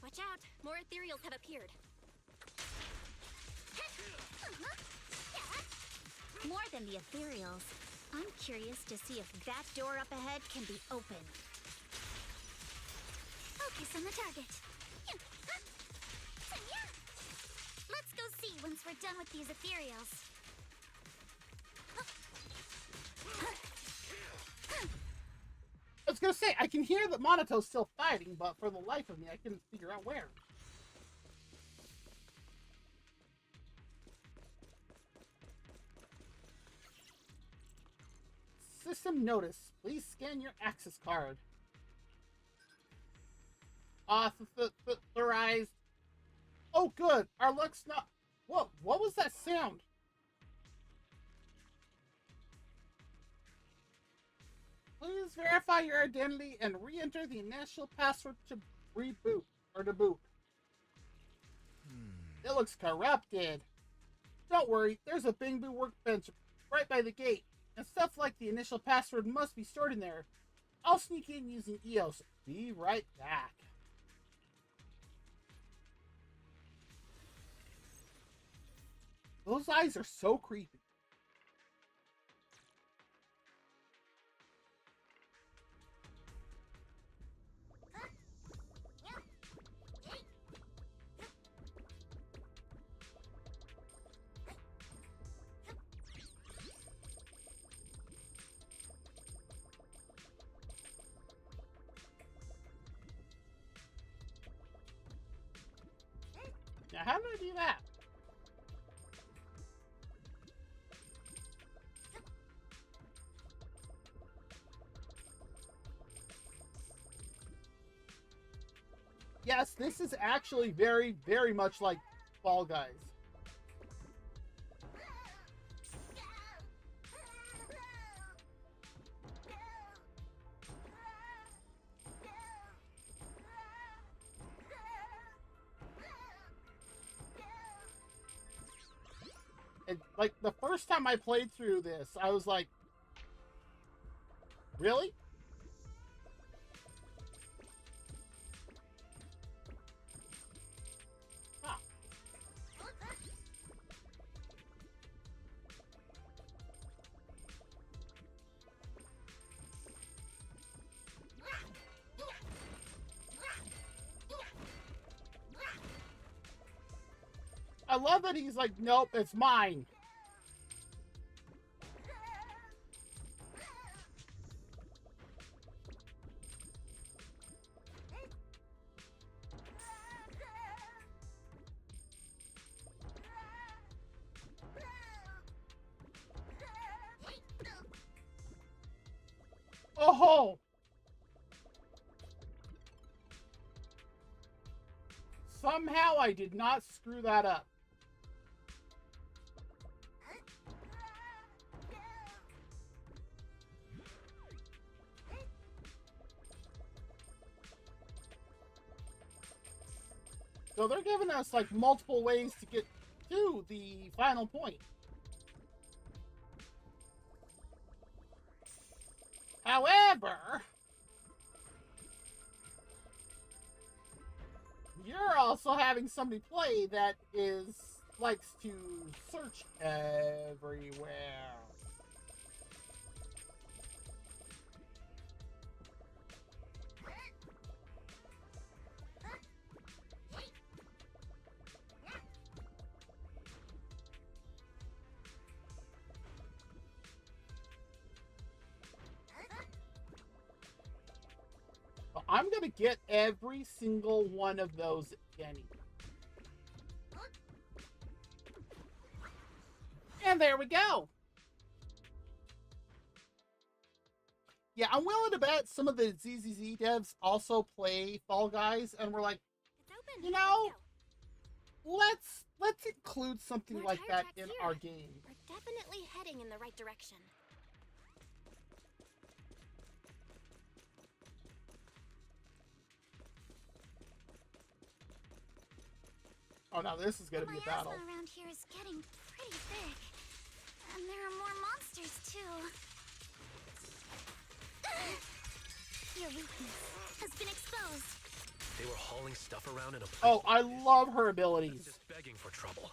Watch out! More ethereals have appeared. More than the ethereals. I'm curious to see if that door up ahead can be opened. Focus on the target. Let's go see once we're done with these ethereals. I was gonna say, I can hear that Monato's still fighting, but for the life of me, I couldn't figure out where. system notice. Please scan your access card. Authorized. Oh, good. Our luck's not. What was that sound? Please verify your identity and re-enter the initial password to reboot or to boot. It looks corrupted. Don't worry, there's a Bingbu workbench right by the gate, and stuff like the initial password must be stored in there. I'll sneak in using EOS. Be right back. Those eyes are so creepy. Now, how do I do that? Yes, this is actually very, very much like Fall Guys. And, like, the first time I played through this, I was like, really? Huh. I love that he's like, nope, it's mine. Oh! Somehow I did not screw that up. So they're giving us like multiple ways to get to the final point. However, you're also having somebody play that likes to search everywhere. I'm gonna get every single one of those again. And there we go. Yeah, I'm willing to bet some of the ZZZ devs also play Fall Guys, and we're like, you know, let's include something like that in our game. We're definitely heading in the right direction. Oh, now this is gonna be a battle. The miasma around here is getting pretty big, and there are more monsters too. Your weakness has been exposed. They were hauling stuff around in a place. Oh, I love her abilities. Just begging for trouble.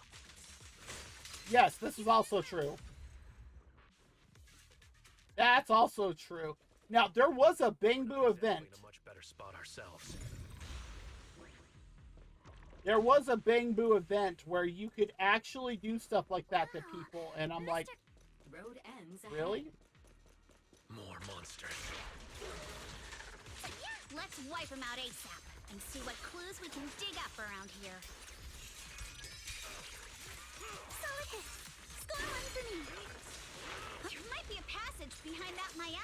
Yes, this is also true. That's also true. Now, there was a Bingbu event. In a much better spot ourselves. There was a Bingbu event where you could actually do stuff like that to people, and I'm like, Road ends really? More monsters. Let's wipe them out ASAP and see what clues we can dig up around here. Solid hit. Score one for me. There might be a passage behind that miasma.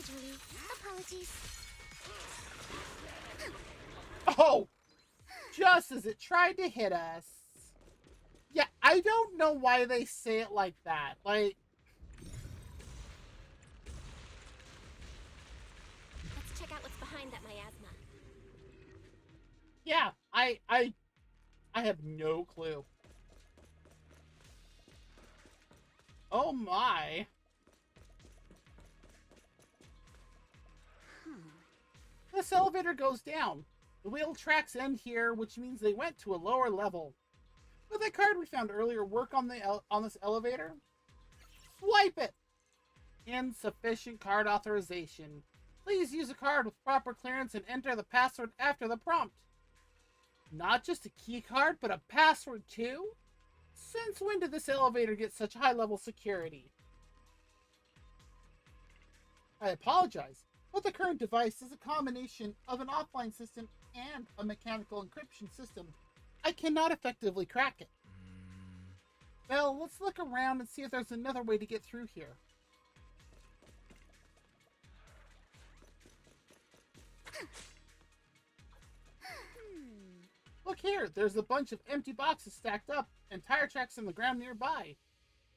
individually. Apologies. Oh! Just as it tried to hit us. Yeah, I don't know why they say it like that. Like... Let's check out what's behind that miasma. Yeah, I have no clue. Oh my. This elevator goes down. The wheel tracks end here, which means they went to a lower level. Will that card we found earlier work on this elevator? Swipe it! Insufficient card authorization. Please use a card with proper clearance and enter the password after the prompt. Not just a key card, but a password too? Since when did this elevator get such high-level security? I apologize, but the current device is a combination of an offline system and a mechanical encryption system. I cannot effectively crack it. Well, let's look around and see if there's another way to get through here. Look here, there's a bunch of empty boxes stacked up and tire tracks in the ground nearby.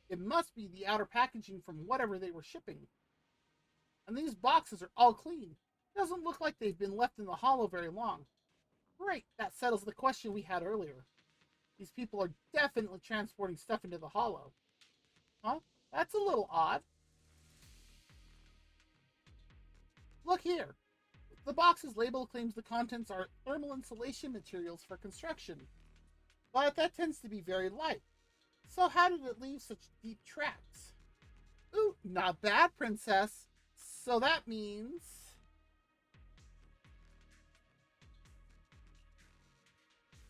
It must be the outer packaging from whatever they were shipping. And these boxes are all clean. Doesn't look like they've been left in the hollow very long. Great, that settles the question we had earlier. These people are definitely transporting stuff into the hollow. Huh? That's a little odd. Look here. The box's label claims the contents are thermal insulation materials for construction. But that tends to be very light. So how did it leave such deep tracks? Ooh, not bad, princess. So that means...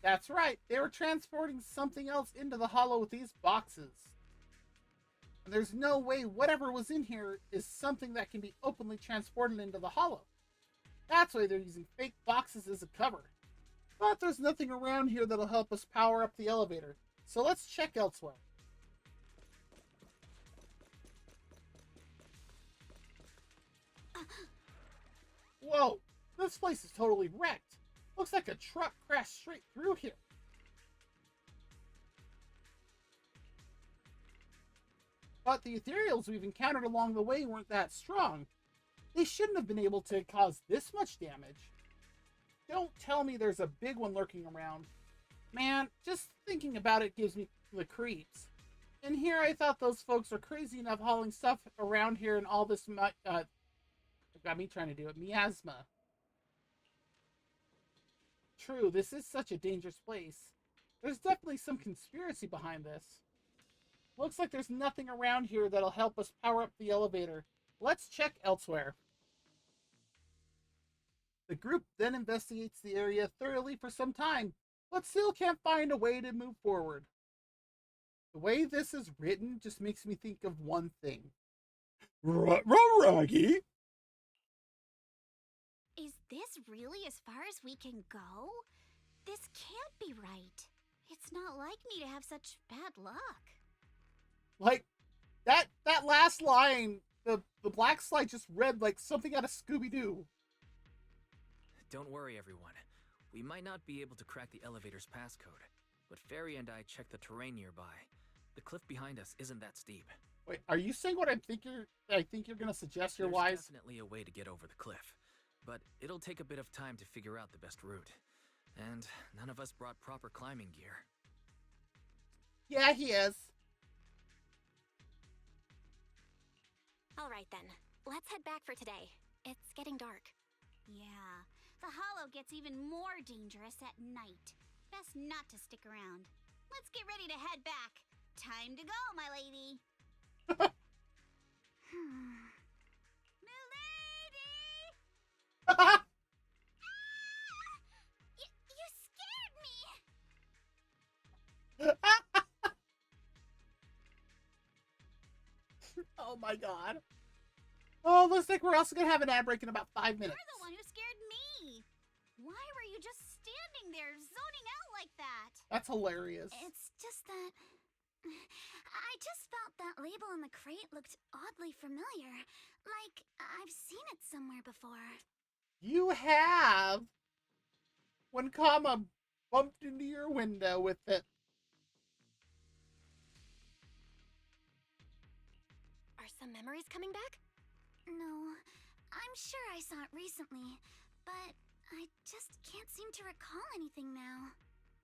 That's right, they were transporting something else into the hollow with these boxes. And there's no way whatever was in here is something that can be openly transported into the hollow. That's why they're using fake boxes as a cover. But there's nothing around here that'll help us power up the elevator. So let's check elsewhere. Whoa, this place is totally wrecked. Looks like a truck crashed straight through here. But the ethereals we've encountered along the way weren't that strong. They shouldn't have been able to cause this much damage. Don't tell me there's a big one lurking around. Man, just thinking about it gives me the creeps. And here I thought those folks were crazy enough hauling stuff around here and all this got me trying to do it. Miasma. True, this is such a dangerous place. There's definitely some conspiracy behind this. Looks like there's nothing around here that'll help us power up the elevator. Let's check elsewhere. The group then investigates the area thoroughly for some time, but still can't find a way to move forward. The way this is written just makes me think of one thing. Ruggy! Is this really as far as we can go? This can't be right. It's not like me to have such bad luck. Like, that last line, the black slide just read like something out of Scooby-Doo. Don't worry, everyone. We might not be able to crack the elevator's passcode, but Fairy and I checked the terrain nearby. The cliff behind us isn't that steep. Wait, are you saying what I think you're gonna suggest here, Wise? There's definitely a way to get over the cliff, but it'll take a bit of time to figure out the best route. And none of us brought proper climbing gear. Yeah, he is. All right then, let's head back for today. It's getting dark. Yeah, the hollow gets even more dangerous at night. Best not to stick around. Let's get ready to head back. Time to go, my lady. Ah! You scared me! Oh my god. Oh, looks like we're also gonna have an ad break in about 5 minutes. You're the one who scared me! Why were you just standing there, zoning out like that? That's hilarious. It's just that... I I just felt that label on the crate looked oddly familiar. Like I've seen it somewhere before. You have. When Kama bumped into your window with it. Are some memories coming back? No, I'm sure I saw it recently, but I just can't seem to recall anything now.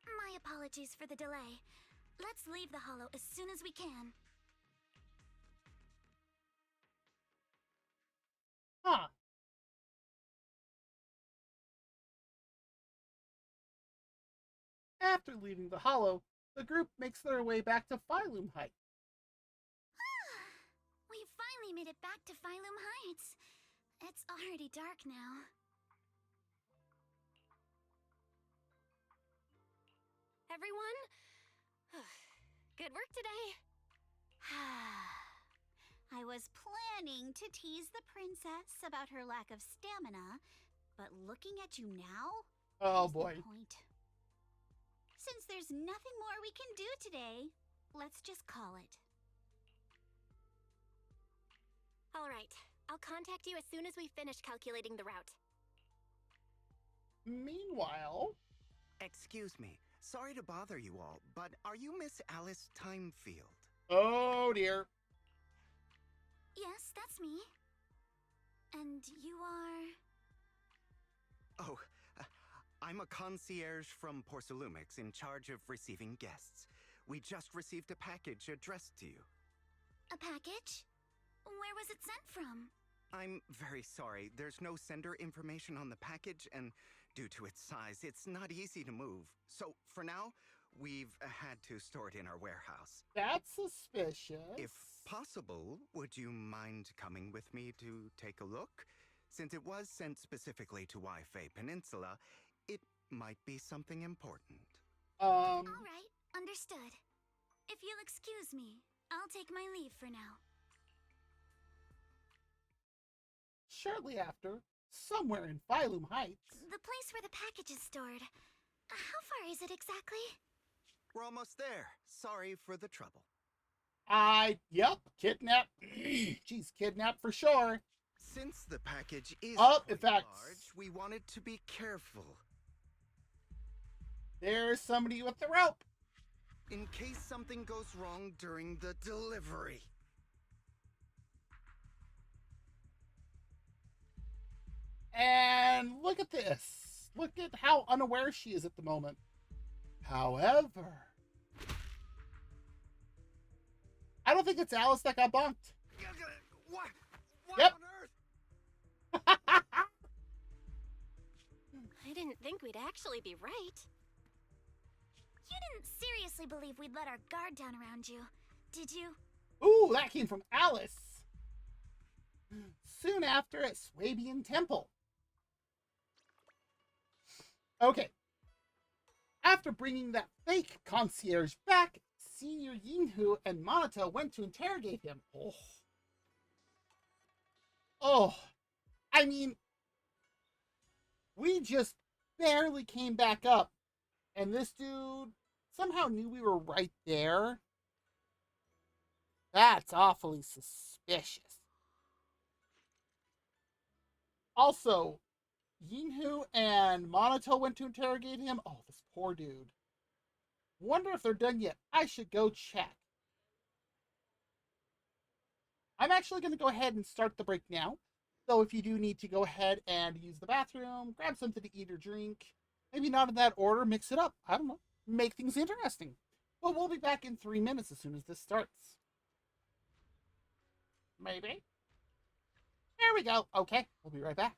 My apologies for the delay. Let's leave the hollow as soon as we can. Huh. After leaving the hollow, the group makes their way back to Phylum Heights. We finally made it back to Phylum Heights. It's already dark now. Everyone? Good work today. I was planning to tease the princess about her lack of stamina, but looking at you now, oh boy. The point. Since there's nothing more we can do today, let's just call it. All right, I'll contact you as soon as we finish calculating the route. Meanwhile... Excuse me, sorry to bother you all, but are you Miss Alice Timefield? Oh dear. Yes, that's me. And you are... Oh, I'm a concierge from Porcelumix in charge of receiving guests. We just received a package addressed to you. A package? Where was it sent from? I'm very sorry. There's no sender information on the package, and due to its size, it's not easy to move. So, for now, we've had to store it in our warehouse. That's suspicious. If possible, would you mind coming with me to take a look? Since it was sent specifically to Wi-Fi Peninsula, it might be something important. All right, understood. If you'll excuse me, I'll take my leave for now. Shortly after, somewhere in Phylum Heights... The place where the package is stored. How far is it exactly? We're almost there. Sorry for the trouble. Yep, kidnap. Jeez, kidnap for sure. Since the package is in fact, large, we wanted to be careful. There's somebody with the rope. In case something goes wrong during the delivery. And look at this. Look at how unaware she is at the moment. However, I don't think it's Alice that got bonked. What? Yep. On earth? I didn't think we'd actually be right. You didn't seriously believe we'd let our guard down around you, did you? Ooh, that came from Alice. Soon after at Swabian Temple. Okay. After bringing that fake concierge back, Senior Yinhu and Monota went to interrogate him. Oh. I mean, we just barely came back up, and this dude somehow knew we were right there. That's awfully suspicious. Also, Yinhu and Monota went to interrogate him. Oh, this poor dude. Wonder if they're done yet. I should go check. I'm actually going to go ahead and start the break now. So if you do need to go ahead and use the bathroom, grab something to eat or drink, maybe not in that order, mix it up. I don't know. Make things interesting. But we'll be back in 3 minutes as soon as this starts. Maybe. There we go. Okay, we'll be right back.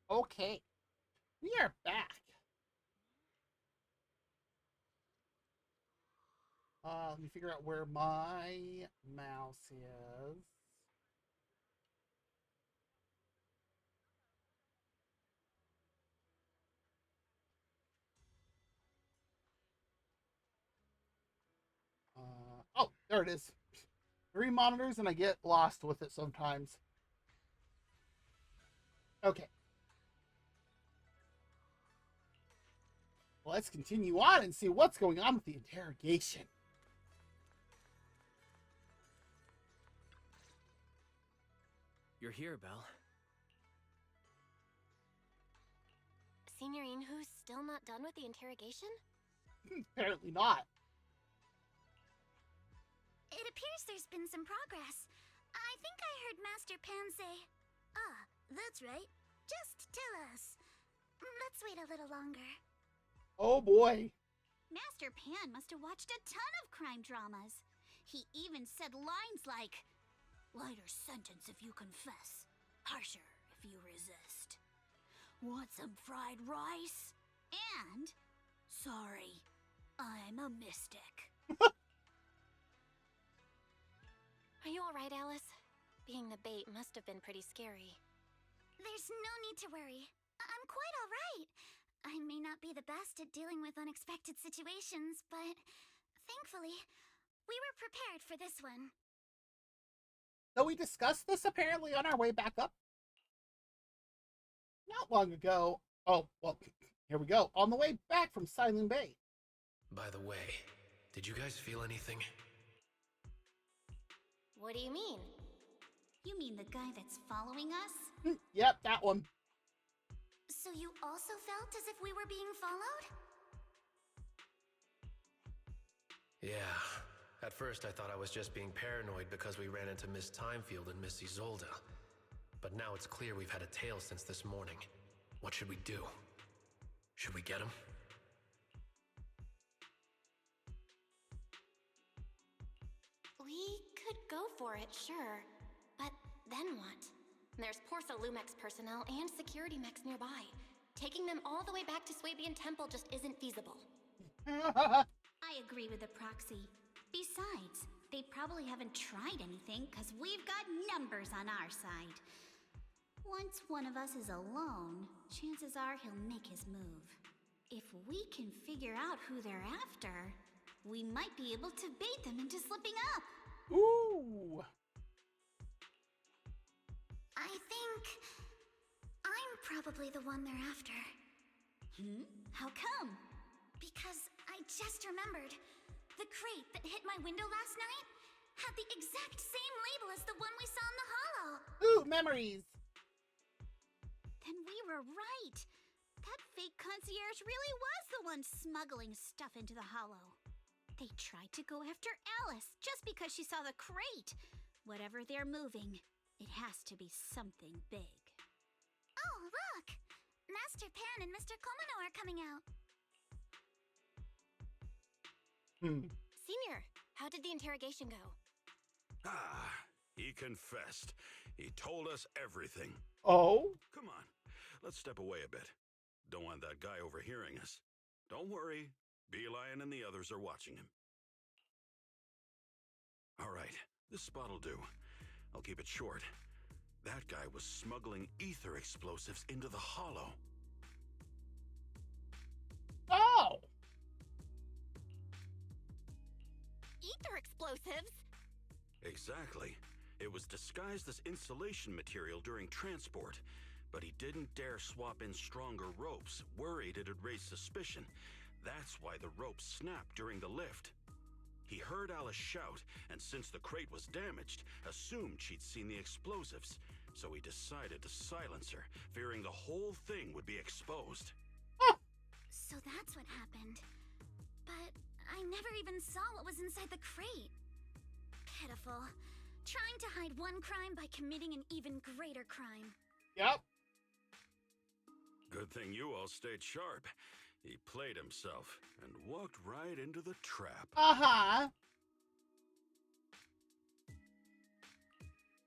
Okay, we are back. Let me figure out where my mouse is. Oh, there it is. 3 monitors, and I get lost with it sometimes. Okay. Let's continue on and see what's going on with the interrogation. You're here, Belle. Signorine, who's still not done with the interrogation? Apparently not. It appears there's been some progress. I think I heard Master Pan say, "Ah, that's right. Just tell us." Let's wait a little longer. Oh boy. Master Pan must have watched a ton of crime dramas. He even said lines like, "Lighter sentence if you confess, harsher if you resist. Want some fried rice? And, sorry, I'm a mystic." Are you alright, Alice? Being the bait must have been pretty scary. There's no need to worry. I'm quite alright. I may not be the best at dealing with unexpected situations, but thankfully, we were prepared for this one. So we discussed this apparently on our way back up. Not long ago. Oh, well, here we go. On the way back from Silent Bay. By the way, did you guys feel anything? What do you mean? You mean the guy that's following us? Yep, that one. So you also felt as if we were being followed? Yeah. At first I thought I was just being paranoid because we ran into Miss Timefield and Miss Isolde. But now it's clear we've had a tail since this morning. What should we do? Should we get him? We could go for it, sure. But then what? There's Porsa Lumex personnel and security mechs nearby. Taking them all the way back to Swabian Temple just isn't feasible. I agree with the proxy. Besides, they probably haven't tried anything because we've got numbers on our side. Once one of us is alone, chances are he'll make his move. If we can figure out who they're after, we might be able to bait them into slipping up. Ooh. I think I'm probably the one they're after. How come? Because I just remembered. The crate that hit my window last night had the exact same label as the one we saw in the hollow. Ooh, memories. Then we were right. That fake concierge really was the one smuggling stuff into the hollow. They tried to go after Alice just because she saw the crate. Whatever they're moving, it has to be something big. Oh, look! Master Pan and Mr. Komino are coming out. Senior, how did the interrogation go? Ah, he confessed. He told us everything. Oh? Come on, let's step away a bit. Don't want that guy overhearing us. Don't worry, Beelion and the others are watching him. All right, this spot'll do. I'll keep it short. That guy was smuggling ether explosives into the hollow. Oh! Ether explosives? Exactly. It was disguised as insulation material during transport, but he didn't dare swap in stronger ropes, worried it'd raise suspicion. That's why the ropes snapped during the lift. He heard Alice shout, and since the crate was damaged, assumed she'd seen the explosives, so he decided to silence her, fearing the whole thing would be exposed. So that's what happened. But I never even saw what was inside the crate. Pitiful. Trying to hide one crime by committing an even greater crime. Yep. Good thing you all stayed sharp. He played himself and walked right into the trap. Uh-huh.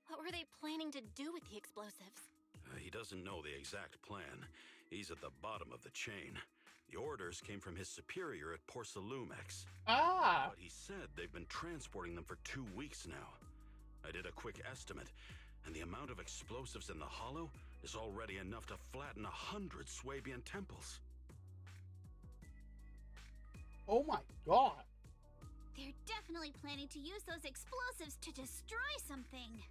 What were they planning to do with the explosives? He doesn't know the exact plan. He's at the bottom of the chain. The orders came from his superior at Porcelumex. Ah! But he said they've been transporting them for 2 weeks now. I did a quick estimate, and the amount of explosives in the hollow is already enough to flatten 100 Swabian temples. Oh my god. They're definitely planning to use those explosives to destroy something.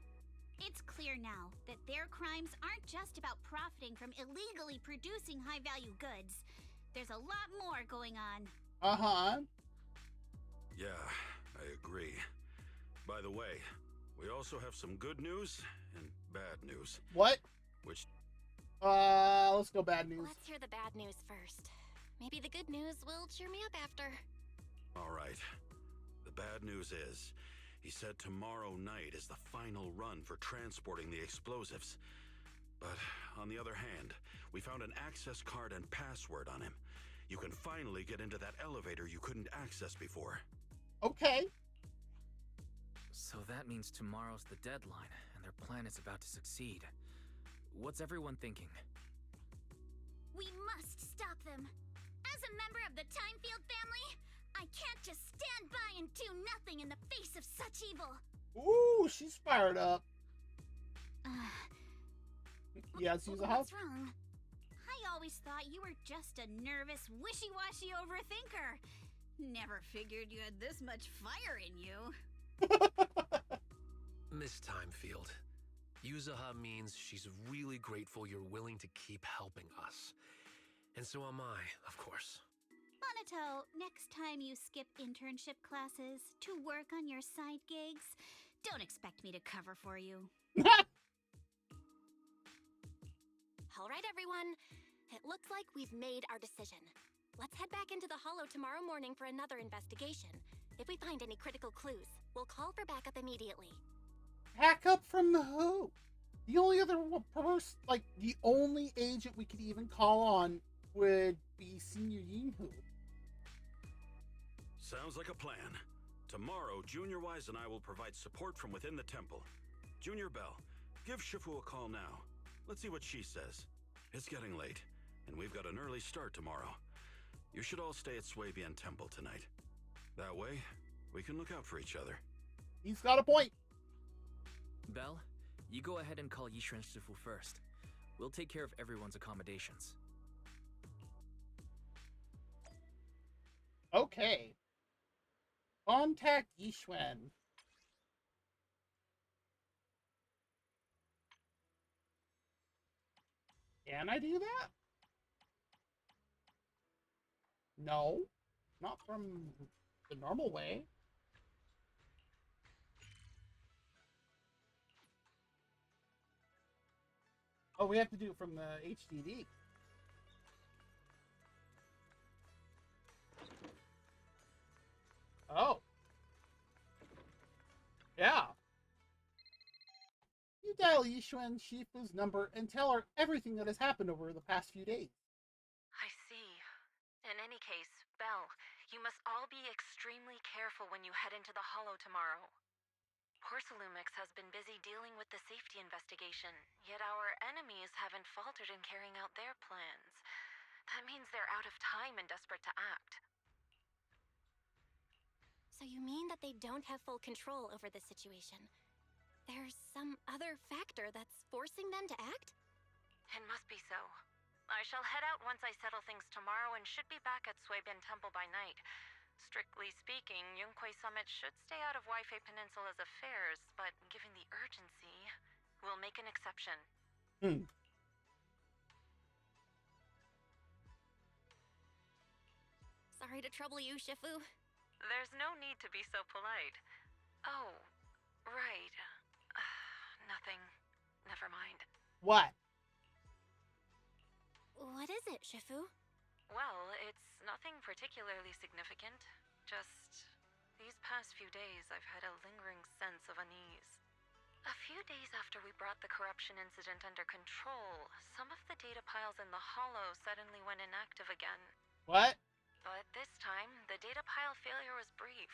It's clear now that their crimes aren't just about profiting from illegally producing high-value goods. There's a lot more going on. Uh-huh. Yeah, I agree. By the way, we also have some good news and bad news. What? Which... let's go bad news. Let's hear the bad news first. Maybe the good news will cheer me up after. All right. The bad news is, he said tomorrow night is the final run for transporting the explosives. But on the other hand, we found an access card and password on him. You can finally get into that elevator you couldn't access before. Okay. So that means tomorrow's the deadline, and their plan is about to succeed. What's everyone thinking? We must stop them. As a member of the Timefield family, I can't just stand by and do nothing in the face of such evil. Ooh, she's fired up. Yes, Yuzuha? What's wrong? I always thought you were just a nervous, wishy-washy overthinker. Never figured you had this much fire in you. Miss Timefield, Yuzuha means she's really grateful you're willing to keep helping us. And so am I, of course. Monato, next time you skip internship classes to work on your side gigs, don't expect me to cover for you. All right, everyone. It looks like we've made our decision. Let's head back into the Hollow tomorrow morning for another investigation. If we find any critical clues, we'll call for backup immediately. Backup from the who? The only other person, like, the only agent we could even call on would be Senior Yinhu. Sounds like a plan. Tomorrow, Junior Wise and I will provide support from within the temple. Junior Bell, give Shifu a call now. Let's see what she says. It's getting late, and we've got an early start tomorrow. You should all stay at Swabian Temple tonight. That way, we can look out for each other. He's got a point. Belle, you go ahead and call Yishuan Shifu first. We'll take care of everyone's accommodations. Okay. Contact Yishuan. Can I do that? No. Not from the normal way. Oh, we have to do it from the HDD. Oh. Yeah. You dial Yishuan Shifu's number and tell her everything that has happened over the past few days. I see. In any case, Belle, you must all be extremely careful when you head into the Hollow tomorrow. Porcelumix has been busy dealing with the safety investigation, yet our enemies haven't faltered in carrying out their plans. That means they're out of time and desperate to act. So you mean that they don't have full control over the situation? There's some other factor that's forcing them to act? It must be so. I shall head out once I settle things tomorrow and should be back at Suibin Temple by night. Strictly speaking, Yunquay Summit should stay out of Waifei Peninsula's affairs, but given the urgency, we'll make an exception. Sorry to trouble you, Shifu. There's no need to be so polite. Oh, right. Nothing. Never mind. What? What is it, Shifu? Well, it's nothing particularly significant. Just these past few days, I've had a lingering sense of unease. A few days after we brought the corruption incident under control, some of the data piles in the Hollow suddenly went inactive again. What? But this time, the data pile failure was brief.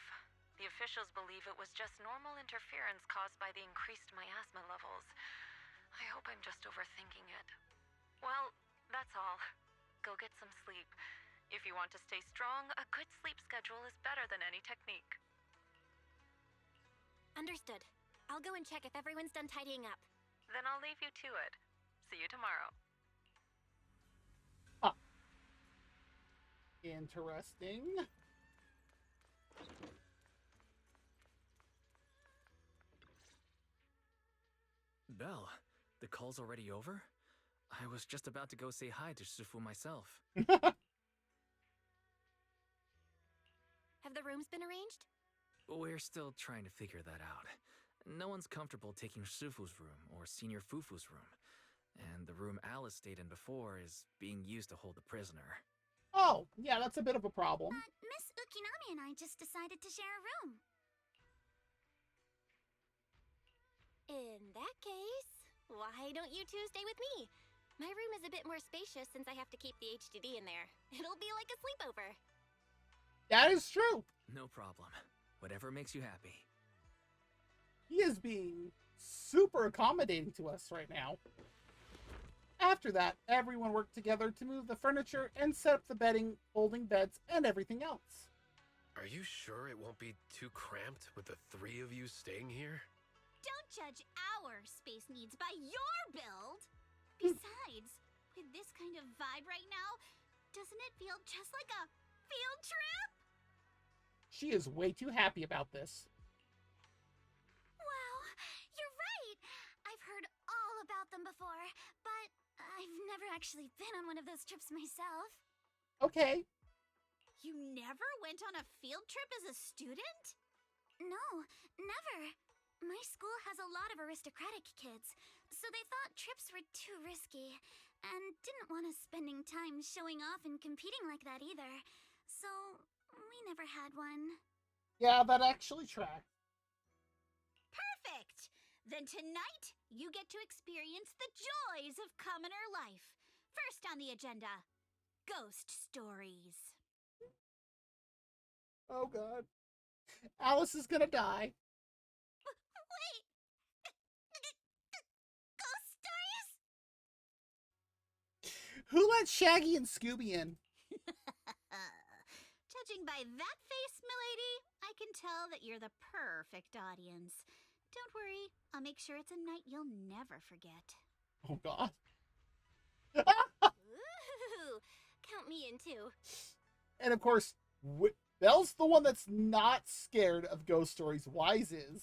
The officials believe it was just normal interference caused by the increased miasma levels. I hope I'm just overthinking it. Well, that's all. Go get some sleep. If you want to stay strong, a good sleep schedule is better than any technique. Understood. I'll go and check if everyone's done tidying up. Then I'll leave you to it. See you tomorrow. Interesting. Belle, the call's already over? I was just about to go say hi to Shifu myself. Have the rooms been arranged? We're still trying to figure that out. No one's comfortable taking Shifu's room or Senior Fufu's room. And the room Alice stayed in before is being used to hold the prisoner. Oh, yeah, that's a bit of a problem. Miss Ukinami and I just decided to share a room. In that case, why don't you two stay with me? My room is a bit more spacious since I have to keep the HDD in there. It'll be like a sleepover. That is true. No problem. Whatever makes you happy. He is being super accommodating to us right now. After that, everyone worked together to move the furniture and set up the bedding, folding beds, and everything else. Are you sure it won't be too cramped with the three of you staying here? Don't judge our space needs by your build! Besides, with this kind of vibe right now, doesn't it feel just like a field trip? She is way too happy about this. Wow, you're right! I've heard all about them before, but I've never actually been on one of those trips myself. Okay. You never went on a field trip as a student? No, never. My school has a lot of aristocratic kids, so they thought trips were too risky, and didn't want us spending time showing off and competing like that either. So, we never had one. Yeah, that actually tracks. Perfect! Then tonight, you get to experience the joys of commoner life. First on the agenda, ghost stories. Oh god. Alice is gonna die. Wait! Ghost stories? Who let Shaggy and Scooby in? Judging by that face, milady, I can tell that you're the perfect audience. Don't worry, I'll make sure it's a night you'll never forget. Oh god. Ooh, count me in too. And of course, Belle's the one that's not scared of ghost stories. Wise is.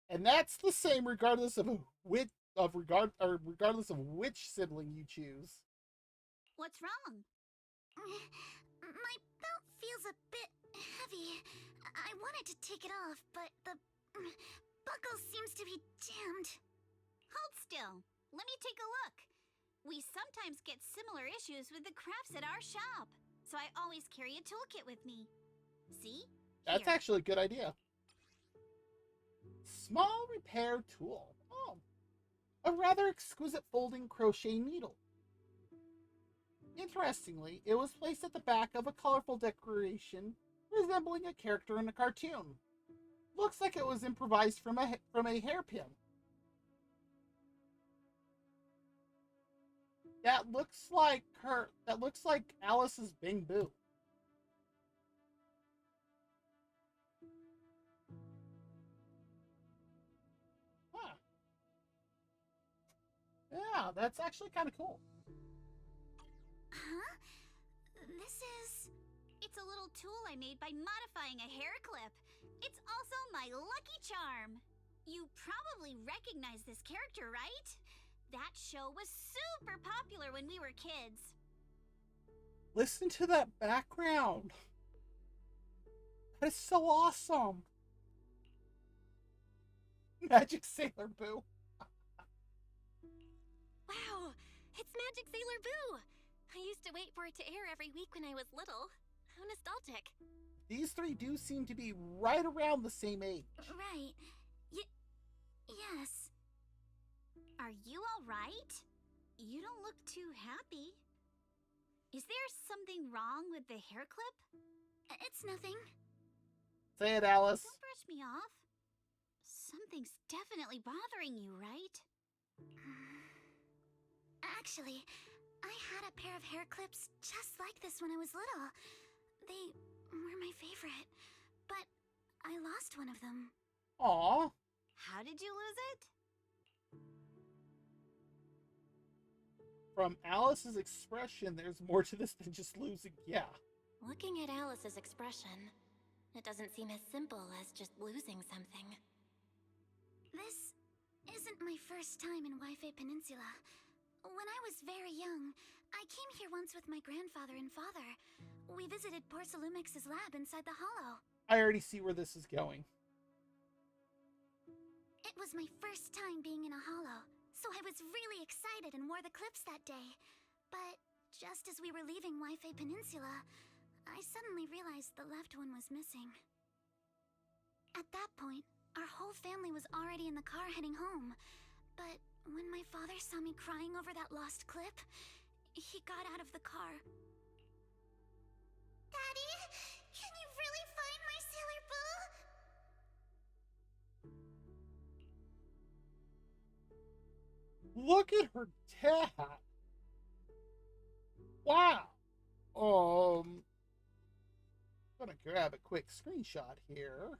And that's the same regardless of regardless of which sibling you choose. What's wrong? My belt feels a bit heavy. I wanted to take it off, but the buckle seems to be jammed. Hold still. Let me take a look. We sometimes get similar issues with the crafts at our shop, so I always carry a toolkit with me. See? That's Here. actually a good idea. Small repair tool. Oh. A rather exquisite folding crochet needle. Interestingly, it was placed at the back of a colorful decoration resembling a character in a cartoon. Looks like it was improvised from a hairpin. That looks like Alice's Bing Boo. Huh. Yeah, that's actually kind of cool. Huh? This is... It's a little tool I made by modifying a hair clip. It's also my lucky charm. You probably recognize this character, right? That show was super popular when we were kids. Listen to that background. That is so awesome. Magic Sailor Boo. Wow, it's Magic Sailor Boo. I used to wait for it to air every week when I was little. How nostalgic. These three do seem to be right around the same age. Right. Yes. Are you all right? You don't look too happy. Is there something wrong with the hair clip? It's nothing. Say it, Alice. Don't brush me off. Something's definitely bothering you, right? Actually, I had a pair of hair clips just like this when I was little. They were my favorite, but I lost one of them. Aww. How did you lose it? From Alice's expression, there's more to this than just losing. Yeah. Looking at Alice's expression, it doesn't seem as simple as just losing something. This isn't my first time in Wi-Fi Peninsula. When I was very young, I came here once with my grandfather and father. We visited Porcelumix's lab inside the hollow. I already see where this is going. It was my first time being in a hollow, so I was really excited and wore the clips that day. But just as we were leaving Wi-Fi Peninsula, I suddenly realized the left one was missing. At that point, our whole family was already in the car heading home. But when my father saw me crying over that lost clip, he got out of the car. Daddy, can you really find my Sailor Boo? Look at her tat. Wow. I'm gonna grab a quick screenshot here.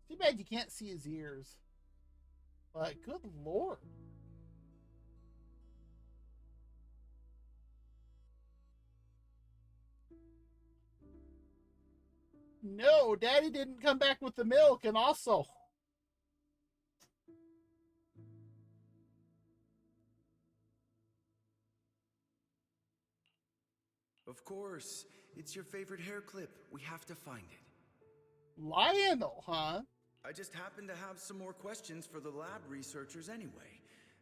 Too bad you can't see his ears. But good lord. No, Daddy didn't come back with the milk, and also... Of course. It's your favorite hair clip. We have to find it. Lionel, huh? I just happen to have some more questions for the lab researchers anyway.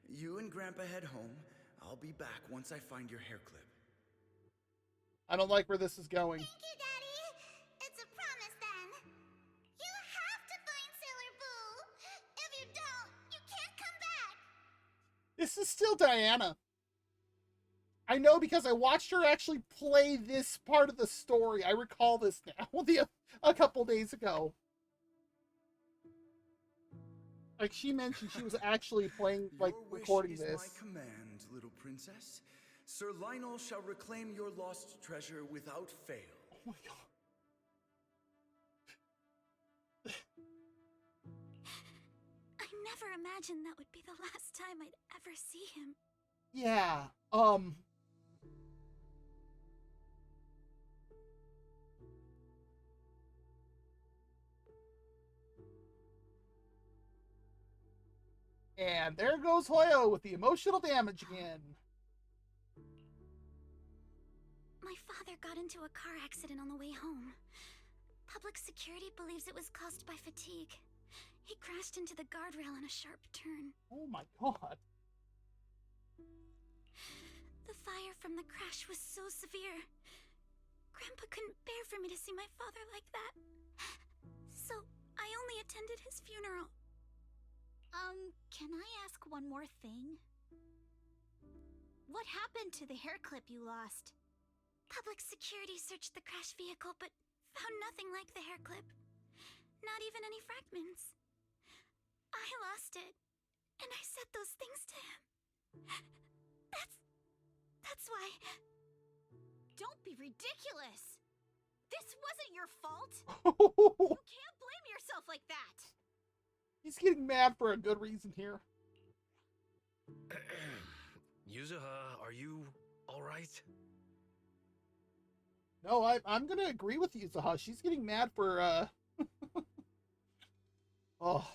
You and Grandpa head home. I'll be back once I find your hair clip. I don't like where this is going. Thank you, Daddy. It's a promise then. You have to find Sailor Boo. If you don't, you can't come back. This is still Diana. I know because I watched her actually play this part of the story. I recall this now, a couple days ago. Like, she mentioned she was actually playing, like, recording Your wish this. is my command, little princess. Sir Lionel shall reclaim your lost treasure without fail. Oh my god. I never imagined that would be the last time I'd ever see him. Yeah, And there goes Hoyo with the emotional damage again. My father got into a car accident on the way home. Public security believes it was caused by fatigue. He crashed into the guardrail on a sharp turn. Oh my god. The fire from the crash was so severe. Grandpa couldn't bear for me to see my father like that. So I only attended his funeral. Can I ask one more thing? What happened to the hair clip you lost? Public security searched the crashed vehicle, but found nothing like the hair clip. Not even any fragments. I lost it, and I said those things to him. That's why... Don't be ridiculous! This wasn't your fault! You can't blame yourself like that! He's getting mad for a good reason here. Yuzuha, are you alright? No, I'm gonna agree with Yuzuha. She's getting mad for, Oh.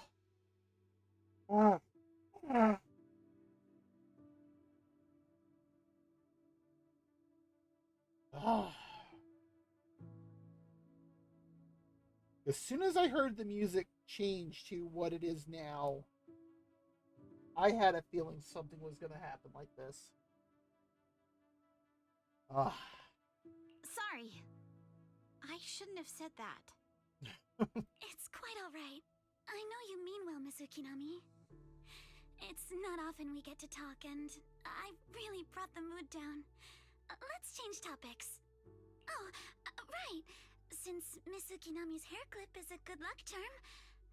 As soon as I heard the music change to what it is now, I had a feeling something was going to happen like this. Sorry. I shouldn't have said that. It's quite alright. I know you mean well, Miss Ukinami. It's not often we get to talk, and I really brought the mood down. Let's change topics. Oh, right. Since Miss Ukinami's hair clip is a good luck charm,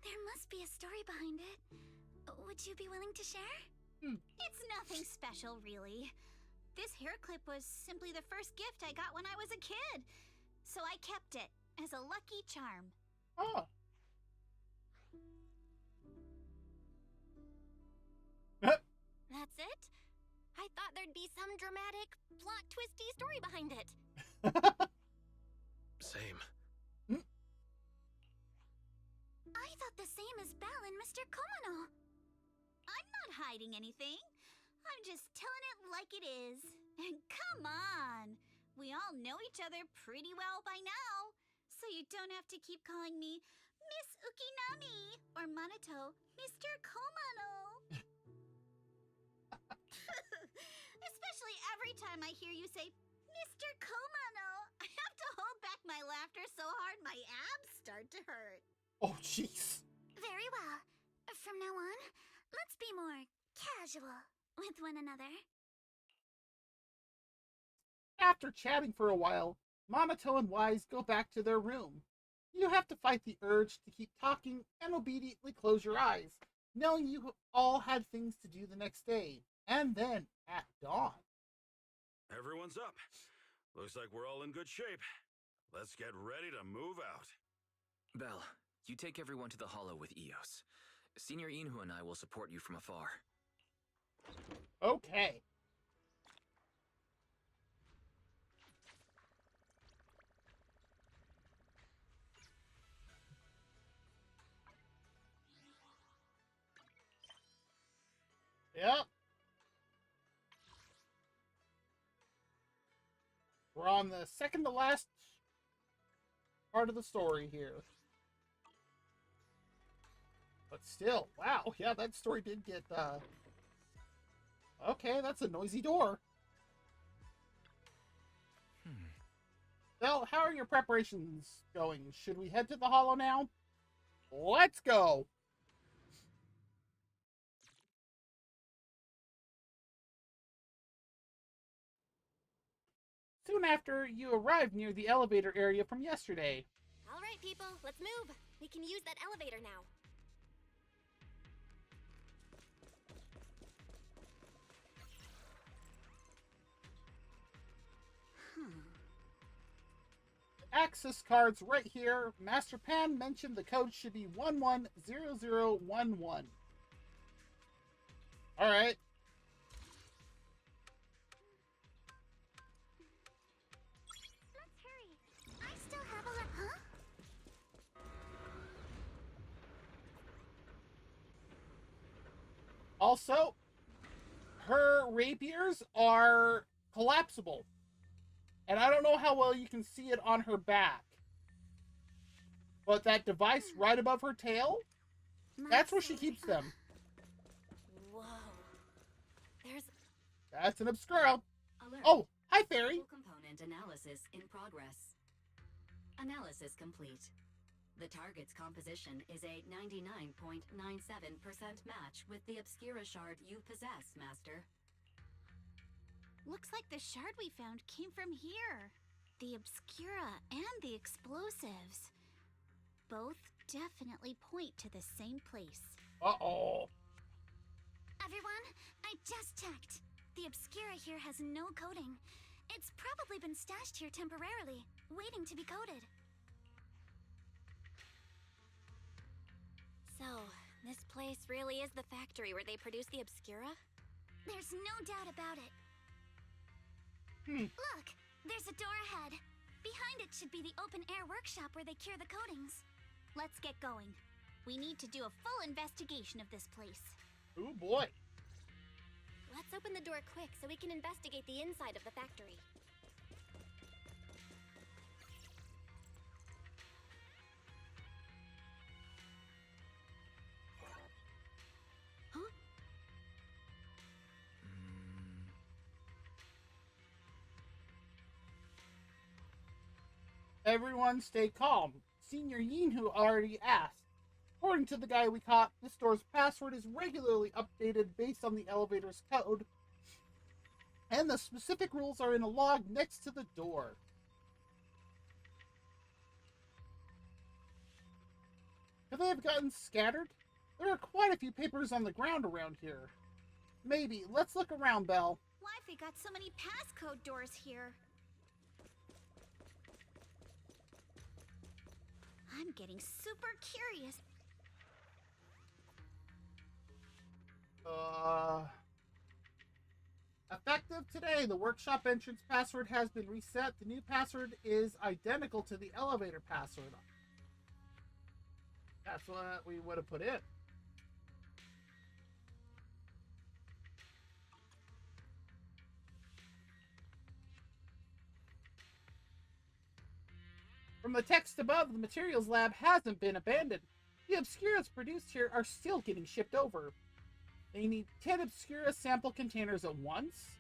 there must be a story behind it. Would you be willing to share? It's nothing special, really. This hair clip was simply the first gift I got when I was a kid. So I kept it as a lucky charm. Oh. That's it? I thought there'd be some dramatic, plot twisty story behind it. Same. I thought the same as Belle and Mr. Komano. I'm not hiding anything. I'm just telling it like it is. And come on! We all know each other pretty well by now. So you don't have to keep calling me Miss Ukinami or Manato Mr. Komano. Especially every time I hear you say Mr. Komano, I have to hold back my laughter so hard my abs start to hurt. Oh, jeez. Very well. From now on, let's be more casual with one another. After chatting for a while, Mamato and Wise go back to their room. You have to fight the urge to keep talking and obediently close your eyes, knowing you all had things to do the next day. And then, at dawn. Everyone's up. Looks like we're all in good shape. Let's get ready to move out. Belle, you take everyone to the Hollow with Eos. Senior Inhu and I will support you from afar. Okay. Yep. We're on the second to last part of the story here. But still, wow, yeah, that story did get, okay, that's a noisy door. Well, how are your preparations going? Should we head to the Hollow now? Let's go! Soon after, you arrive near the elevator area from yesterday. All right, people, let's move. We can use that elevator now. Access cards right here. Master Pan mentioned the code should be 110011. All right. Let's hurry. I still have a huh? Also, her rapiers are collapsible. And I don't know how well you can see it on her back. But that device right above her tail, that's where she keeps them. Whoa. That's an Obscura. Alert. Oh, hi, Fairy. Full component analysis in progress. Analysis complete. The target's composition is a 99.97% match with the Obscura shard you possess, Master. Looks like the shard we found came from here. The Obscura and the explosives. Both definitely point to the same place. Uh-oh. Everyone, I just checked. The Obscura here has no coding. It's probably been stashed here temporarily, waiting to be coded. So, this place really is the factory where they produce the Obscura? There's no doubt about it. Look, there's a door ahead. Behind it should be the open-air workshop where they cure the coatings. Let's get going. We need to do a full investigation of this place. Oh boy. Let's open the door quick so we can investigate the inside of the factory. Huh? Everyone stay calm. Senior Yinhu already asked. According to the guy we caught, this door's password is regularly updated based on the elevator's code, and the specific rules are in a log next to the door. Could they have gotten scattered? There are quite a few papers on the ground around here. Maybe. Let's look around, Belle. Why have they got so many passcode doors here? I'm getting super curious. Effective today, the workshop entrance password has been reset. The new password is identical to the elevator password. That's what we would have put in. From the text above, the materials lab hasn't been abandoned. The Obscuras produced here are still getting shipped over. They need 10 Obscura sample containers at once?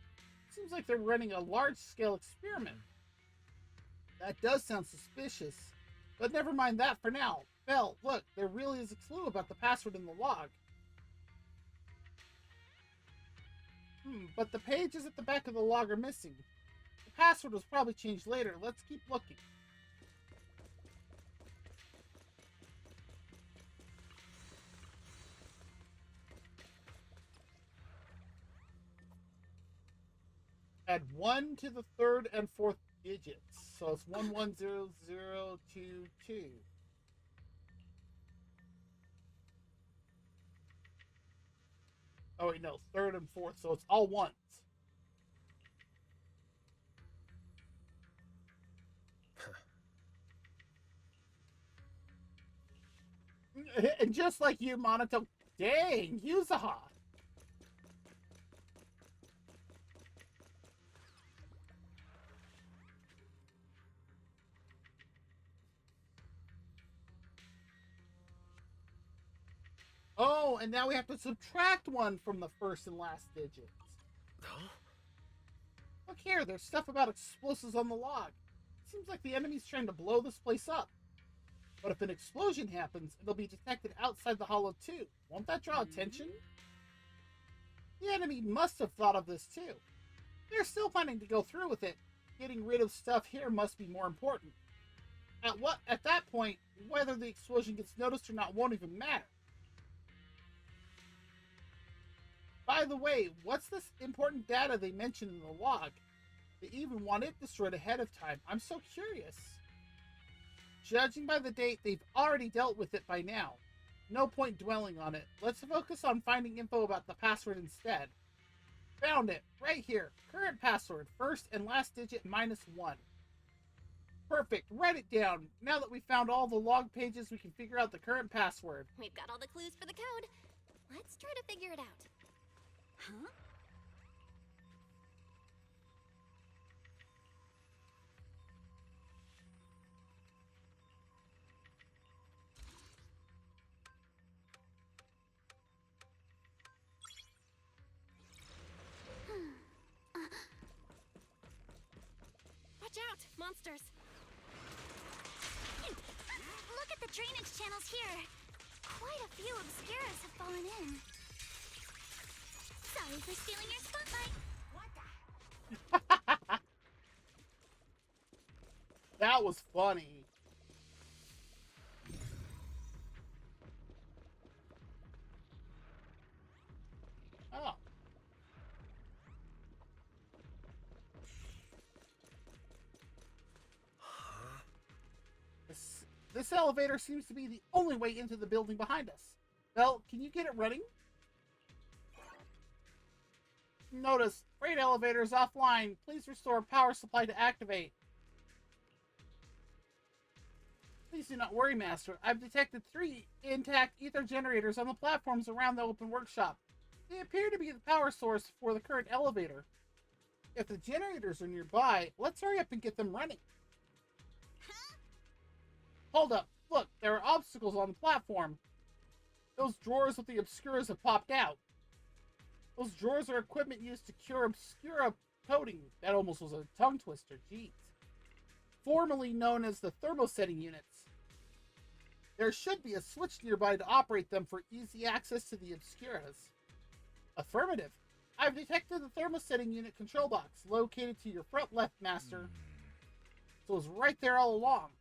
Seems like they're running a large-scale experiment. That does sound suspicious. But never mind that for now. Belle, look, there really is a clue about the password in the log. But the pages at the back of the log are missing. The password was probably changed later. Let's keep looking. Add 1 to the third and fourth digits. So it's 110022. Oh wait, no, third and fourth, so it's all ones. And just like you, Monotone, dang, Yuzaha. Oh, and now we have to subtract 1 from the first and last digits. Huh? Look here, there's stuff about explosives on the log. Seems like the enemy's trying to blow this place up. But if an explosion happens, it'll be detected outside the hollow too. Won't that draw attention? The enemy must have thought of this too. They're still planning to go through with it. Getting rid of stuff here must be more important. At that point, whether the explosion gets noticed or not won't even matter. By the way, what's this important data they mentioned in the log? They even want it destroyed ahead of time. I'm so curious. Judging by the date, they've already dealt with it by now. No point dwelling on it. Let's focus on finding info about the password instead. Found it. Right here. Current password. First and last digit -1. Perfect. Write it down. Now that we found all the log pages, we can figure out the current password. We've got all the clues for the code. Let's try to figure it out. Huh? Watch out! Monsters! Look at the drainage channels here. Quite a few Obscuras have fallen in. Sorry for stealing your spotlight. What the? That was funny. Oh. This elevator seems to be the only way into the building behind us. Belle, can you get it running? Notice, freight elevator is offline. Please restore power supply to activate. Please do not worry, Master. I've detected 3 intact ether generators on the platforms around the open workshop. They appear to be the power source for the current elevator. If the generators are nearby, let's hurry up and get them running. Hold up. Look, there are obstacles on the platform. Those drawers with the Obscuras have popped out. Those drawers are equipment used to cure Obscura coating. That almost was a tongue twister. Jeez. Formerly known as the thermosetting units. There should be a switch nearby to operate them for easy access to the Obscuras. Affirmative. I've detected the thermosetting unit control box located to your front left, Master. So it's right there all along.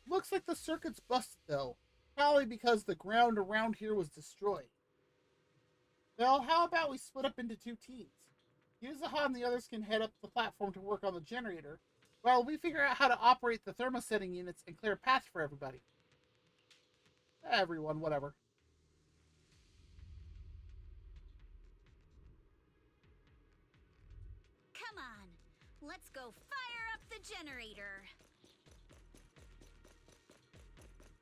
Looks like the circuit's busted, though. Probably because the ground around here was destroyed. Well, how about we split up into 2 teams? Yuzuha and the others can head up the platform to work on the generator, while we figure out how to operate the thermosetting units and clear paths for everybody. Everyone, whatever. Come on, let's go fire up the generator.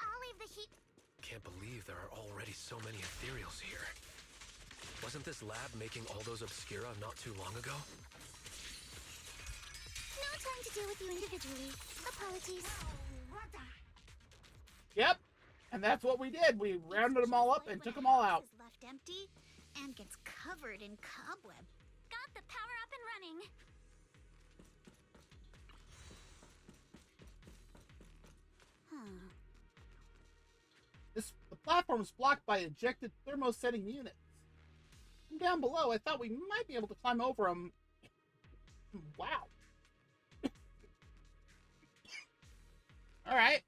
I'll leave the heat. Can't believe there are already so many ethereals here. Wasn't this lab making all those Obscura not too long ago? No time to deal with you individually. Apologies. Yep, and that's what we did. We rounded them all up and took them all out. Is left empty and gets covered in cobweb. Got the power up and running. Huh. The platform is blocked by ejected thermosetting units. From down below, I thought we might be able to climb over them. Wow. Alright.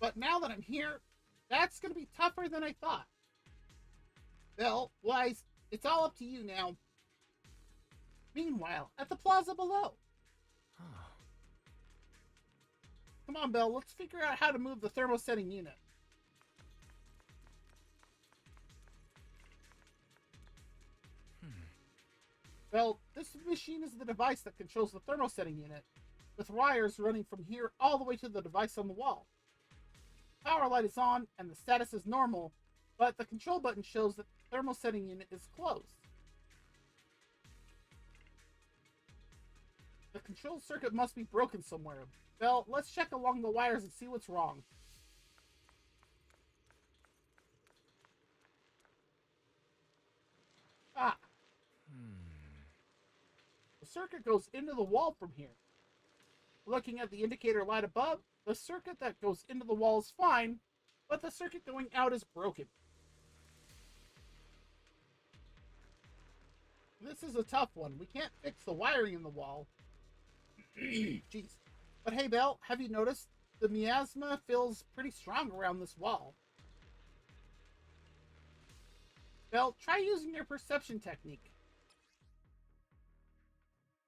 But now that I'm here, that's going to be tougher than I thought. Well, Wise, it's all up to you now. Meanwhile, at the plaza below. Come on, Belle, let's figure out how to move the thermosetting unit. Well, this machine is the device that controls the thermosetting unit, with wires running from here all the way to the device on the wall. Power light is on, and the status is normal, but the control button shows that the thermosetting unit is closed. The control circuit must be broken somewhere. Belle, let's check along the wires and see what's wrong. The circuit goes into the wall from here. Looking at the indicator light above, the circuit that goes into the wall is fine, but the circuit going out is broken. This is a tough one. We can't fix the wiring in the wall. Jeez. But hey, Belle, have you noticed? The miasma feels pretty strong around this wall. Belle, try using your perception technique.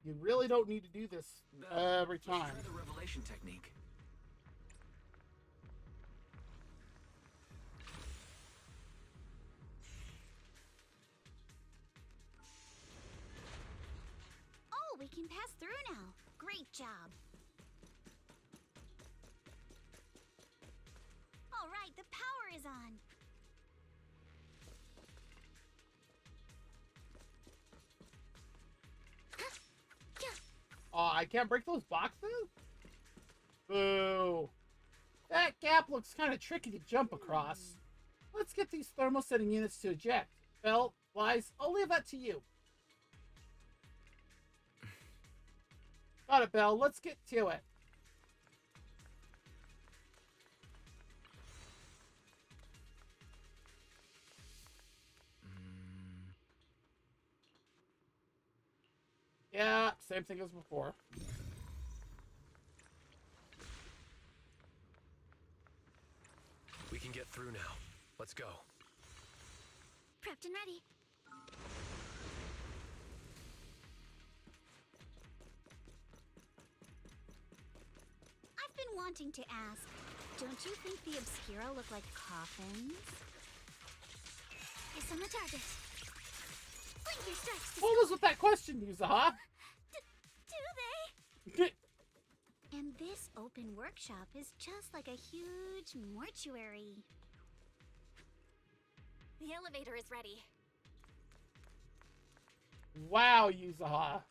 You really don't need to do this every time. Let's try the revelation technique. Oh, we can pass through now. Great job. All right, the power is on. Oh, I can't break those boxes? Boo. That gap looks kind of tricky to jump across. Let's get these thermosetting units to eject. Belle, Wise, I'll leave that to you. Got it, Belle. Let's get to it. Yeah, same thing as before. We can get through now. Let's go. Prepped and ready. I've been wanting to ask, don't you think the Obscura look like coffins? Eyes on the target. Blink your strikes. What was with that question, Yuzuha? Do they? And this open workshop is just like a huge mortuary. The elevator is ready. Wow, Yuzuha.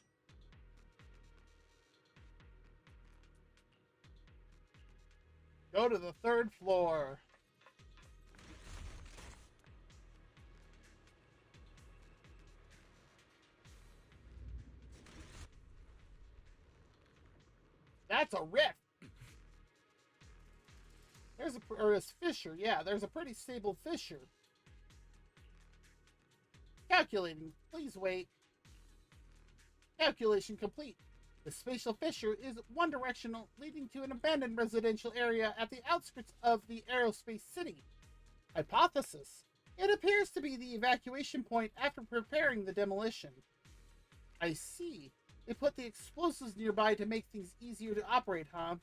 Go to the 3rd floor. That's a rift. There's a fissure. Yeah, there's a pretty stable fissure. Calculating. Please wait. Calculation complete. The spatial fissure is one directional, leading to an abandoned residential area at the outskirts of the aerospace city. Hypothesis: it appears to be the evacuation point after preparing the demolition. I see. They put the explosives nearby to make things easier to operate, huh?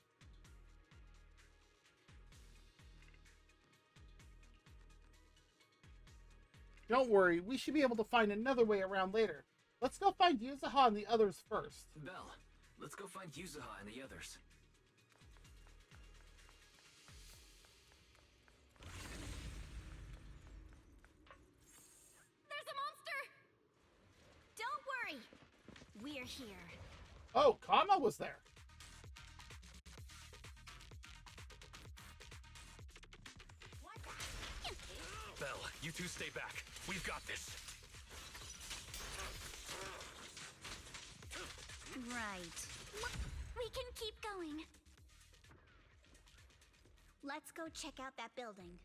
Don't worry, we should be able to find another way around later. Let's go find Yuzuha and the others first. Belle, let's go find Yuzuha and the others. There's a monster! Don't worry. We're here. Oh, Kama was there. Belle, you two stay back. We've got this. Right. We can keep going. Let's go check out that building.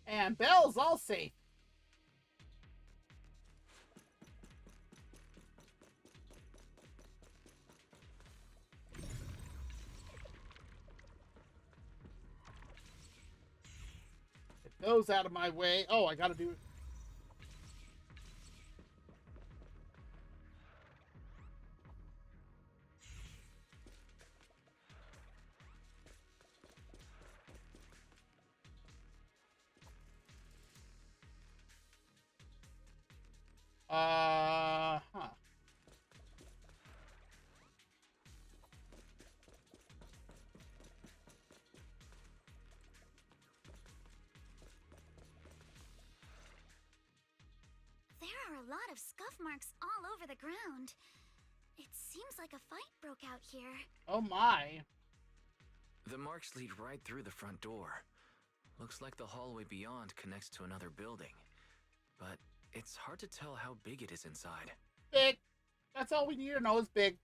And Belle's all safe. Get those out of my way. Oh, I gotta do it. Huh. There are a lot of scuff marks all over the ground. It seems like a fight broke out here. Oh my. The marks lead right through the front door. Looks like the hallway beyond connects to another building. But it's hard to tell how big it is inside. Big. That's all we need to know is big.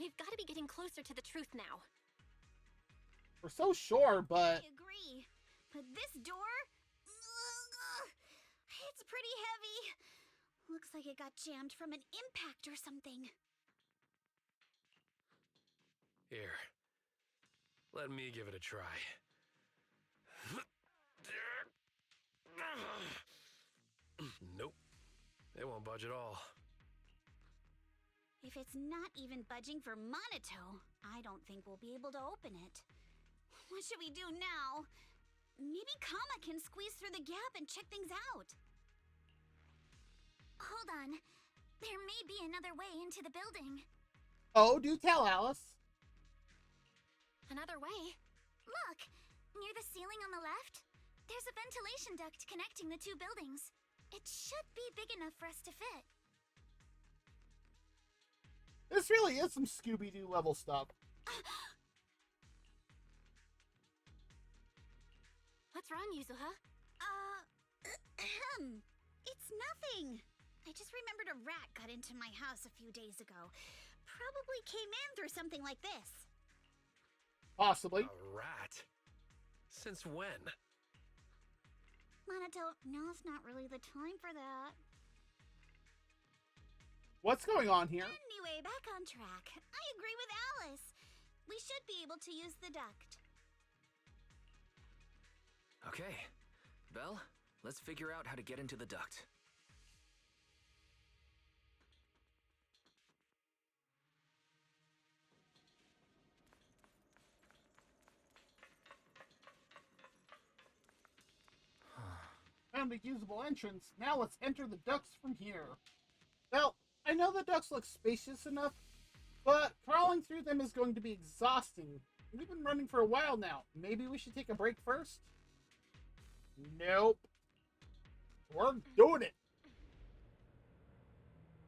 We've got to be getting closer to the truth now. We're so sure, but... I agree. But this door... it's pretty heavy. Looks like it got jammed from an impact or something. Here. Let me give it a try. Nope. It won't budge at all. If it's not even budging for Monato, I don't think we'll be able to open it. What should we do now? Maybe Kama can squeeze through the gap and check things out. Hold on. There may be another way into the building. Oh, do tell, Alice. Another way? Look! Near the ceiling on the left, there's a ventilation duct connecting the two buildings. It should be big enough for us to fit. This really is some Scooby-Doo level stuff. What's wrong, Yuzuha? It's nothing. I just remembered a rat got into my house a few days ago. Probably came in through something like this. Possibly. A rat? Since when? Monato, now's not really the time for that. What's going on here? Anyway, back on track. I agree with Alice. We should be able to use the duct. Okay. Belle, let's figure out how to get into the duct. Found a usable entrance. Now let's enter the ducts from here. Well, I know the ducts look spacious enough, but crawling through them is going to be exhausting. We've been running for a while now. Maybe we should take a break first? Nope. We're doing it.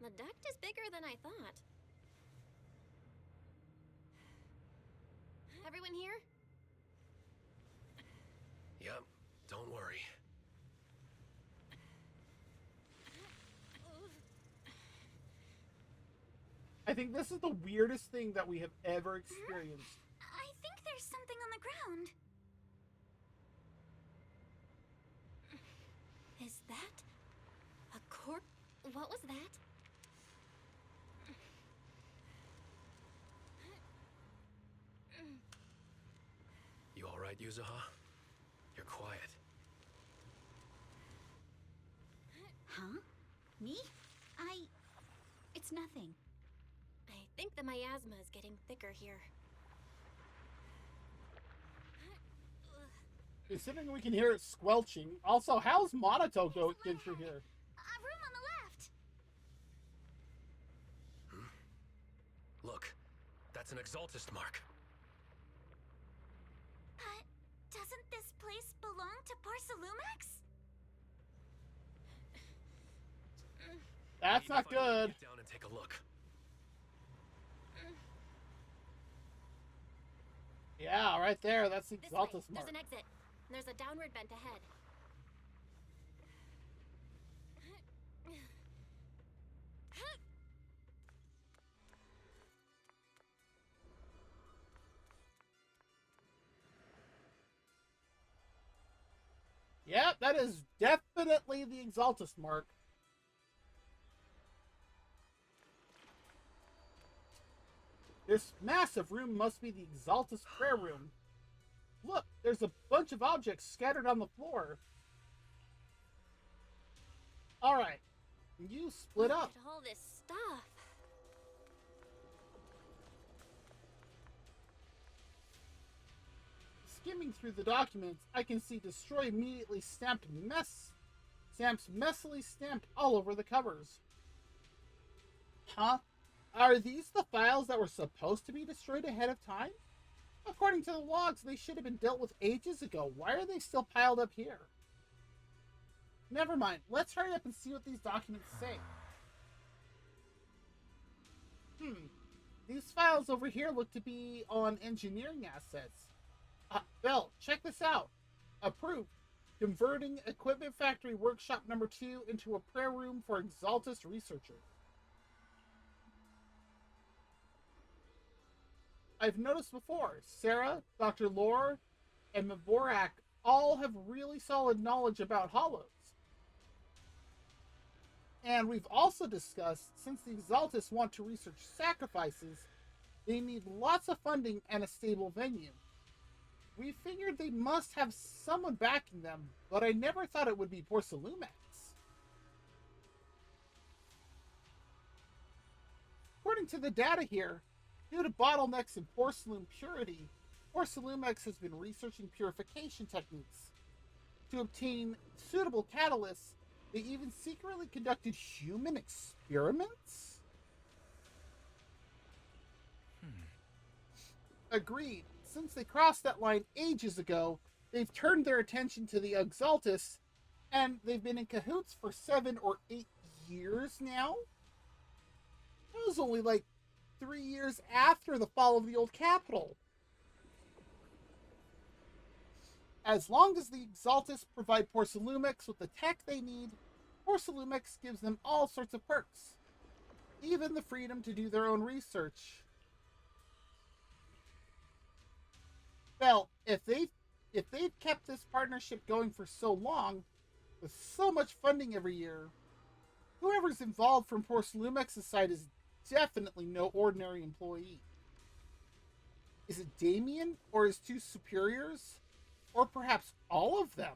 The duct is bigger than I thought. Everyone here? Yep, don't worry. I think this is the weirdest thing that we have ever experienced. I think there's something on the ground. Is that a corpse? What was that? right, Yuzuha? You're quiet. Huh? Me? It's nothing. I think the miasma is getting thicker here. Considering we can hear it squelching. Also, how's Monato getting through here? A room on the left. Look, that's an Exaltist mark. But doesn't this place belong to Porcelumex? That's not good. Get down and take a look. Yeah, right there. That's the This way. Exaltus mark. There's an exit. There's a downward bent ahead. Yep, that is definitely the Exaltus mark. This massive room must be the Exaltus prayer room. Look, there's a bunch of objects scattered on the floor. Alright, you split up. Look at all this stuff. Skimming through the documents, I can see destroy immediately stamps messily stamped all over the covers. Huh? Are these the files that were supposed to be destroyed ahead of time? According to the logs, they should have been dealt with ages ago. Why are they still piled up here? Never mind. Let's hurry up and see what these documents say. These files over here look to be on engineering assets. Bell, check this out. Approved. Converting Equipment Factory Workshop number 2 into a prayer room for Exaltus researchers. I've noticed before, Sarah, Dr. Lore, and Mavorak all have really solid knowledge about hollows. And we've also discussed, since the Exaltus want to research sacrifices, they need lots of funding and a stable venue. We figured they must have someone backing them, but I never thought it would be Porcelumex. According to the data here, due to bottlenecks in porcelain purity, Porcelumex has been researching purification techniques. To obtain suitable catalysts, they even secretly conducted human experiments? Agreed. Since they crossed that line ages ago, they've turned their attention to the Exaltus, and they've been in cahoots for 7 or 8 years now? That was only like 3 years after the fall of the old capital. As long as the Exaltus provide Porcelumex with the tech they need, Porcelumex gives them all sorts of perks. Even the freedom to do their own research. Well, if they've kept this partnership going for so long, with so much funding every year, whoever's involved from Porcelumex's side is definitely no ordinary employee. Is it Damien or his 2 superiors? Or perhaps all of them?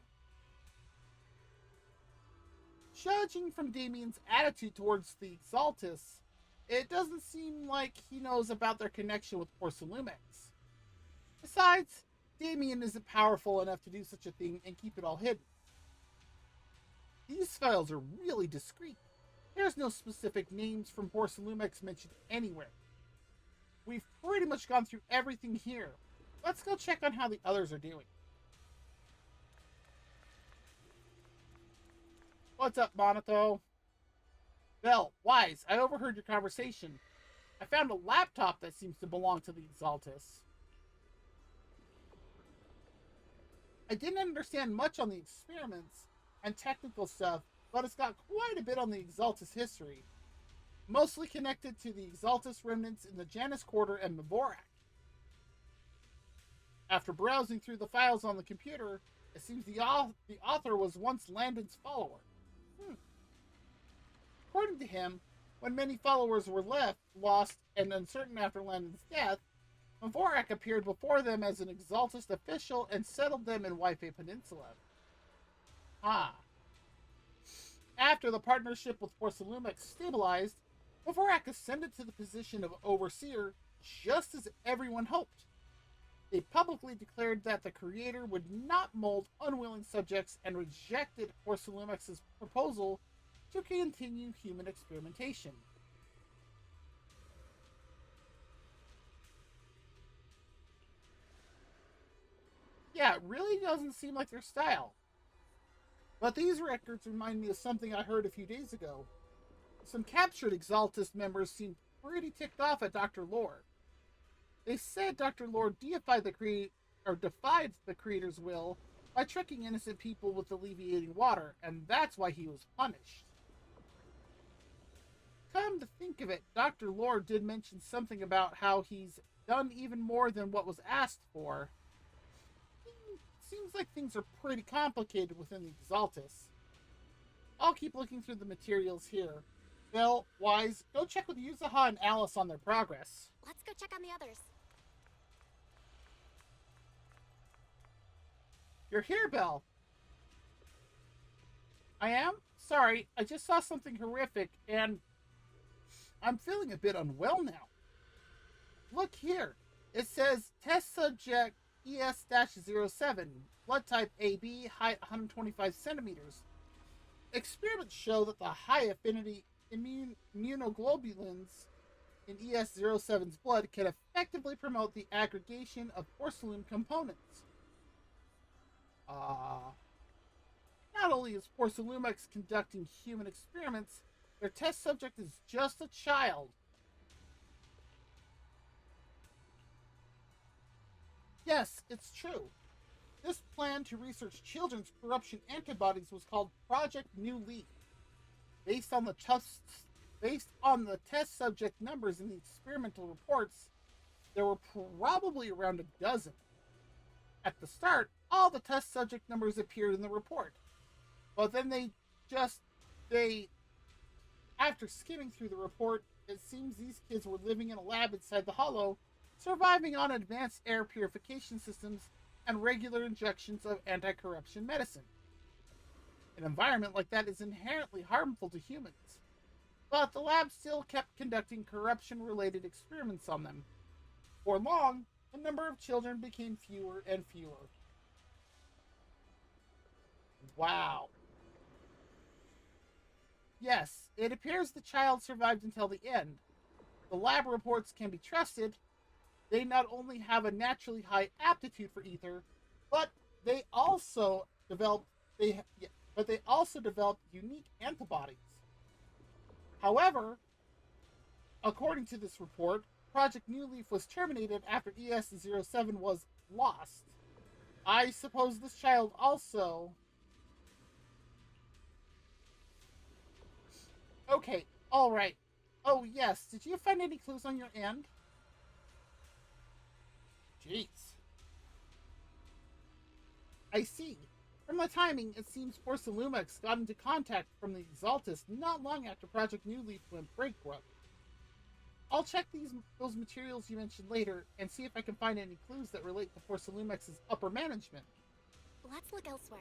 Judging from Damien's attitude towards the Exaltus, it doesn't seem like he knows about their connection with Porcelumex. Besides, Damien isn't powerful enough to do such a thing and keep it all hidden. These files are really discreet. There's no specific names from Porcelumex mentioned anywhere. We've pretty much gone through everything here. Let's go check on how the others are doing. What's up, Monato? Bell, Wise, I overheard your conversation. I found a laptop that seems to belong to the Exaltus. I didn't understand much on the experiments and technical stuff, but it's got quite a bit on the Exaltus history. Mostly connected to the Exaltus remnants in the Janus Quarter and Mavorak. After browsing through the files on the computer, it seems the author was once Landon's follower. According to him, when many followers were lost and uncertain after Landon's death, Mavorak appeared before them as an Exaltist official and settled them in Waifei Peninsula. After the partnership with Porcelumex stabilized, Mavorak ascended to the position of overseer just as everyone hoped. They publicly declared that the creator would not mold unwilling subjects and rejected Porcelumex's proposal to continue human experimentation. Yeah, it really doesn't seem like their style. But these records remind me of something I heard a few days ago. Some captured Exaltist members seemed pretty ticked off at Dr. Lore. They said Dr. Lore defied the creator's will by tricking innocent people with alleviating water, and that's why he was punished. Come to think of it, Dr. Lore did mention something about how he's done even more than what was asked for. Seems like things are pretty complicated within the Exaltus. I'll keep looking through the materials here. Bill, Wise, go check with Yuzuha and Alice on their progress. Let's go check on the others. You're here, Belle. I am? Sorry, I just saw something horrific, and I'm feeling a bit unwell now. Look here. It says, test subject ES-07, blood type AB, height 125 centimeters. Experiments show that the high affinity immunoglobulins in ES-07's blood can effectively promote the aggregation of porcelain components. Not only is Porcelumex conducting human experiments, their test subject is just a child. Yes, it's true. This plan to research children's corruption antibodies was called Project New Leaf. Based on the test subject numbers in the experimental reports, there were probably around a dozen. At the start, all the test subject numbers appeared in the report. But then after skimming through the report, it seems these kids were living in a lab inside the Hollow, surviving on advanced air purification systems and regular injections of anti-corruption medicine. An environment like that is inherently harmful to humans. But the lab still kept conducting corruption-related experiments on them. For long, the number of children became fewer and fewer. Wow. Yes, it appears the child survived until the end. The lab reports can be trusted. They not only have a naturally high aptitude for ether, but they also developed unique antibodies. However, according to this report, Project New Leaf was terminated after ES-07 was lost. I suppose this child also... Okay, alright. Oh yes, did you find any clues on your end? Jeez. I see. From the timing, it seems Porcelumex got into contact from the Exaltus not long after Project New Leaf went bankrupt. I'll check those materials you mentioned later and see if I can find any clues that relate to Porcelumex's upper management. Let's look elsewhere.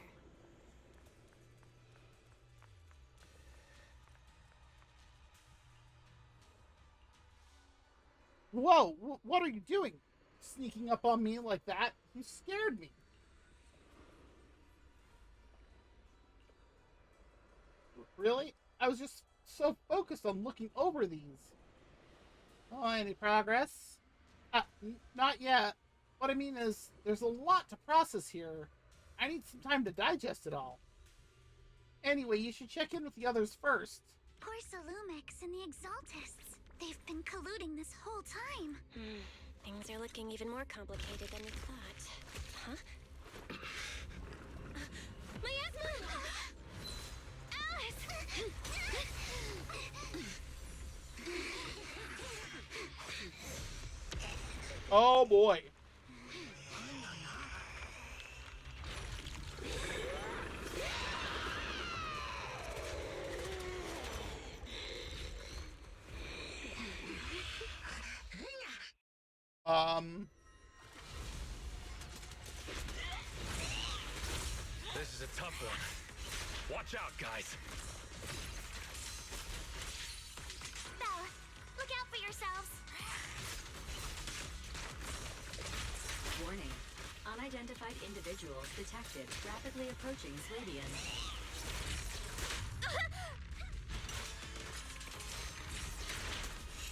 Whoa, what are you doing? Sneaking up on me like that? You scared me. Really? I was just so focused on looking over these. Oh, any progress? Not yet. What I mean is, there's a lot to process here. I need some time to digest it all. Anyway, you should check in with the others first. Porcelumex and the Exaltists. They've been colluding this whole time. Things are looking even more complicated than we thought. Huh? Miasma! Alice! Oh boy. is a tough one. Watch out, guys. Belle, look out for yourselves. Warning. Unidentified individuals detected rapidly approaching Slavian.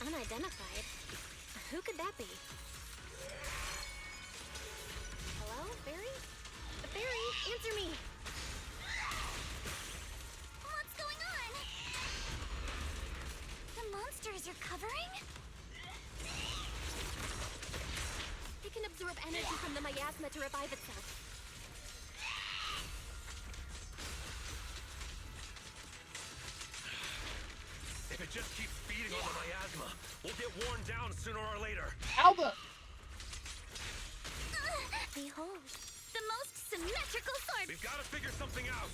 Unidentified? Who could that be? Hello, Barry? Barry, answer me! What's going on? The monster is recovering? It can absorb energy from the miasma to revive itself. If it just keeps feeding on the miasma, we'll get worn down sooner or later. Alba! Behold, the most symmetrical sword! We've got to figure something out.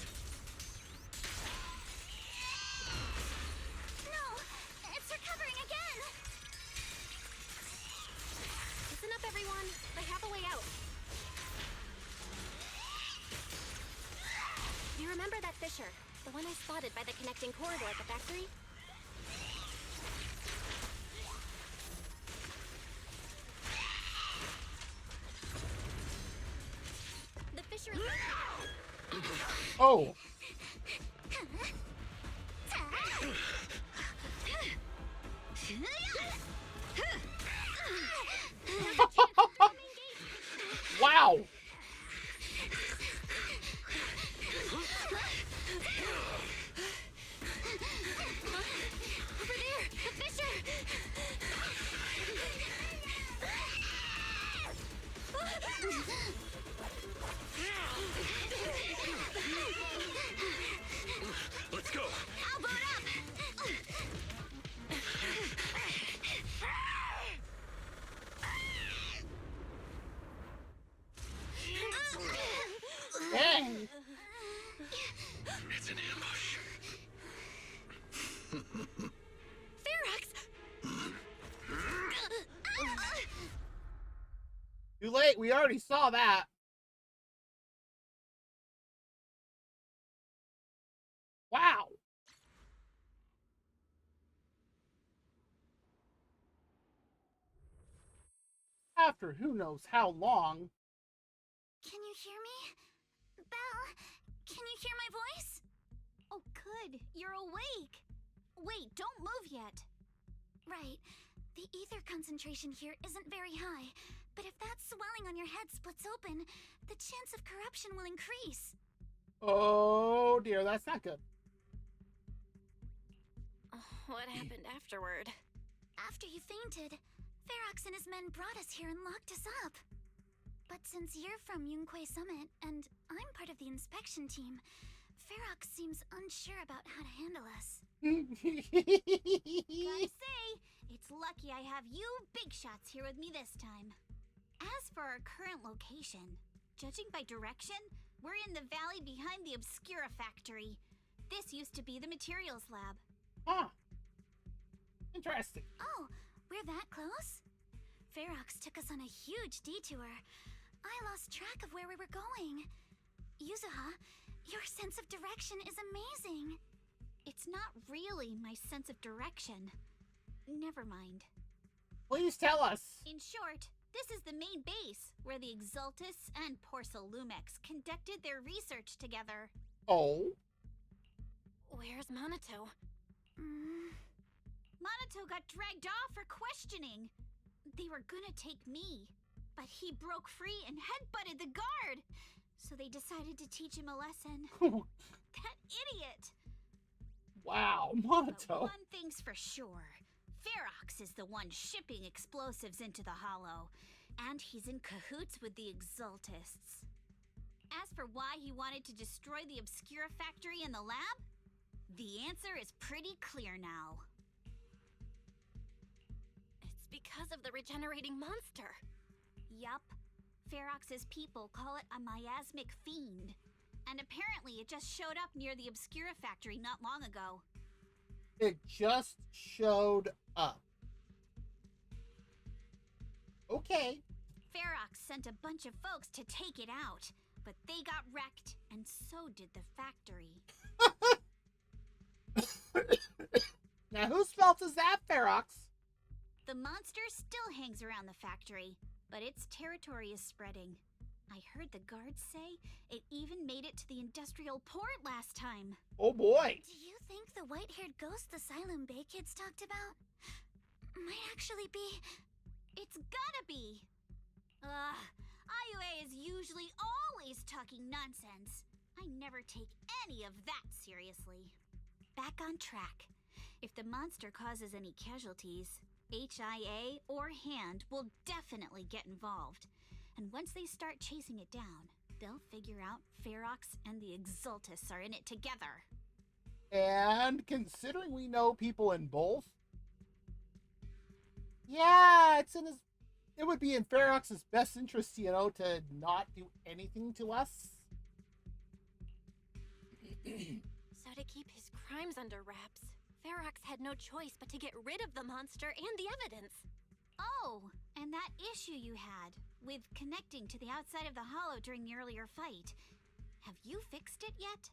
No, it's recovering again! Listen up, everyone. I have a way out. You remember that fissure? The one I spotted by the connecting corridor at the factory? The fissure is... Oh! Wow! Over there! The fissure! Let's go. I'll boot up! Dang! It's an ambush. Ferox! Too late, we already saw that. Wow! After who knows how long. Can you hear me? Belle, can you hear my voice? Oh, good. You're awake. Wait, don't move yet. Right. The ether concentration here isn't very high, but if that swelling on your head splits open, the chance of corruption will increase. Oh dear, that's not good. What happened afterward? After you fainted, Ferox and his men brought us here and locked us up. But since you're from Yunquay Summit, and I'm part of the inspection team, Ferox seems unsure about how to handle us. Gotta say, it's lucky I have you big shots here with me this time. As for our current location, judging by direction, we're in the valley behind the Obscura factory. This used to be the materials lab. Ah. Interesting. Oh, we're that close? Ferox took us on a huge detour. I lost track of where we were going. Yuzuha, your sense of direction is amazing. It's not really my sense of direction. Never mind. Please tell us. In short, this is the main base where the Exaltus and Porcelumex conducted their research together. Oh? Where's Monato? Monato got dragged off for questioning. They were gonna take me, but he broke free and headbutted the guard. So they decided to teach him a lesson. That idiot! Wow, But Monato. one thing's for sure. Ferox is the one shipping explosives into the Hollow, and he's in cahoots with the Exaltists. As for why he wanted to destroy the Obscura factory and the lab, the answer is pretty clear now. It's because of the regenerating monster. Yup. Ferox's people call it a miasmic fiend. And apparently it just showed up near the Obscura factory not long ago. It just showed up. Okay. Ferox sent a bunch of folks to take it out. but they got wrecked, and so did the factory. Now, whose fault is that, Ferox? The monster still hangs around the factory, but its territory is spreading. I heard the guards say it even made it to the industrial port last time. Oh boy. Do you think the white-haired ghost the Asylum Bay kids talked about might actually be... It's gotta be! Ugh, IUA is usually always talking nonsense. I never take any of that seriously. Back on track. If the monster causes any casualties, HIA or Hand will definitely get involved. And once they start chasing it down, they'll figure out Ferox and the Exultus are in it together. And considering we know people in both, yeah, it would be in Ferox's best interest, you know, to not do anything to us. So to keep his crimes under wraps, Ferox had no choice but to get rid of the monster and the evidence. Oh, and that issue you had with connecting to the outside of the hollow during the earlier fight. Have you fixed it yet?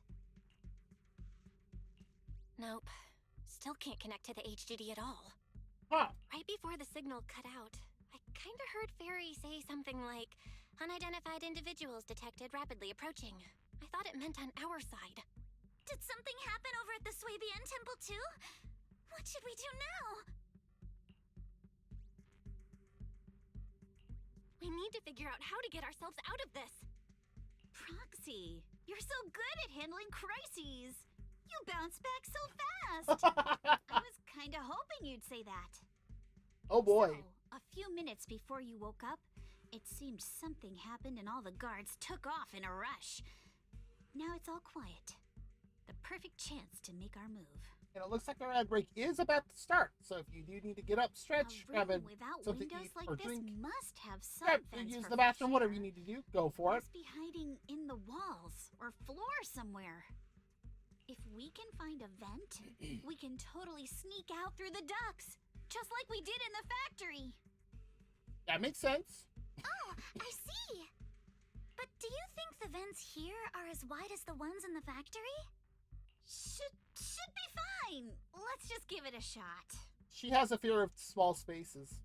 Nope. Still can't connect to the HDD at all. Huh. Right before the signal cut out, I kinda heard Fairy say something like, "Unidentified individuals detected rapidly approaching." I thought it meant on our side. Did something happen over at the Swabian Temple too? What should we do now? We need to figure out how to get ourselves out of this. Proxy, you're so good at handling crises. You bounce back so fast. I was kinda hoping you'd say that. Oh boy. So, a few minutes before you woke up, it seemed something happened and all the guards took off in a rush. Now it's all quiet. The perfect chance to make our move. And it looks like our ad break is about to start. So if you do need to get up, stretch, grab room without something to windows eat like or this drink, must have some grab, vents use for the bathroom, fresh whatever air. you need to do, go for it. Must be hiding in the walls or floor somewhere. If we can find a vent, we can totally sneak out through the ducts, just like we did in the factory. That makes sense. Oh, I see. But do you think the vents here are as wide as the ones in the factory? Should be fine. Let's just give it a shot. She has a fear of small spaces.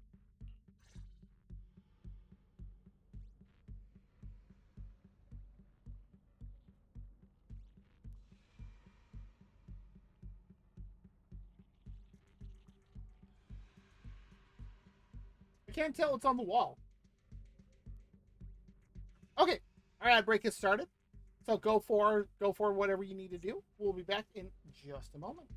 I can't tell it's on the wall. Okay, our ad break has started. So go for whatever you need to do. We'll be back in just a moment.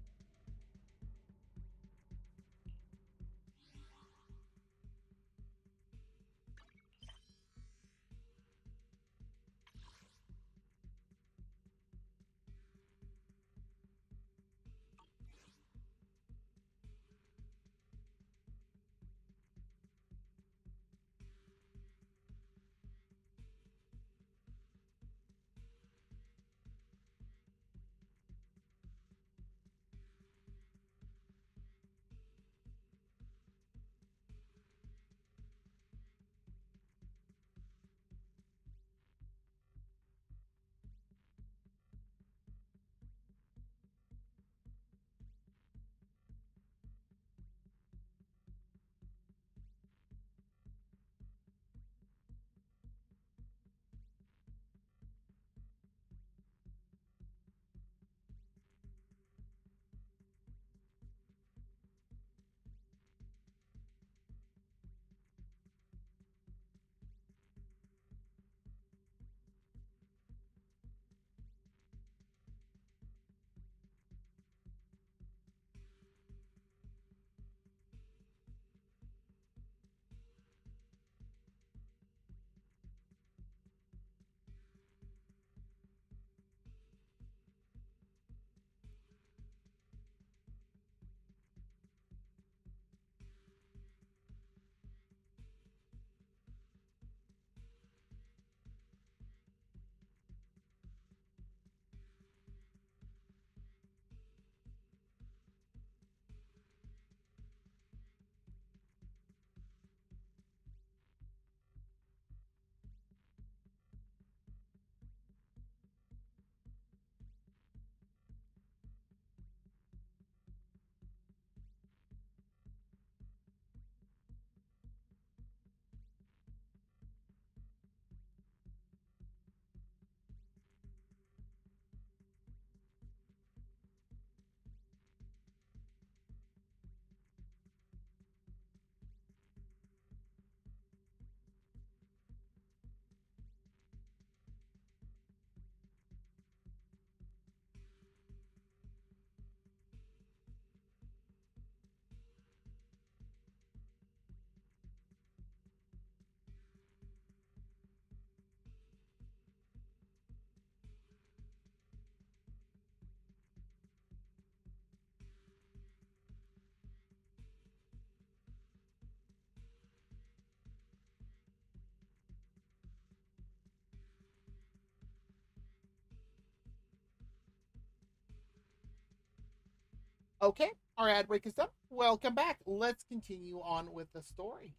Okay, our ad break is done. Welcome back. Let's continue on with the story.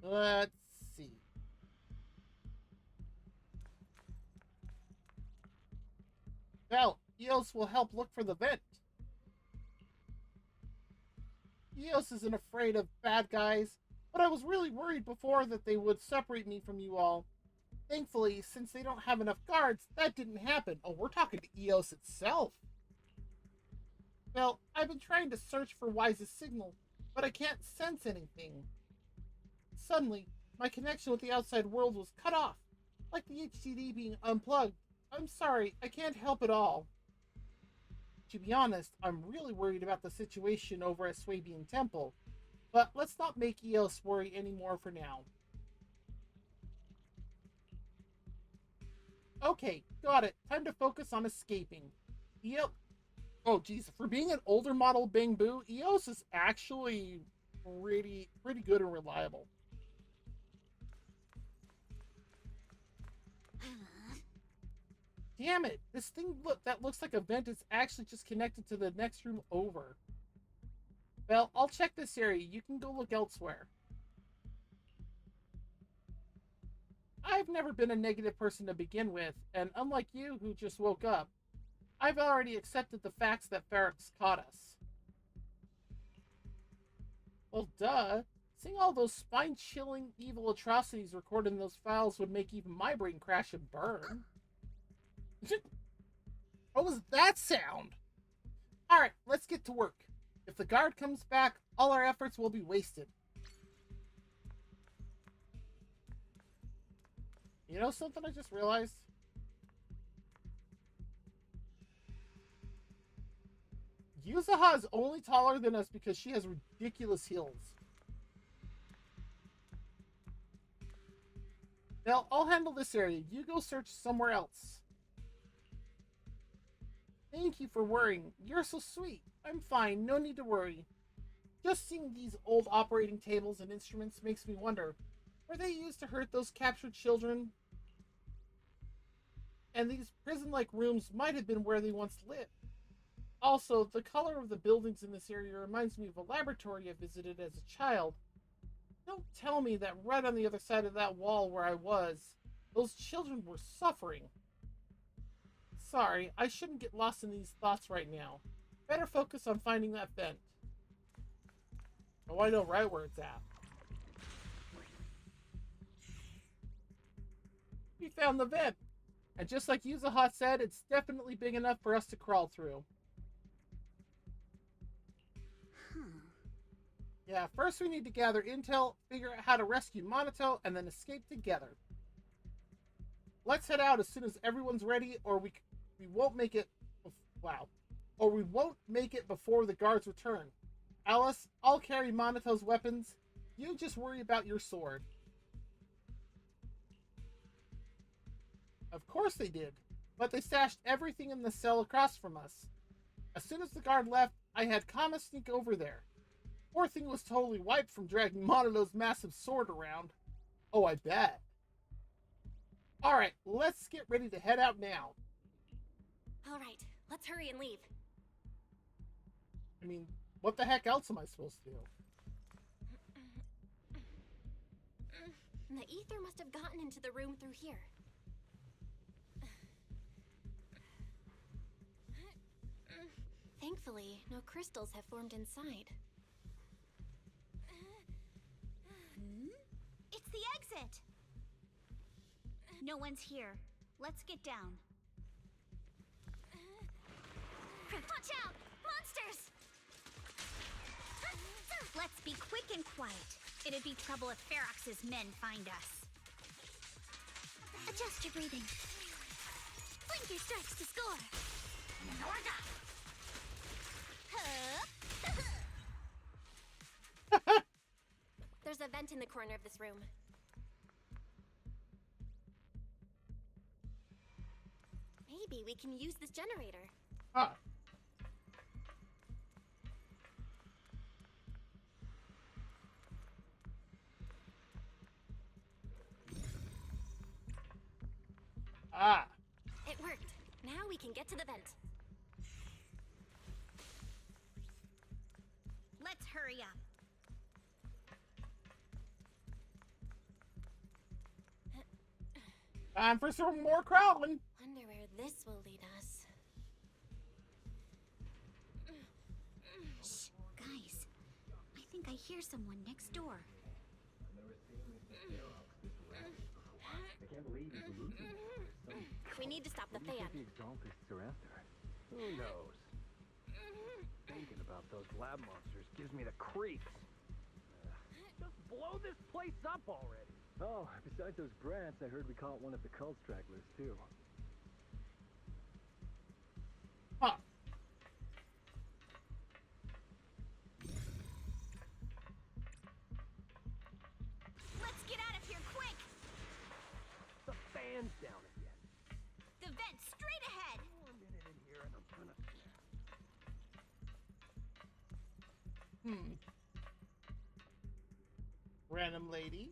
Let's see. Well, Eos will help look for the vent. Eos isn't afraid of bad guys, but I was really worried before that they would separate me from you all. Thankfully, since they don't have enough guards, that didn't happen. Oh, we're talking to Eos itself. Well, I've been trying to search for Wise's signal, but I can't sense anything. Suddenly, my connection with the outside world was cut off, like the HDD being unplugged. I'm sorry, I can't help it all. To be honest, I'm really worried about the situation over at Swabian Temple, but let's not make Eos worry anymore for now. Okay, got it. Time to focus on escaping. Yep. Oh, geez. For being an older model Bing Boo, Eos is actually pretty good and reliable. Damn it. This thing that looks like a vent is actually just connected to the next room over. Well, I'll check this area. You can go look elsewhere. I've never been a negative person to begin with, and unlike you who just woke up, I've already accepted the facts that Ferox caught us. Well, duh. Seeing all those spine-chilling evil atrocities recorded in those files would make even my brain crash and burn. What was that sound? Alright, let's get to work. If the guard comes back, all our efforts will be wasted. You know something I just realized? Yuzaha is only taller than us because she has ridiculous heels. Now, I'll handle this area. You go search somewhere else. Thank you for worrying. You're so sweet. I'm fine. No need to worry. Just seeing these old operating tables and instruments makes me wonder, were they used to hurt those captured children? And these prison-like rooms might have been where they once lived. Also, the color of the buildings in this area reminds me of a laboratory I visited as a child. Don't tell me that right on the other side of that wall where I was, those children were suffering. Sorry, I shouldn't get lost in these thoughts right now. Better focus on finding that vent. Oh, I know right where it's at. We found the vent. And just like Yuzaha said, it's definitely big enough for us to crawl through. Yeah, first we need to gather intel, figure out how to rescue Monato, and then escape together. Let's head out as soon as everyone's ready, or we won't make it. Wow. Or we won't make it before the guards return. Alice, I'll carry Monato's weapons. You just worry about your sword. Of course they did, but they stashed everything in the cell across from us. As soon as the guard left, I had Kama sneak over there. Poor thing was totally wiped from dragging Monato's massive sword around. Oh, I bet. Alright, let's get ready to head out now. Alright, let's hurry and leave. I mean, what the heck else am I supposed to do? The ether must have gotten into the room through here. Thankfully, no crystals have formed inside. It's the exit! No one's here. Let's get down. Watch out! Monsters! Let's be quick and quiet. It'd be trouble if Ferox's men find us. Adjust your breathing. Blinker strikes to score. There's a vent in the corner of this room. Maybe we can use this generator. Ah. Ah. It worked. Now we can get to the vent. let's hurry up. Time for some more crawling. Wonder where this will lead us. Shh, guys. I think I hear someone next door. We need to stop the fan. The exaltists are after. Who knows? Thinking about those lab monsters gives me the creeps. Just blow this place up already. Oh, besides those brats, I heard we caught one of the cult stragglers too. Huh. Let's get out of here quick! The fan's down again. The vent straight ahead! One minute in here and I'm gonna snap. Random lady.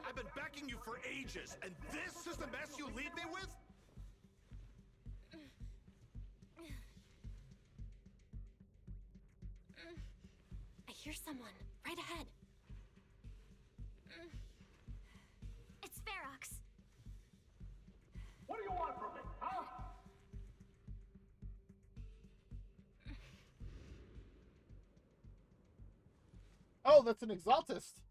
I've been backing you for ages, and this is the mess you leave me with? I hear someone right ahead. It's Ferox. What do you want from me, huh? Oh, that's an exaltist.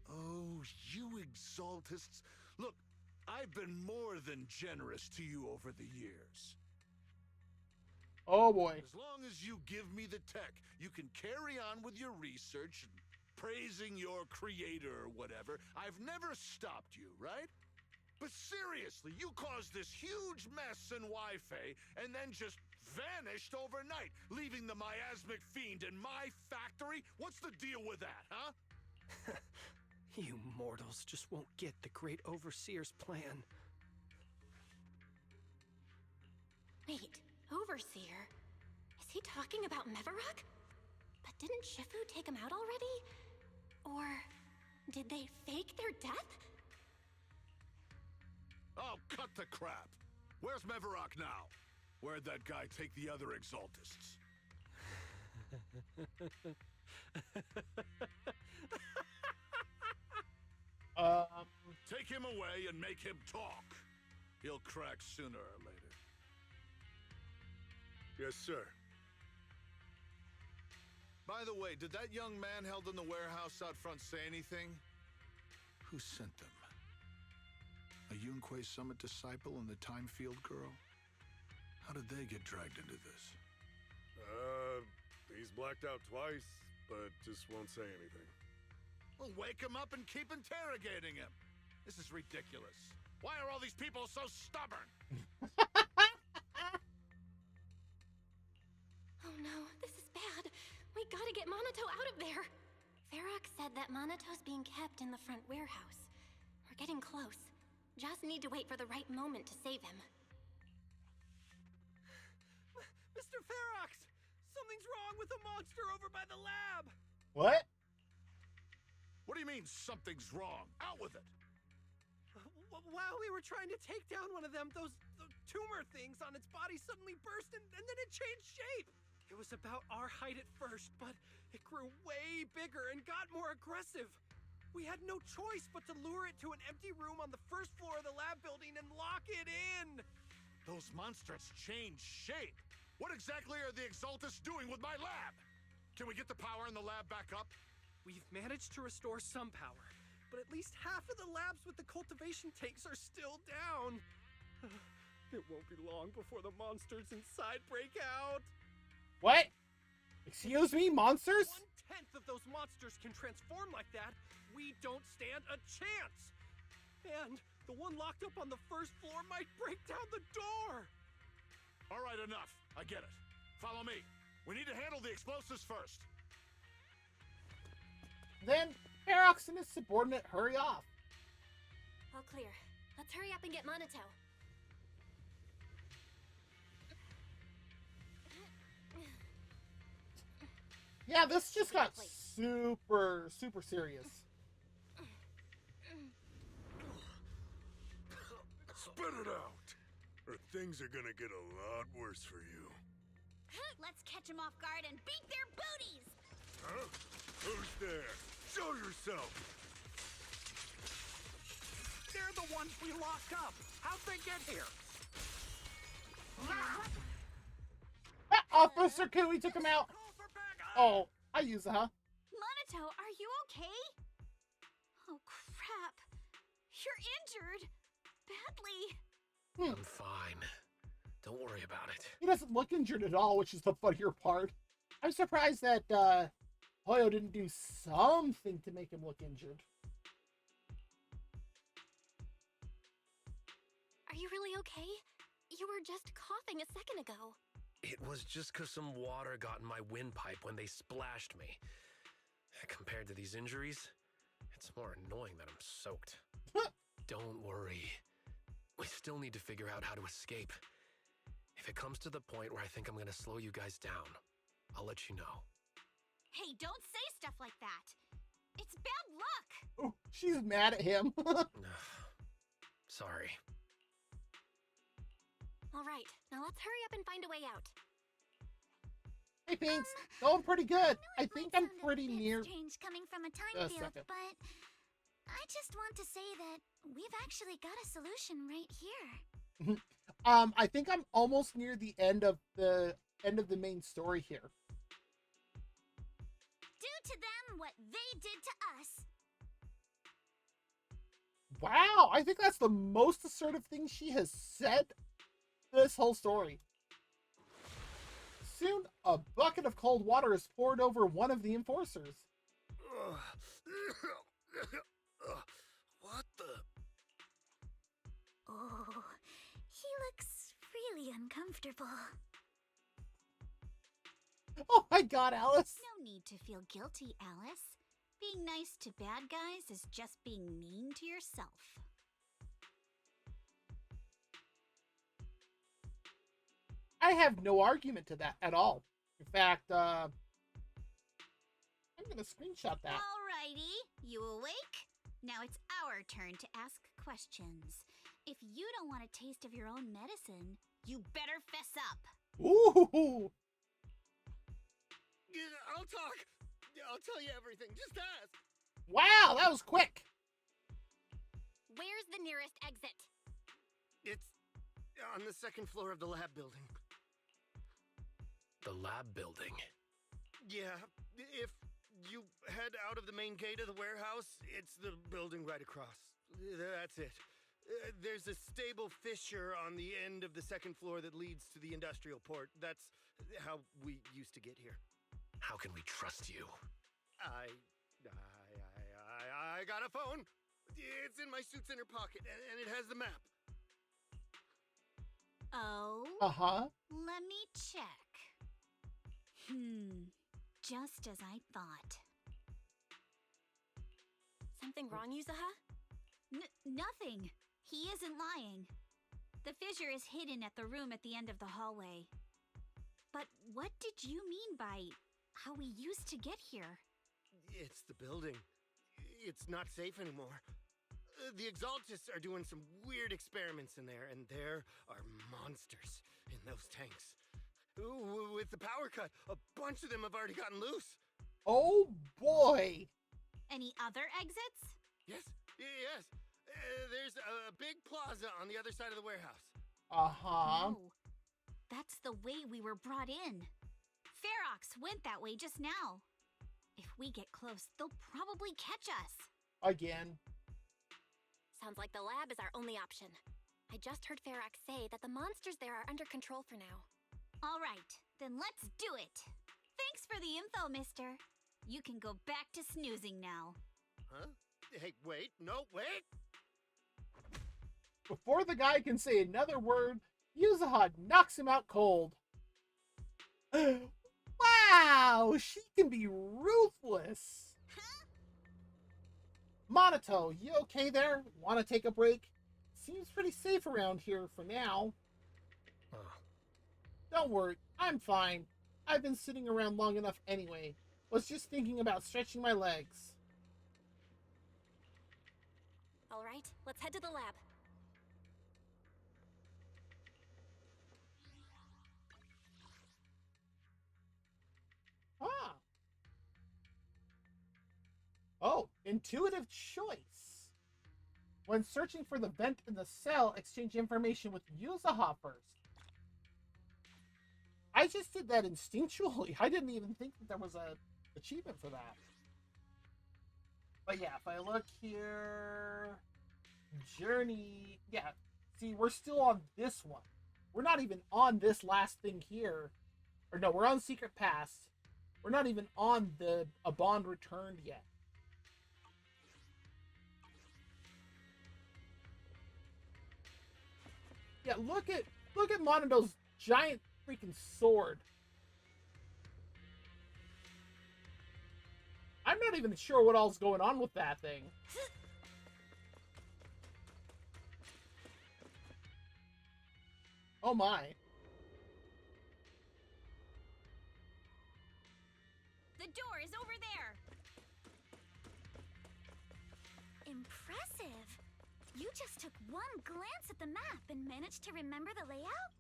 Oh, you exaltists. Look, I've been more than generous to you over the years. Oh boy. As long as you give me the tech, you can carry on with your research and praising your creator or whatever. I've never stopped you, right? But seriously, you caused this huge mess in Wi-Fi and then just vanished overnight, leaving the miasmic fiend in my factory? What's the deal with that, huh? You mortals just won't get the great overseer's plan. Wait, Overseer? Is he talking about Mevarok? But didn't Shifu take him out already? Or did they fake their death? Oh, cut the crap. Where's Mevarok now? Where'd that guy take the other exaltists? Take him away and make him talk. He'll crack sooner or later. Yes, sir. By the way, did that young man held in the warehouse out front say anything? Who sent them? A Yunquei Summit disciple and the Time Field girl? How did they get dragged into this? He's blacked out twice, but just won't say anything. Well, wake him up and keep interrogating him. This is ridiculous. Why are all these people so stubborn? Oh no, this is bad. We gotta get Monato out of there. Ferox said that Monato's being kept in the front warehouse. We're getting close. Just need to wait for the right moment to save him. Mr. Ferox! Something's wrong with the monster over by the lab! What? What do you mean, something's wrong? Out with it! While we were trying to take down one of them, those tumor things on its body suddenly burst and then it changed shape. It was about our height at first, but it grew way bigger and got more aggressive. We had no choice but to lure it to an empty room on the first floor of the lab building and lock it in. Those monsters changed shape. What exactly are the exaltists doing with my lab? Can we get the power in the lab back up? We've managed to restore some power, but at least half of the labs with the cultivation tanks are still down. It won't be long before the monsters inside break out. What? Excuse me, monsters? 1/10 of those monsters can transform like that. We don't stand a chance. And the one locked up on the first floor might break down the door. All right, enough. I get it. Follow me. We need to handle the explosives first. Then Ferox and his subordinate hurry off. All clear. Let's hurry up and get Monato. Yeah, this just got super serious. Spit it out, or things are gonna get a lot worse for you. Let's catch them off guard and beat their booties! Huh? Who's there? Show yourself! They're the ones we locked up. How'd they get here? Officer Kui took him out. Oh, I use it, huh? Monato, are you okay? Oh, crap. You're injured. Badly. I'm fine. Don't worry about it. He doesn't look injured at all, which is the funnier part. I'm surprised that Hoyo didn't do something to make him look injured. Are you really okay? You were just coughing a second ago. It was just because some water got in my windpipe when they splashed me. Compared to these injuries, it's more annoying that I'm soaked. Don't worry. We still need to figure out how to escape. If it comes to the point where I think I'm gonna slow you guys down, I'll let you know. Hey, don't say stuff like that. It's bad luck. Oh, she's mad at him. Sorry. All right, now let's hurry up and find a way out. Hey, Pinks, going pretty good. I think I'm pretty near. Strange coming from a time A field, second. but I just want to say that we've actually got a solution right here. I think I'm almost near the end of the main story here. Do to them what they did to us. Wow, I think that's the most assertive thing she has said this whole story. Soon, a bucket of cold water is poured over one of the enforcers. What the? Oh, he looks really uncomfortable. Oh my god, Alice! No need to feel guilty, Alice. Being nice to bad guys is just being mean to yourself. I have no argument to that at all. In fact, I'm gonna screenshot that. Alrighty, you awake? Now it's our turn to ask questions. If you don't want a taste of your own medicine, you better fess up. Ooh! I'll talk. I'll tell you everything. Just ask. Wow, that was quick. Where's the nearest exit? It's on the second floor of the lab building. The lab building? Yeah, if you head out of the main gate of the warehouse, it's the building right across. That's it. There's a stable fissure on the end of the second floor that leads to the industrial port. That's how we used to get here. How can we trust you? I got a phone. It's in my suit's inner pocket, and it has the map. Oh? Uh-huh. Let me check. Just as I thought. Something wrong, Yuzuha? Nothing. He isn't lying. The fissure is hidden at the room at the end of the hallway. But what did you mean by how we used to get here? It's the building. It's not safe anymore. The Exaltists are doing some weird experiments in there, and there are monsters in those tanks. With the power cut, a bunch of them have already gotten loose. Oh boy! Any other exits? Yes. There's a big plaza on the other side of the warehouse. Uh-huh. No. That's the way we were brought in. Ferox went that way just now. If we get close, they'll probably catch us. Again. Sounds like the lab is our only option. I just heard Ferox say that the monsters there are under control for now. All right, then let's do it. Thanks for the info, mister. You can go back to snoozing now. Huh? Hey, wait. No, wait. Before the guy can say another word, Yuzuha knocks him out cold. Wow, she can be ruthless. Monato, you okay there? Want to take a break? Seems pretty safe around here for now. Don't worry, I'm fine. I've been sitting around long enough anyway. Was just thinking about stretching my legs. All right, let's head to the lab. intuitive choice. When searching for the vent in the cell, exchange information with Yuzaha first. I just did that instinctually. I didn't even think that there was a achievement for that. But yeah, if I look here, journey, yeah. See, we're still on this one. We're not even on this last thing here. Or no, we're on Secret Past. We're not even on the A Bond Returned yet. Yeah, look at Mondo's giant freaking sword. I'm not even sure what all's going on with that thing. Oh my. The door is over there. Impressive. You just took one glance at the map and managed to remember the layout?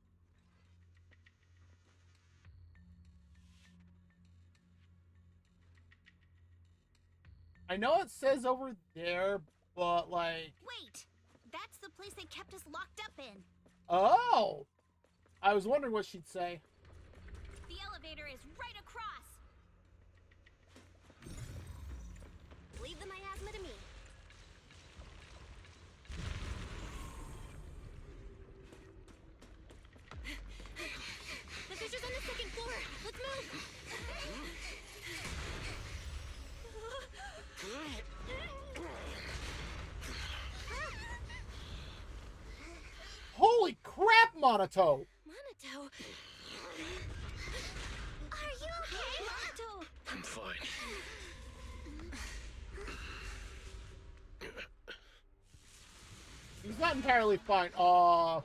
I know it says over there, but like... Wait! That's the place they kept us locked up in. Oh! I was wondering what she'd say. The elevator is right across. Leave the miasma to me. The fissure's on the second floor. Let's move. Holy crap, Monato! Monato. Are you okay, Monato? I'm fine. He's not entirely fine. Bell,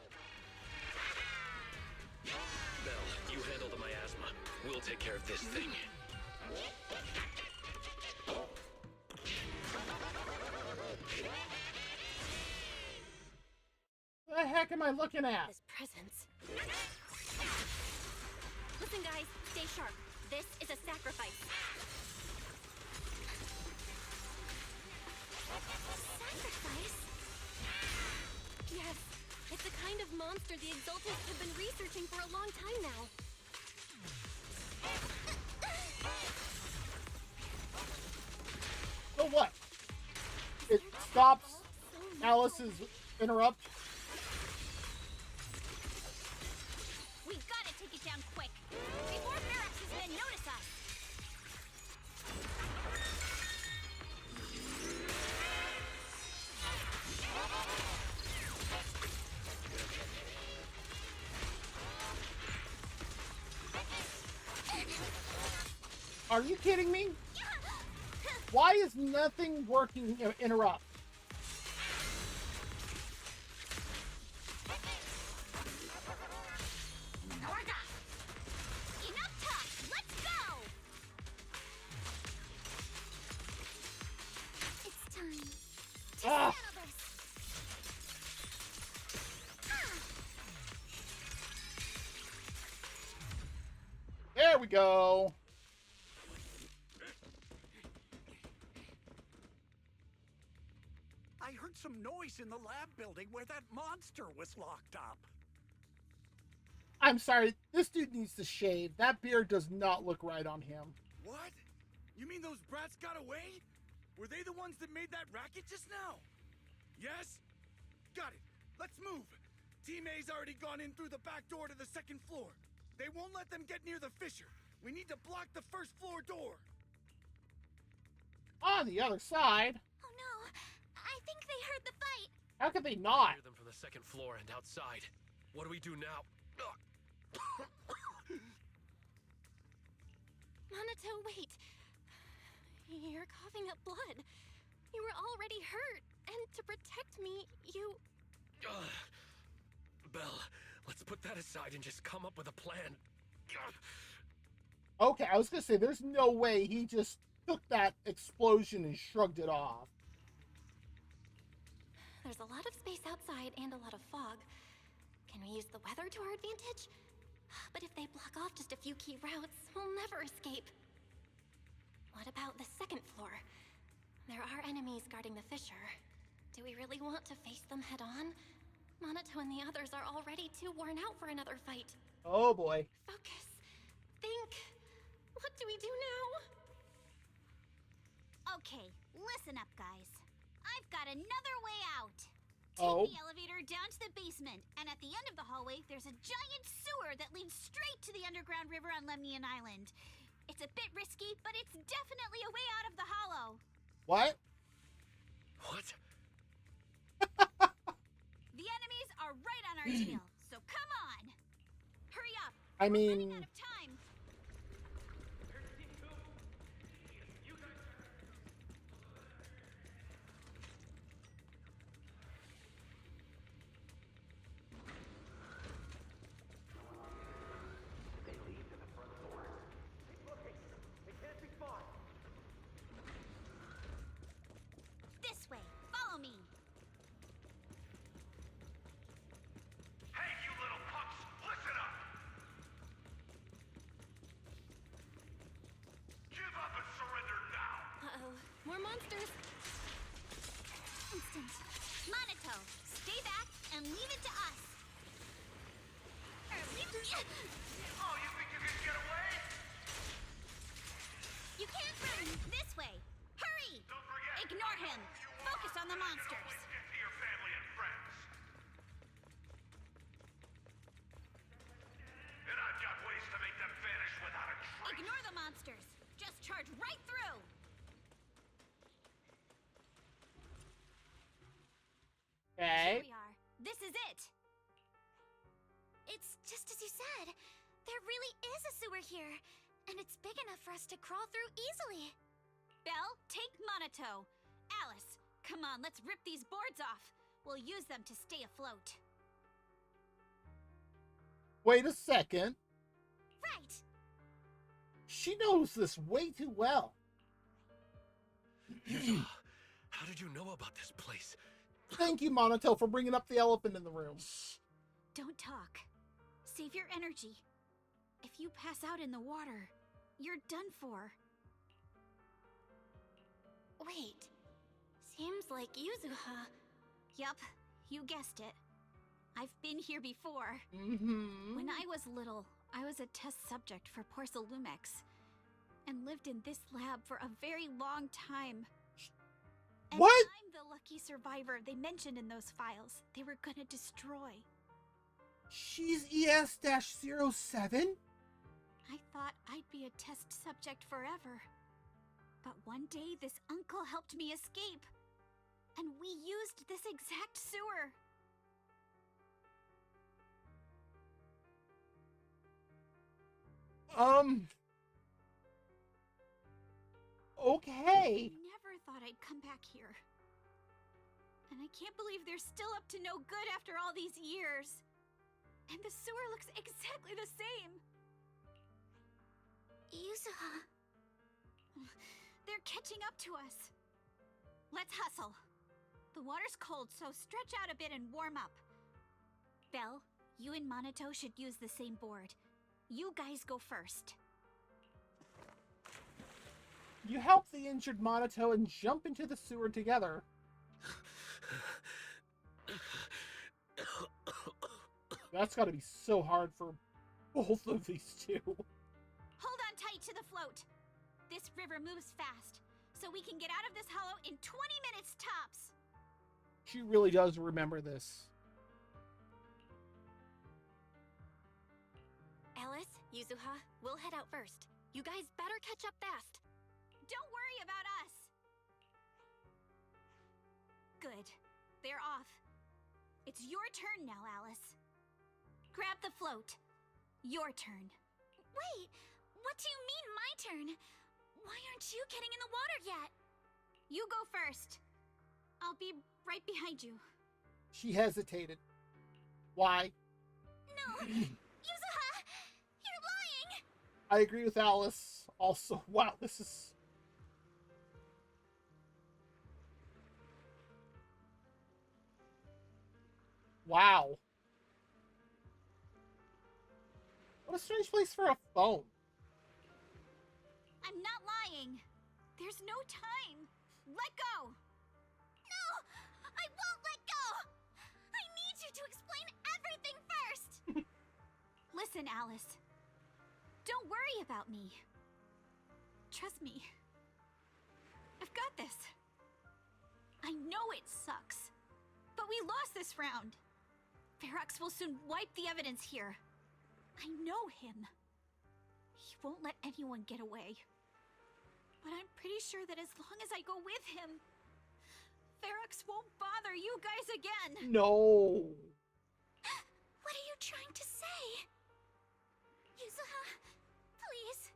you handle the miasma. We'll take care of this thing. What the heck am I looking at? This presence. Listen, guys, stay sharp. This is a sacrifice. Sacrifice? Yes, it's the kind of monster the Exaltants have been researching for a long time now. So what? It stops Alice's interrupt. We've got to take it down quick before Merax's men notice us. Are you kidding me? Why is nothing working? Interrupt. Enough talk. Let's go. It's time to Ah. settle this. There we go. I heard some noise in the lab building where that monster was locked up. I'm sorry, this dude needs to shave. That beard does not look right on him. What? You mean those brats got away? Were they the ones that made that racket just now? Yes? Got it. Let's move. Team A's already gone in through the back door to the second floor. They won't let them get near the fissure. We need to block the first floor door. On the other side. Oh no, I think they heard the fight. How could they not? Hear them from the second floor and outside. What do we do now? Monato, wait. You're coughing up blood. You were already hurt, and to protect me, you... Belle, let's put that aside and just come up with a plan. Okay, I was gonna say, there's no way he just took that explosion and shrugged it off. There's a lot of space outside and a lot of fog. Can we use the weather to our advantage? But if they block off just a few key routes, we'll never escape. What about the second floor? There are enemies guarding the fissure. Do we really want to face them head on? Monato and the others are already too worn out for another fight. Oh boy. Focus. Think. What do we do now? Okay, listen up, guys. I've got another way out. Oh. Take the elevator down to the basement, and at the end of the hallway, there's a giant sewer that leads straight to the underground river on Lemnian Island. It's a bit risky, but it's definitely a way out of the hollow. What? What? The enemies are right on our tail, so come on! Hurry up! I We're running mean, out of time. This way, follow me. Hey, you little punks, listen up! Give up and surrender now! Uh-oh. More monsters. Instant. Monato, stay back and leave it to us. Oh, you think you can get away? You can't run this way. Hurry! Don't forget, Ignore him. Focus on the monsters. always get to your family and friends. And I've got ways to make them vanish without a trace. Ignore the monsters. Just charge right through. okay. Here we are. This is it. It's just as you said. There really is a sewer here, and it's big enough for us to crawl through easily. Belle, take Monato. Alice, come on, let's rip these boards off. We'll use them to stay afloat. Wait a second. Right. She knows this way too well. Yuzo, how did you know about this place? Thank you, Monato, for bringing up the elephant in the room. Don't talk. Save your energy. If you pass out in the water, you're done for. Wait. Seems like Yuzuha. Yup, you guessed it. I've been here before. Mm-hmm. When I was little, I was a test subject for Porcelumex and lived in this lab for a very long time. And What? I'm the lucky survivor they mentioned in those files they were gonna destroy. She's ES-07? I thought I'd be a test subject forever. But one day, this uncle helped me escape. And we used this exact sewer. Okay. Never thought I'd come back here. And I can't believe they're still up to no good after all these years. And the sewer looks exactly the same. Yuzuha. They're catching up to us. Let's hustle. The water's cold, so stretch out a bit and warm up. Belle, you and Monato should use the same board. You guys go first. You help the injured Monato and jump into the sewer together. That's gotta be so hard for both of these two. Hold on tight to the float. This river moves fast, so we can get out of this hollow in 20 minutes tops. She really does remember this. Alice, Yuzuha, we'll head out first. You guys better catch up fast. Don't worry about us. Good. They're off. It's your turn now, Alice. Grab the float. Your turn. Wait, what do you mean my turn? Why aren't you getting in the water yet? You go first. I'll be right behind you. She hesitated. Why? No! Yuzuha! You're lying! I agree with Alice. Also, wow, this is... Wow. What a strange place for a phone. I'm not lying. There's no time. Let go! No! I won't let go! I need you to explain everything first! Listen, Alice. Don't worry about me. Trust me. I've got this. I know it sucks, but we lost this round. Ferox will soon wipe the evidence here. I know him. He won't let anyone get away. But I'm pretty sure that as long as I go with him, Ferox won't bother you guys again. No. What are you trying to say? Yuzuha, please,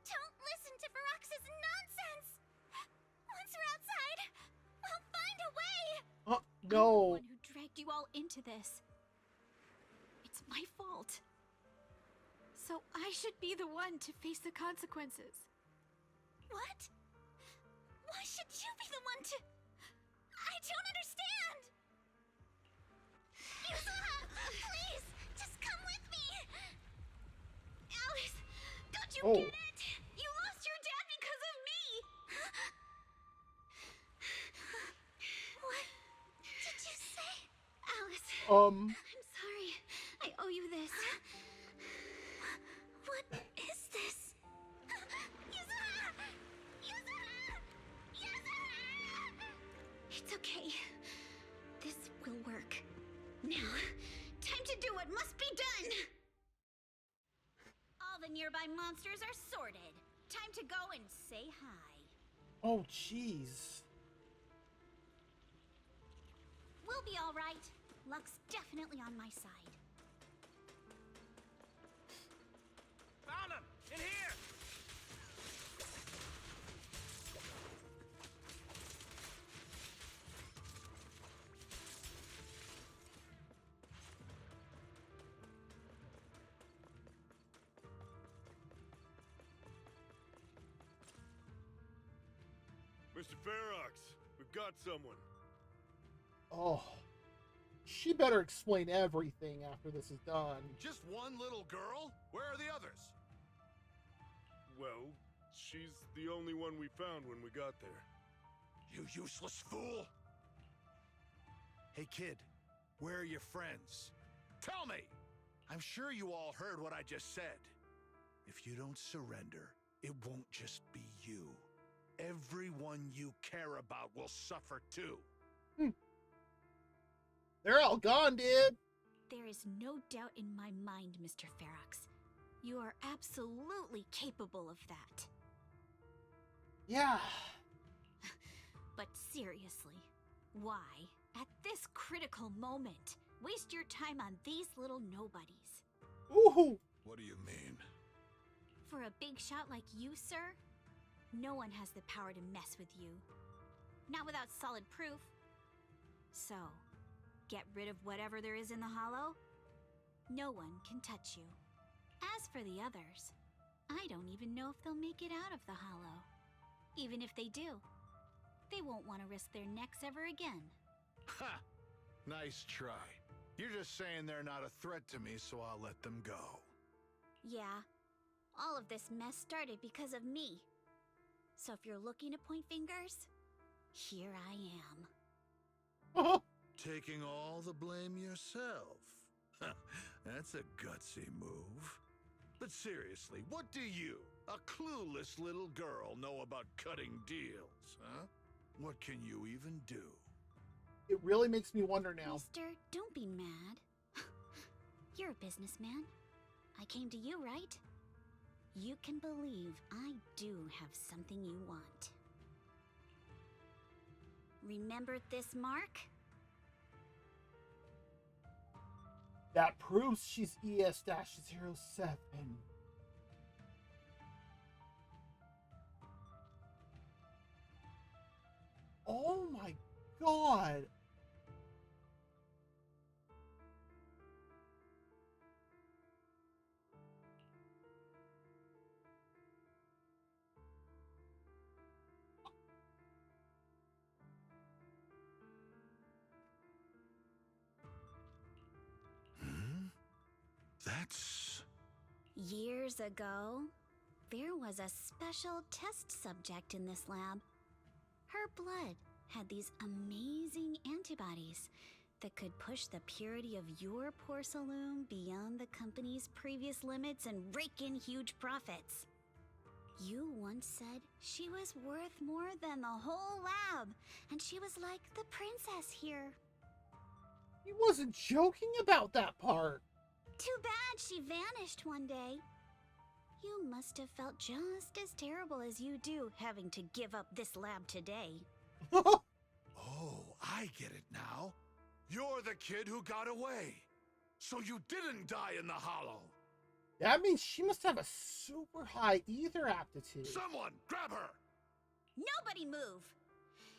don't listen to Ferox's nonsense. Once we're outside, we'll find a way. No. I'm the one who dragged you all into this. It's my fault. So I should be the one to face the consequences. What? Why should you be the one to... I don't understand! Yuzuha, please, just come with me! Alice, don't you get it? You lost your dad because of me! What did you say? Alice, I'm sorry. I owe you this. What is this? Yuzuha! Yuzuha! Yuzuha! It's okay. This will work. Now, time to do what must be done! All the nearby monsters are sorted. Time to go and say hi. Oh, jeez. We'll be all right. Luck's definitely on my side. Found him! In here! Mr. Ferox, we've got someone. Oh. She better explain everything after this is done. Just one little girl? Where are the others? Well, she's the only one we found when we got there. You useless fool! Hey kid, where are your friends? Tell me! I'm sure you all heard what I just said. If you don't surrender, it won't just be you. Everyone you care about will suffer too. They're all gone, dude. There is no doubt in my mind, Mr. Ferox. You are absolutely capable of that. Yeah. But seriously, why, at this critical moment, waste your time on these little nobodies? Ooh. What do you mean? For a big shot like you, sir, no one has the power to mess with you. Not without solid proof. So, get rid of whatever there is in the hollow. No one can touch you. As for the others, I don't even know if they'll make it out of the hollow. Even if they do, they won't want to risk their necks ever again. Ha! Nice try. You're just saying they're not a threat to me, so I'll let them go. Yeah, all of this mess started because of me. So if you're looking to point fingers, here I am. Taking all the blame yourself. That's a gutsy move. But seriously, what do you, a clueless little girl, know about cutting deals, huh? What can you even do? It really makes me wonder now. Mister, don't be mad. You're a businessman. I came to you, right? You can believe I do have something you want. Remember this mark? That proves she's ES-07. Oh my god! That's... Years ago, there was a special test subject in this lab. Her blood had these amazing antibodies that could push the purity of your Porcelain beyond the company's previous limits and rake in huge profits. You once said she was worth more than the whole lab, and she was like the princess here. He wasn't joking about that part. Too bad she vanished one day. You must have felt just as terrible as you do having to give up this lab today. Oh, I get it now. You're the kid who got away. So you didn't die in the hollow. That means she must have a super high ether aptitude. Someone, grab her! Nobody move!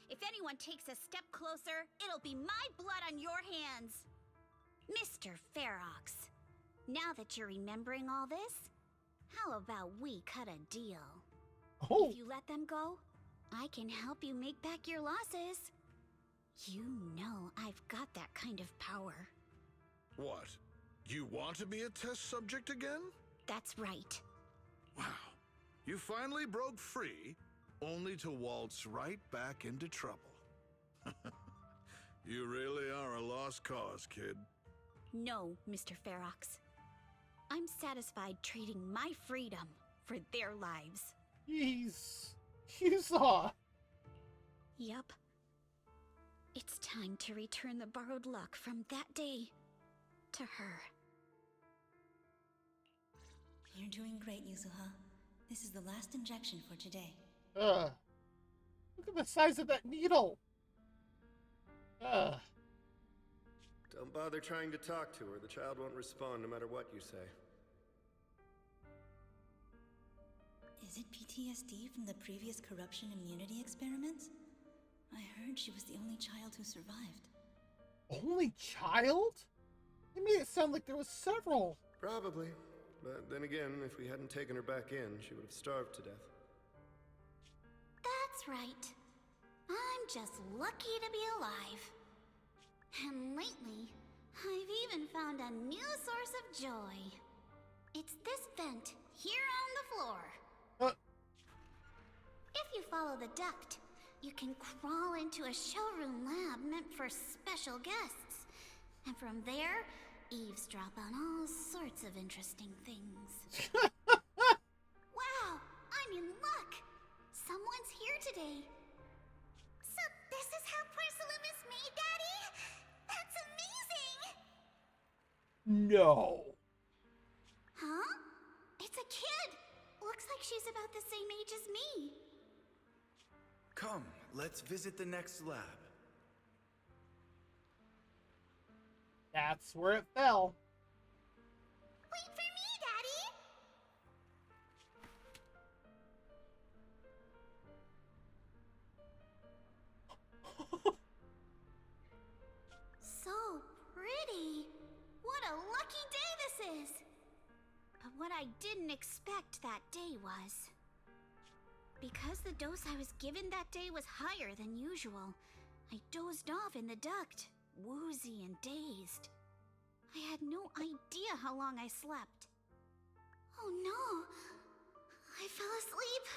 If anyone takes a step closer, it'll be my blood on your hands. Mr. Ferox, now that you're remembering all this, how about we cut a deal? Oh. If you let them go, I can help you make back your losses. You know I've got that kind of power. What? You want to be a test subject again? That's right. Wow. You finally broke free, only to waltz right back into trouble. You really are a lost cause, kid. No, Mr. Ferox. I'm satisfied trading my freedom for their lives. Jeez. You saw. Yup. It's time to return the borrowed luck from that day to her. You're doing great, Yuzuha. This is the last injection for today. Look at the size of that needle. Don't bother trying to talk to her. The child won't respond no matter what you say. Is it PTSD from the previous corruption immunity experiments? I heard she was the only child who survived. Only child? They made it sound like there was several. Probably. But then again, if we hadn't taken her back in, she would have starved to death. That's right. I'm just lucky to be alive. And lately, I've even found a new source of joy. It's this vent here on the floor. If you follow the duct, you can crawl into a showroom lab meant for special guests. And from there, eavesdrop on all sorts of interesting things. Wow, I'm in luck. Someone's here today. So this is how porcelain is made, Daddy? That's amazing! No. Huh? It's a kid. Looks like she's about the same age as me. Come, let's visit the next lab. That's where it fell. Wait for me, Daddy! So pretty. What a lucky day this is. But what I didn't expect that day was... because the dose I was given that day was higher than usual, I dozed off in the duct, woozy and dazed. I had no idea how long I slept. Oh no! I fell asleep.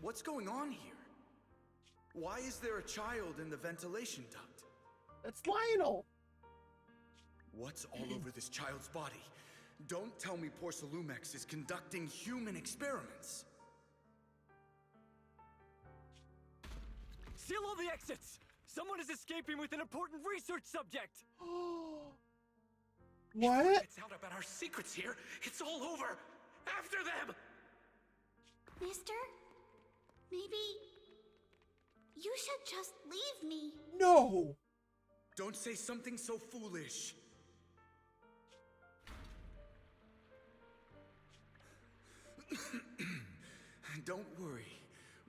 What's going on here? Why is there a child in the ventilation duct? That's Lionel. What's all over this child's body? Don't tell me Porcelumex is conducting human experiments. Seal all the exits! Someone is escaping with an important research subject! What? It's out about our secrets here. It's all over. After them! Mister? Maybe... you should just leave me. No! Don't say something so foolish. Don't worry.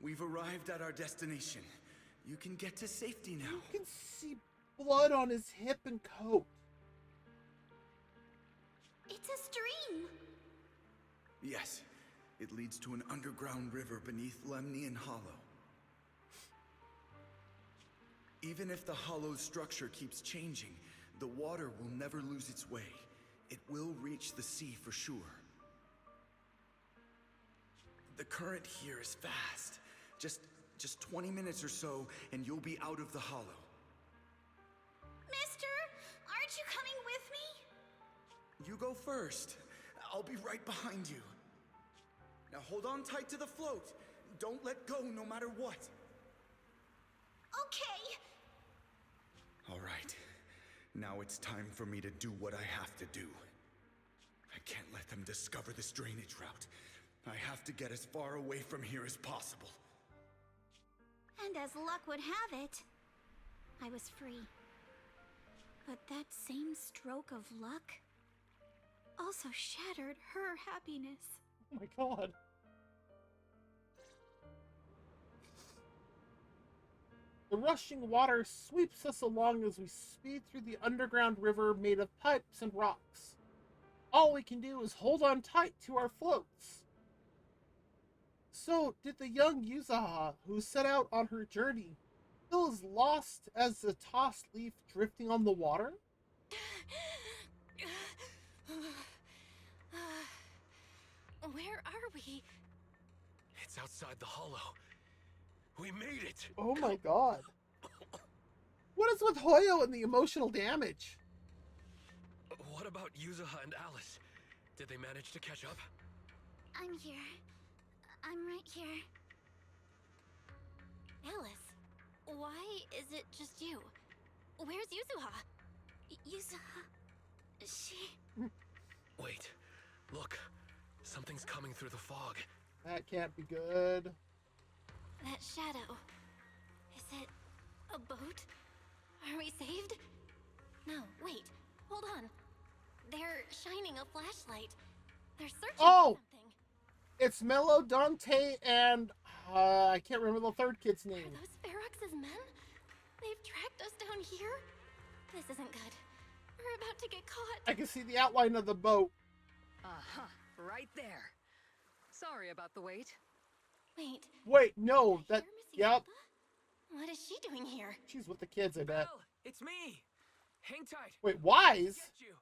We've arrived at our destination. You can get to safety now. You can see blood on his hip and coat. It's a stream. Yes, it leads to an underground river beneath Lemnian Hollow. Even if the hollow's structure keeps changing, the water will never lose its way. It will reach the sea for sure. The current here is fast. Just Just 20 minutes or so, and you'll be out of the hollow. Mister, aren't you coming with me? You go first. I'll be right behind you. Now hold on tight to the float. Don't let go no matter what. Okay. All right. Now it's time for me to do what I have to do. I can't let them discover this drainage route. I have to get as far away from here as possible. And as luck would have it, I was free. But that same stroke of luck also shattered her happiness. Oh my god. The rushing water sweeps us along as we speed through the underground river made of pipes and rocks. All we can do is hold on tight to our floats. So, did the young Yuzaha, who set out on her journey, feel as lost as a tossed leaf drifting on the water? Where are we? It's outside the hollow. We made it! Oh my god. What is with Hoyo and the emotional damage? What about Yuzaha and Alice? Did they manage to catch up? I'm here. I'm right here. Alice, why is it just you? Where's Yuzuha? Yuzaha... she... Wait, look. Something's coming through the fog. That can't be good. That shadow. Is it a boat? Are we saved? No, wait. Hold on. They're shining a flashlight. They're searching for something. It's Mello, Dante, and I can't remember the third kid's name. Are those Ferox's men? They've tracked us down here? This isn't good. We're about to get caught. I can see the outline of the boat. Uh-huh. Right there. Sorry about the wait. Wait, no, that... Yep. What is she doing here? She's with the kids, I bet. Belle, it's me. Hang tight. Wait, Wise? Get you.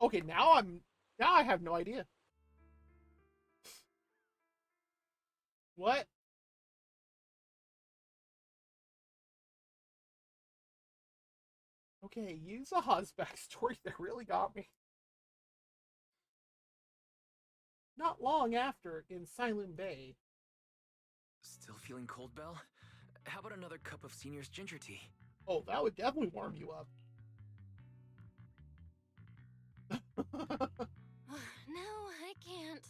Okay, now I have no idea. What? Okay, Yuzaha's backstory that really got me. Not long after, in Silent Bay. Still feeling cold, Belle? How about another cup of Senior's ginger tea? Oh, that would definitely warm you up. No, I can't.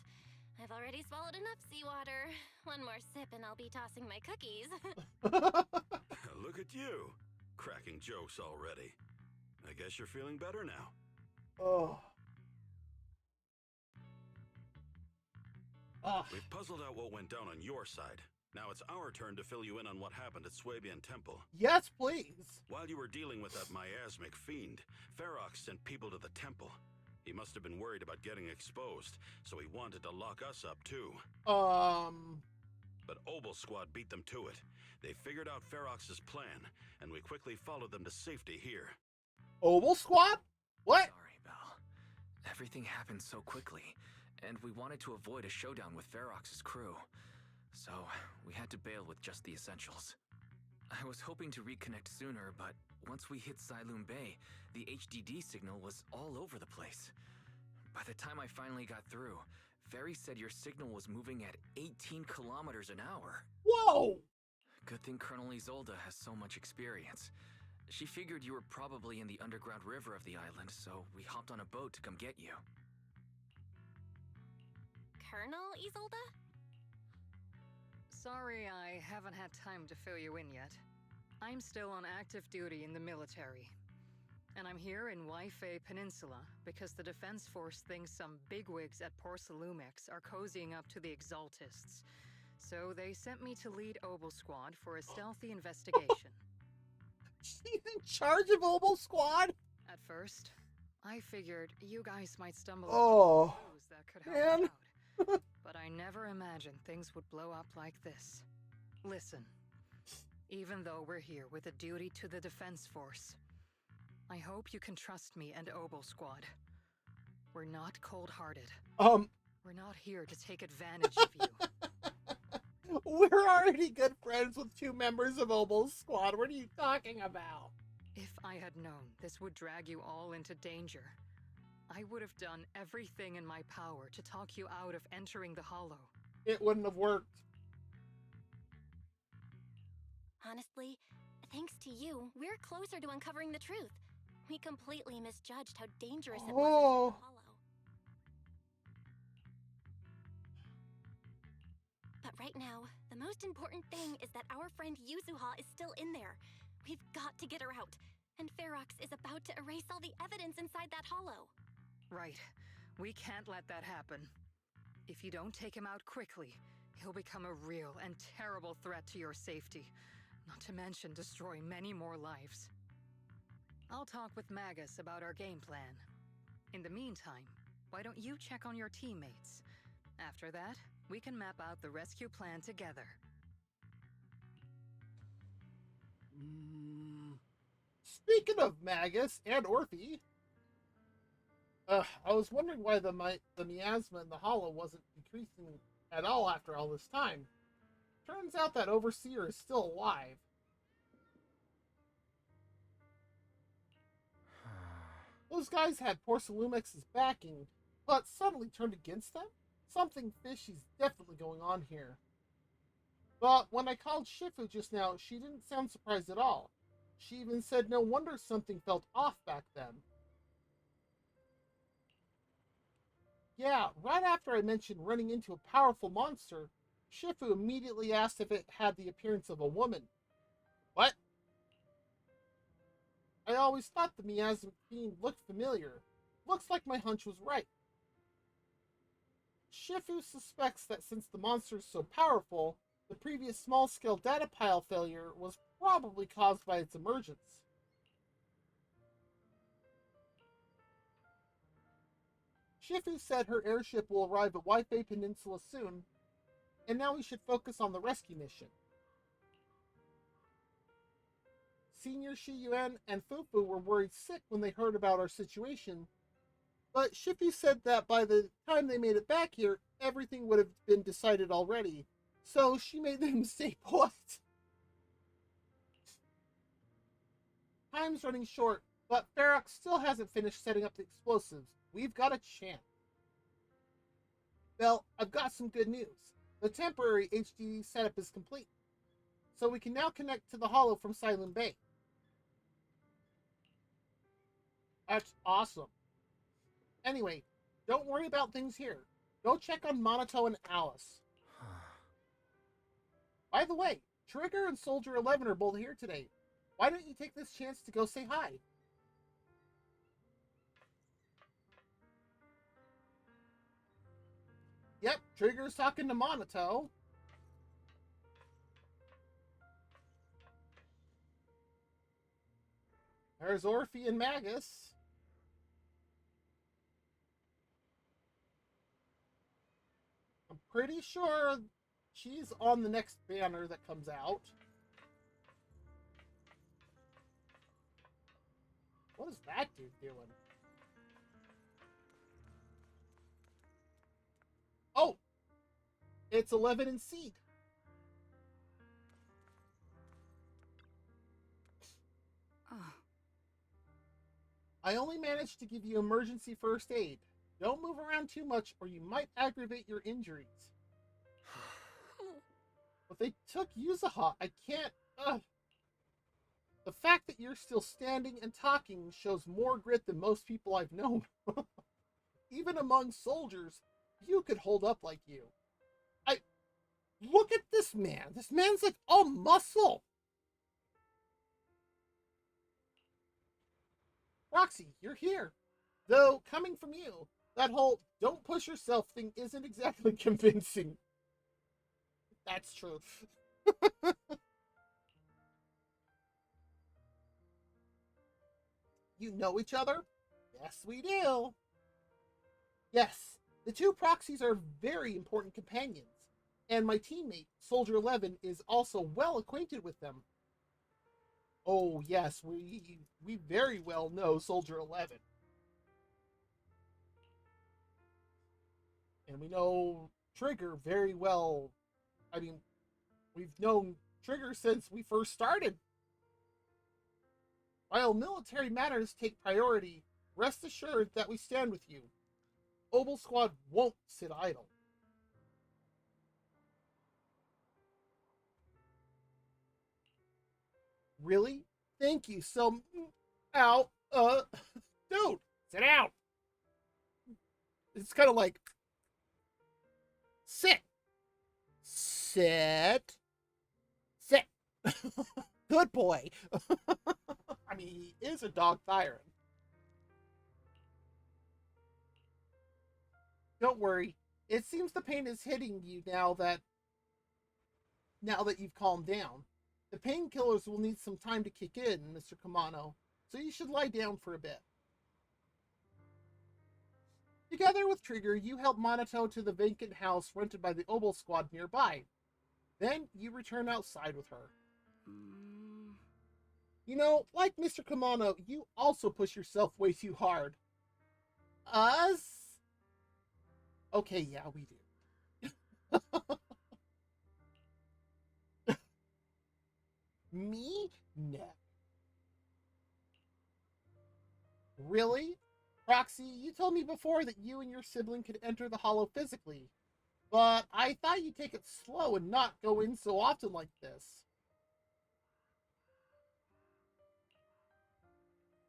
I've already swallowed enough seawater. One more sip and I'll be tossing my cookies. Look at you, cracking jokes already. I guess you're feeling better now. Oh. We've puzzled out what went down on your side. Now it's our turn to fill you in on what happened at Swabian Temple. Yes, please. While you were dealing with that miasmic fiend, Ferox sent people to the temple. He must have been worried about getting exposed, so he wanted to lock us up too. But Obel Squad beat them to it. They figured out Ferox's plan, and we quickly followed them to safety here. Obel Squad? What? Sorry, Belle. Everything happened so quickly, and we wanted to avoid a showdown with Ferox's crew. So, we had to bail with just the essentials. I was hoping to reconnect sooner, but once we hit Siloon Bay, the HDD signal was all over the place. By the time I finally got through, Ferry said your signal was moving at 18 kilometers an hour. Whoa! Good thing Colonel Isolde has so much experience. She figured you were probably in the underground river of the island, so we hopped on a boat to come get you. Colonel Isolde? Sorry I haven't had time to fill you in yet. I'm still on active duty in the military. And I'm here in Waifei Peninsula because the Defense Force thinks some bigwigs at Porcelumex are cozying up to the Exaltists. So they sent me to lead Obel Squad for a stealthy investigation. She's in charge of Obel Squad? At first, I figured you guys might stumble upon clues that could help us man. out. But I never imagined things would blow up like this. Listen, even though we're here with a duty to the Defense Force, I hope you can trust me and Obel Squad. We're not cold-hearted. We're not here to take advantage of you. We're already good friends with 2 members of Obel's squad. What are you talking about? If I had known this would drag you all into danger, I would have done everything in my power to talk you out of entering the Hollow. It wouldn't have worked. Honestly, thanks to you, we're closer to uncovering the truth. We completely misjudged how dangerous it was inside the Hollow. But right now, the most important thing is that our friend Yuzuha is still in there. We've got to get her out. And Ferox is about to erase all the evidence inside that Hollow. Right. We can't let that happen. If you don't take him out quickly, he'll become a real and terrible threat to your safety. Not to mention destroy many more lives. I'll talk with Magus about our game plan. In the meantime, why don't you check on your teammates? After that, we can map out the rescue plan together. Speaking of Magus and Orphe, I was wondering why the miasma in the Hollow wasn't decreasing at all after all this time. Turns out that Overseer is still alive. Those guys had Porcelumex's backing, but suddenly turned against them? Something fishy's definitely going on here. But when I called Shifu just now, she didn't sound surprised at all. She even said no wonder something felt off back then. Yeah, right after I mentioned running into a powerful monster, Shifu immediately asked if it had the appearance of a woman. What? I always thought the miasma fiend looked familiar. Looks like my hunch was right. Shifu suspects that since the monster is so powerful, the previous small-scale data pile failure was probably caused by its emergence. Shifu said her airship will arrive at Waifei Peninsula soon, and now we should focus on the rescue mission. Senior Shiyuan and Fufu were worried sick when they heard about our situation, but Shifu said that by the time they made it back here, everything would have been decided already, so she made them stay put. Time's running short, but Ferox still hasn't finished setting up the explosives. We've got a chance. Well, I've got some good news. The temporary HD setup is complete, so we can now connect to the Hollow from Silent Bay. That's awesome. Anyway, don't worry about things here. Go check on Monato and Alice. By the way, Trigger and Soldier 11 are both here today. Why don't you take this chance to go say hi? Yep, Trigger's talking to Monato. There's Orphe and Magus. I'm pretty sure she's on the next banner that comes out. What is that dude doing? Oh! It's 11 and Seed. I only managed to give you emergency first aid. Don't move around too much or you might aggravate your injuries. But they took Yuzuha. I can't... The fact that you're still standing and talking shows more grit than most people I've known. Even among soldiers, you could hold up like you. Look at this man. This man's like all muscle. Roxy, you're here. Though, coming from you, that whole don't push yourself thing isn't exactly convincing. That's true. You know each other? Yes, we do. Yes, the 2 proxies are very important companions, and my teammate, Soldier 11, is also well acquainted with them. Oh, yes, we very well know Soldier 11. And we know Trigger very well. I mean, We've known Trigger since we first started. While military matters take priority, rest assured that we stand with you. Obel Squad won't sit idle. Really? Thank you so... Ow. Dude, sit down. It's kind of like... Sit. Sit. Sit. Good boy. I mean, he is a dog tyrant. Don't worry. It seems the pain is hitting you now that you've calmed down. The painkillers will need some time to kick in, Mr. Kamano, so you should lie down for a bit. Together with Trigger, you help Monato to the vacant house rented by the Obel Squad nearby. Then you return outside with her. You know, like Mr. Kamano, you also push yourself way too hard. Us? Okay, yeah, we do. Me? No. Really? Proxy, you told me before that you and your sibling could enter the Hollow physically, but I thought you'd take it slow and not go in so often like this.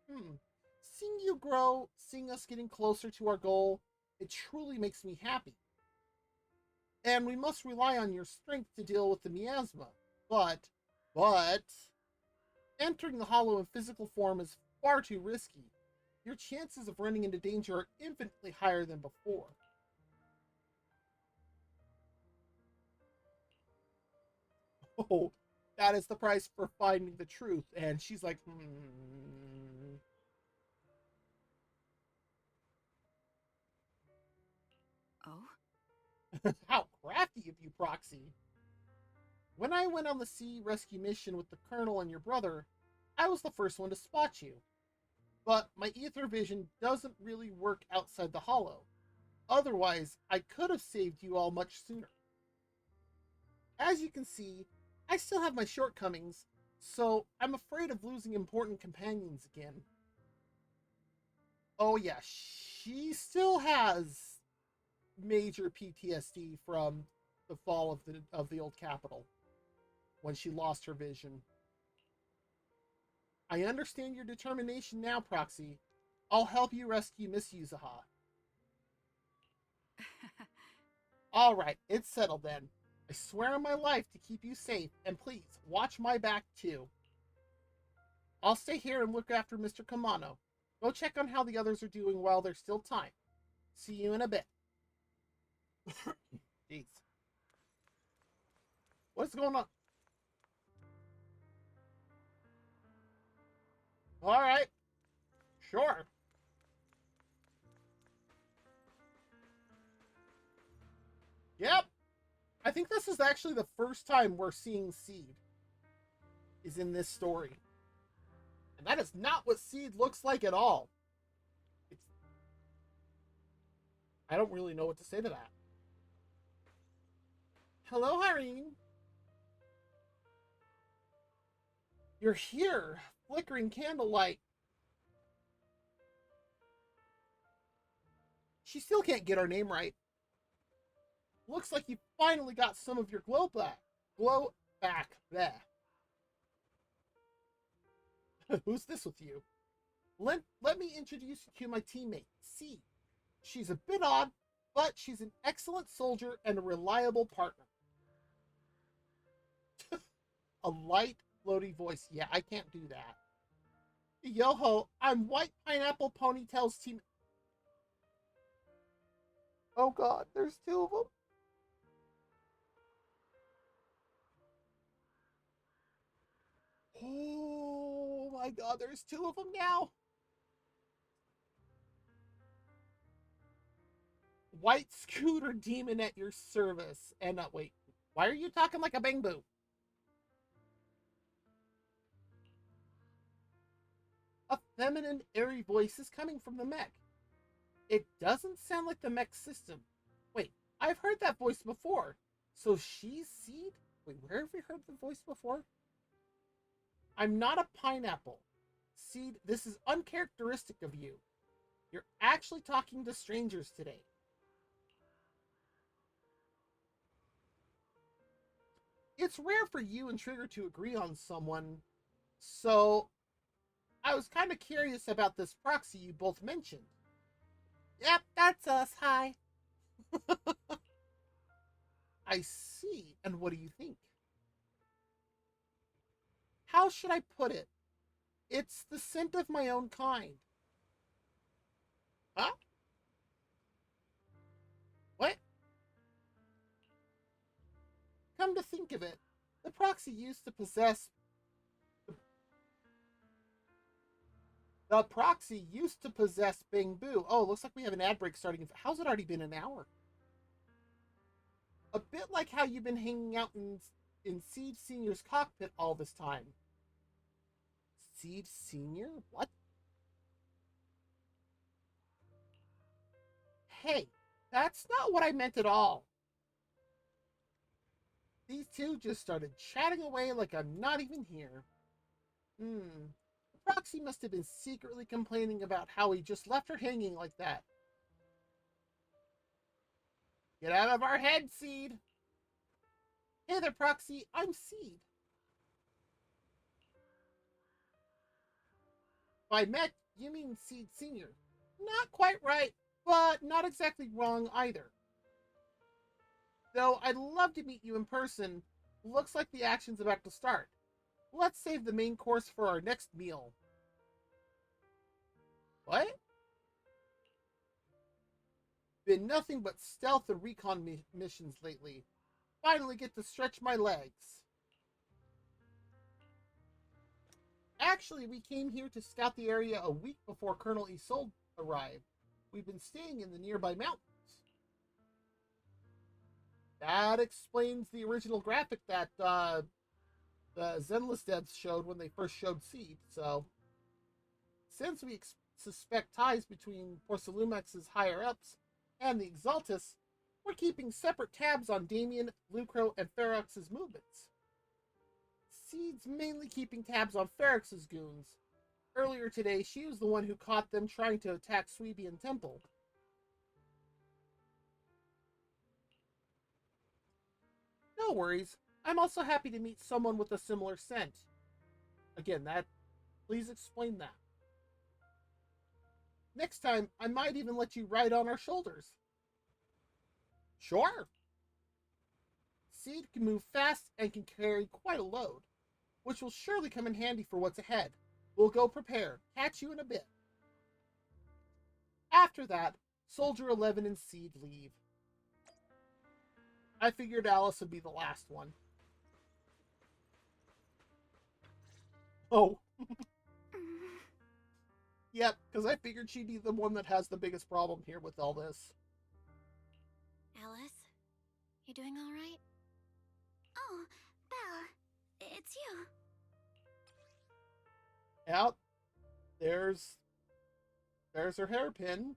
Seeing you grow, seeing us getting closer to our goal, it truly makes me happy. And we must rely on your strength to deal with the miasma. But, entering the Hollow in physical form is far too risky. Your chances of running into danger are infinitely higher than before. Oh, that is the price for finding the truth. And she's like, Oh? How crafty of you, Proxy. When I went on the sea rescue mission with the Colonel and your brother, I was the first one to spot you. But my ether vision doesn't really work outside the Hollow. Otherwise, I could have saved you all much sooner. As you can see, I still have my shortcomings, so I'm afraid of losing important companions again. Oh yeah, she still has major PTSD from the fall of the old capital, when she lost her vision. I understand your determination now, Proxy. I'll help you rescue Miss Yuzaha. Alright, it's settled then. I swear on my life to keep you safe, and please, watch my back too. I'll stay here and look after Mr. Kamano. Go check on how the others are doing while there's still time. See you in a bit. Jeez. What's going on? Alright. Sure. Yep. I think this is actually the first time we're seeing Seed is in this story. And that is not what Seed looks like at all. I don't really know what to say to that. Hello, Irene. You're here, flickering candlelight. She still can't get our name right. Looks like you finally got some of your glow back. Glow back. Bleh. Who's this with you? Let me introduce you to my teammate, C. She's a bit odd, but she's an excellent soldier and a reliable partner. A light, floaty voice. Yeah, I can't do that. Yo-ho, I'm White Pineapple Ponytail's team. Oh god, there's two of them. Oh my god, there's two of them now. White Scooter Demon at your service. And wait, why are you talking like a bang-boo? A feminine, airy voice is coming from the mech. It doesn't sound like the mech system. Wait, I've heard that voice before. So she's Seed? Wait, where have we heard the voice before? I'm not a pineapple. Seed, this is uncharacteristic of you. You're actually talking to strangers today. It's rare for you and Trigger to agree on someone, so I was kind of curious about this proxy you both mentioned. Yep, that's us. Hi. I see. And what do you think? How should I put it? It's the scent of my own kind. Huh? What? Come to think of it, the proxy used to possess Bing Boo. Oh, looks like we have an ad break starting. How's it already been an hour? A bit like how you've been hanging out in Seed Senior's cockpit all this time. Seed Senior? What? Hey, that's not what I meant at all. These two just started chatting away like I'm not even here. Proxy must have been secretly complaining about how he just left her hanging like that. Get out of our head, Seed. Hey there, Proxy. I'm Seed. By met, you mean Seed Senior. Not quite right, but not exactly wrong either. Though I'd love to meet you in person, looks like the action's about to start. Let's save the main course for our next meal. What? Been nothing but stealth and recon missions lately. Finally get to stretch my legs. Actually, we came here to scout the area a week before Colonel Isolde arrived. We've been staying in the nearby mountains. That explains the original graphic that the Zenless devs showed when they first showed Seed. So, since we suspect ties between Porcelumex's higher-ups and the Exaltus, we're keeping separate tabs on Damien, Lucro, and Ferox's movements. Seed's mainly keeping tabs on Ferox's goons. Earlier today, she was the one who caught them trying to attack Sweebian Temple. No worries. I'm also happy to meet someone with a similar scent. Again, please explain that. Next time, I might even let you ride on our shoulders. Sure. Seed can move fast and can carry quite a load, which will surely come in handy for what's ahead. We'll go prepare. Catch you in a bit. After that, Soldier 11 and Seed leave. I figured Alice would be the last one. Oh. Yep, because I figured she'd be the one that has the biggest problem here with all this. Alice, you doing all right? Oh, Belle, it's you. Yep. There's her hairpin.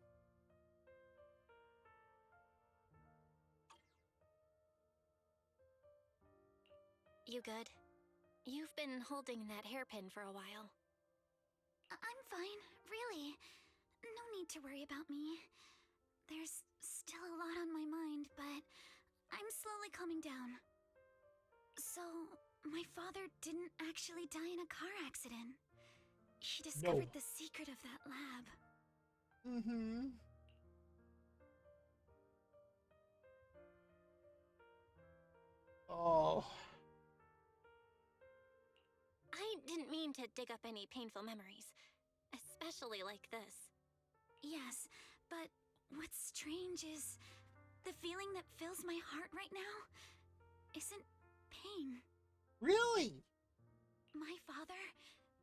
You good? You've been holding that hairpin for a while. I'm fine, really. No need to worry about me. There's still a lot on my mind, but I'm slowly calming down. So, my father didn't actually die in a car accident. He discovered the secret of that lab. Mm-hmm. Oh. I didn't mean to dig up any painful memories, especially like this. Yes, but what's strange is the feeling that fills my heart right now isn't pain. Really? My father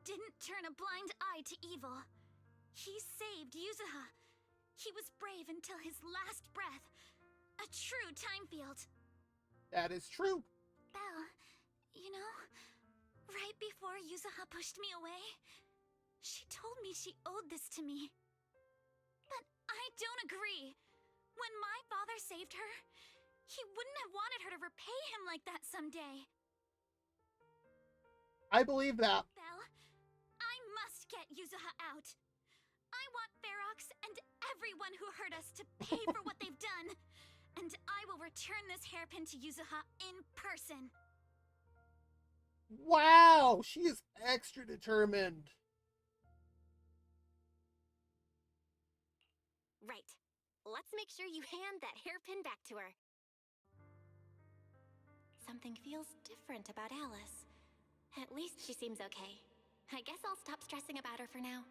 didn't turn a blind eye to evil. He saved Yuzuha. He was brave until his last breath. A true time field. That is true. Belle, you know, right before Yuzuha pushed me away, she told me she owed this to me. But I don't agree. When my father saved her, He wouldn't have wanted her to repay him like that someday. I believe that. Belle, I must get Yuzuha out. I want Ferox and everyone who hurt us to pay for what they've done. And I will return this hairpin to Yuzuha in person. Wow, she is extra determined. Right. Let's make sure you hand that hairpin back to her. Something feels different about Alice. At least she seems okay. I guess I'll stop stressing about her for now.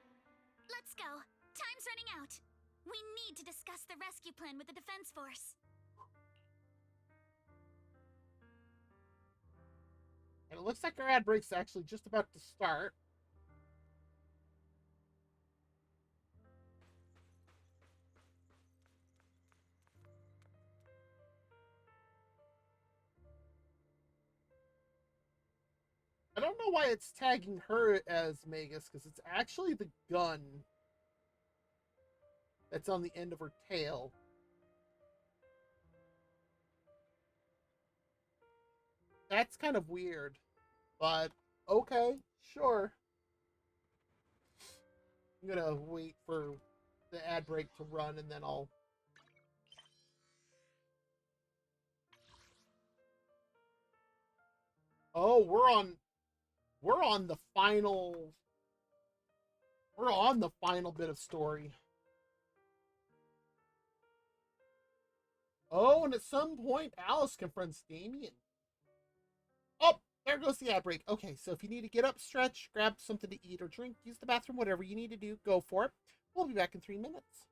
Let's go. Time's running out. We need to discuss the rescue plan with the Defense Force. And it looks like our ad break's actually just about to start. I don't know why it's tagging her as Magus, because it's actually the gun that's on the end of her tail. That's kind of weird, but okay, sure. I'm gonna wait for the ad break to run and then I'll... Oh, we're on the final... We're on the final bit of story. Oh, and at some point, Alice confronts Damien. Oh, there goes the ad break. Okay, so if you need to get up, stretch, grab something to eat or drink, use the bathroom, whatever you need to do, go for it. We'll be back in 3 minutes.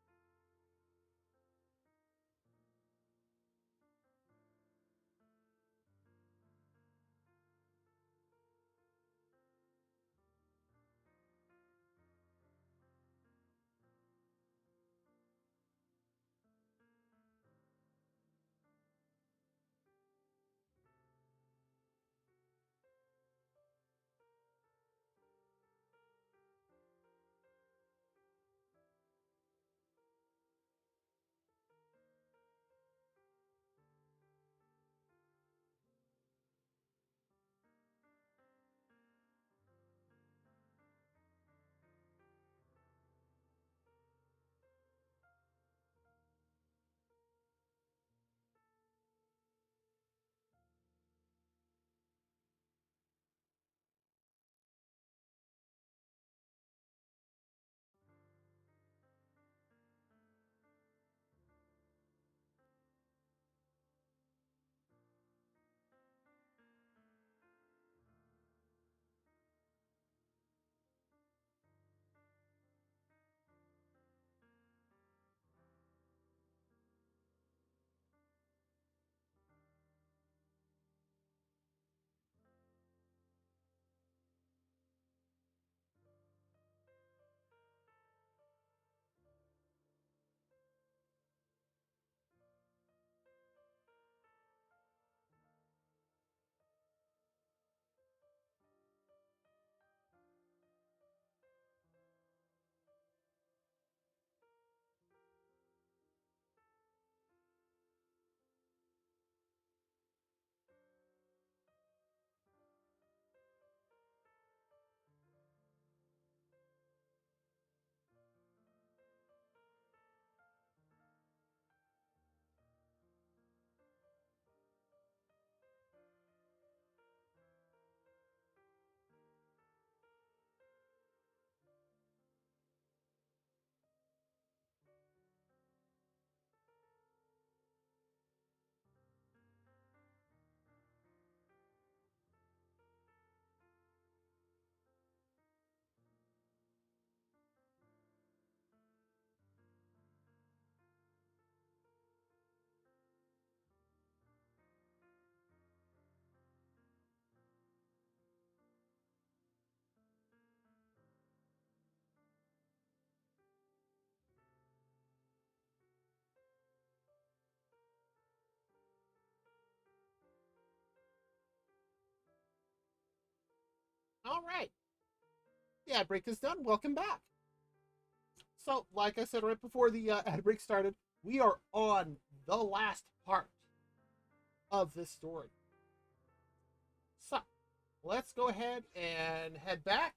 All right. The ad break is done. Welcome back. So, like I said right before the ad break started, we are on the last part of this story. So, let's go ahead and head back.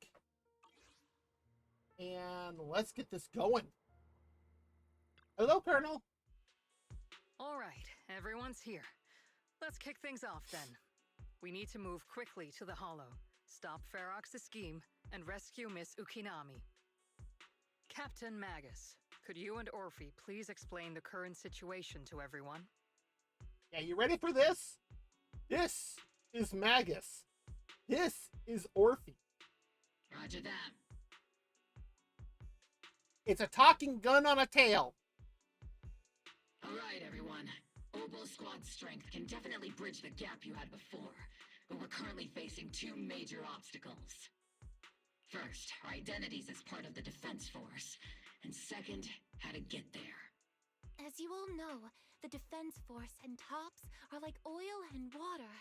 And let's get this going. Hello, Colonel. All right, everyone's here. Let's kick things off then. We need to move quickly to the Hollow, stop Ferox's scheme, and rescue Miss Ukinami. Captain Magus, could you and Orphe please explain the current situation to everyone? Yeah, you ready for this? This is Magus. This is Orphe. Roger that. It's a talking gun on a tail. All right, everyone. Oboe Squad's strength can definitely bridge the gap you had before, but we're currently facing two major obstacles. First, our identities as part of the Defense Force, and second, how to get there. As you all know, the Defense Force and TOPS are like oil and water.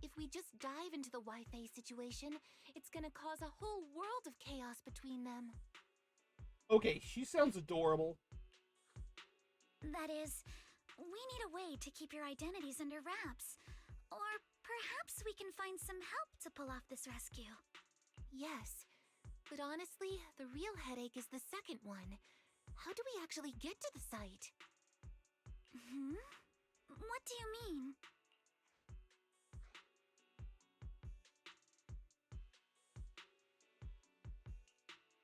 If we just dive into the Wi-Fi situation, it's gonna cause a whole world of chaos between them. Okay, she sounds adorable. That is, we need a way to keep your identities under wraps. Or perhaps we can find some help to pull off this rescue. Yes, but honestly, the real headache is the second one. How do we actually get to the site? What do you mean?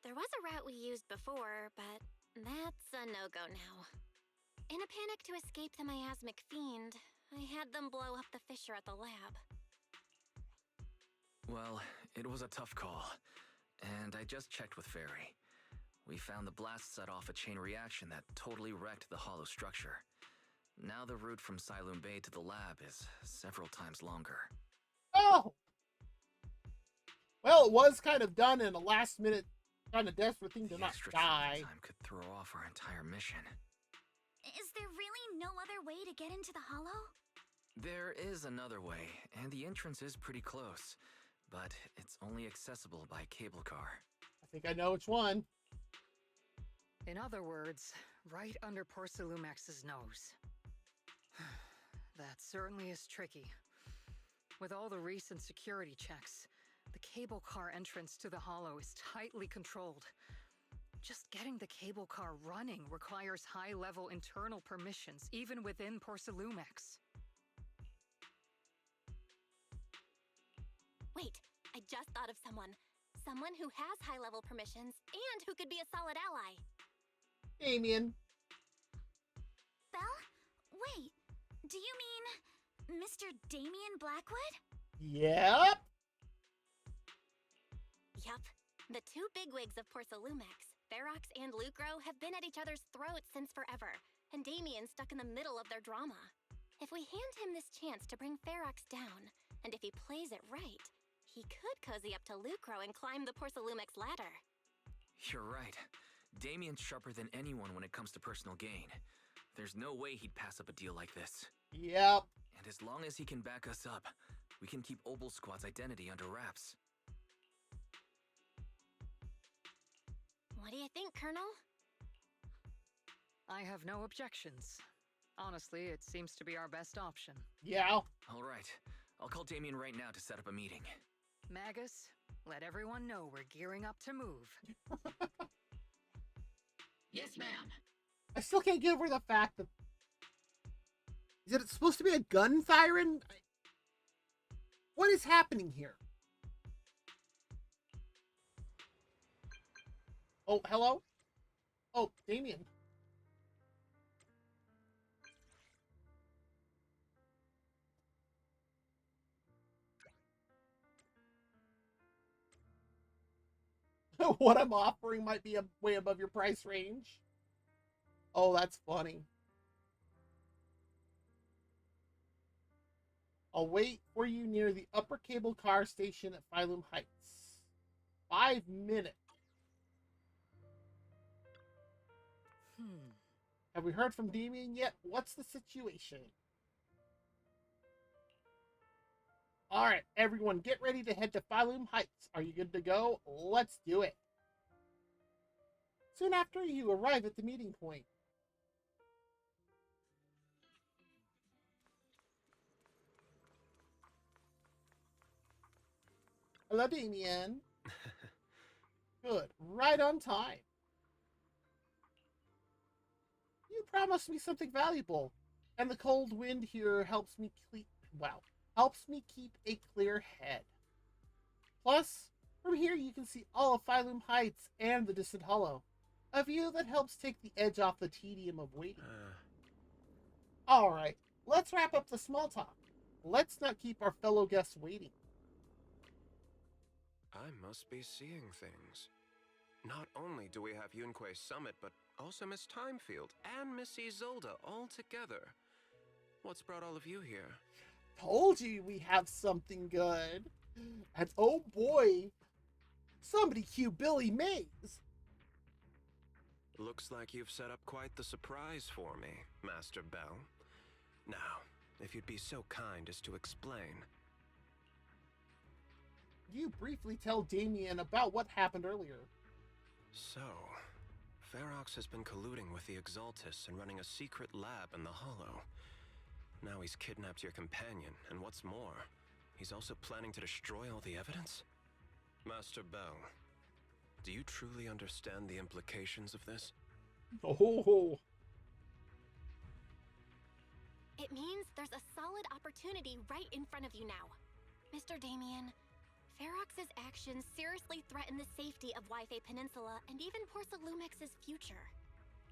There was a route we used before, but that's a no-go now. In a panic to escape the miasmic fiend, I had them blow up the fissure at the lab. Well, it was a tough call, and I just checked with Fairy. We found the blast set off a chain reaction that totally wrecked the hollow structure. Now the route from Siloam Bay to the lab is several times longer. Oh! Well, it was kind of done in a last-minute kind of desperate thing to not die. Time could throw off our entire mission. Is there really no other way to get into the Hollow? There is another way, and the entrance is pretty close, but it's only accessible by cable car. I think I know which one. In other words, right under Porcelumex's nose. That certainly is tricky. With all the recent security checks, the cable car entrance to the Hollow is tightly controlled. Just getting the cable car running requires high-level internal permissions, even within Porcelumex. Wait, I just thought of someone. Someone who has high-level permissions and who could be a solid ally. Damien. Belle? Wait, do you mean Mr. Damien Blackwood? Yep. Yup. The two bigwigs of Porcelumex, Ferox and Lucro, have been at each other's throats since forever, and Damien's stuck in the middle of their drama. If we hand him this chance to bring Ferox down, and if he plays it right, he could cozy up to Lucro and climb the Porcelumex ladder. You're right. Damien's sharper than anyone when it comes to personal gain. There's no way he'd pass up a deal like this. Yep. And as long as he can back us up, we can keep Oboe Squad's identity under wraps. What do you think, Colonel? I have no objections. Honestly, it seems to be our best option. Yeah. All right. I'll call Damien right now to set up a meeting. Magus, let everyone know we're gearing up to move. Yes, ma'am. I still can't get over the fact that... Is it supposed to be a gun siren? What is happening here? Oh, hello? Oh, Damien. What I'm offering might be way above your price range. Oh, that's funny. I'll wait for you near the upper cable car station at Phylum Heights. 5 minutes. Have we heard from Damien yet? What's the situation? Alright, everyone, get ready to head to Phylum Heights. Are you good to go? Let's do it. Soon after you arrive at the meeting point. Hello, Damien. Good. Right on time. You promised me something valuable, and the cold wind here helps me keep a clear head. Plus, from here you can see all of Phylum Heights and the distant hollow, a view that helps take the edge off the tedium of waiting. All right, let's wrap up the small talk. Let's not keep our fellow guests waiting. I must be seeing things. Not only do we have Yunque's summit, but also Miss Timefield and Miss Isolde all together. What's brought all of you here? Told you we have something good. And oh boy, somebody cue Billy Mays. Looks like you've set up quite the surprise for me, Master Bell. Now, if you'd be so kind as to explain. You briefly tell Damien about what happened earlier. So, Ferox has been colluding with the Exaltus and running a secret lab in the Hollow. Now he's kidnapped your companion, and what's more, he's also planning to destroy all the evidence? Master Bell, do you truly understand the implications of this? Oh. It means there's a solid opportunity right in front of you now. Mr. Damien, Ferox's actions seriously threaten the safety of Wi-Fi Peninsula and even Porsalumex's future.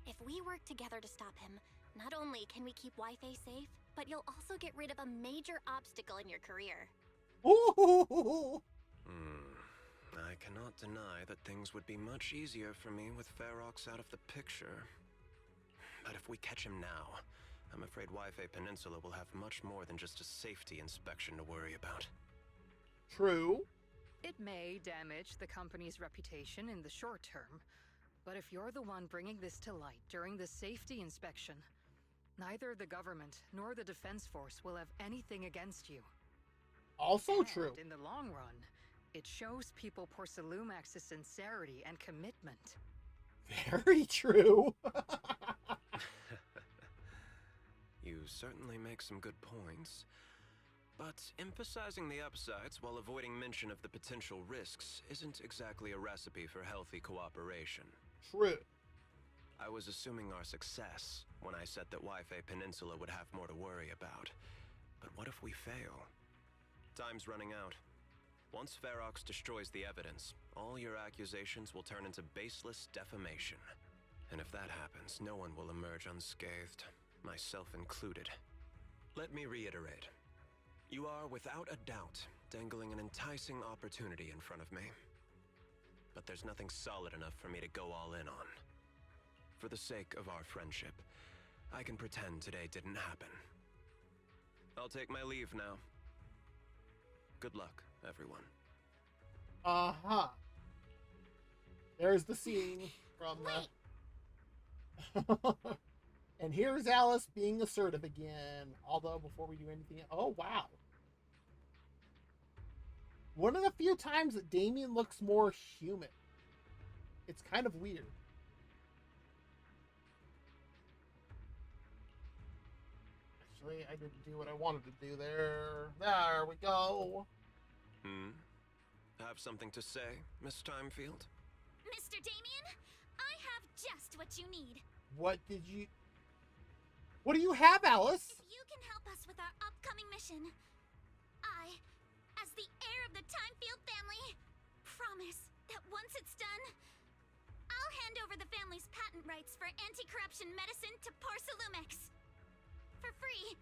If we work together to stop him, not only can we keep Wi-Fi safe, but you'll also get rid of a major obstacle in your career. Ooh. I cannot deny that things would be much easier for me with Ferox out of the picture. But if we catch him now, I'm afraid Wi-Fi Peninsula will have much more than just a safety inspection to worry about. True. It may damage the company's reputation in the short term, but if you're the one bringing this to light during the safety inspection, neither the government nor the Defense Force will have anything against you. Also And true. in the long run, it shows people Porsalumex's sincerity and commitment. Very true. You certainly make some good points. But emphasizing the upsides while avoiding mention of the potential risks isn't exactly a recipe for healthy cooperation. True. I was assuming our success when I said that Wi-Fi Peninsula would have more to worry about. But what if we fail? Time's running out. Once Ferox destroys the evidence, all your accusations will turn into baseless defamation. And if that happens, no one will emerge unscathed, myself included. Let me reiterate. You are, without a doubt, dangling an enticing opportunity in front of me. But there's nothing solid enough for me to go all in on. For the sake of our friendship, I can pretend today didn't happen. I'll take my leave now. Good luck, everyone. Uh-huh. There's the scene from the... And here's Alice being assertive again. Although, before we do anything... Oh, wow. One of the few times that Damien looks more human. It's kind of weird. Actually, I didn't do what I wanted to do there. There we go. Have something to say, Miss Timefield? Mr. Damien, I have just what you need. What do you have, Alice? If you can help us with our upcoming mission, I, as the heir of the Timefield family, promise that once it's done, I'll hand over the family's patent rights for anti-corruption medicine to Porsalumex. For free.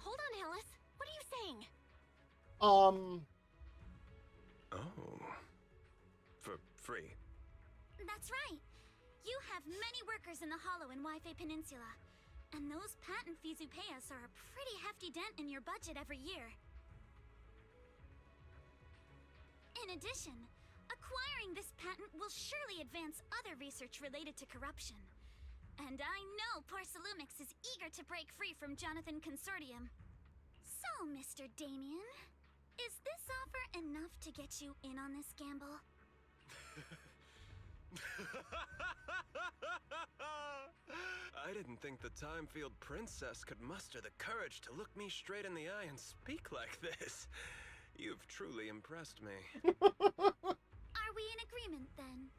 Hold on, Alice. What are you saying? Oh. For free. That's right. You have many workers in the Hollow and Wi-Fi Peninsula. And those patent fees you pay us are a pretty hefty dent in your budget every year. In addition, acquiring this patent will surely advance other research related to corruption. And I know Porsalumix is eager to break free from Jonathan Consortium. So, Mr. Damien, is this offer enough to get you in on this gamble? I didn't think the Timefield Princess could muster the courage to look me straight in the eye and speak like this. You've truly impressed me. Are we in agreement then?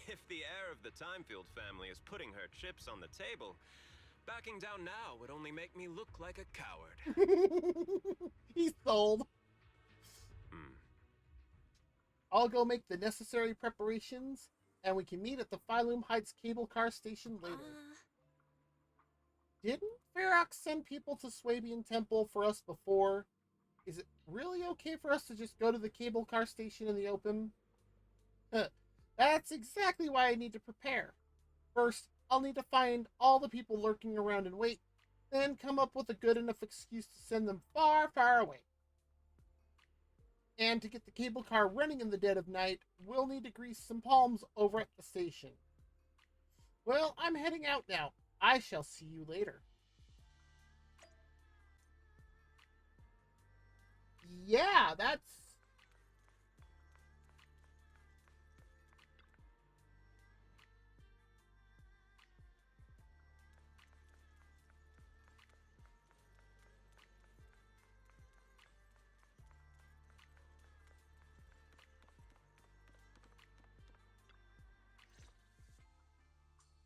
If the heir of the Timefield family is putting her chips on the table, backing down now would only make me look like a coward. He's sold. I'll go make the necessary preparations, and we can meet at the Phylum Heights cable car station later. Didn't Ferox send people to Swabian Temple for us before? Is it really okay for us to just go to the cable car station in the open? That's exactly why I need to prepare. First, I'll need to find all the people lurking around and wait, then come up with a good enough excuse to send them far, far away. And to get the cable car running in the dead of night, we'll need to grease some palms over at the station. Well, I'm heading out now. I shall see you later. Yeah, that's...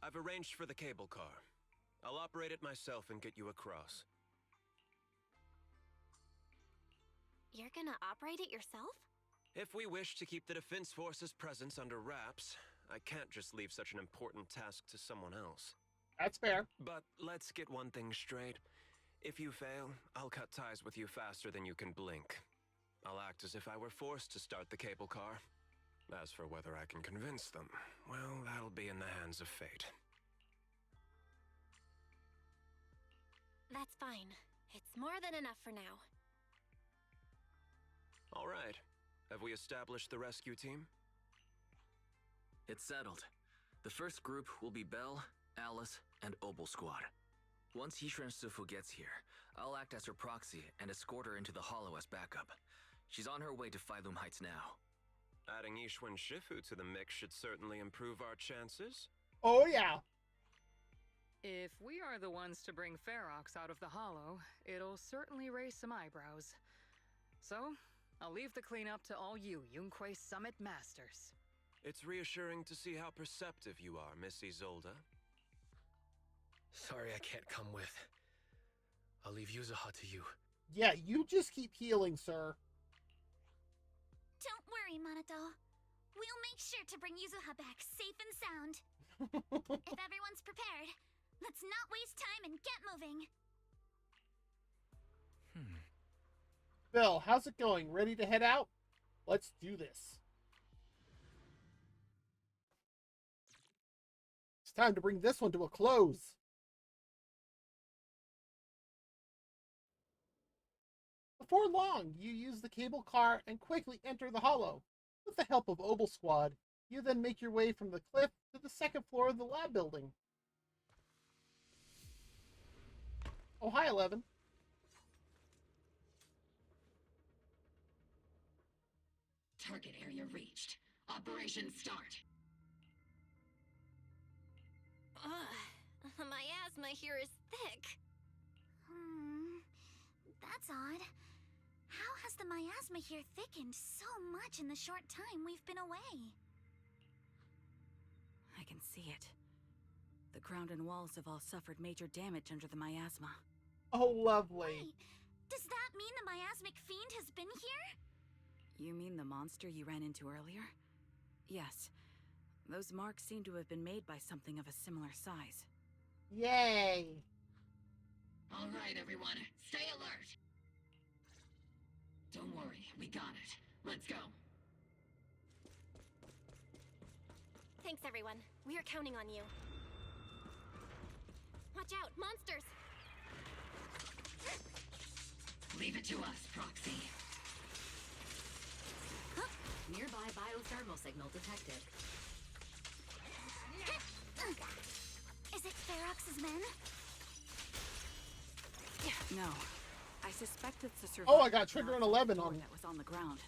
I've arranged for the cable car. I'll operate it myself and get you across. You're gonna operate it yourself? If we wish to keep the Defense Force's presence under wraps, I can't just leave such an important task to someone else. That's fair. But let's get one thing straight. If you fail, I'll cut ties with you faster than you can blink. I'll act as if I were forced to start the cable car. As for whether I can convince them, well, that'll be in the hands of fate. That's fine. It's more than enough for now. All right. Have we established the rescue team? It's settled. The first group will be Belle, Alice, and Obel Squad. Once Yishuan Shifu gets here, I'll act as her proxy and escort her into the Hollow as backup. She's on her way to Phylum Heights now. Adding Yishuan Shifu to the mix should certainly improve our chances. Oh, yeah. If we are the ones to bring Ferox out of the Hollow, it'll certainly raise some eyebrows. So, I'll leave the cleanup to all you Yunquei Summit Masters. It's reassuring to see how perceptive you are, Miss Isolde. Sorry I can't come with. I'll leave Yuzuha to you. Yeah, you just keep healing, sir. Don't worry, Manato. We'll make sure to bring Yuzuha back safe and sound. If everyone's prepared, let's not waste time and get moving. Bill, how's it going? Ready to head out? Let's do this. It's time to bring this one to a close. Before long, you use the cable car and quickly enter the Hollow. With the help of Obel Squad, you then make your way from the cliff to the second floor of the lab building. Oh, hi, 11. Target area reached. Operation start. My asthma here is thick. That's odd. How has the miasma here thickened so much in the short time we've been away? I can see it. The ground and walls have all suffered major damage under the miasma. Oh, lovely. Wait, does that mean the miasmic fiend has been here? You mean the monster you ran into earlier? Yes. Those marks seem to have been made by something of a similar size. Yay! All right, everyone, stay alert. Don't worry, we got it. Let's go. Thanks, everyone. We are counting on you. Watch out, monsters! Leave it to us, Proxy. Nearby biothermal signal detected. Is it Ferox's men? No. I suspect it's the Oh, I got trigger and 11 on that was on the ground.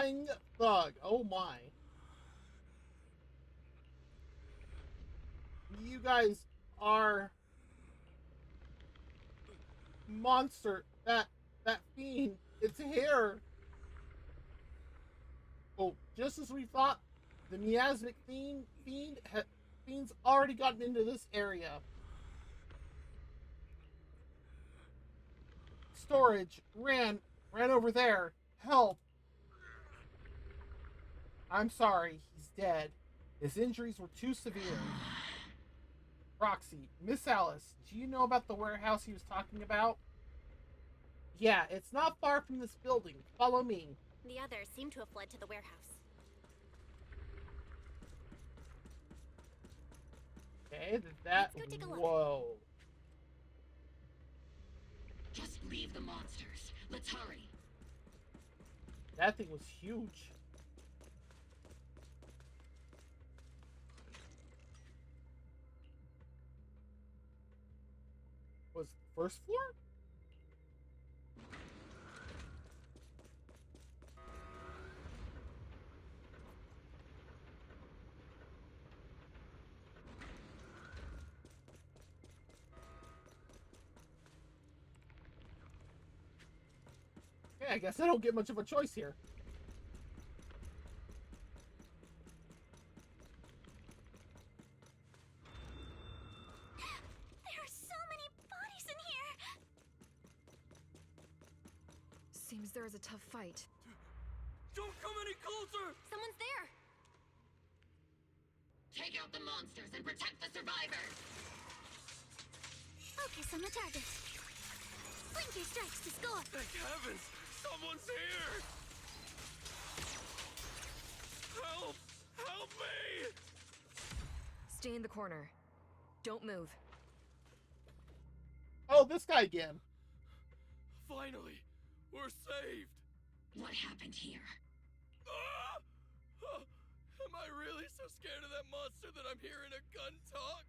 Flying thug. Oh my. You guys are monster. That fiend. It's here. Oh, just as we thought, the miasmic fiend's already gotten into this area. Storage ran over there. Help. I'm sorry, he's dead. His injuries were too severe. Roxy, Miss Alice, do you know about the warehouse he was talking about? Yeah, it's not far from this building. Follow me. The others seem to have fled to the warehouse. Okay, that. Let's go take a look. Whoa. Just leave the monsters. Let's hurry. That thing was huge. Was first floor? Okay, I guess I don't get much of a choice here. There are so many bodies in here! Seems there is a tough fight. Don't come any closer! Someone's there! Take out the monsters and protect the survivors! Focus on the target. Blinker strikes to score! Thank heavens! Someone's here! Help! Help me! Stay in the corner. Don't move. Oh, this guy again. Finally, we're saved! What happened here? Ah! Oh, am I really so scared of that monster that I'm hearing a gun talk?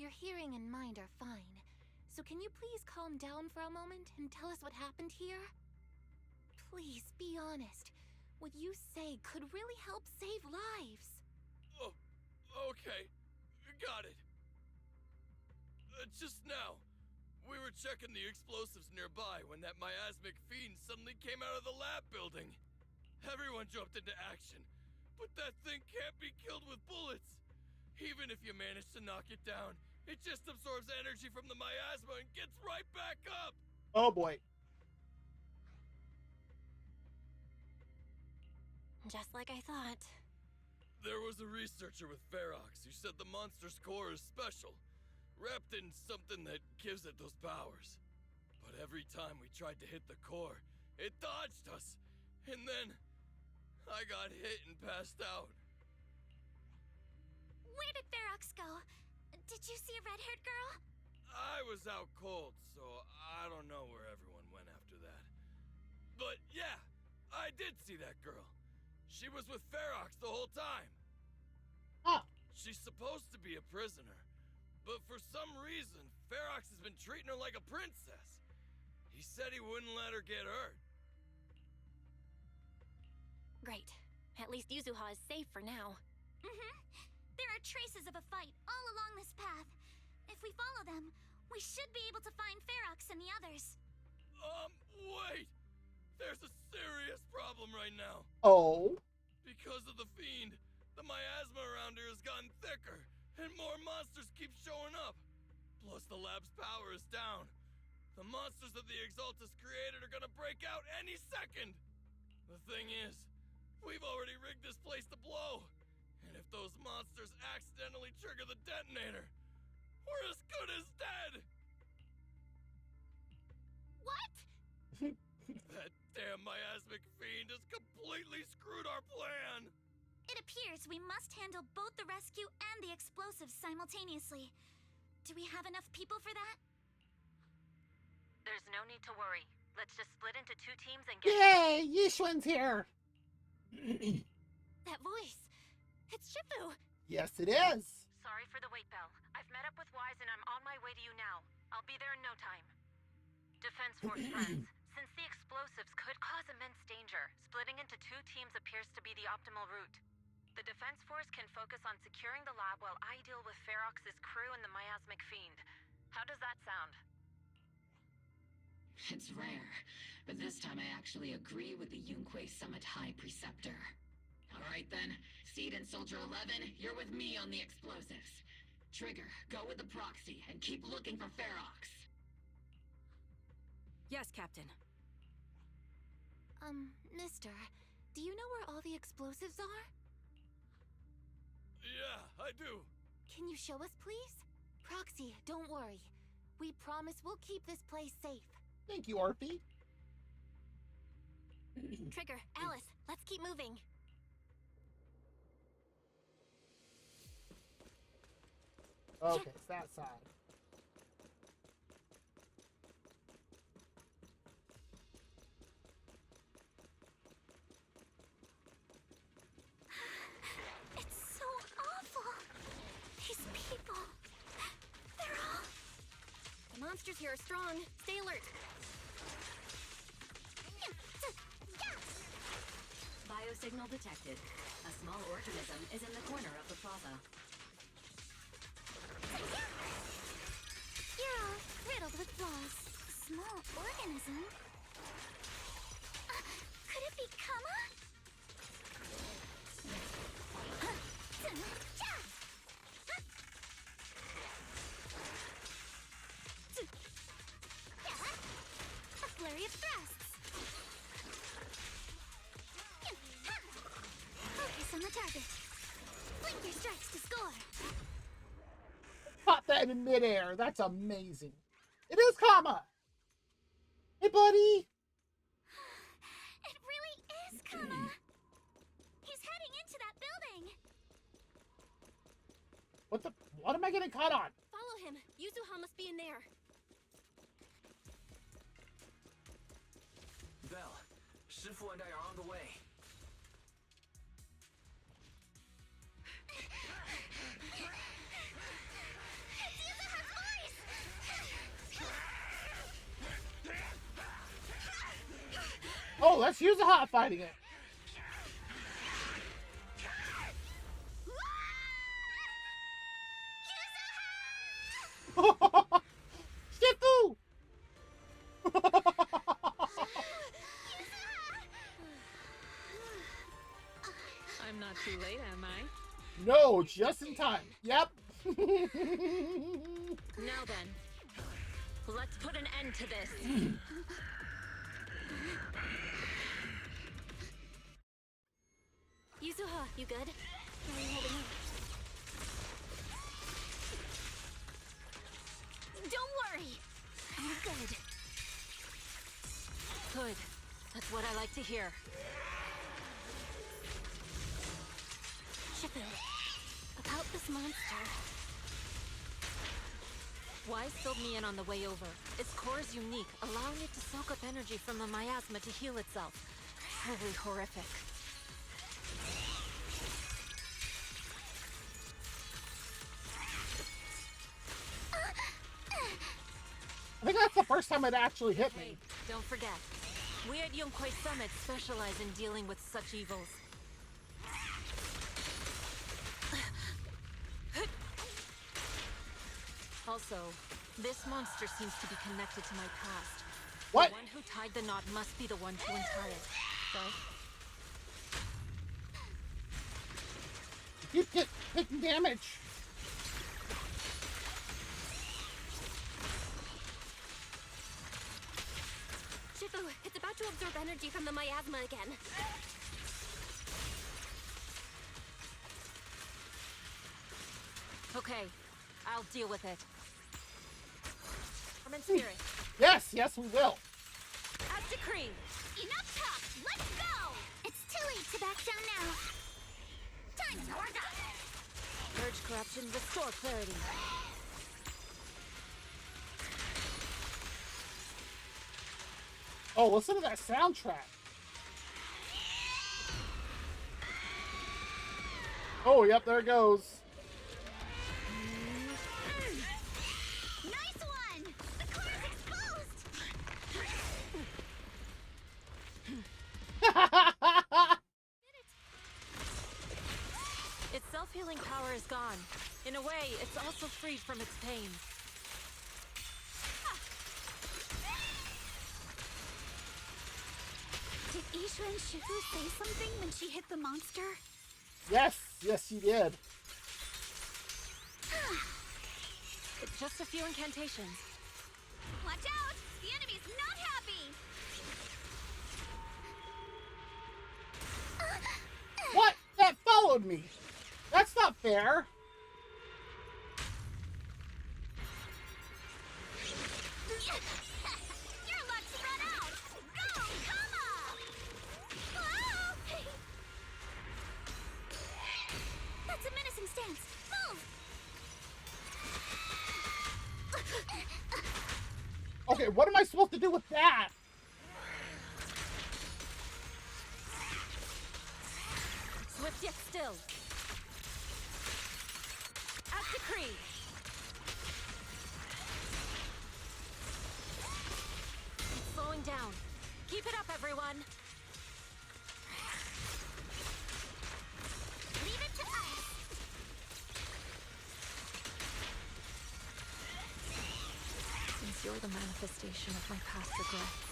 Your hearing and mind are fine. So can you please calm down for a moment and tell us what happened here? Please, be honest. What you say could really help save lives. Oh, okay. Got it. Just now, we were checking the explosives nearby when that miasmic fiend suddenly came out of the lab building. Everyone jumped into action, but that thing can't be killed with bullets. Even if you manage to knock it down, it just absorbs energy from the miasma and gets right back up! Oh boy. Just like I thought. There was a researcher with Ferox who said the monster's core is special, wrapped in something that gives it those powers. But every time we tried to hit the core, it dodged us, and then I got hit and passed out. Where did Ferox go? Did you see a red-haired girl? I was out cold, so I don't know where everyone went after that. But yeah, I did see that girl. She was with Ferox the whole time. Huh. She's supposed to be a prisoner, but for some reason, Ferox has been treating her like a princess. He said he wouldn't let her get hurt. Great. At least Yuzuha is safe for now. Mm-hmm. There are traces of a fight all along this path. If we follow them, we should be able to find Ferox and the others. Wait! There's a serious problem right now. Oh? Because of the fiend, the miasma around here has gotten thicker, and more monsters keep showing up. Plus the lab's power is down. The monsters that the Exaltus created are gonna break out any second! The thing is, we've already rigged this place to blow. And if those monsters accidentally trigger the detonator, we're as good as dead! What? That damn miasmic fiend has completely screwed our plan! It appears we must handle both the rescue and the explosives simultaneously. Do we have enough people for that? There's no need to worry. Let's just split into 2 teams and get... Yay! Yishun's here! That voice! It's Shifu! Yes, it is! Sorry for the wait, Belle. I've met up with Wise and I'm on my way to you now. I'll be there in no time. Defense Force friends, since the explosives could cause immense danger, splitting into 2 teams appears to be the optimal route. The Defense Force can focus on securing the lab while I deal with Ferox's crew and the miasmic fiend. How does that sound? It's rare, but this time I actually agree with the Yunque Summit High Preceptor. Alright then, Seed and Soldier 11, you're with me on the explosives. Trigger, go with the proxy and keep looking for Ferox. Yes, Captain. Mister, do you know where all the explosives are? Yeah, I do. Can you show us, please? Proxy, don't worry. We promise we'll keep this place safe. Thank you, Arpy. Trigger, Alice, let's keep moving. Okay, it's that side. It's so awful. These people. They're all. The monsters here are strong. Stay alert. Biosignal detected. A small organism is in the corner of the plaza. You're all riddled with flaws. Small organism? Could it be Kama? A flurry of thrusts. Focus on the target. Blink your strikes to score. Caught that in midair. That's amazing. It is Kama. Hey, buddy. It really is Kama. He's heading into that building. What am I getting caught on? Follow him. Yuzuha must be in there. Belle, Shifu and I are on the way. Oh, let's use a hot fighting it. Shifu! I'm not too late, am I? No, just in time. Yep. Now then, let's put an end to this. Yuzuha, you good? How are you holding up? Don't worry. I'm good. Good. That's what I like to hear. Shifu, about this monster. Wise filled me in on the way over. Its core is unique, allowing it to soak up energy from the miasma to heal itself. Truly horrific. I think that's the first time it actually hit me. Hey, don't forget, we at Yunque Summit specialize in dealing with such evils. Also, this monster seems to be connected to my past. What? The one who tied the knot must be the one to untie it, right? You keep taking damage. Shifu, it's about to absorb energy from the miasma again. Okay, I'll deal with it. I'm in spirit. Yes, we will. As decreed. Enough talk. Let's go. It's too late to back down now. Time to work up. Purge corruption, restore clarity. Oh, listen to that soundtrack. Oh, yep, there it goes. Nice one. The core is exposed. healing power is gone. In a way, it's also freed from its pain. Did Ishun Shifu say something when she hit the monster? Yes, yes, she did. It's just a few incantations. Watch out! The enemy's not happy! What? That followed me. That's not fair. Your luck's run out! Go, Tama! Ah! That's a menacing stance. Move! Okay, what am I supposed to do with that? Swift yet still. As decreed. It's slowing down. Keep it up, everyone. Leave it to us. Since you're the manifestation of my past regrets,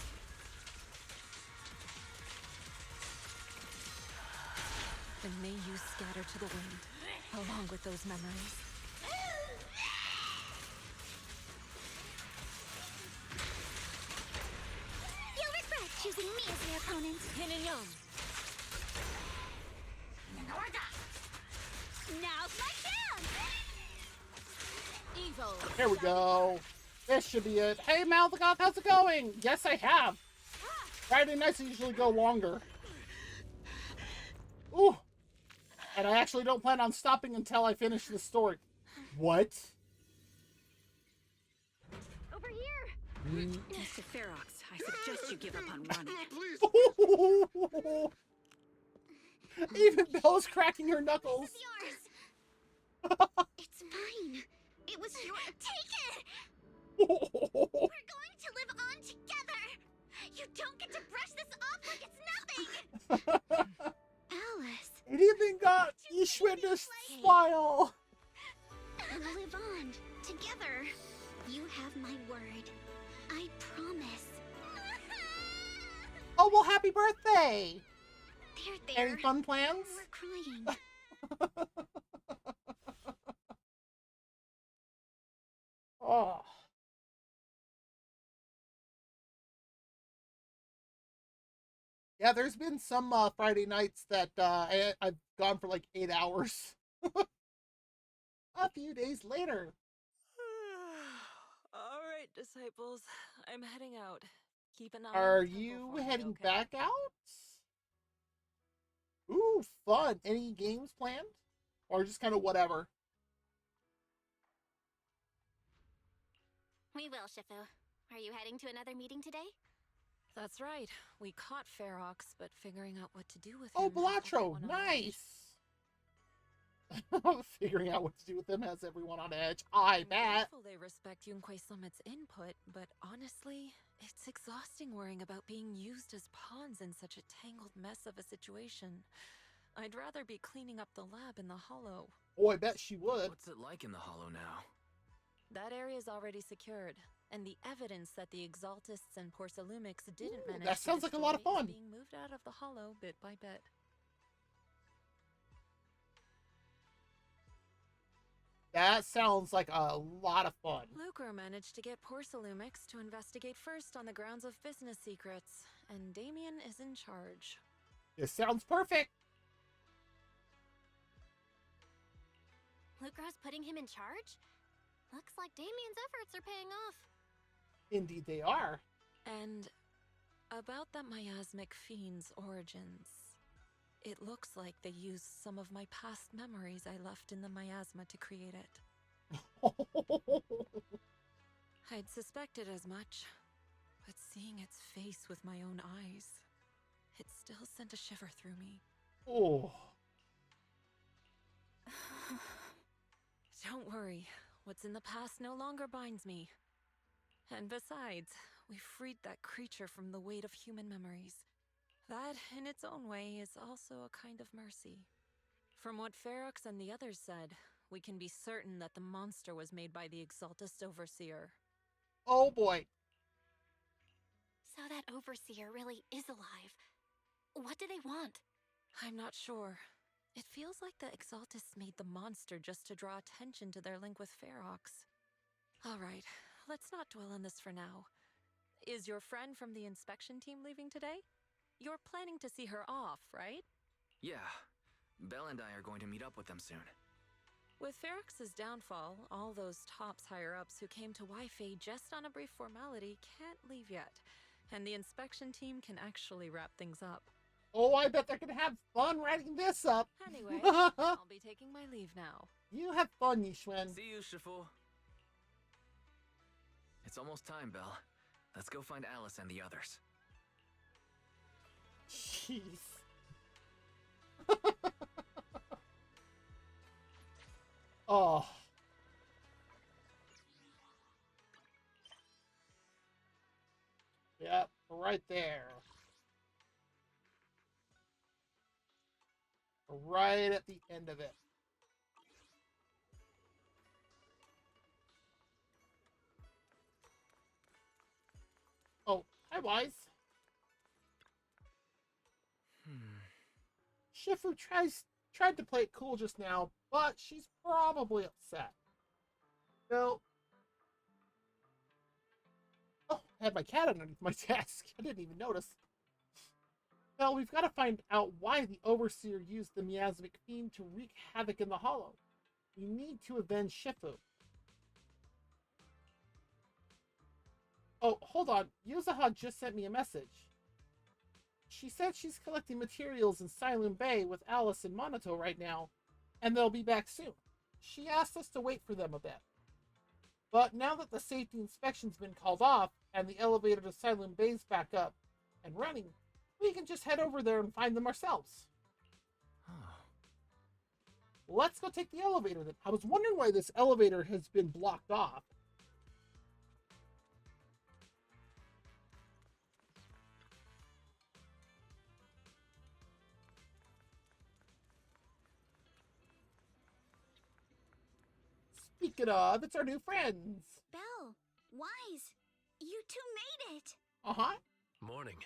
then may you scatter to the wind, along with those memories. You'll regret choosing me as your opponent. Yin and yang. Now's my chance! Evo. Here we go. This should be it. Hey, Malvagoth, how's it going? Yes, I have. Friday nights usually go longer. Ooh. And I actually don't plan on stopping until I finish the story. What? Over here! Mr. Ferox, I suggest you give up on running. Even Bella's cracking her knuckles. It's mine. It was your. Take it! We're going to live on together! You don't get to brush this off like it's nothing! Alice. It even got Ishwin to smile. We'll live on together. You have my word. I promise. Oh, well, happy birthday! There. Any fun plans? We're crying. Oh. Yeah, there's been some Friday nights that I've gone for like 8 hours. A few days later. All right, disciples. I'm heading out. Keep an eye Are on the temple you for me, heading okay? back out? Ooh, fun. Any games planned? Or just kind of whatever? We will, Shifu. Are you heading to another meeting today? That's right. We caught Ferox, but figuring out what to do with Oh, him. has Belatro, everyone on edge. nice. Figuring out what to do with them has everyone on edge. I I'm bet. grateful they respect Yunquei Summit's input, but honestly, it's exhausting worrying about being used as pawns in such a tangled mess of a situation. I'd rather be cleaning up the lab in the Hollow. Oh, I bet she would. What's it like in the Hollow now? That area is already secured, and the evidence that the Exaltists and Porcelumics didn't manage that to sounds like a lot of destroy is fun. being moved out of the Hollow bit by bit. That sounds like a lot of fun. Lucre managed to get Porcelumics to investigate first on the grounds of business secrets, and Damien is in charge. This sounds perfect. Lucro's putting him in charge? Looks like Damien's efforts are paying off. Indeed they are. And about that miasmic fiend's origins, it looks like they used some of my past memories I left in the miasma to create it. I'd suspected as much, but seeing its face with my own eyes, it still sent a shiver through me. Oh. Don't worry, what's in the past no longer binds me. And besides, we freed that creature from the weight of human memories. That, in its own way, is also a kind of mercy. From what Ferox and the others said, we can be certain that the monster was made by the Exaltist Overseer. Oh boy. So that Overseer really is alive. What do they want? I'm not sure. It feels like the Exaltists made the monster just to draw attention to their link with Ferox. All right, let's not dwell on this for now. Is your friend from the inspection team leaving today? You're planning to see her off, right? Yeah. Belle and I are going to meet up with them soon. With Ferox's downfall, all those tops higher-ups who came to Wi-Fi just on a brief formality can't leave yet, and the inspection team can actually wrap things up. Oh, I bet they're gonna have fun writing this up. Anyway, I'll be taking my leave now. You have fun, Yishwen. See you, Shifu. It's almost time, Belle. Let's go find Alice and the others. Jeez. Oh. Yep, right there. Right at the end of it. Oh, hi, Wise. Shifu tried to play it cool just now, but she's probably upset. No. Oh, I had my cat underneath my desk. I didn't even notice. Well, we've got to find out why the Overseer used the miasmic fiend to wreak havoc in the Hollow. We need to avenge Shifu. Oh, hold on. Yuzuha just sent me a message. She said she's collecting materials in Silent Bay with Alice and Monato right now, and they'll be back soon. She asked us to wait for them a bit. But now that the safety inspection's been called off, and the elevator to Silent Bay's back up and running, we can just head over there and find them ourselves. Let's go take the elevator then. I was wondering why this elevator has been blocked off. Speaking of, it's our new friends. Belle, Wise, you two made it. Uh-huh. Morning.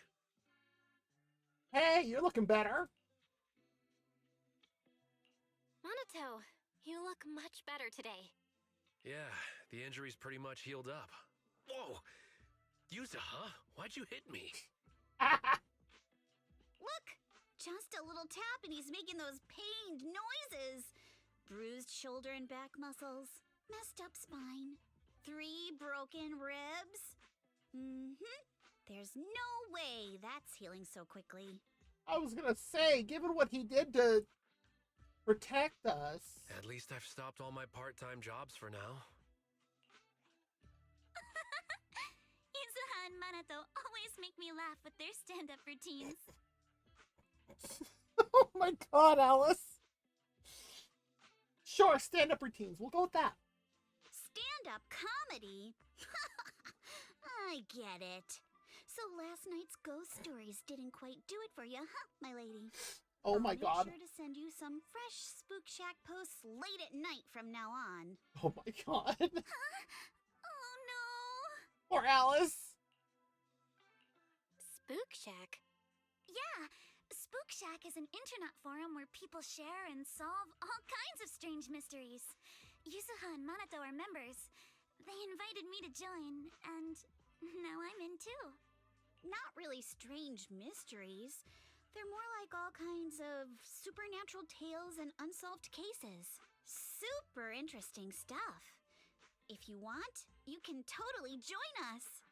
Hey, you're looking better. Monato, you look much better today. Yeah, the injury's pretty much healed up. Whoa! Yuzuha, why'd you hit me? Look! Just a little tap and he's making those pained noises. Bruised shoulder and back muscles. Messed up spine. 3 broken ribs. There's no way that's healing so quickly. I was gonna say, given what he did to protect us. At least I've stopped all my part-time jobs for now. Yuzuha and Monato always make me laugh with their stand-up routines. Oh my god, Alice. Sure, stand-up routines. We'll go with that. Stand-up comedy? I get it. So last night's ghost stories didn't quite do it for you, huh, my lady? Oh my god. I'll make sure to send you some fresh Spook Shack posts late at night from now on. Oh my god. Huh? Oh no. Poor Alice. Spook Shack? Yeah, Spook Shack is an internet forum where people share and solve all kinds of strange mysteries. Yuzuha and Monato are members. They invited me to join, and now I'm in too. Not really strange mysteries. They're more like all kinds of supernatural tales and unsolved cases. Super interesting stuff. If you want, you can totally join us.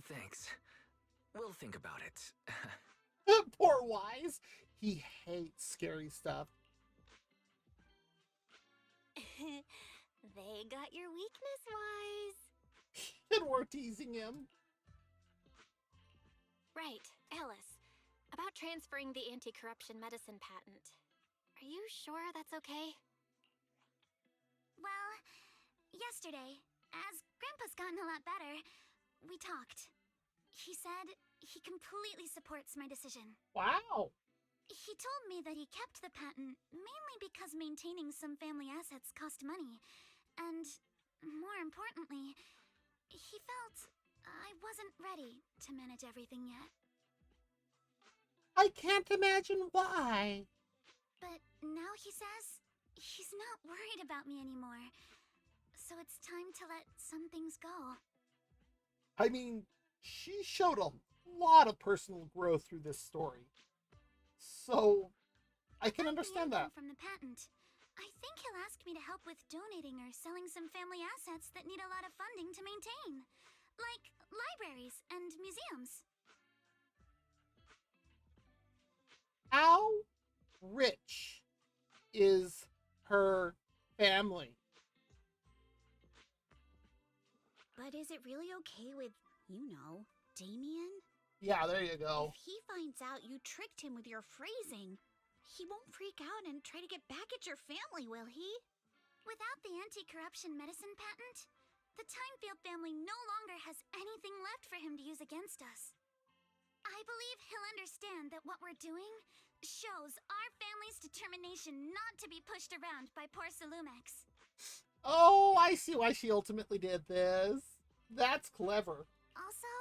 Thanks. We'll think about it. Poor Wise. He hates scary stuff. They got your weakness, Wise. And we're teasing him. Right, Alice. About transferring the anti-corruption medicine patent. Are you sure that's okay? Well, yesterday, as Grandpa's gotten a lot better, we talked. He said he completely supports my decision. Wow. He told me that he kept the patent mainly because maintaining some family assets cost money. And, more importantly, he felt I wasn't ready to manage everything yet. I can't imagine why. But now he says he's not worried about me anymore. So it's time to let some things go. I mean, she showed a lot of personal growth through this story. So, I can understand that. From the patent, I think he'll ask me to help with donating or selling some family assets that need a lot of funding to maintain. Like libraries and museums. How rich is her family? But is it really okay with, Damien? Yeah, there you go. If he finds out you tricked him with your phrasing, he won't freak out and try to get back at your family, will he? Without the anti-corruption medicine patent, the Timefield family no longer has anything left for him to use against us. I believe he'll understand that what we're doing shows our family's determination not to be pushed around by poor Salumex. Oh, I see why she ultimately did this. That's clever. Also,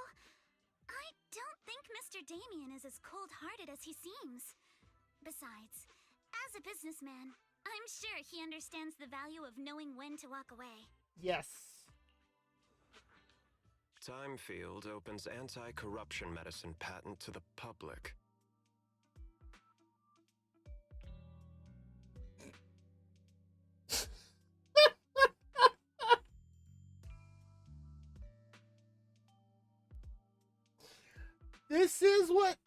I don't think Mr. Damien is as cold-hearted as he seems. Besides, as a businessman, I'm sure he understands the value of knowing when to walk away. Yes. Timefield opens anti-corruption medicine patent to the public. This is what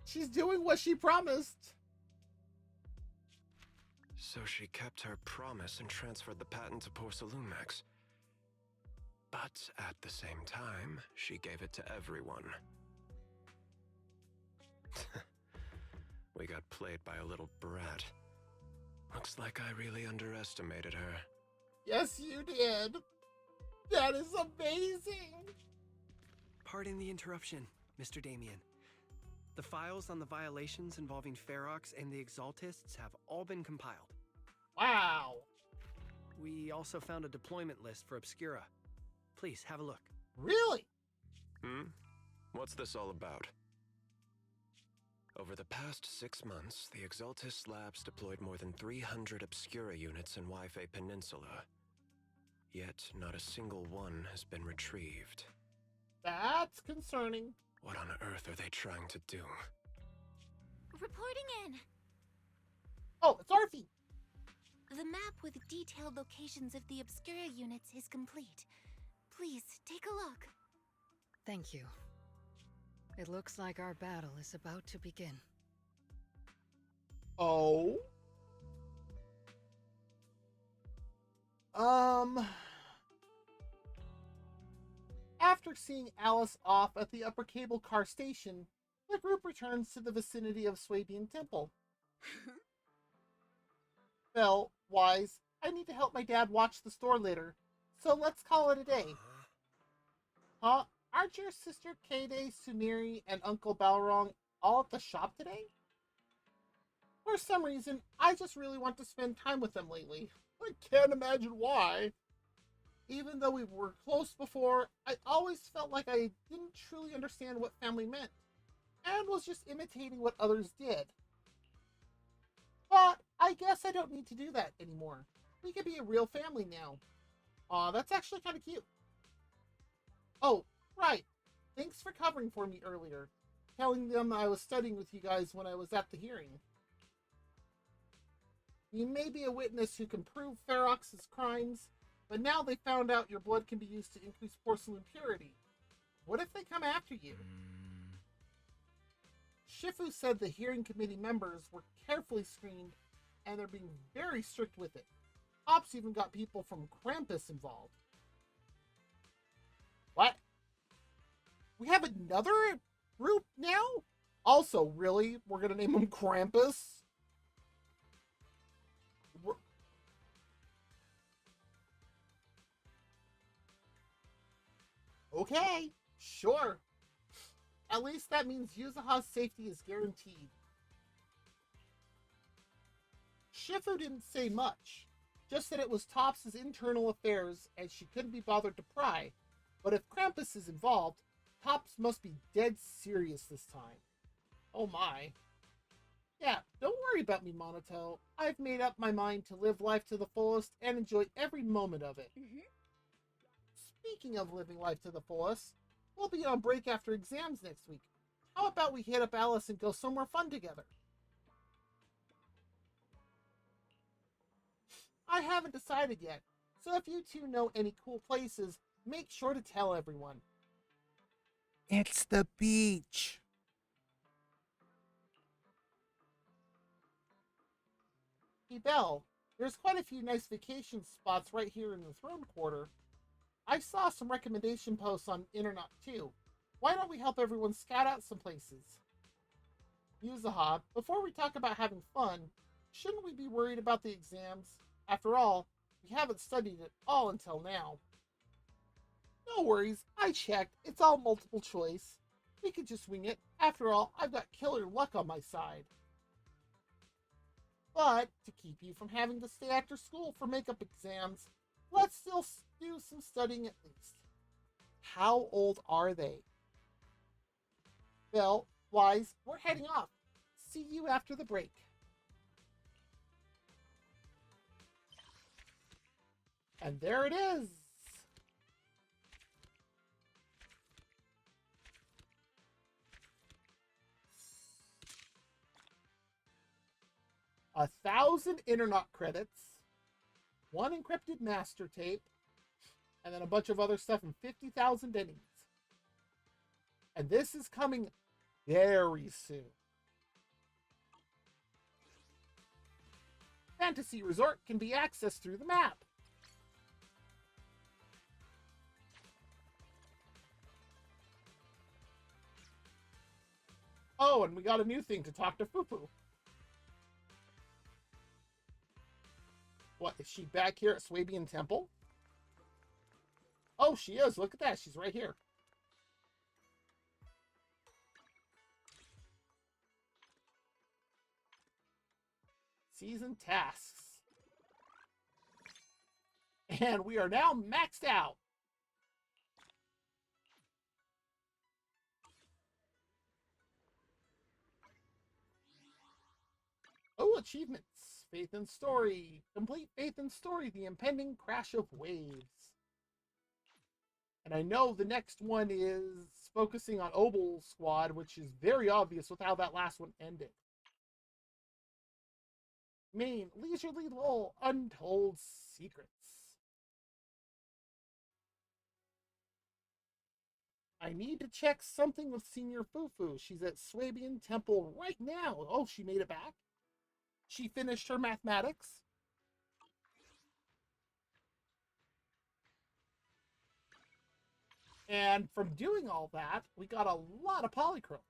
she's doing, what she promised. So she kept her promise and transferred the patent to Porcelumex. But at the same time, she gave it to everyone. We got played by a little brat. Looks like I really underestimated her. Yes, you did. That is amazing. Pardon the interruption, Mr. Damien. The files on the violations involving Ferox and the Exaltists have all been compiled. Wow. We also found a deployment list for Obscura. Please, have a look. Really? What's this all about? Over the past 6 months, the Exaltist Labs deployed more than 300 Obscura units in Wi-Fi Peninsula. Yet, not a single one has been retrieved. That's concerning. What on earth are they trying to do? Reporting in. Oh, it's Arfie. The map with detailed locations of the Obscura units is complete. Please, take a look. Thank you. It looks like our battle is about to begin. Oh? After seeing Alice off at the Upper Cable Car Station, the group returns to the vicinity of Swabian Temple. Well, Wise, I need to help my dad watch the store later, so let's call it a day. Huh? Aren't your sister Kade, Sumiri, and Uncle Balrog all at the shop today? For some reason, I just really want to spend time with them lately. I can't imagine why. Even though we were close before, I always felt like I didn't truly understand what family meant, and was just imitating what others did. But I guess I don't need to do that anymore. We can be a real family now. Aw, that's actually kind of cute. Oh, right. Thanks for covering for me earlier, telling them I was studying with you guys when I was at the hearing. You may be a witness who can prove Ferox's crimes, but now they found out your blood can be used to increase porcelain purity. What if they come after you? Shifu said the hearing committee members were carefully screened, and they're being very strict with it. Ops even got people from Krampus involved. What? We have another group now? Also, really? We're gonna name them Krampus? Okay, sure. At least that means Yuzuha's safety is guaranteed. Shifu didn't say much, just that it was Tops's internal affairs and she couldn't be bothered to pry. But if Krampus is involved, Tops must be dead serious this time. Oh my. Yeah, don't worry about me, Monato. I've made up my mind to live life to the fullest and enjoy every moment of it. Speaking of living life to the fullest, we'll be on break after exams next week. How about we hit up Alice and go somewhere fun together? I haven't decided yet, so if you two know any cool places, make sure to tell everyone. It's the beach. Hey Belle, there's quite a few nice vacation spots right here in the Throne Quarter. I saw some recommendation posts on internet too. Why don't we help everyone scout out some places? Yuzaha, before we talk about having fun, shouldn't we be worried about the exams? After all, we haven't studied it all until now. No worries, I checked. It's all multiple choice. We could just wing it. After all, I've got killer luck on my side. But to keep you from having to stay after school for makeup exams, let's still do some studying at least. How old are they? Belle, Wise, we're heading off. See you after the break. And there it is. A 1,000 internet credits, 1 encrypted master tape, and then a bunch of other stuff and 50,000 enemies. And this is coming very soon. Fantasy Resort can be accessed through the map. Oh, and we got a new thing to talk to Fufu. What, is she back here at Swabian Temple? Oh, she is. Look at that. She's right here. Season tasks. And we are now maxed out. Oh, achievements. Faith and Story. Complete Faith and Story, the impending crash of waves. And I know the next one is focusing on Obel Squad, which is very obvious with how that last one ended. Main, Leisurely Lull, Untold Secrets. I need to check something with Senior Fufu. She's at Swabian Temple right now. Oh, she made it back? She finished her mathematics? And from doing all that, we got a lot of polychromes.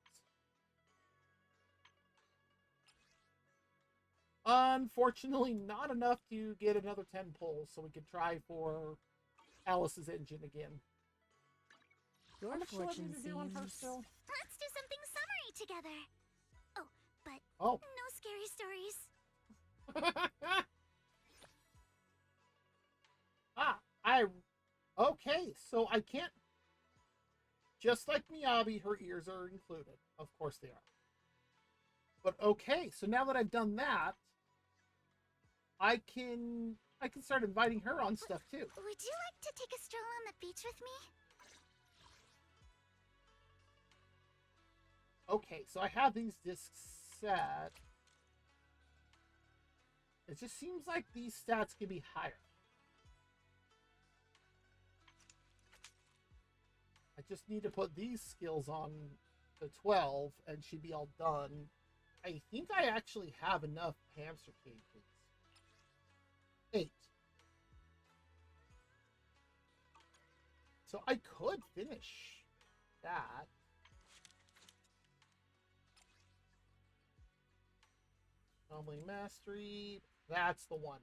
Unfortunately, not enough to get another 10 pulls, so we could try for Alice's engine again. Your fortune seems... Let's do something summery together. Oh, but no scary stories. Okay, so I can't... Just like Miyabi, her ears are included. Of course they are. But okay, so now that I've done that, I can start inviting her on stuff too. Would you like to take a stroll on the beach with me? Okay, so I have these discs set. It just seems like these stats can be higher. I just need to put these skills on the 12 and she'd be all done. I think I actually have enough hamster cages. 8. So I could finish that. Anomaly Mastery. That's the one.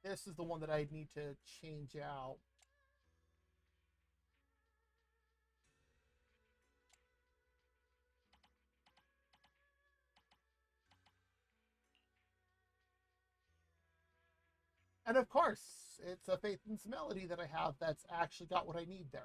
This is the one that I need to change out. And of course, it's a Faith and Melody that I have that's actually got what I need there.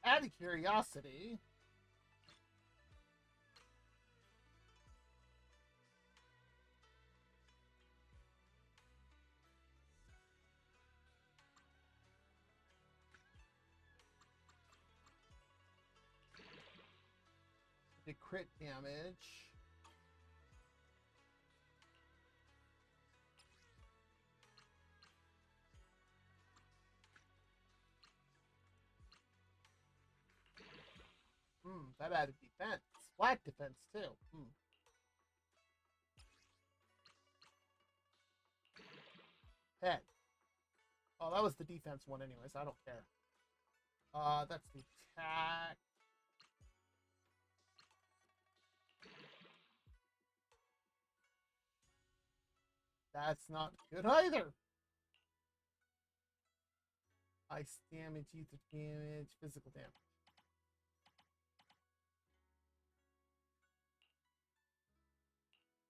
Out of curiosity, the crit damage. That added defense. Flat defense, too. 10. Oh, that was the defense one anyways. I don't care. That's the attack. That's not good either. Ice damage, ether damage, physical damage.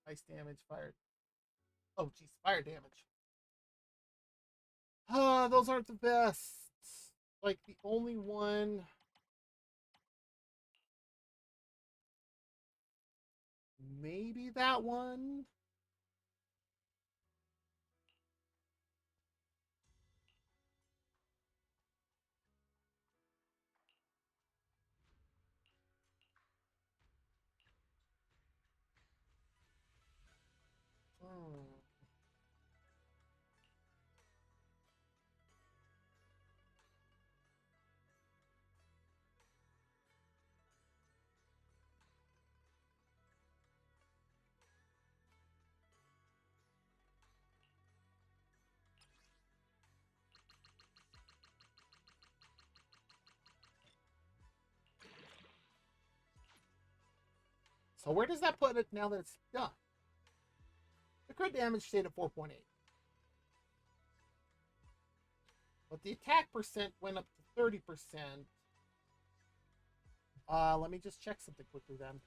Ice damage, fire. Oh, geez, fire damage. Those aren't the best. Like, the only one... Maybe that one? So where does that put it now that it's done? The crit damage stayed at 4.8. But the attack percent went up to 30%. Let me just check something quickly then.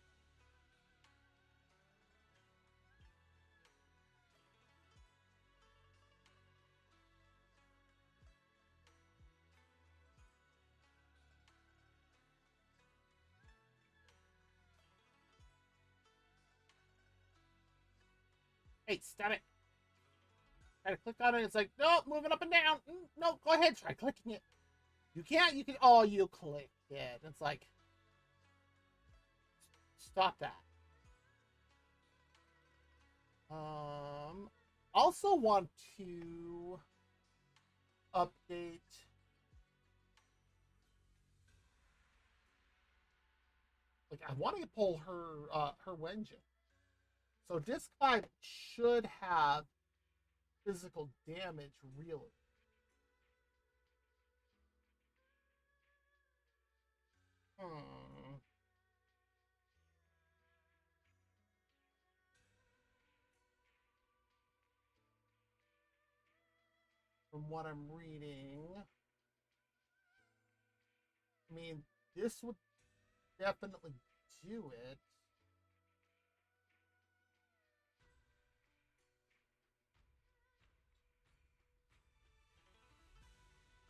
Hey, stop it. Try to click on it. It's like, no, moving up and down. No, go ahead. Try clicking it. You can't. You can. Oh, you clicked it. It's like, stop that. Also want to update. Like, I want to pull her Wenjin. So disc 5 should have physical damage, really. From what I'm reading, I mean, this would definitely do it.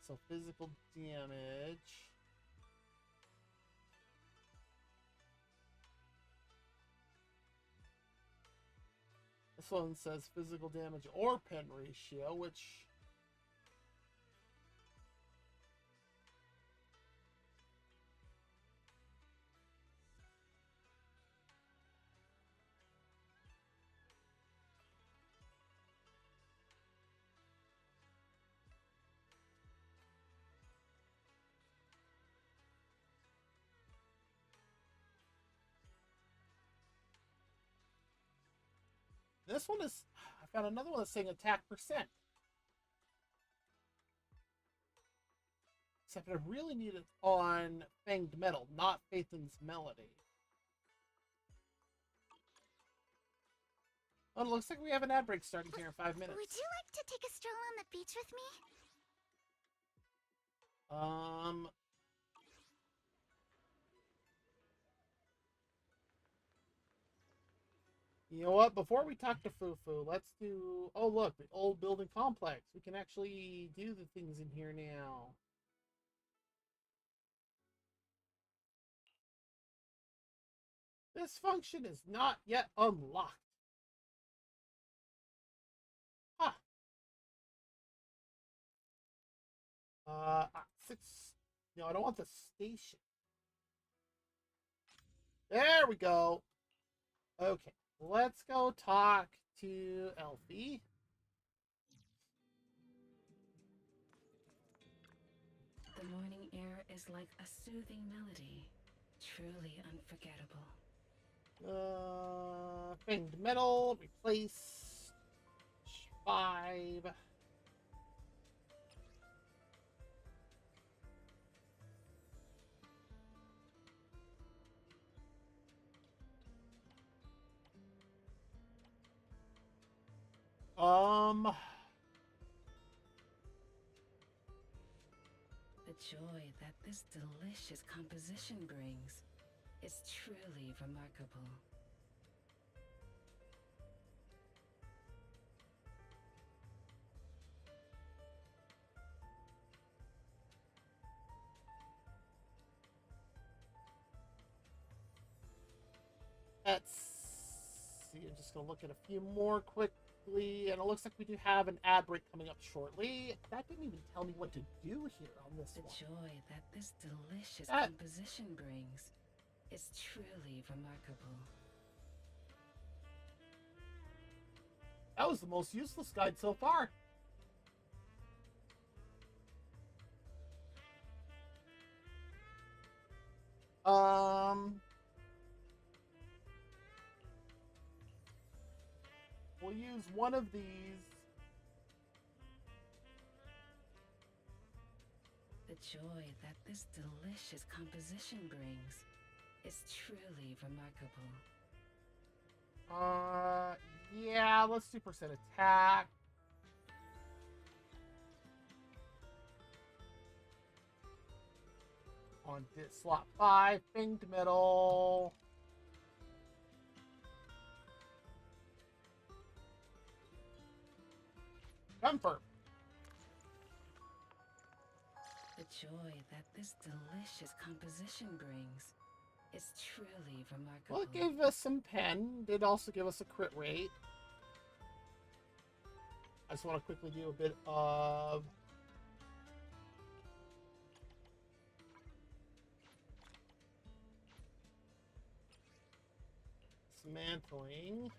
So physical damage. This one says physical damage or pen ratio, which... This one is... I found another one that's saying attack percent. Except I really need it on Fanged Metal, not Phaethon's Melody. Oh, it looks like we have an ad break starting here in 5 minutes. Would you like to take a stroll on the beach with me? You know what? Before we talk to Fufu, let's do... Oh, look, the old building complex. We can actually do the things in here now. This function is not yet unlocked. Huh. 6... No, I don't want the station. There we go. Okay, let's go talk to Elfie. The morning air is like a soothing melody, truly unforgettable. Fanged Metal, replace 5. The joy that this delicious composition brings is truly remarkable. Let's see, I'm just going to look at a few more quickly, and it looks like we do have an ad break coming up shortly. That didn't even tell me what to do here on this one. The joy that this delicious composition brings is truly remarkable. That was the most useless guide so far. We'll use one of these. The joy that this delicious composition brings is truly remarkable. Yeah, let's do percent attack. On slot 5, Fanged Metal. Comfort. The joy that this delicious composition brings is truly remarkable. Well, it gave us some pen. Did also give us a crit rate. I just want to quickly do a bit of... dismantling.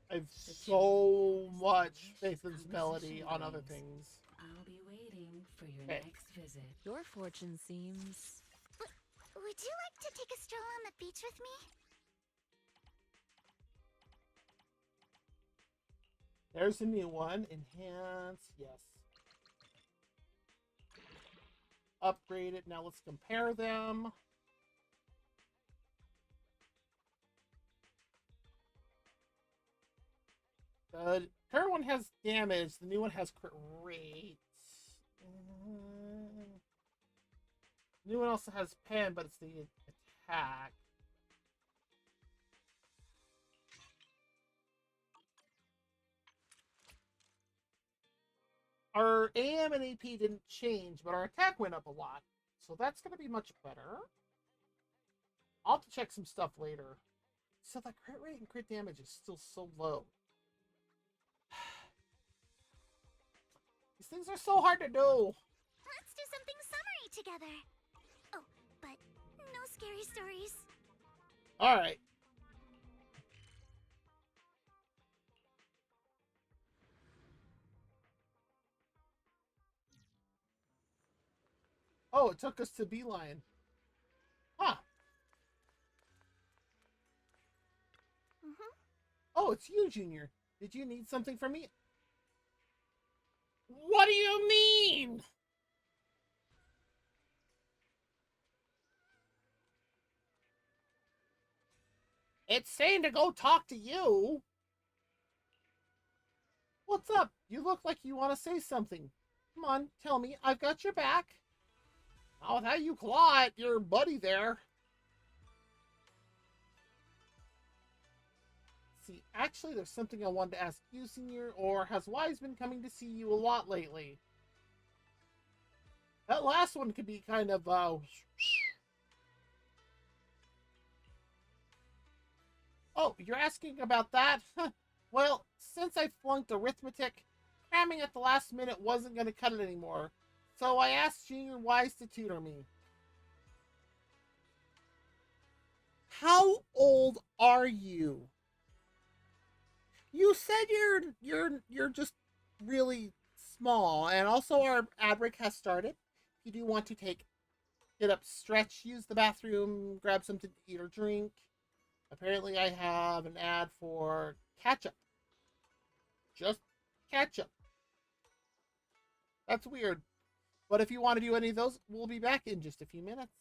I have so much Phaethon's Melody on other things. I'll be waiting for your next visit. Your fortune seems... Would you like to take a stroll on the beach with me? There's a new one. Enhance. Yes. Upgrade it. Now let's compare them. The current one has damage. The new one has crit rate. The new one also has pen, but it's the attack. Our AM and AP didn't change, but our attack went up a lot. So that's going to be much better. I'll have to check some stuff later. So the crit rate and crit damage is still so low. These things are so hard to do. Let's do something summery together. Oh, but no scary stories. All right. Oh, it took us to Beeline. Huh. Oh, it's you, Junior. Did you need something from me? What do you mean? It's saying to go talk to you. What's up? You look like you want to say something. Come on, tell me. I've got your back. Not without you claw at your buddy there. See, actually, there's something I wanted to ask you, Senior, or has Wise been coming to see you a lot lately? That last one could be kind of, Oh, you're asking about that? Well, since I flunked arithmetic, cramming at the last minute wasn't going to cut it anymore. So I asked Junior Wise to tutor me. How old are you? You said you're just really small, and also our ad break has started. If you do want to get up, stretch, use the bathroom, grab something to eat or drink. Apparently, I have an ad for ketchup. Just ketchup. That's weird. But if you want to do any of those, we'll be back in just a few minutes.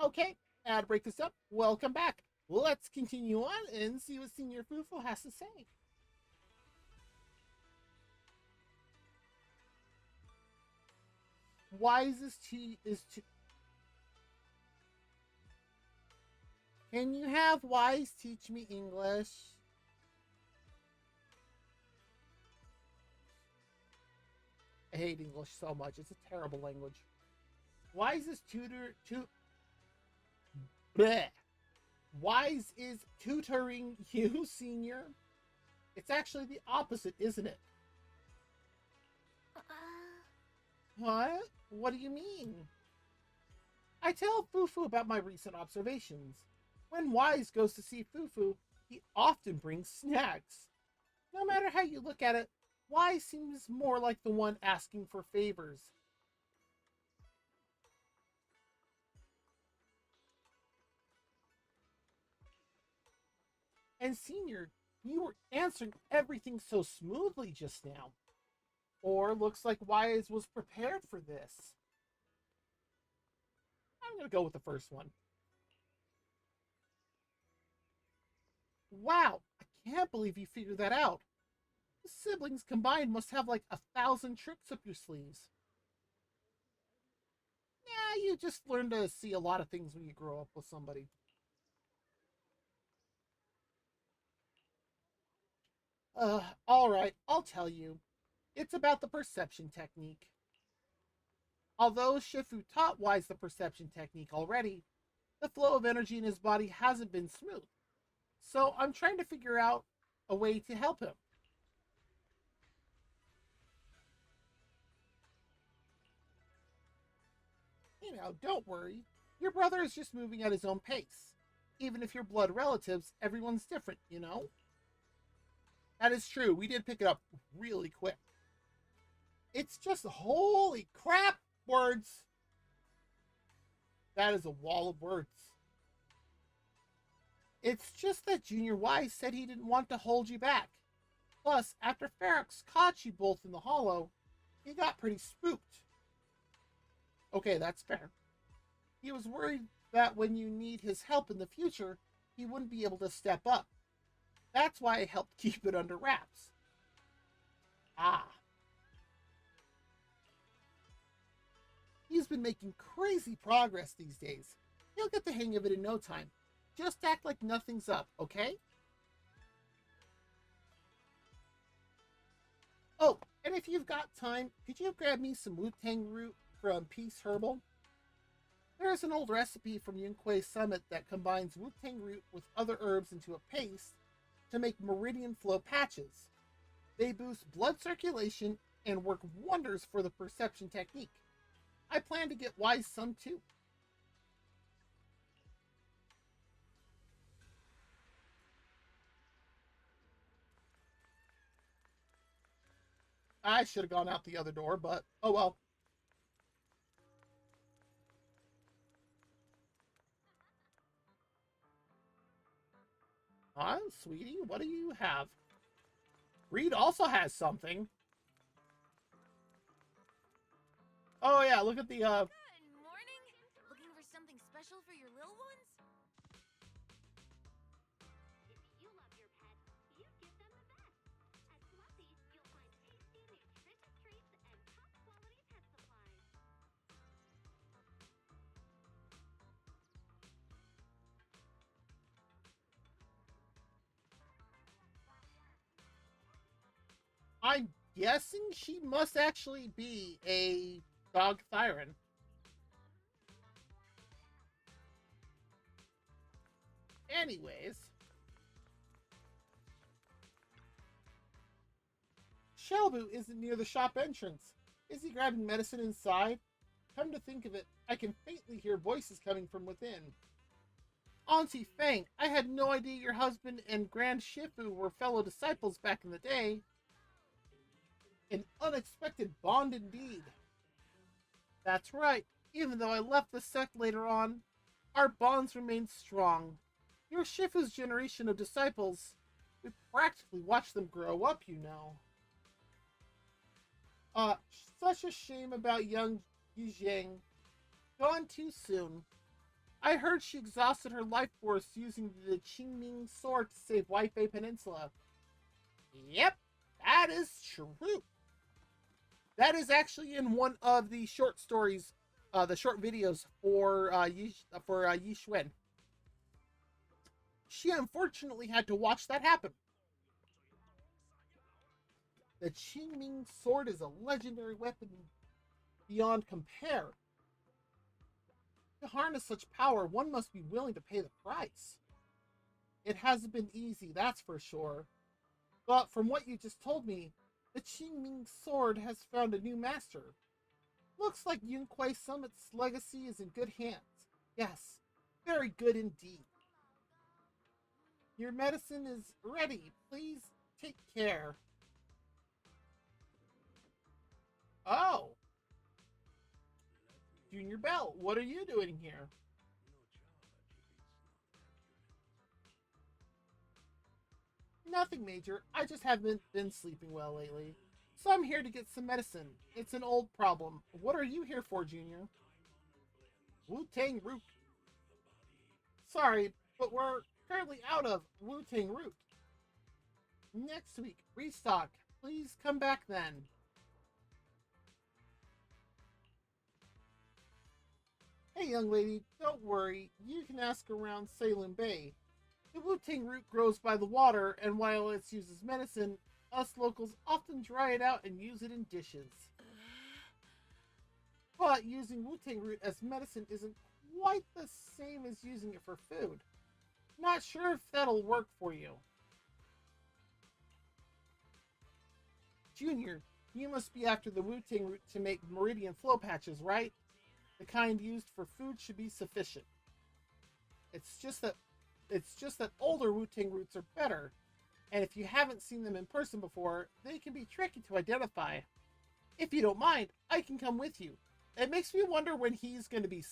Okay, ad break this up. Welcome back. Let's continue on and see what Senior Fufu has to say. Wisest is to. Can you have Wise teach me English? I hate English so much. It's a terrible language. Wise is bleh. Wise is tutoring you, Senior. It's actually the opposite, isn't it? What? What do you mean? I tell Fufu about my recent observations. When Wise goes to see Fufu, he often brings snacks. No matter how you look at it, Why seems more like the one asking for favors. And Senior, you were answering everything so smoothly just now. Or looks like Wise was prepared for this. I'm going to go with the first one. Wow, I can't believe you figured that out. The siblings combined must have like 1,000 tricks up your sleeves. Yeah, you just learn to see a lot of things when you grow up with somebody. Alright, I'll tell you. It's about the perception technique. Although Shifu taught Wise the perception technique already, the flow of energy in his body hasn't been smooth. So I'm trying to figure out a way to help him. You know, don't worry. Your brother is just moving at his own pace. Even if you're blood relatives, everyone's different, you know? That is true. We did pick it up really quick. It's just holy crap words. That is a wall of words. It's just that Junior Wise said he didn't want to hold you back. Plus, after Ferox caught you both in the hollow, he got pretty spooked. Okay, that's fair. He was worried that when you need his help in the future, he wouldn't be able to step up. That's why I helped keep it under wraps. Ah. He's been making crazy progress these days. He'll get the hang of it in no time. Just act like nothing's up, okay? Oh, and if you've got time, could you grab me some Wu-Tang root from Peace Herbal? There's an old recipe from Yunquei Summit that combines Wu-Tang root with other herbs into a paste to make meridian flow patches. They boost blood circulation and work wonders for the perception technique. I plan to get Wise some too. I should have gone out the other door, but oh well. Huh, sweetie? What do you have? Reed also has something. Oh yeah, look at the Good morning. Looking for something special for your little ones? If you love your pets, you give them the best. At Swappies, you'll find tasty, nutritious treats and top-quality pet supplies. I'm guessing she must actually be a dog Thyron. Anyways. Shelbu isn't near the shop entrance. Is he grabbing medicine inside? Come to think of it, I can faintly hear voices coming from within. Auntie Fang, I had no idea your husband and Grand Shifu were fellow disciples back in the day. An unexpected bond indeed. That's right. Even though I left the sect later on, our bonds remain strong. Your Shifu's generation of disciples, we practically watched them grow up, you know. Such a shame about young Yizheng. Gone too soon. I heard she exhausted her life force using the Qingming sword to save Waifei Peninsula. Yep, that is true. That is actually in one of the short stories, the short videos for Yi Xuan. She unfortunately had to watch that happen. The Qingming sword is a legendary weapon beyond compare. To harness such power, one must be willing to pay the price. It hasn't been easy, that's for sure. But from what you just told me, the Qingming sword has found a new master. Looks like Yunquei Summit's legacy is in good hands. Yes, very good indeed. Your medicine is ready. Please take care. Oh. Junior Bell, what are you doing here? Nothing major. I just haven't been sleeping well lately. So I'm here to get some medicine. It's an old problem. What are you here for, Junior? Wu-Tang Root. Sorry, but we're currently out of Wu-Tang Root. Next week, restock. Please come back then. Hey, young lady, don't worry. You can ask around Salem Bay. The Wu-Tang root grows by the water, and while it's used as medicine, us locals often dry it out and use it in dishes. But using Wu-Tang root as medicine isn't quite the same as using it for food. Not sure if that'll work for you. Junior, you must be after the Wu-Tang root to make meridian flow patches, right? The kind used for food should be sufficient. It's just that older Wu-Tang roots are better, and if you haven't seen them in person before, they can be tricky to identify. If you don't mind, I can come with you. It makes me wonder when he's going to be...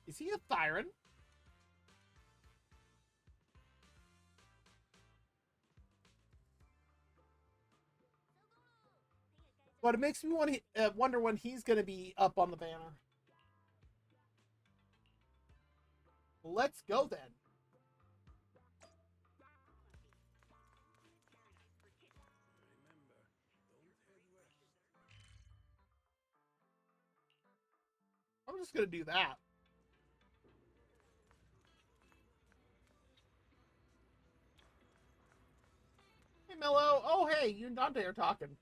Is he a Thyron? But it makes me wonder when he's going to be up on the banner. Let's go then. I'm just going to do that. Hey, Mello. Oh, hey, you and Dante are talking.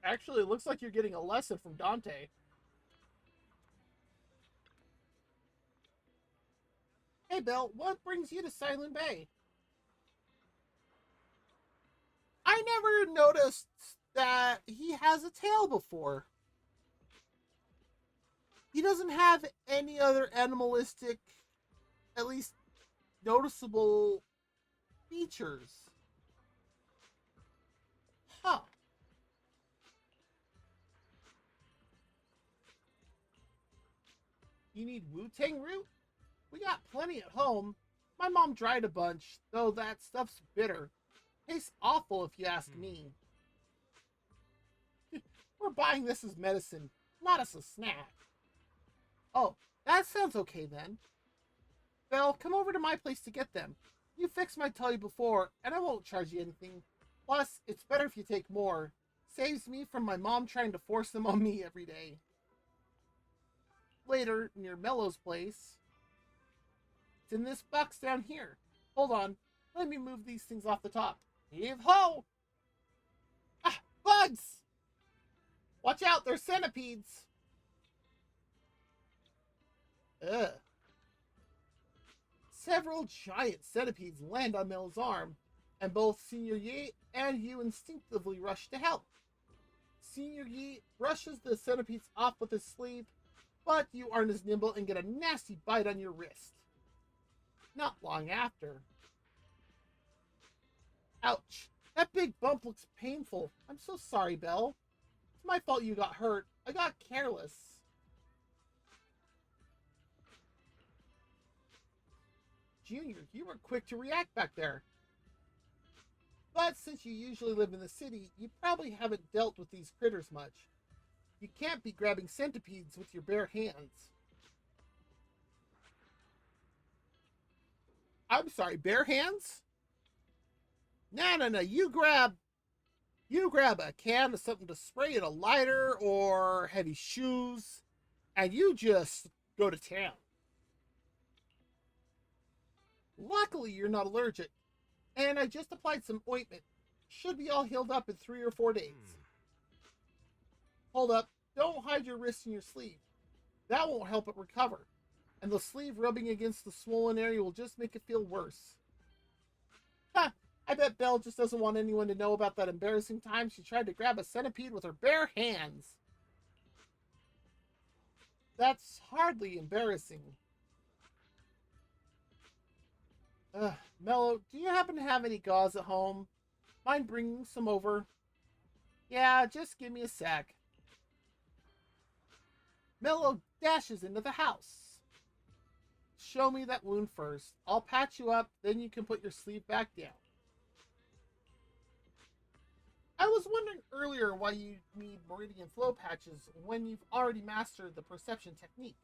Actually, it looks like you're getting a lesson from Dante. Hey, Bill, what brings you to Silent Bay? I never noticed that he has a tail before. He doesn't have any other animalistic, at least noticeable features. Huh. You need Wu-Tang root? We got plenty at home. My mom dried a bunch, though that stuff's bitter. Tastes awful if you ask me. We're buying this as medicine, not as a snack. Oh, that sounds okay then. Belle, come over to my place to get them. You fixed my tully before, and I won't charge you anything. Plus, it's better if you take more. Saves me from my mom trying to force them on me every day. Later, near Mello's place. It's in this box down here. Hold on. Let me move these things off the top. Heave-ho! Ah, bugs! Watch out, they're centipedes! Ugh. Several giant centipedes land on Mel's arm, and both Senior Yi and you instinctively rush to help. Senior Yi brushes the centipedes off with his sleeve, but you aren't as nimble and get a nasty bite on your wrist. Not long after. Ouch. That big bump looks painful. I'm so sorry, Belle. It's my fault you got hurt. I got careless. Junior, you were quick to react back there. But since you usually live in the city, you probably haven't dealt with these critters much. You can't be grabbing centipedes with your bare hands. I'm sorry, bare hands? No. You grab a can of something to spray in a lighter or heavy shoes, and you just go to town. Luckily, you're not allergic, and I just applied some ointment. Should be all healed up in 3 or 4 days. Hold up, don't hide your wrist in your sleeve. That won't help it recover, and the sleeve rubbing against the swollen area will just make it feel worse. Ha! I bet Belle just doesn't want anyone to know about that embarrassing time she tried to grab a centipede with her bare hands. That's hardly embarrassing. Mello, do you happen to have any gauze at home? Mind bringing some over? Yeah, just give me a sec. Mello dashes into the house. Show me that wound first. I'll patch you up, then you can put your sleeve back down. I was wondering earlier why you need meridian flow patches when you've already mastered the perception technique.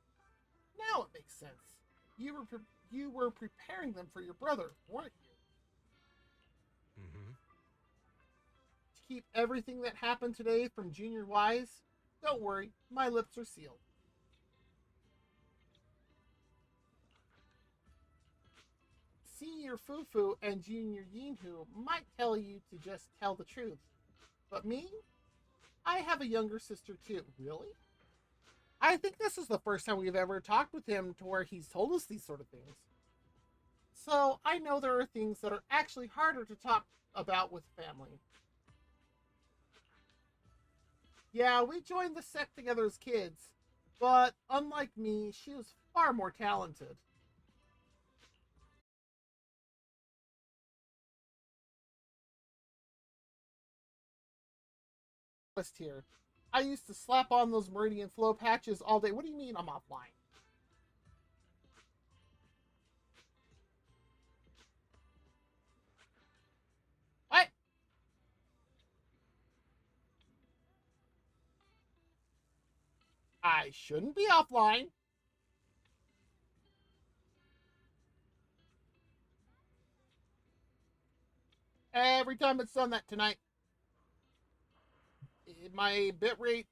Now it makes sense. You were preparing them for your brother, weren't you? Mm-hmm. To keep everything that happened today from Junior Wise? Don't worry, my lips are sealed. Senior Fufu and Junior Yinhu might tell you to just tell the truth. But me? I have a younger sister too. Really? I think this is the first time we've ever talked with him to where he's told us these sort of things. So I know there are things that are actually harder to talk about with family. Yeah, we joined the sect together as kids, but unlike me, she was far more talented. Here. I used to slap on those meridian flow patches all day. What do you mean I'm offline? What? I shouldn't be offline. Every time it's done that tonight. My bitrate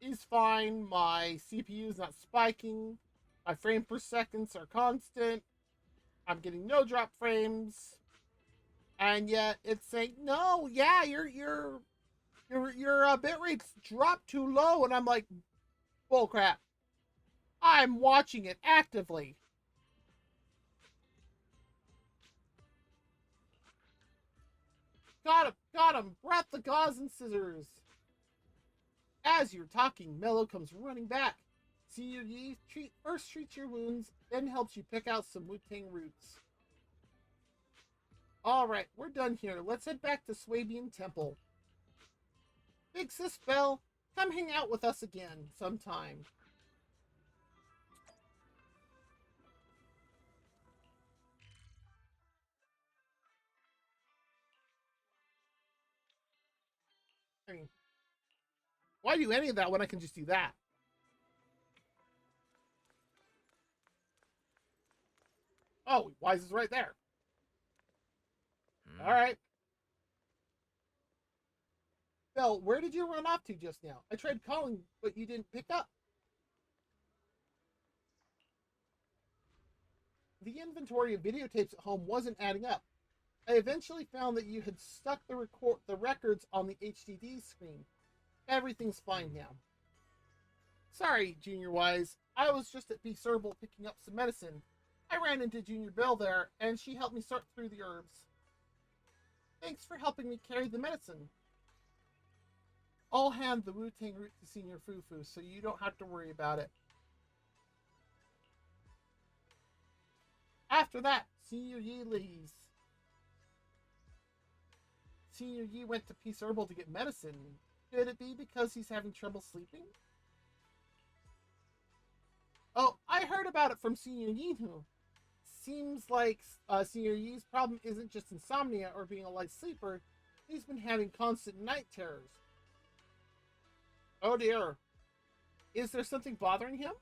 is fine. My CPU is not spiking. My frame per seconds are constant. I'm getting no drop frames. And yet it's saying, no, yeah, your bitrate's dropped too low. And I'm like, bullcrap. I'm watching it actively. Got him. Brought the gauze and scissors. As you're talking, Mello comes running back. Senior Yi first treats your wounds, then helps you pick out some Wu-Tang roots. Alright, we're done here. Let's head back to Swabian Temple. Big Sis Belle, come hang out with us again sometime. I mean, why do any of that when I can just do that? Oh, Wise is right there. Alright. Belle, where did you run off to just now? I tried calling, but you didn't pick up. The inventory of videotapes at home wasn't adding up. I eventually found that you had stuck the records on the HDD screen. Everything's fine now. Sorry, Junior Wise. I was just at Beast Herbal picking up some medicine. I ran into Junior Belle there, and she helped me sort through the herbs. Thanks for helping me carry the medicine. I'll hand the Wu-Tang root to Senior Fufu, so you don't have to worry about it. After that, Senior Yi leaves. Senior Yi went to Peace Herbal to get medicine. Could it be because he's having trouble sleeping? Oh, I heard about it from Senior Yinhu. Seems like Senior Yi's problem isn't just insomnia or being a light sleeper. He's been having constant night terrors. Oh dear. Is there something bothering him?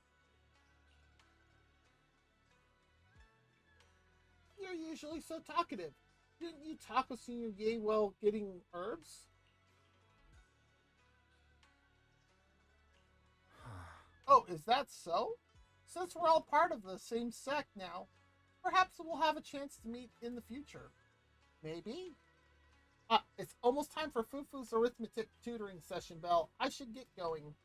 You're usually so talkative. Didn't you talk with Senior Yi while getting herbs? Oh, is that so? Since we're all part of the same sect now, perhaps we'll have a chance to meet in the future. Maybe? It's almost time for Fufu's arithmetic tutoring session, Belle. I should get going.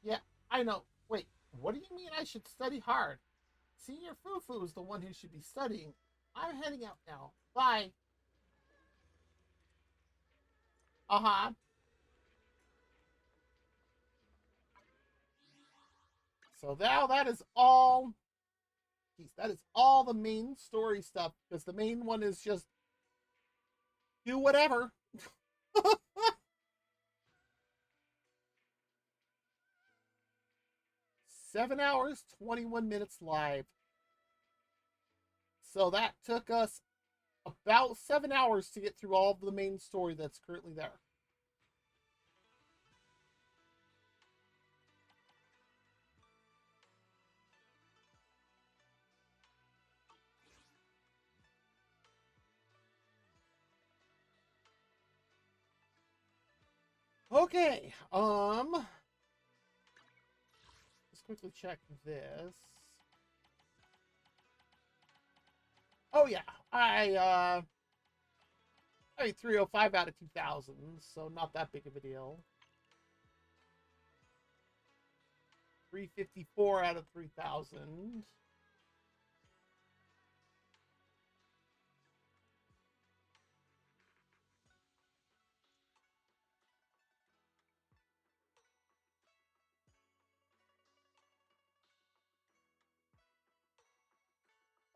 Yeah, I know. Wait, what do you mean I should study hard? Senior Fufu is the one who should be studying. I'm heading out now. Bye. Uh-huh. So now that is all... Geez, that is all the main story stuff, because the main one is just do whatever. $7 21 minutes live. So that took us about 7 hours to get through all of the main story that's currently there. Okay, let's quickly check this. Oh yeah, I 305 out of 2,000, so not that big of a deal. 354 out of 3,000.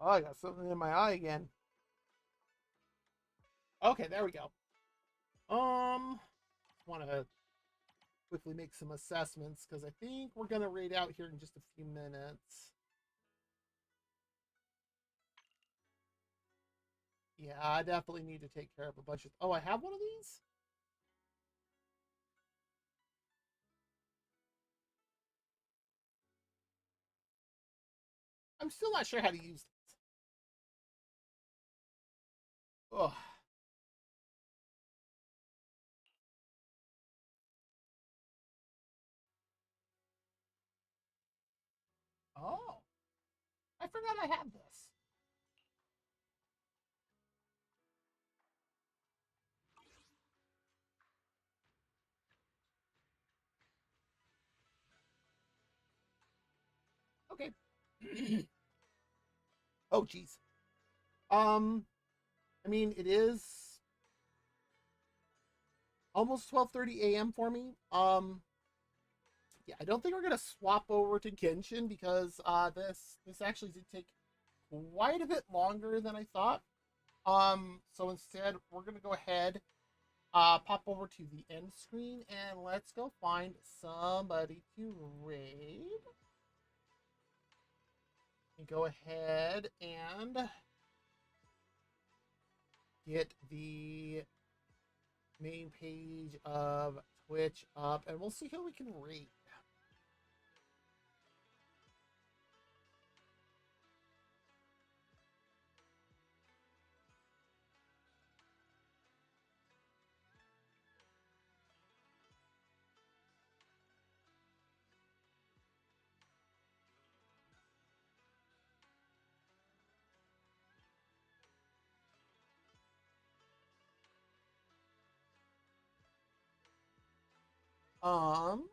Oh, I got something in my eye again. Okay, there we go. Want to quickly make some assessments because I think we're gonna raid out here in just a few minutes. Yeah, I definitely need to take care of a bunch of. Oh, I have one of these. I'm still not sure how to use this. Ugh. Oh, I forgot I had this. Okay. Oh, geez. I mean, it is almost 12:30 a.m. for me. Yeah, I don't think we're gonna swap over to Genshin because this actually did take quite a bit longer than I thought. So instead, we're gonna go ahead, pop over to the end screen, and let's go find somebody to raid. And go ahead and get the main page of Twitch up, and we'll see who we can raid. Um,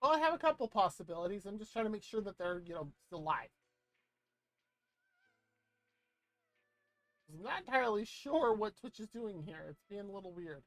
well, I have a couple possibilities. I'm just trying to make sure that they're, still live. I'm not entirely sure what Twitch is doing here. It's being a little weird.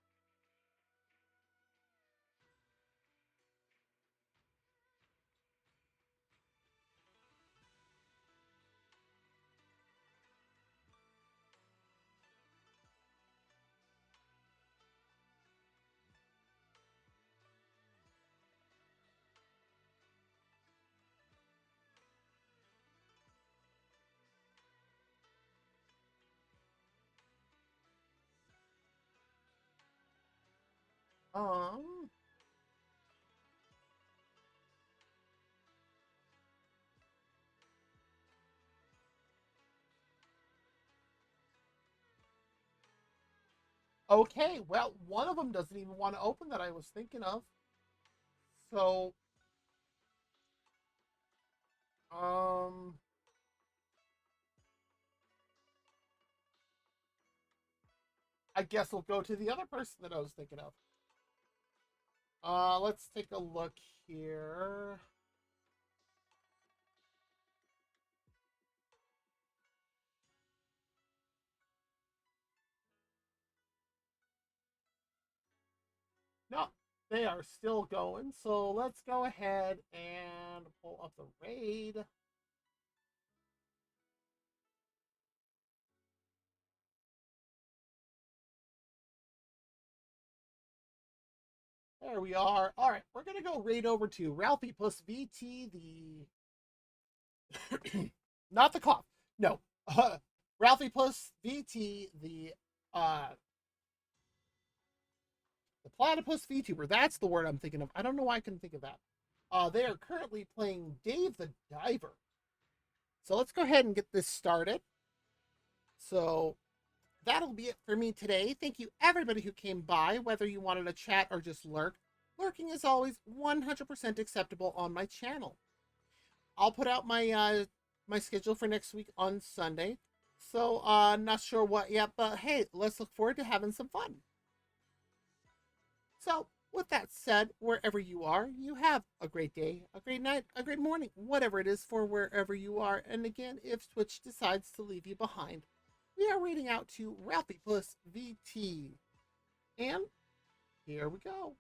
Um, okay, well, one of them doesn't even want to open that I was thinking of. So, um, I guess we'll go to the other person that I was thinking of. Let's take a look here. No, they are still going. So let's go ahead and pull up the raid. There we are. All right, we're gonna go raid over to Ralphie plus VT, the not the cough. No, Ralphie plus VT, the platypus VTuber. That's the word I'm thinking of. I don't know why I couldn't think of that. They are currently playing Dave the Diver. So let's go ahead and get this started. So that'll be it for me today. Thank you everybody who came by, whether you wanted to chat or just lurk. Lurking is always 100% acceptable on my channel. I'll put out my my schedule for next week on Sunday. So not sure what yet, but hey, let's look forward to having some fun. So with that said, wherever you are, you have a great day, a great night, a great morning, whatever it is for wherever you are. And again, if Twitch decides to leave you behind, we are reading out to Ralphie plus VT. And here we go.